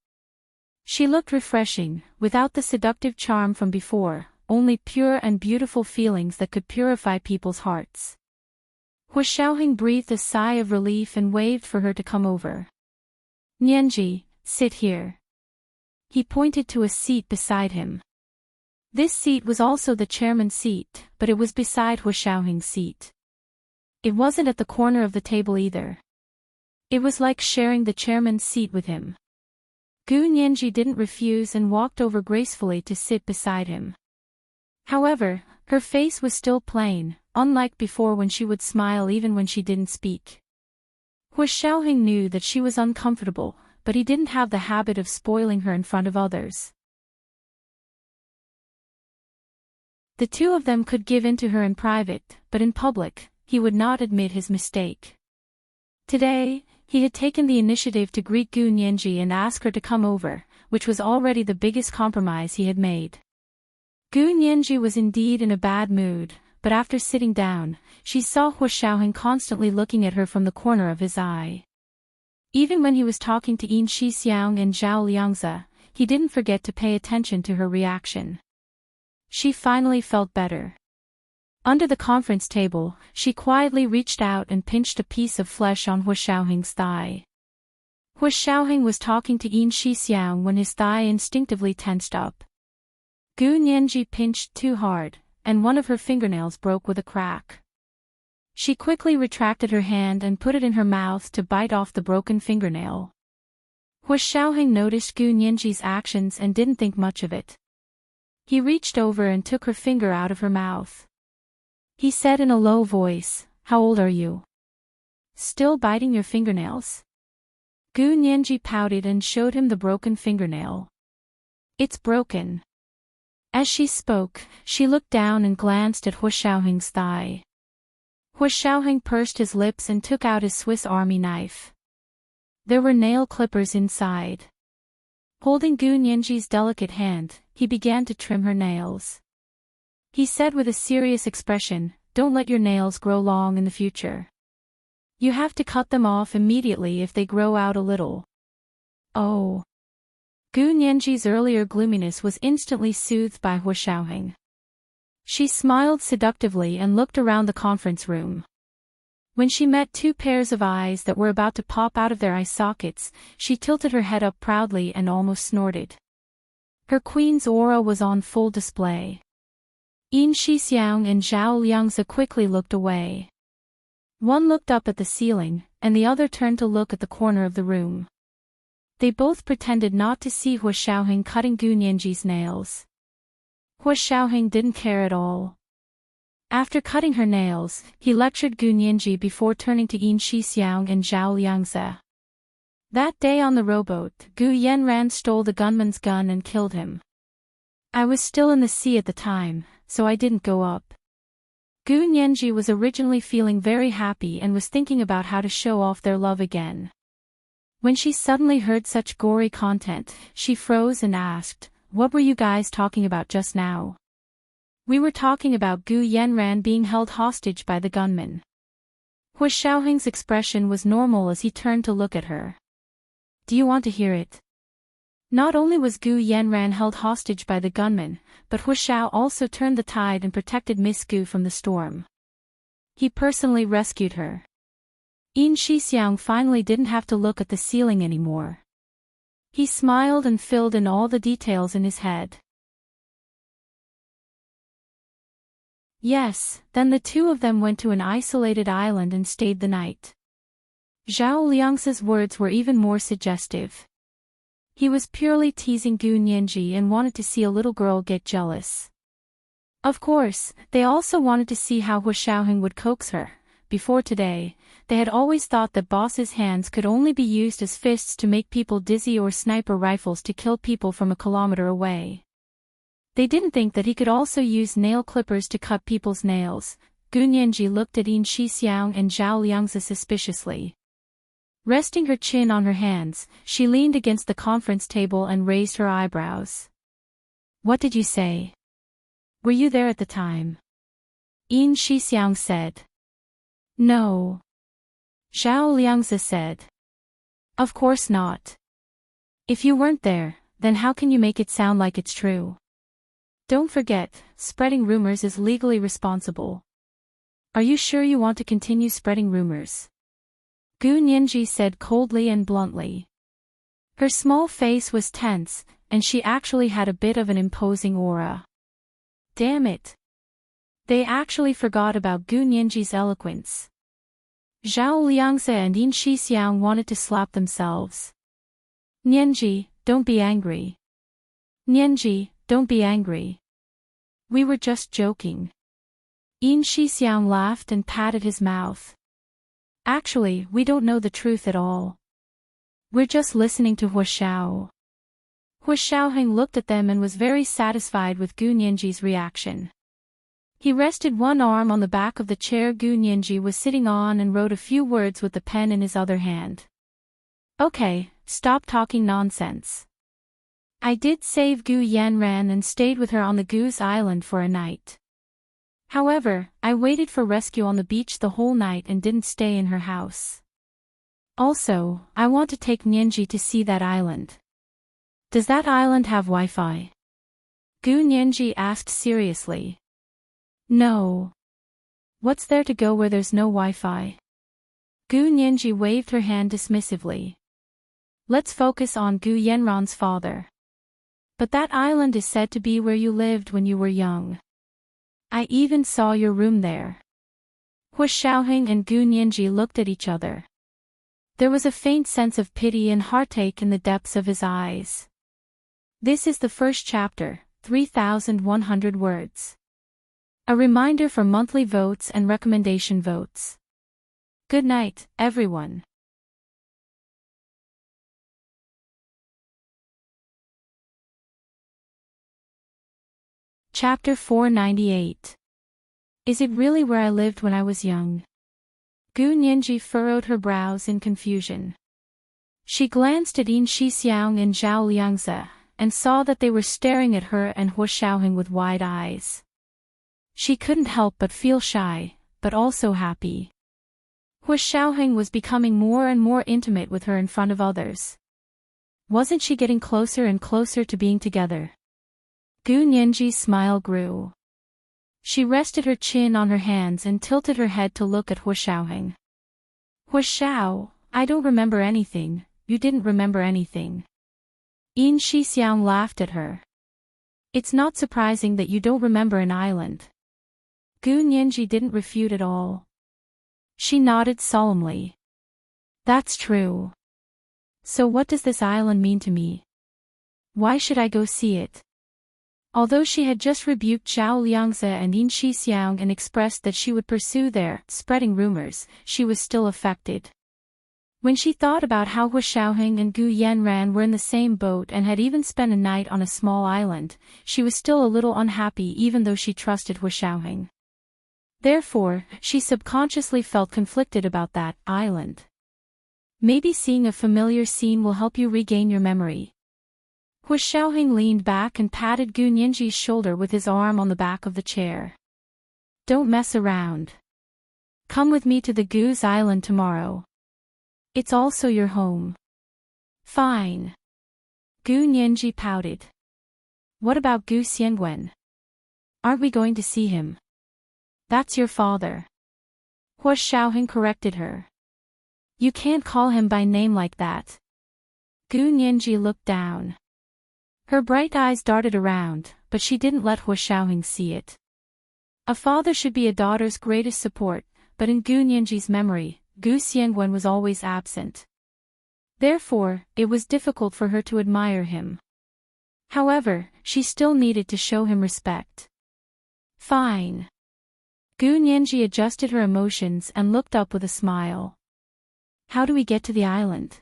She looked refreshing, without the seductive charm from before, only pure and beautiful feelings that could purify people's hearts. Hu Xiaoheng breathed a sigh of relief and waved for her to come over. Nianji, sit here. He pointed to a seat beside him. This seat was also the chairman's seat, but it was beside Hu Xiaoheng's seat. It wasn't at the corner of the table either. It was like sharing the chairman's seat with him. Gu Nianji didn't refuse and walked over gracefully to sit beside him. However, her face was still plain, unlike before when she would smile even when she didn't speak. Hu Xiaoheng knew that she was uncomfortable, but he didn't have the habit of spoiling her in front of others. The two of them could give in to her in private, but in public, he would not admit his mistake. Today, he had taken the initiative to greet Gu Nianji and ask her to come over, which was already the biggest compromise he had made. Gu Nianji was indeed in a bad mood, but after sitting down, she saw Hu Xiaoheng constantly looking at her from the corner of his eye. Even when he was talking to Yin Shixiang and Zhao Liangze, he didn't forget to pay attention to her reaction. She finally felt better. Under the conference table, she quietly reached out and pinched a piece of flesh on Hu Xiaoheng's thigh. Hu Xiaoheng was talking to Yin Shixiang when his thigh instinctively tensed up. Gu Nianji pinched too hard, and one of her fingernails broke with a crack. She quickly retracted her hand and put it in her mouth to bite off the broken fingernail. Hu Xiaoheng noticed Gu Nianji's actions and didn't think much of it. He reached over and took her finger out of her mouth. He said in a low voice, "How old are you? Still biting your fingernails?" Gu Nianji pouted and showed him the broken fingernail. "It's broken." As she spoke, she looked down and glanced at Hu Xiaoheng's thigh. Hu Xiaoheng pursed his lips and took out his Swiss Army knife. There were nail clippers inside. Holding Gu Nianji's delicate hand, he began to trim her nails. He said with a serious expression, "Don't let your nails grow long in the future. You have to cut them off immediately if they grow out a little." Oh. Gu Nianji's earlier gloominess was instantly soothed by Hu Xiaoheng. She smiled seductively and looked around the conference room. When she met two pairs of eyes that were about to pop out of their eye sockets, she tilted her head up proudly and almost snorted. Her queen's aura was on full display. Yin Shixiang and Zhao Liangzi quickly looked away. One looked up at the ceiling, and the other turned to look at the corner of the room. They both pretended not to see Hua Xiaoheng cutting Gu Nianji's nails. Hua Xiaoheng didn't care at all. After cutting her nails, he lectured Gu Nianji before turning to Yin Shixiang and Zhao Liangzi. That day on the rowboat, Gu Yanran stole the gunman's gun and killed him. I was still in the sea at the time, so I didn't go up. Gu Nianji was originally feeling very happy and was thinking about how to show off their love again. When she suddenly heard such gory content, she froze and asked, "What were you guys talking about just now?" "We were talking about Gu Yanran being held hostage by the gunman." Hua Xiaoheng's expression was normal as he turned to look at her. "Do you want to hear it?" Not only was Gu Yanran held hostage by the gunman, but Hua Xiao also turned the tide and protected Miss Gu from the storm. He personally rescued her. Yin Shixiang finally didn't have to look at the ceiling anymore. He smiled and filled in all the details in his head. Yes, then the two of them went to an isolated island and stayed the night. Zhao Liangzi's words were even more suggestive. He was purely teasing Gu Nianji and wanted to see a little girl get jealous. Of course, they also wanted to see how Hua Xiaoheng would coax her. Before today, they had always thought that boss's hands could only be used as fists to make people dizzy or sniper rifles to kill people from a kilometer away. They didn't think that he could also use nail clippers to cut people's nails. Gu Nianji looked at Yin Shixiang and Zhao Liangzi suspiciously. Resting her chin on her hands, she leaned against the conference table and raised her eyebrows. "What did you say? Were you there at the time?" Yin Shixiang said. "No." Zhao Liangzi said. "Of course not. If you weren't there, then how can you make it sound like it's true? Don't forget, spreading rumors is legally responsible. Are you sure you want to continue spreading rumors?" Gu Nianji said coldly and bluntly. Her small face was tense, and she actually had a bit of an imposing aura. Damn it. They actually forgot about Gu Nianji's eloquence. Zhao Liangzi and Yin Shixiang wanted to slap themselves. "Nianji, don't be angry. Nianji, don't be angry. We were just joking." Yin Shixiang laughed and patted his mouth. "Actually, we don't know the truth at all. We're just listening to Hua Xiao." Hua Xiaoheng looked at them and was very satisfied with Gu Nianji's reaction. He rested one arm on the back of the chair Gu Nianji was sitting on and wrote a few words with the pen in his other hand. "Okay, stop talking nonsense. I did save Gu Yanran and stayed with her on the Goose Island for a night. However, I waited for rescue on the beach the whole night and didn't stay in her house. Also, I want to take Nianji to see that island. Does that island have Wi-Fi?" Gu Nianji asked seriously. "No. What's there to go where there's no Wi-Fi?" Gu Nianji waved her hand dismissively. "Let's focus on Gu Yanran's father. But that island is said to be where you lived when you were young. I even saw your room there." Hua Xiaoheng and Gu Nianji looked at each other. There was a faint sense of pity and heartache in the depths of his eyes. This is the first chapter, 3,100 words. A reminder for monthly votes and recommendation votes. Good night, everyone. Chapter 498. Is it really where I lived when I was young? Gu Nianji furrowed her brows in confusion. She glanced at Yin Shixiang and Zhao Liangzi, and saw that they were staring at her and Hua Xiaoheng with wide eyes. She couldn't help but feel shy, but also happy. Hua Xiaoheng was becoming more and more intimate with her in front of others. Wasn't she getting closer and closer to being together? Gu Nianji's smile grew. She rested her chin on her hands and tilted her head to look at Hua Xiaoheng. "Hua Xiao, I don't remember anything, you didn't remember anything." Yin Shixiang laughed at her. It's not surprising that you don't remember an island. Gu Nianji didn't refute at all. She nodded solemnly. That's true. So what does this island mean to me? Why should I go see it? Although she had just rebuked Zhao Liangze and Yin Shixiang and expressed that she would pursue their spreading rumors, she was still affected. When she thought about how Hu Xiaoheng and Gu Yanran were in the same boat and had even spent a night on a small island, she was still a little unhappy even though she trusted Hu Xiaoheng. Therefore, she subconsciously felt conflicted about that island. Maybe seeing a familiar scene will help you regain your memory. Hu Xiaoheng leaned back and patted Gu Nianji's shoulder with his arm on the back of the chair. Don't mess around. Come with me to the Gu's Island tomorrow. It's also your home. Fine. Gu Nianji pouted. What about Gu Xiangwen? Aren't we going to see him? That's your father. Hu Xiaoheng corrected her. You can't call him by name like that. Gu Nianji looked down. Her bright eyes darted around, but she didn't let Hu Xiaoheng see it. A father should be a daughter's greatest support, but in Gu Nianji's memory, Gu Xiangwen was always absent. Therefore, it was difficult for her to admire him. However, she still needed to show him respect. Fine. Gu Nianji adjusted her emotions and looked up with a smile. How do we get to the island?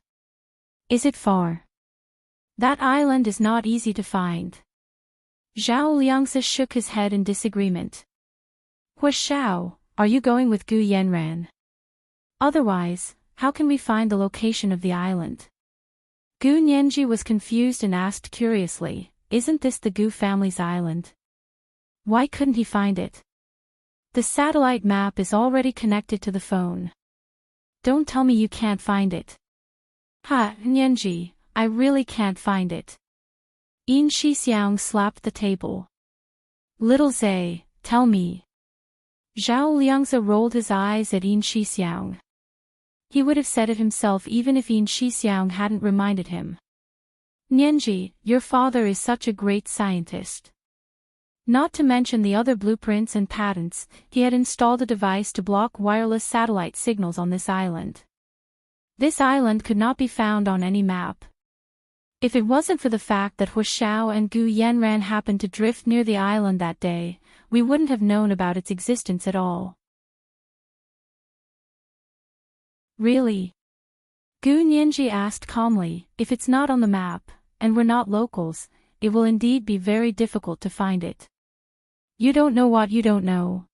Is it far? That island is not easy to find. Zhao Liangzi shook his head in disagreement. Hu Xiao, are you going with Gu Yanran? Otherwise, how can we find the location of the island? Gu Nianji was confused and asked curiously, isn't this the Gu family's island? Why couldn't he find it? The satellite map is already connected to the phone. Don't tell me you can't find it. Ha, Nianji, I really can't find it. Yin Shixiang slapped the table. Little Zay, tell me. Zhao Liangzi rolled his eyes at Yin Shixiang. He would have said it himself even if Yin Shixiang hadn't reminded him. Nianji, your father is such a great scientist. Not to mention the other blueprints and patents, he had installed a device to block wireless satellite signals on this island. This island could not be found on any map. If it wasn't for the fact that Hu Xiao and Gu Yanran happened to drift near the island that day, we wouldn't have known about its existence at all. Really? Gu Nianji asked calmly, if it's not on the map, and we're not locals, it will indeed be very difficult to find it. You don't know what you don't know.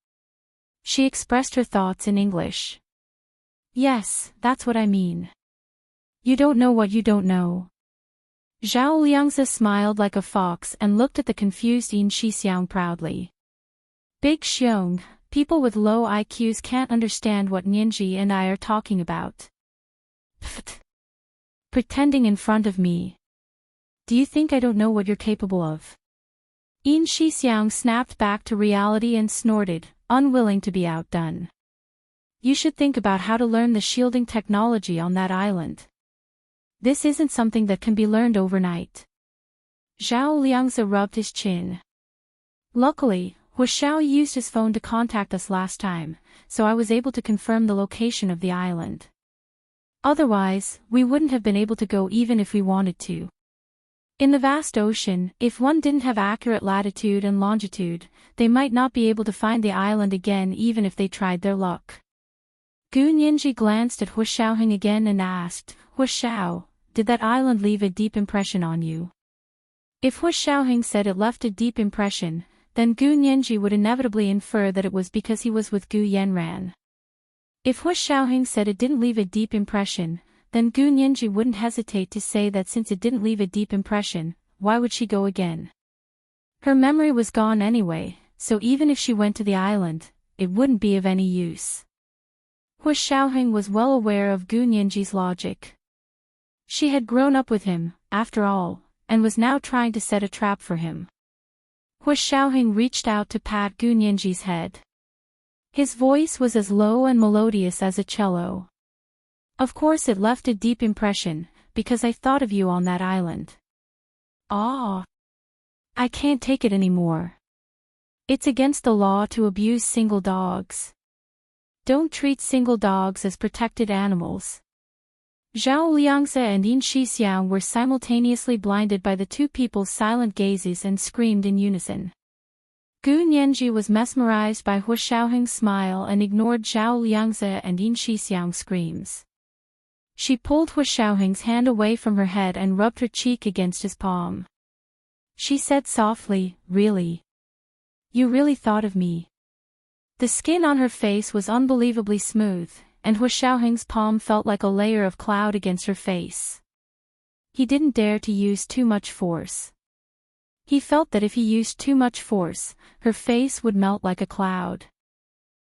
She expressed her thoughts in English. Yes, that's what I mean. You don't know what you don't know. Zhao Liangzi smiled like a fox and looked at the confused Yin Shixiang proudly. Big Xiong, people with low IQs can't understand what Nianji and I are talking about. Pfft. Pretending in front of me. Do you think I don't know what you're capable of? Yin Shixiang snapped back to reality and snorted, unwilling to be outdone. You should think about how to learn the shielding technology on that island. This isn't something that can be learned overnight. Zhao Liangzi rubbed his chin. Luckily, Hu Xiao used his phone to contact us last time, so I was able to confirm the location of the island. Otherwise, we wouldn't have been able to go even if we wanted to. In the vast ocean, if one didn't have accurate latitude and longitude, they might not be able to find the island again even if they tried their luck. Gu Nianji glanced at Hu Xiaoheng again and asked, Hu Xiao, did that island leave a deep impression on you? If Hu Xiaoheng said it left a deep impression, then Gu Nianji would inevitably infer that it was because he was with Gu Yanran. If Hu Xiaoheng said it didn't leave a deep impression, then Gu Nianji wouldn't hesitate to say that since it didn't leave a deep impression, why would she go again? Her memory was gone anyway, so even if she went to the island, it wouldn't be of any use. Hu Xiaoheng was well aware of Gu Nianji's logic. She had grown up with him, after all, and was now trying to set a trap for him. Hu Xiaoheng reached out to pat Gu Nianji's head. His voice was as low and melodious as a cello. Of course it left a deep impression, because I thought of you on that island. Ah! I can't take it anymore. It's against the law to abuse single dogs. Don't treat single dogs as protected animals. Zhao Liangze and Yin Shixiang were simultaneously blinded by the two people's silent gazes and screamed in unison. Gu Nianji was mesmerized by Hu Xiaoheng's smile and ignored Zhao Liangze and Yin Shixiang's screams. She pulled Hu Xiaoheng's hand away from her head and rubbed her cheek against his palm. She said softly, "Really? You really thought of me?" The skin on her face was unbelievably smooth, and Hu Xiaoheng's palm felt like a layer of cloud against her face. He didn't dare to use too much force. He felt that if he used too much force, her face would melt like a cloud.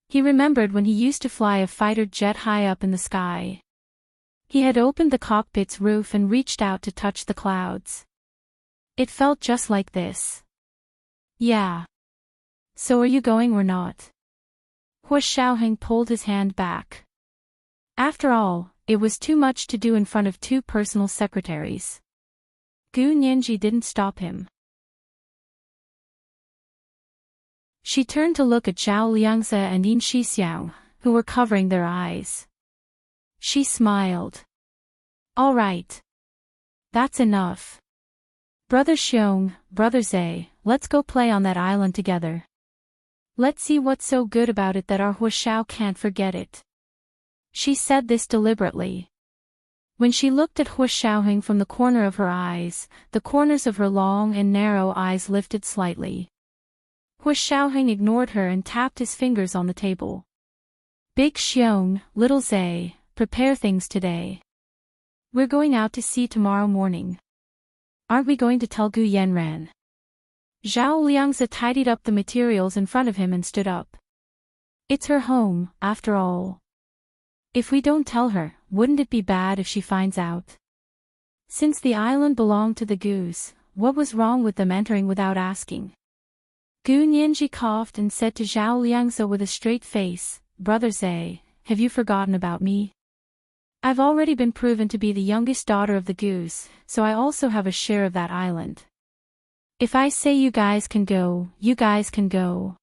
He remembered when he used to fly a fighter jet high up in the sky. He had opened the cockpit's roof and reached out to touch the clouds. It felt just like this. Yeah. So are you going or not? Hu Xiaoheng pulled his hand back. After all, it was too much to do in front of two personal secretaries. Gu Nianji didn't stop him. She turned to look at Zhao Liangze and Yin Shixiang, who were covering their eyes. She smiled. All right. That's enough. Brother Xiong, Brother Zhe, let's go play on that island together. Let's see what's so good about it that our Hu Xiao can't forget it. She said this deliberately. When she looked at Hu Xiaoheng from the corner of her eyes, the corners of her long and narrow eyes lifted slightly. Hu Xiaoheng ignored her and tapped his fingers on the table. Big Xiong, little Zhe, prepare things today. We're going out to sea tomorrow morning. Aren't we going to tell Gu Yanran? Zhao Liangze tidied up the materials in front of him and stood up. It's her home, after all. If we don't tell her, wouldn't it be bad if she finds out? Since the island belonged to the Gus, what was wrong with them entering without asking? Gu Nianji coughed and said to Zhao Liangze with a straight face, Brother Zhe, have you forgotten about me? I've already been proven to be the youngest daughter of the Gus, so I also have a share of that island. If I say you guys can go, you guys can go.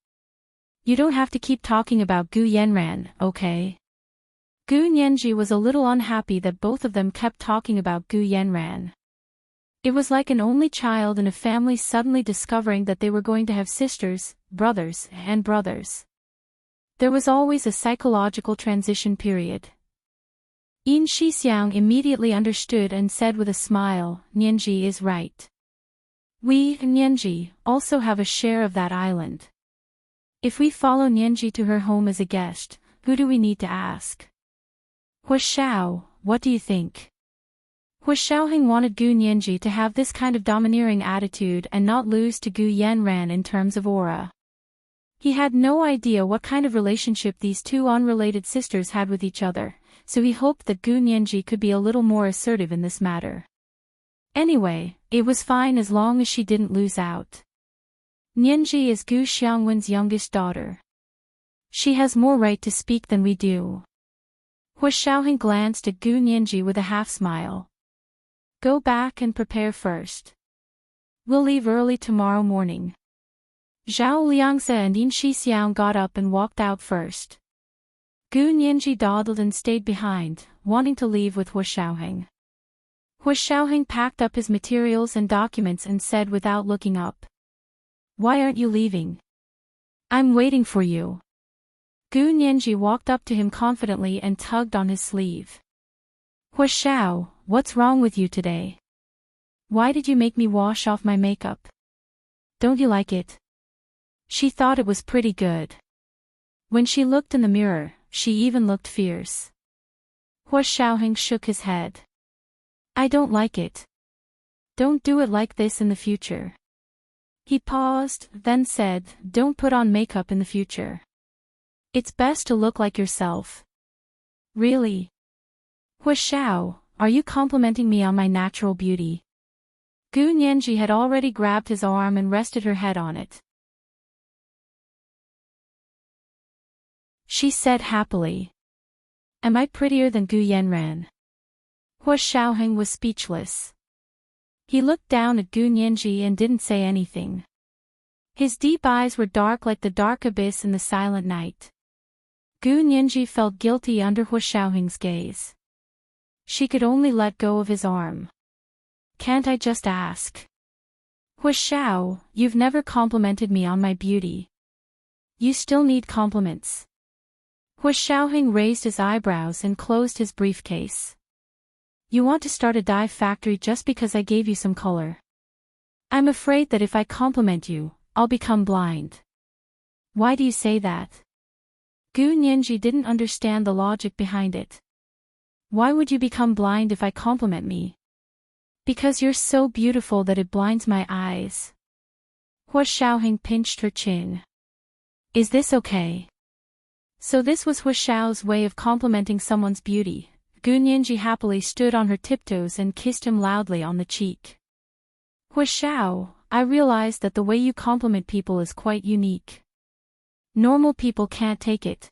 You don't have to keep talking about Gu Yanran, okay? Gu Nianji was a little unhappy that both of them kept talking about Gu Yanran. It was like an only child in a family suddenly discovering that they were going to have sisters, brothers, and brothers. There was always a psychological transition period. Yin Shixiang immediately understood and said with a smile, Nianji is right. We, Nianji, also have a share of that island. If we follow Nianji to her home as a guest, who do we need to ask? Hu Xiao, what do you think? Hu Xiaoheng wanted Gu Nianji to have this kind of domineering attitude and not lose to Gu Yanran in terms of aura. He had no idea what kind of relationship these two unrelated sisters had with each other, so he hoped that Gu Nianji could be a little more assertive in this matter. Anyway, it was fine as long as she didn't lose out. Nianji is Gu Xiangwen's youngest daughter. She has more right to speak than we do. Hu Xiaoheng glanced at Gu Nianji with a half-smile. Go back and prepare first. We'll leave early tomorrow morning. Zhao Liangze and Yin Shixiang got up and walked out first. Gu Nianji dawdled and stayed behind, wanting to leave with Hu Xiaoheng. Hu Xiaoheng packed up his materials and documents and said without looking up. Why aren't you leaving? I'm waiting for you. Gu Nianji walked up to him confidently and tugged on his sleeve. Hu Xiao, what's wrong with you today? Why did you make me wash off my makeup? Don't you like it? She thought it was pretty good. When she looked in the mirror, she even looked fierce. Hu Xiaoheng shook his head. I don't like it. Don't do it like this in the future. He paused, then said, don't put on makeup in the future. It's best to look like yourself. Really? Hu Xiao, are you complimenting me on my natural beauty? Gu Nianji had already grabbed his arm and rested her head on it. She said happily. Am I prettier than Gu Yanran? Hu Xiaoheng was speechless. He looked down at Gu Nianji and didn't say anything. His deep eyes were dark like the dark abyss in the silent night. Gu Nianji felt guilty under Hu Xiaoheng's gaze. She could only let go of his arm. Can't I just ask? Hu Xiao, you've never complimented me on my beauty. You still need compliments. Hu Xiaoheng raised his eyebrows and closed his briefcase. You want to start a dye factory just because I gave you some color. I'm afraid that if I compliment you, I'll become blind. Why do you say that? Gu Nianji didn't understand the logic behind it. Why would you become blind if I compliment me? Because you're so beautiful that it blinds my eyes. Hu Xiaoheng pinched her chin. Is this okay? So this was Hu Xiao's way of complimenting someone's beauty. Gu Nianji happily stood on her tiptoes and kissed him loudly on the cheek. Hu Xiao, I realize that the way you compliment people is quite unique. Normal people can't take it.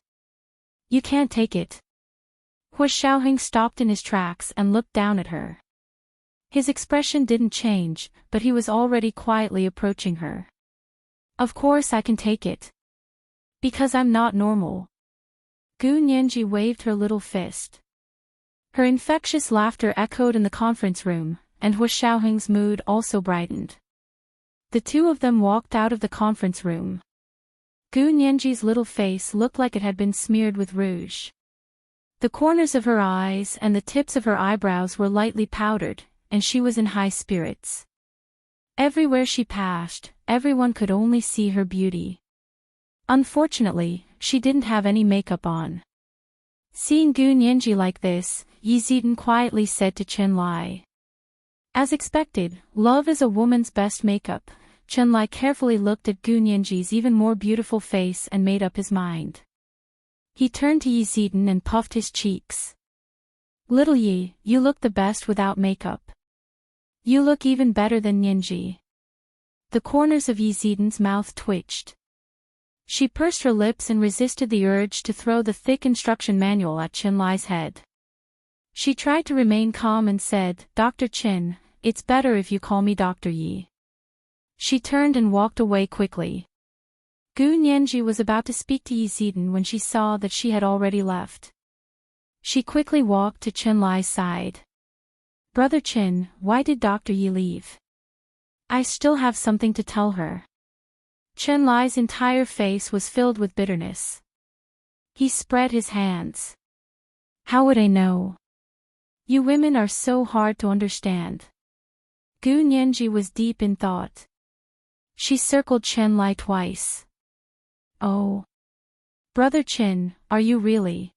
You can't take it. Hu Xiaoheng stopped in his tracks and looked down at her. His expression didn't change, but he was already quietly approaching her. Of course I can take it. Because I'm not normal. Gu Nianji waved her little fist. Her infectious laughter echoed in the conference room, and Hu Xiaoheng's mood also brightened. The two of them walked out of the conference room. Gu Nianji's little face looked like it had been smeared with rouge. The corners of her eyes and the tips of her eyebrows were lightly powdered, and she was in high spirits. Everywhere she passed, everyone could only see her beauty. Unfortunately, she didn't have any makeup on. Seeing Gu Nianji like this, Yi Zidan quietly said to Chen Lai. As expected, love is a woman's best makeup. Chen Lai carefully looked at Gu Nianji's even more beautiful face and made up his mind. He turned to Yi Zidan and puffed his cheeks. Little Yi, you look the best without makeup. You look even better than Nianji. The corners of Yi Zidan's mouth twitched. She pursed her lips and resisted the urge to throw the thick instruction manual at Chen Lai's head. She tried to remain calm and said, Dr. Chen, it's better if you call me Dr. Yi. She turned and walked away quickly. Gu Nianji was about to speak to Yi Zidan when she saw that she had already left. She quickly walked to Chen Lai's side. Brother Chen, why did Dr. Yi leave? I still have something to tell her. Chen Lai's entire face was filled with bitterness. He spread his hands. How would I know? You women are so hard to understand. Gu Nianji was deep in thought. She circled Chen Lai twice. Oh. Brother Chen, are you really?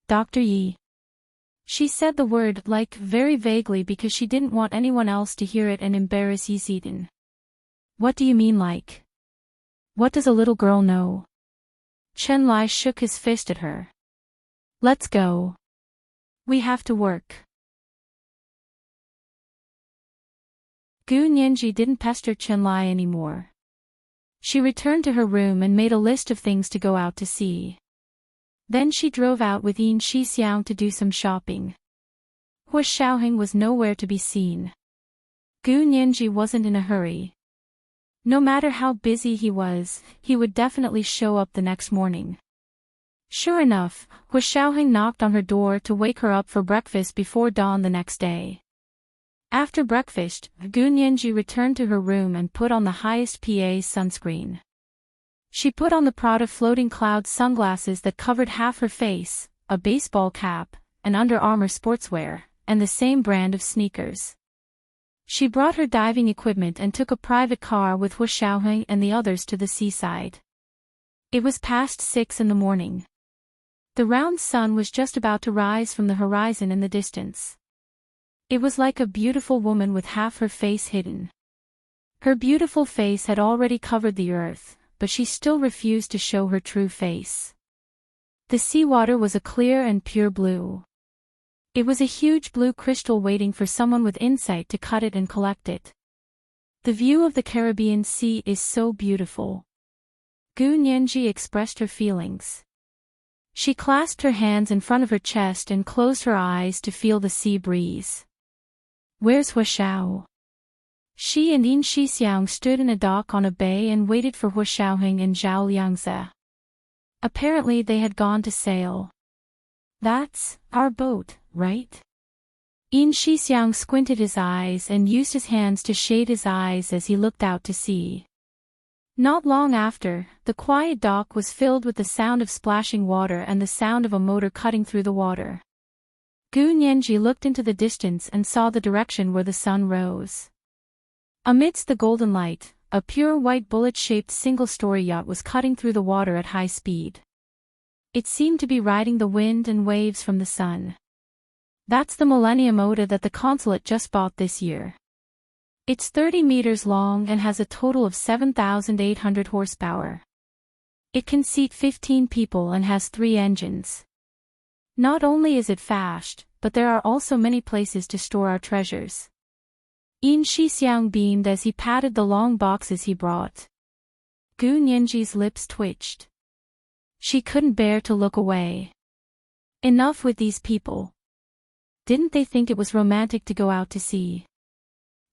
Dr. Yi. She said the word like very vaguely because she didn't want anyone else to hear it and embarrass Yi Zidan. What do you mean like? What does a little girl know? Chen Lai shook his fist at her. Let's go. We have to work. Gu Nianji didn't pester Chen Lai anymore. She returned to her room and made a list of things to go out to see. Then she drove out with Yin Shixiang to do some shopping. Hu Xiaoheng was nowhere to be seen. Gu Nianji wasn't in a hurry. No matter how busy he was, he would definitely show up the next morning. Sure enough, Hu Xiaoheng knocked on her door to wake her up for breakfast before dawn the next day. After breakfast, Gu Nianji returned to her room and put on the highest PA sunscreen. She put on the Prada floating cloud sunglasses that covered half her face, a baseball cap, an Under Armour sportswear, and the same brand of sneakers. She brought her diving equipment and took a private car with Hu Xiaoheng and the others to the seaside. It was past 6 in the morning. The round sun was just about to rise from the horizon in the distance. It was like a beautiful woman with half her face hidden. Her beautiful face had already covered the earth, but she still refused to show her true face. The seawater was a clear and pure blue. It was a huge blue crystal waiting for someone with insight to cut it and collect it. The view of the Caribbean Sea is so beautiful. Gu Nianji expressed her feelings. She clasped her hands in front of her chest and closed her eyes to feel the sea breeze. Where's Hu Xiao? She and Yin Shixiang stood in a dock on a bay and waited for Hu Xiaoheng and Zhao Liangze. Apparently they had gone to sail. That's our boat, right? Yin Shixiang squinted his eyes and used his hands to shade his eyes as he looked out to sea. Not long after, the quiet dock was filled with the sound of splashing water and the sound of a motor cutting through the water. Gu Nianji looked into the distance and saw the direction where the sun rose. Amidst the golden light, a pure white bullet-shaped single-story yacht was cutting through the water at high speed. It seemed to be riding the wind and waves from the sun. That's the Millennium Oda that the consulate just bought this year. It's 30 meters long and has a total of 7,800 horsepower. It can seat 15 people and has 3 engines. Not only is it fast, but there are also many places to store our treasures. Yin Shixiang beamed as he patted the long boxes he brought. Gu Nianji's lips twitched. She couldn't bear to look away. Enough with these people. Didn't they think it was romantic to go out to sea?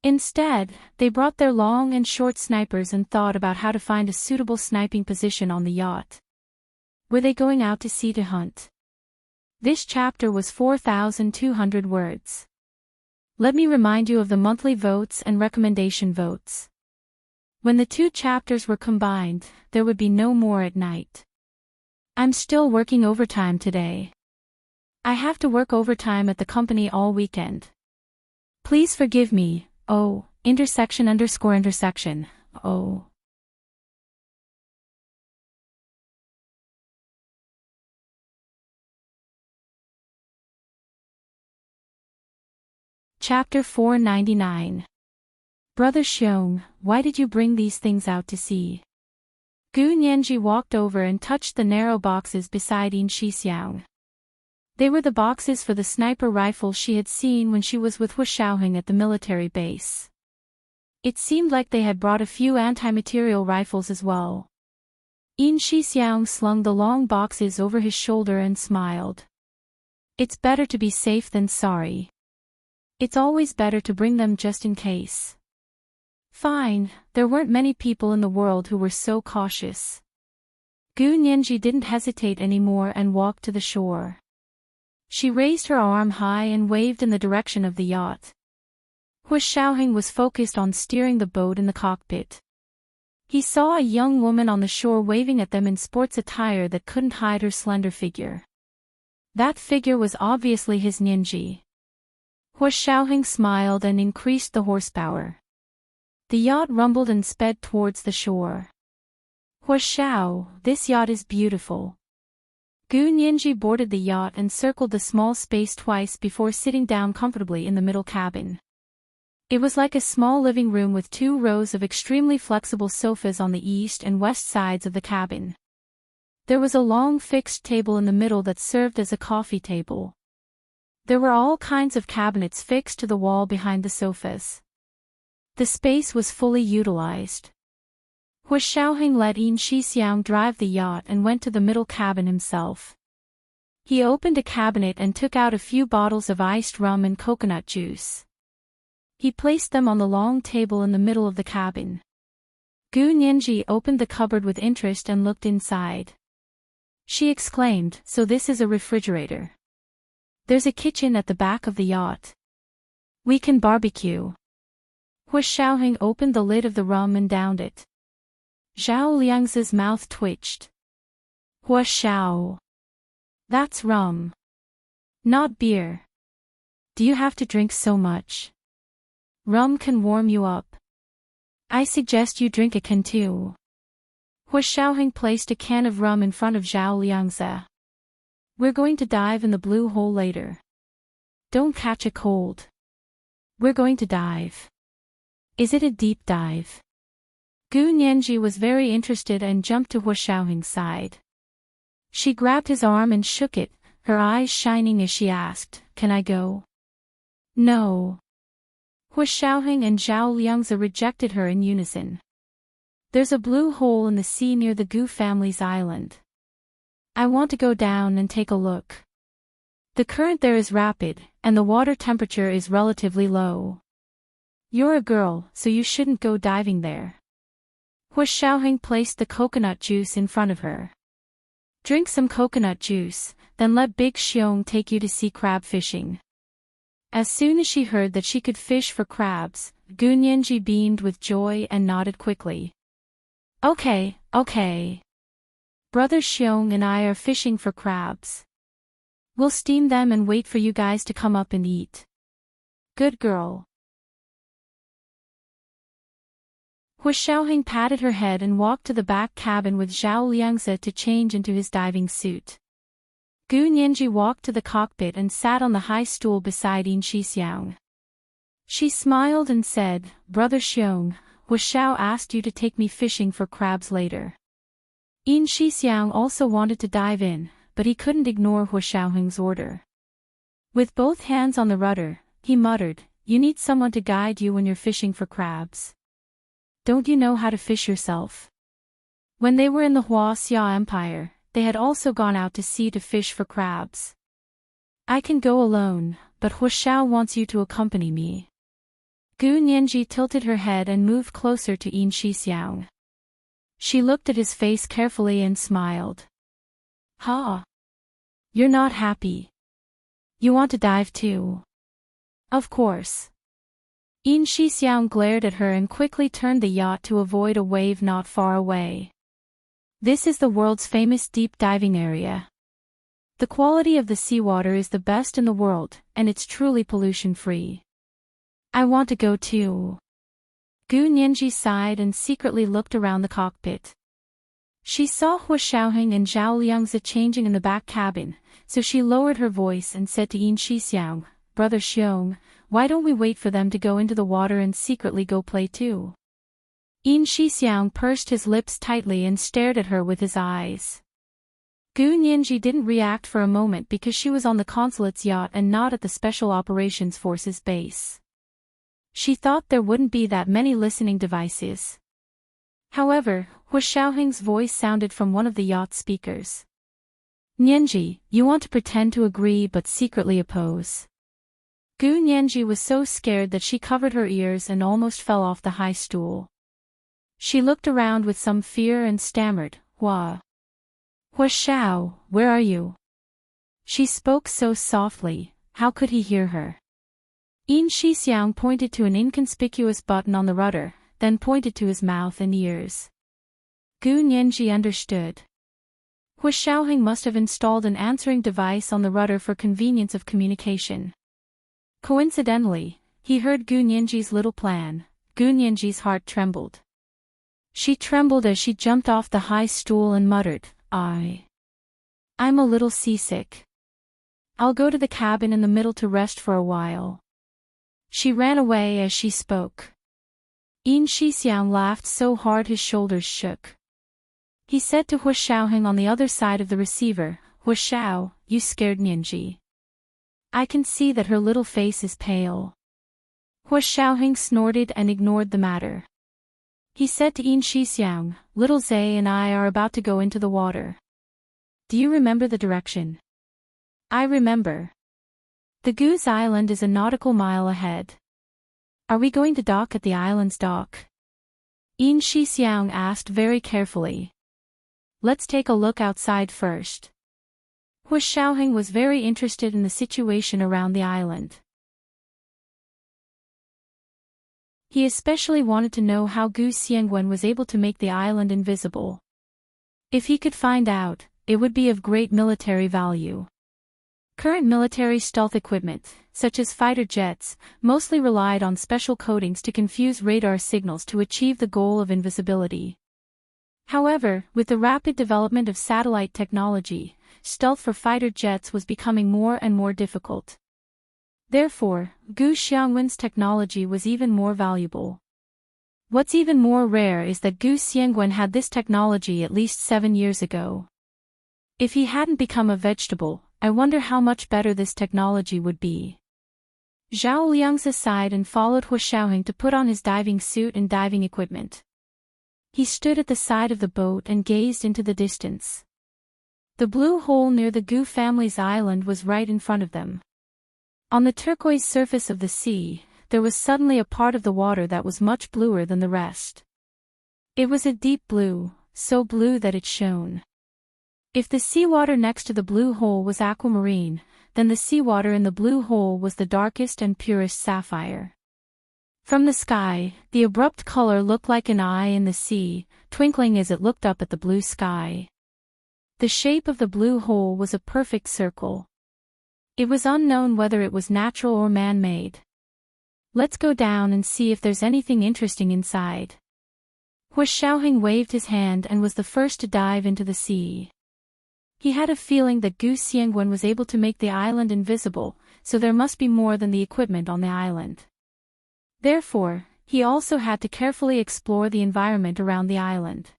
Instead, they brought their long and short snipers and thought about how to find a suitable sniping position on the yacht. Were they going out to sea to hunt? This chapter was 4,200 words. Let me remind you of the monthly votes and recommendation votes. When the 2 chapters were combined, there would be no more at night. I'm still working overtime today. I have to work overtime at the company all weekend. Please forgive me, oh, intersection. Oh. Chapter 499. Brother Xiong, why did you bring these things out to sea? Gu Nianji walked over and touched the narrow boxes beside Yin Shixiang. They were the boxes for the sniper rifle she had seen when she was with Hu Xiaoheng at the military base. It seemed like they had brought a few anti-material rifles as well. Yin Shixiang slung the long boxes over his shoulder and smiled. It's better to be safe than sorry. It's always better to bring them just in case. Fine, there weren't many people in the world who were so cautious. Gu Nianji didn't hesitate anymore and walked to the shore. She raised her arm high and waved in the direction of the yacht. Hu Xiaoheng was focused on steering the boat in the cockpit. He saw a young woman on the shore waving at them in sports attire that couldn't hide her slender figure. That figure was obviously his Nianji. Hu Xiaoheng smiled and increased the horsepower. The yacht rumbled and sped towards the shore. Hu Xiao, this yacht is beautiful. Gu Nianji boarded the yacht and circled the small space twice before sitting down comfortably in the middle cabin. It was like a small living room with 2 rows of extremely flexible sofas on the east and west sides of the cabin. There was a long fixed table in the middle that served as a coffee table. There were all kinds of cabinets fixed to the wall behind the sofas. The space was fully utilized. Hu Xiaoheng let Yin Shixiang drive the yacht and went to the middle cabin himself. He opened a cabinet and took out a few bottles of iced rum and coconut juice. He placed them on the long table in the middle of the cabin. Gu Nianji opened the cupboard with interest and looked inside. She exclaimed, "So this is a refrigerator. There's a kitchen at the back of the yacht. We can barbecue." Hu Xiaoheng opened the lid of the rum and downed it. Zhao Liangze's mouth twitched. Hu Xiao. That's rum. Not beer. Do you have to drink so much? Rum can warm you up. I suggest you drink a can too. Hu Xiaoheng placed a can of rum in front of Zhao Liangze. We're going to dive in the blue hole later. Don't catch a cold. We're going to dive. Is it a deep dive? Gu Nianji was very interested and jumped to Hu Xiaoheng's side. She grabbed his arm and shook it, her eyes shining as she asked, "Can I go?" "No." Hu Xiaoheng and Zhao Liangze rejected her in unison. "There's a blue hole in the sea near the Gu family's island. I want to go down and take a look. The current there is rapid, and the water temperature is relatively low. You're a girl, so you shouldn't go diving there. Hu Xiaoheng placed the coconut juice in front of her. Drink some coconut juice, then let Big Xiong take you to see crab fishing. As soon as she heard that she could fish for crabs, Gu Nianji beamed with joy and nodded quickly. Okay. Brother Xiong and I are fishing for crabs. We'll steam them and wait for you guys to come up and eat. Good girl. Hu Xiaoheng patted her head and walked to the back cabin with Zhao Liangzi to change into his diving suit. Gu Nianji walked to the cockpit and sat on the high stool beside Yin Shixiang. She smiled and said, Brother Xiong, Hu Xiao asked you to take me fishing for crabs later. Yin Shixiang also wanted to dive in, but he couldn't ignore Hu Xiaoheng's order. With both hands on the rudder, he muttered, You need someone to guide you when you're fishing for crabs. Don't you know how to fish yourself? When they were in the Hua-Xia Empire, they had also gone out to sea to fish for crabs. I can go alone, but Hu Xiao wants you to accompany me. Gu Nianji tilted her head and moved closer to Yin Shixiang. She looked at his face carefully and smiled. Ha! You're not happy. You want to dive too? Of course. Yin Shixiang glared at her and quickly turned the yacht to avoid a wave not far away. This is the world's famous deep diving area. The quality of the seawater is the best in the world, and it's truly pollution-free. I want to go too. Gu Nianji sighed and secretly looked around the cockpit. She saw Hu Xiaoheng and Zhao Liangzi changing in the back cabin, so she lowered her voice and said to Yin Shixiang, Brother Xiong, why don't we wait for them to go into the water and secretly go play too? Yin Shixiang pursed his lips tightly and stared at her with his eyes. Gu Nianji didn't react for a moment because she was on the consulate's yacht and not at the Special Operations Forces base. She thought there wouldn't be that many listening devices. However, Hu Xiaoheng's voice sounded from one of the yacht speakers. Nianji, you want to pretend to agree but secretly oppose. Gu Nianji was so scared that she covered her ears and almost fell off the high stool. She looked around with some fear and stammered, Hu Xiao, where are you? She spoke so softly, how could he hear her? Yin Shixiang pointed to an inconspicuous button on the rudder, then pointed to his mouth and ears. Gu Nianji understood. Hu Xiaoheng must have installed an answering device on the rudder for convenience of communication. Coincidentally, he heard Gu Nianji's little plan. Gu Nianji's heart trembled. She trembled as she jumped off the high stool and muttered, I'm a little seasick. I'll go to the cabin in the middle to rest for a while. She ran away as she spoke. Yin Shixiang laughed so hard his shoulders shook. He said to Hu Xiaoheng on the other side of the receiver, Hu Xiao, you scared Nianji. I can see that her little face is pale. Hu Xiaoheng snorted and ignored the matter. He said to Yin Shixiang, Little Zay and I are about to go into the water. Do you remember the direction? I remember. The Goose Island is a nautical mile ahead. Are we going to dock at the island's dock? Yin Shixiang asked very carefully. Let's take a look outside first. Hu Xiaoheng was very interested in the situation around the island. He especially wanted to know how Gu Xiangwen was able to make the island invisible. If he could find out, it would be of great military value. Current military stealth equipment, such as fighter jets, mostly relied on special coatings to confuse radar signals to achieve the goal of invisibility. However, with the rapid development of satellite technology, stealth for fighter jets was becoming more and more difficult. Therefore, Gu Xiangwen's technology was even more valuable. What's even more rare is that Gu Xiangwen had this technology at least 7 years ago. If he hadn't become a vegetable, I wonder how much better this technology would be. Zhao Liangzi sighed and followed Hu Xiaoheng to put on his diving suit and diving equipment. He stood at the side of the boat and gazed into the distance. The blue hole near the Gu family's island was right in front of them. On the turquoise surface of the sea, there was suddenly a part of the water that was much bluer than the rest. It was a deep blue, so blue that it shone. If the seawater next to the blue hole was aquamarine, then the seawater in the blue hole was the darkest and purest sapphire. From the sky, the abrupt color looked like an eye in the sea, twinkling as it looked up at the blue sky. The shape of the blue hole was a perfect circle. It was unknown whether it was natural or man-made. Let's go down and see if there's anything interesting inside. Hua Xiaoheng waved his hand and was the first to dive into the sea. He had a feeling that Gu Xiangwen was able to make the island invisible, so there must be more than the equipment on the island. Therefore, he also had to carefully explore the environment around the island.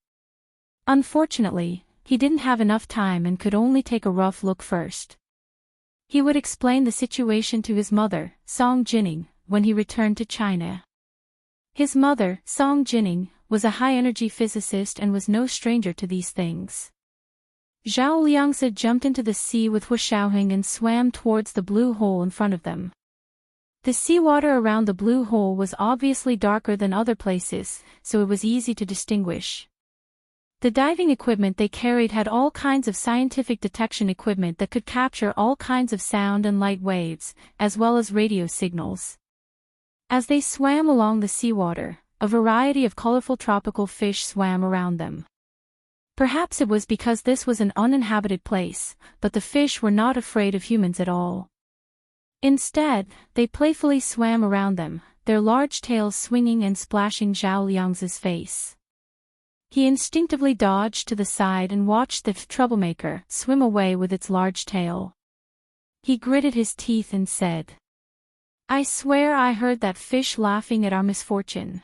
Unfortunately, he didn't have enough time and could only take a rough look first. He would explain the situation to his mother, Song Jining, when he returned to China. His mother, Song Jining, was a high-energy physicist and was no stranger to these things. Zhao Liangzi jumped into the sea with Hua Xiaoheng and swam towards the blue hole in front of them. The seawater around the blue hole was obviously darker than other places, so it was easy to distinguish. The diving equipment they carried had all kinds of scientific detection equipment that could capture all kinds of sound and light waves, as well as radio signals. As they swam along the seawater, a variety of colorful tropical fish swam around them. Perhaps it was because this was an uninhabited place, but the fish were not afraid of humans at all. Instead, they playfully swam around them, their large tails swinging and splashing Zhao Liangzi's face. He instinctively dodged to the side and watched the troublemaker swim away with its large tail. He gritted his teeth and said, "I swear I heard that fish laughing at our misfortune."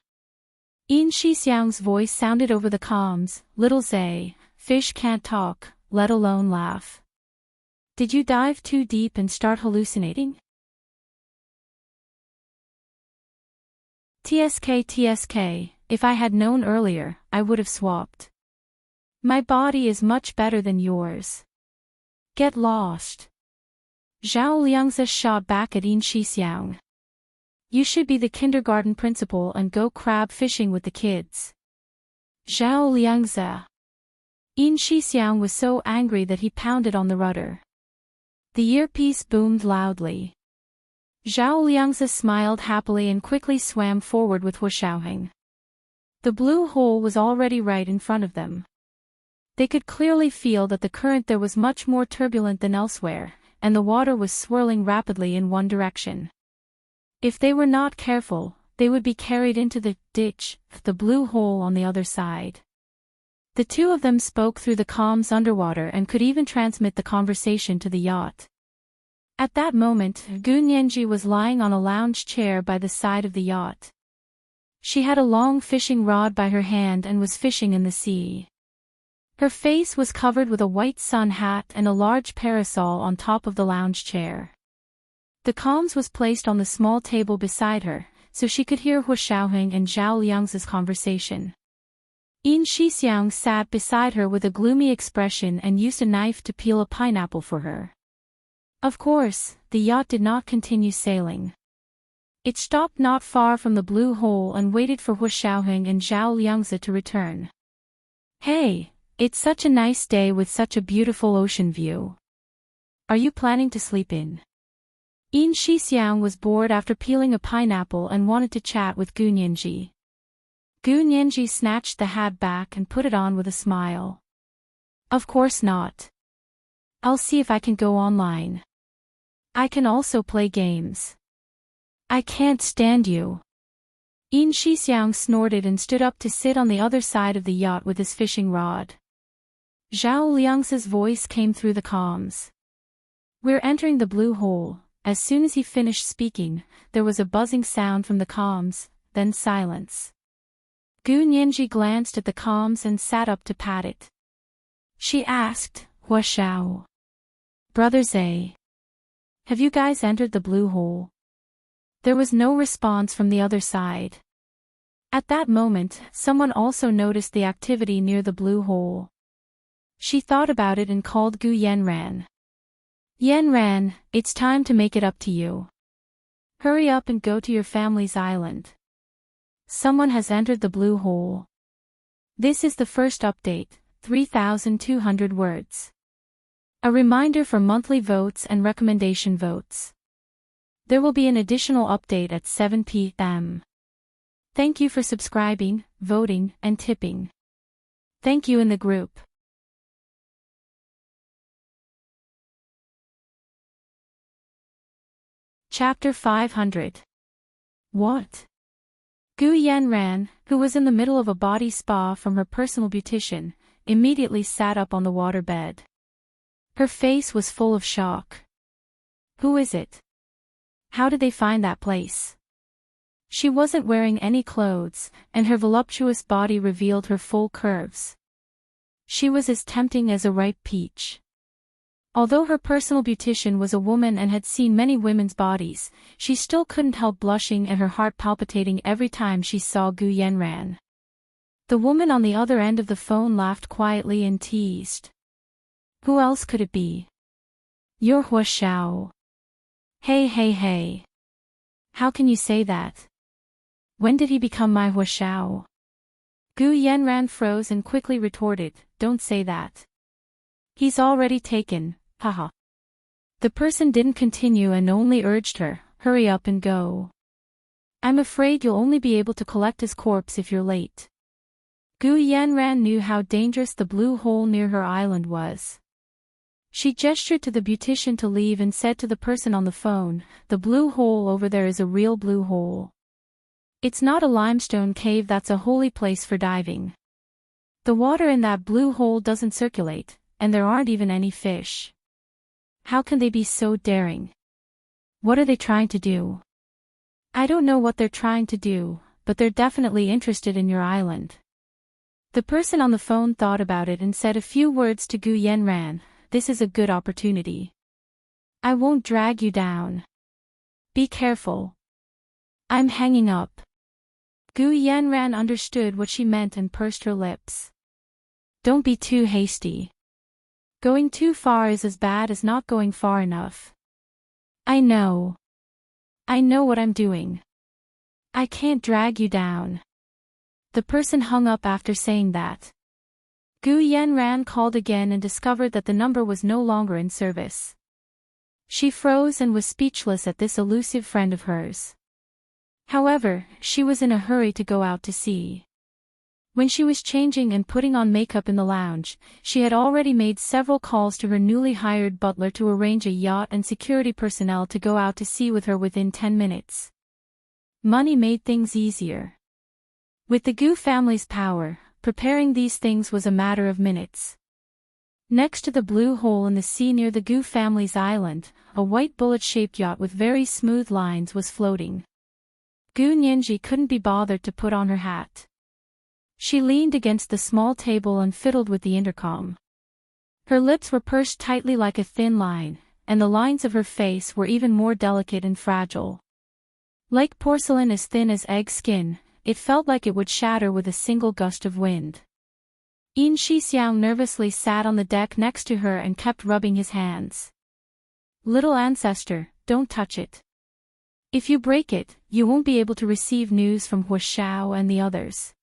Yin Shixiang's voice sounded over the comms, "Little Zay, fish can't talk, let alone laugh. Did you dive too deep and start hallucinating?" TSK, if I had known earlier, I would have swapped. My body is much better than yours. Get lost. Zhao Liangzi shot back at Yin Shixiang. You should be the kindergarten principal and go crab fishing with the kids. Zhao Liangzi. Yin Shixiang was so angry that he pounded on the rudder. The earpiece boomed loudly. Zhao Liangzi smiled happily and quickly swam forward with Hua Xiaoheng. The blue hole was already right in front of them. They could clearly feel that the current there was much more turbulent than elsewhere, and the water was swirling rapidly in one direction. If they were not careful, they would be carried into the ditch, the blue hole on the other side. The two of them spoke through the comms underwater and could even transmit the conversation to the yacht. At that moment, Gu Nianji was lying on a lounge chair by the side of the yacht. She had a long fishing rod by her hand and was fishing in the sea. Her face was covered with a white sun hat and a large parasol on top of the lounge chair. The comms was placed on the small table beside her, so she could hear Hua Xiaoheng and Zhao Liangzi's conversation. Yin Shixiang sat beside her with a gloomy expression and used a knife to peel a pineapple for her. Of course, the yacht did not continue sailing. It stopped not far from the blue hole and waited for Hua Xiaoheng and Zhao Liangzi to return. Hey, it's such a nice day with such a beautiful ocean view. Are you planning to sleep in? Yin Shixiang was bored after peeling a pineapple and wanted to chat with Gu Nianji. Gu Nianji snatched the hat back and put it on with a smile. Of course not. I'll see if I can go online. I can also play games. I can't stand you. Yin Shixiang snorted and stood up to sit on the other side of the yacht with his fishing rod. Zhao Liangzi's voice came through the comms. We're entering the blue hole. As soon as he finished speaking, there was a buzzing sound from the comms, then silence. Gu Nianji glanced at the comms and sat up to pat it. She asked, Hua Xiao. Brother Zay. Have you guys entered the blue hole? There was no response from the other side. At that moment, someone also noticed the activity near the blue hole. She thought about it and called Gu Yanran. Yanran, it's time to make it up to you. Hurry up and go to your family's island. Someone has entered the blue hole. This is the first update, 3,200 words. A reminder for monthly votes and recommendation votes. There will be an additional update at 7 p.m. Thank you for subscribing, voting, and tipping. Thank you in the group. Chapter 500. What? Gu Yanran, who was in the middle of a body spa from her personal beautician, immediately sat up on the waterbed. Her face was full of shock. Who is it? How did they find that place? She wasn't wearing any clothes, and her voluptuous body revealed her full curves. She was as tempting as a ripe peach. Although her personal beautician was a woman and had seen many women's bodies, she still couldn't help blushing and her heart palpitating every time she saw Gu Yanran. The woman on the other end of the phone laughed quietly and teased. Who else could it be? You're Hua Xiao. Hey. How can you say that? When did he become my Hua Xiao? Gu Yanran froze and quickly retorted, don't say that. He's already taken, haha. The person didn't continue and only urged her, hurry up and go. I'm afraid you'll only be able to collect his corpse if you're late. Gu Yanran knew how dangerous the blue hole near her island was. She gestured to the beautician to leave and said to the person on the phone, the blue hole over there is a real blue hole. It's not a limestone cave that's a holy place for diving. The water in that blue hole doesn't circulate, and there aren't even any fish. How can they be so daring? What are they trying to do? I don't know what they're trying to do, but they're definitely interested in your island. The person on the phone thought about it and said a few words to Gu Yanran, this is a good opportunity. I won't drag you down. Be careful. I'm hanging up. Gu Yanran understood what she meant and pursed her lips. Don't be too hasty. Going too far is as bad as not going far enough. I know what I'm doing. I can't drag you down. The person hung up after saying that. Gu Yanran called again and discovered that the number was no longer in service. She froze and was speechless at this elusive friend of hers. However, she was in a hurry to go out to sea. When she was changing and putting on makeup in the lounge, she had already made several calls to her newly hired butler to arrange a yacht and security personnel to go out to sea with her within 10 minutes. Money made things easier. With the Gu family's power, preparing these things was a matter of minutes. Next to the blue hole in the sea near the Gu family's island, a white bullet-shaped yacht with very smooth lines was floating. Gu Nianji couldn't be bothered to put on her hat. She leaned against the small table and fiddled with the intercom. Her lips were pursed tightly like a thin line, and the lines of her face were even more delicate and fragile. Like porcelain as thin as egg skin, it felt like it would shatter with a single gust of wind. Yin Shixiang nervously sat on the deck next to her and kept rubbing his hands. Little ancestor, don't touch it. If you break it, you won't be able to receive news from Hua Xiao and the others.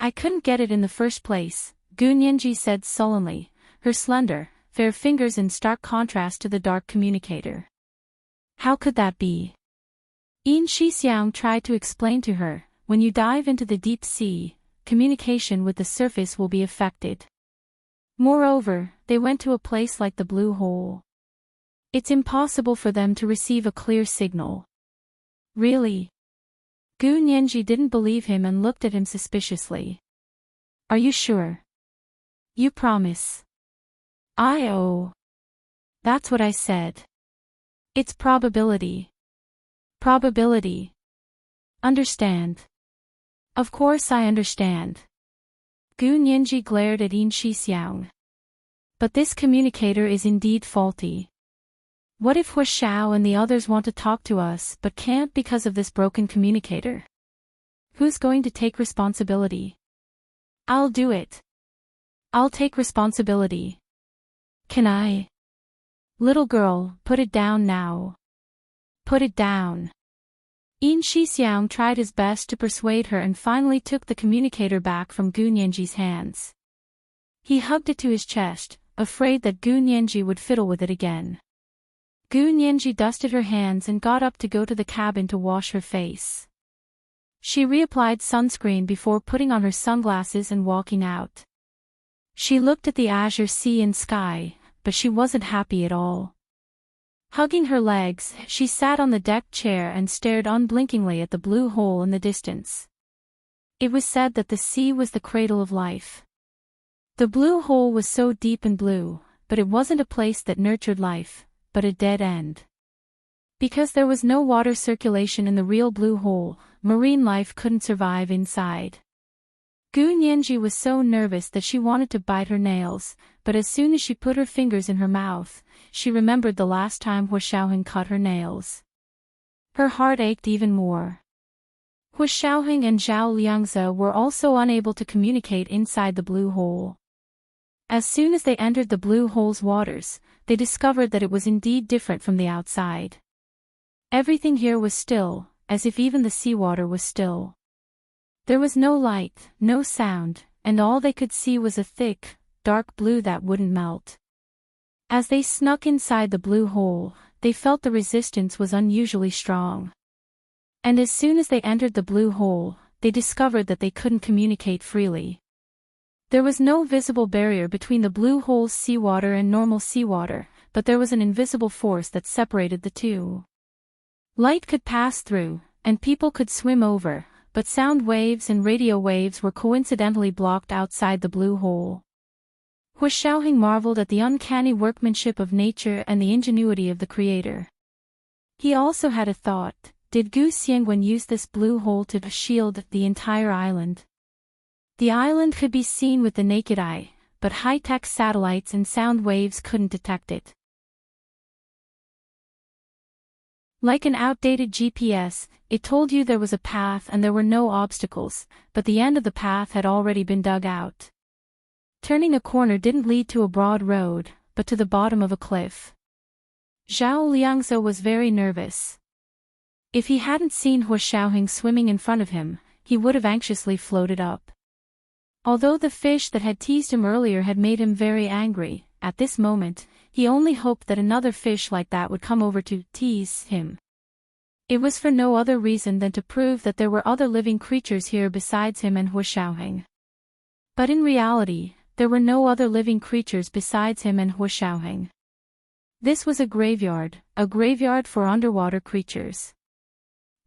I couldn't get it in the first place, Gu Nianji said sullenly, her slender, fair fingers in stark contrast to the dark communicator. How could that be? Yin Shixiang tried to explain to her, when you dive into the deep sea, communication with the surface will be affected. Moreover, they went to a place like the blue hole. It's impossible for them to receive a clear signal. Really? Gu Nianji didn't believe him and looked at him suspiciously. Are you sure? You promise? Oh. That's what I said. It's probability. Probability. Understand. Of course I understand. Gu Nianji glared at Yin Shixiang. But this communicator is indeed faulty. What if Hua Xiao and the others want to talk to us but can't because of this broken communicator? Who's going to take responsibility? I'll do it. I'll take responsibility. Can I? Little girl, put it down now. Put it down. Yin Shixiang tried his best to persuade her and finally took the communicator back from Gu Nianji's hands. He hugged it to his chest, afraid that Gu Nianji would fiddle with it again. Gu Nianji dusted her hands and got up to go to the cabin to wash her face. She reapplied sunscreen before putting on her sunglasses and walking out. She looked at the azure sea and sky, but she wasn't happy at all. Hugging her legs, she sat on the deck chair and stared unblinkingly at the blue hole in the distance. It was said that the sea was the cradle of life. The blue hole was so deep and blue, but it wasn't a place that nurtured life, but a dead end. Because there was no water circulation in the real blue hole, marine life couldn't survive inside. Gu Nianji was so nervous that she wanted to bite her nails, but as soon as she put her fingers in her mouth, she remembered the last time Hua Xiaoheng cut her nails. Her heart ached even more. Hua Xiaoheng and Zhao Liangze were also unable to communicate inside the blue hole. As soon as they entered the blue hole's waters, they discovered that it was indeed different from the outside. Everything here was still, as if even the seawater was still. There was no light, no sound, and all they could see was a thick, dark blue that wouldn't melt. As they snuck inside the blue hole, they felt the resistance was unusually strong. And as soon as they entered the blue hole, they discovered that they couldn't communicate freely. There was no visible barrier between the blue hole's seawater and normal seawater, but there was an invisible force that separated the two. Light could pass through, and people could swim over, but sound waves and radio waves were coincidentally blocked outside the blue hole. Hua Xiaoheng marveled at the uncanny workmanship of nature and the ingenuity of the creator. He also had a thought: did Gu Xiangwen use this blue hole to shield the entire island? The island could be seen with the naked eye, but high-tech satellites and sound waves couldn't detect it. Like an outdated GPS, it told you there was a path and there were no obstacles, but the end of the path had already been dug out. Turning a corner didn't lead to a broad road, but to the bottom of a cliff. Zhao Liangze was very nervous. If he hadn't seen Hua Xiaoheng swimming in front of him, he would have anxiously floated up. Although the fish that had teased him earlier had made him very angry, at this moment, he only hoped that another fish like that would come over to tease him. It was for no other reason than to prove that there were other living creatures here besides him and Hua Xiaoheng. But in reality, there were no other living creatures besides him and Hua Xiaoheng. This was a graveyard for underwater creatures.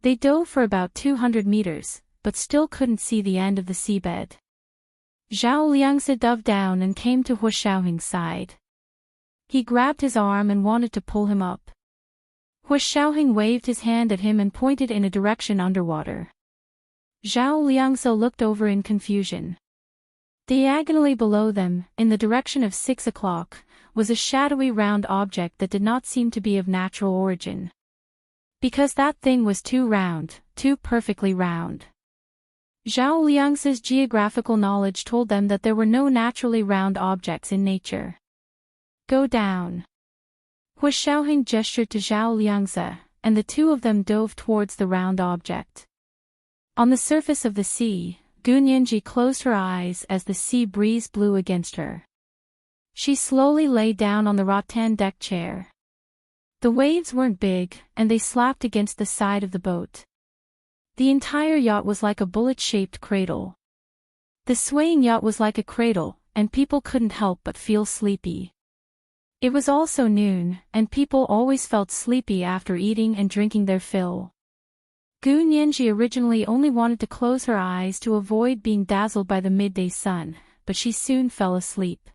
They dove for about 200 meters, but still couldn't see the end of the seabed. Zhao Liangze dove down and came to Hua Xiaoheng's side. He grabbed his arm and wanted to pull him up. Hua Xiaoheng waved his hand at him and pointed in a direction underwater. Zhao Liangze looked over in confusion. Diagonally below them, in the direction of 6 o'clock, was a shadowy round object that did not seem to be of natural origin. Because that thing was too round, too perfectly round. Zhao Liangze's geographical knowledge told them that there were no naturally round objects in nature. Go down. Hua Xiaoheng gestured to Zhao Liangze, and the two of them dove towards the round object. On the surface of the sea, Gu Nianji closed her eyes as the sea breeze blew against her. She slowly lay down on the rattan deck chair. The waves weren't big, and they slapped against the side of the boat. The entire yacht was like a bullet-shaped cradle. The swaying yacht was like a cradle, and people couldn't help but feel sleepy. It was also noon, and people always felt sleepy after eating and drinking their fill. Gu Nianji originally only wanted to close her eyes to avoid being dazzled by the midday sun, but she soon fell asleep.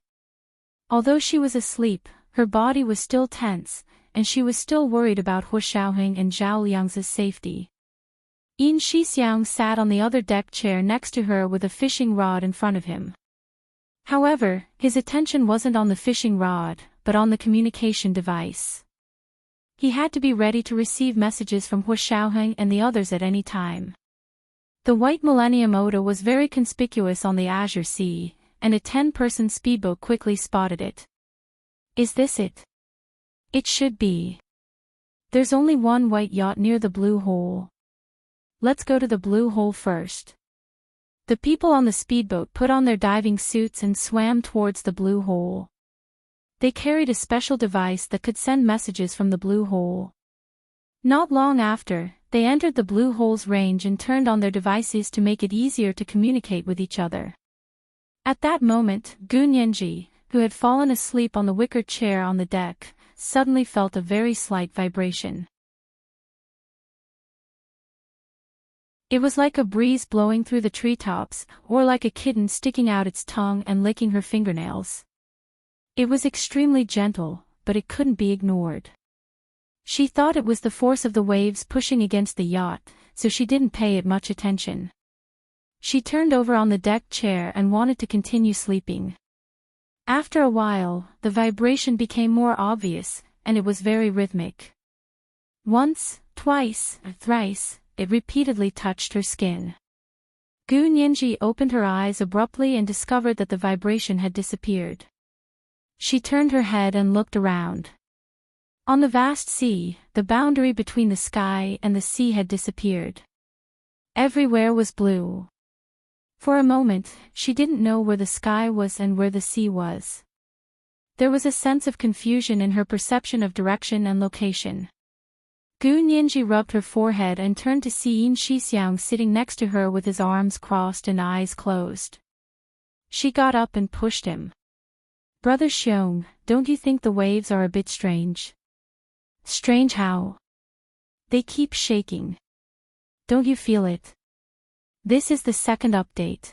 Although she was asleep, her body was still tense, and she was still worried about Hua Xiaoheng and Zhao Liangze's safety. Yin Shixiang sat on the other deck chair next to her with a fishing rod in front of him. However, his attention wasn't on the fishing rod, but on the communication device. He had to be ready to receive messages from Hua Xiaoheng and the others at any time. The white Millennium Oda was very conspicuous on the azure sea, and a 10-person speedboat quickly spotted it. Is this it? It should be. There's only one white yacht near the blue hole. Let's go to the blue hole first. The people on the speedboat put on their diving suits and swam towards the blue hole. They carried a special device that could send messages from the blue hole. Not long after, they entered the blue hole's range and turned on their devices to make it easier to communicate with each other. At that moment, Gunyenji, who had fallen asleep on the wicker chair on the deck, suddenly felt a very slight vibration. It was like a breeze blowing through the treetops, or like a kitten sticking out its tongue and licking her fingernails. It was extremely gentle, but it couldn't be ignored. She thought it was the force of the waves pushing against the yacht, so she didn't pay it much attention. She turned over on the deck chair and wanted to continue sleeping. After a while, the vibration became more obvious, and it was very rhythmic. Once, twice, thrice, it repeatedly touched her skin. Gunyenji opened her eyes abruptly and discovered that the vibration had disappeared. She turned her head and looked around. On the vast sea, the boundary between the sky and the sea had disappeared. Everywhere was blue. For a moment, she didn't know where the sky was and where the sea was. There was a sense of confusion in her perception of direction and location. Gunyenji rubbed her forehead and turned to see Yin Shixiang sitting next to her with his arms crossed and eyes closed. She got up and pushed him. "Brother Xiong, don't you think the waves are a bit strange?" "Strange how?" "They keep shaking. Don't you feel it?" This is the second update.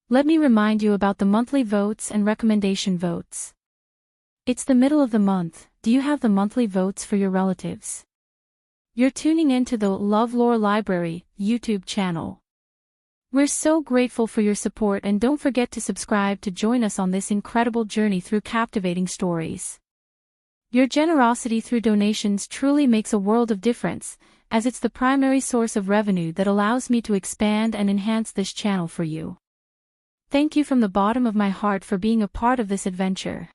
Let me remind you about the monthly votes and recommendation votes. It's the middle of the month. Do you have the monthly votes for your relatives? You're tuning into the LoveLore Library YouTube channel. We're so grateful for your support, and don't forget to subscribe to join us on this incredible journey through captivating stories. Your generosity through donations truly makes a world of difference, as it's the primary source of revenue that allows me to expand and enhance this channel for you. Thank you from the bottom of my heart for being a part of this adventure.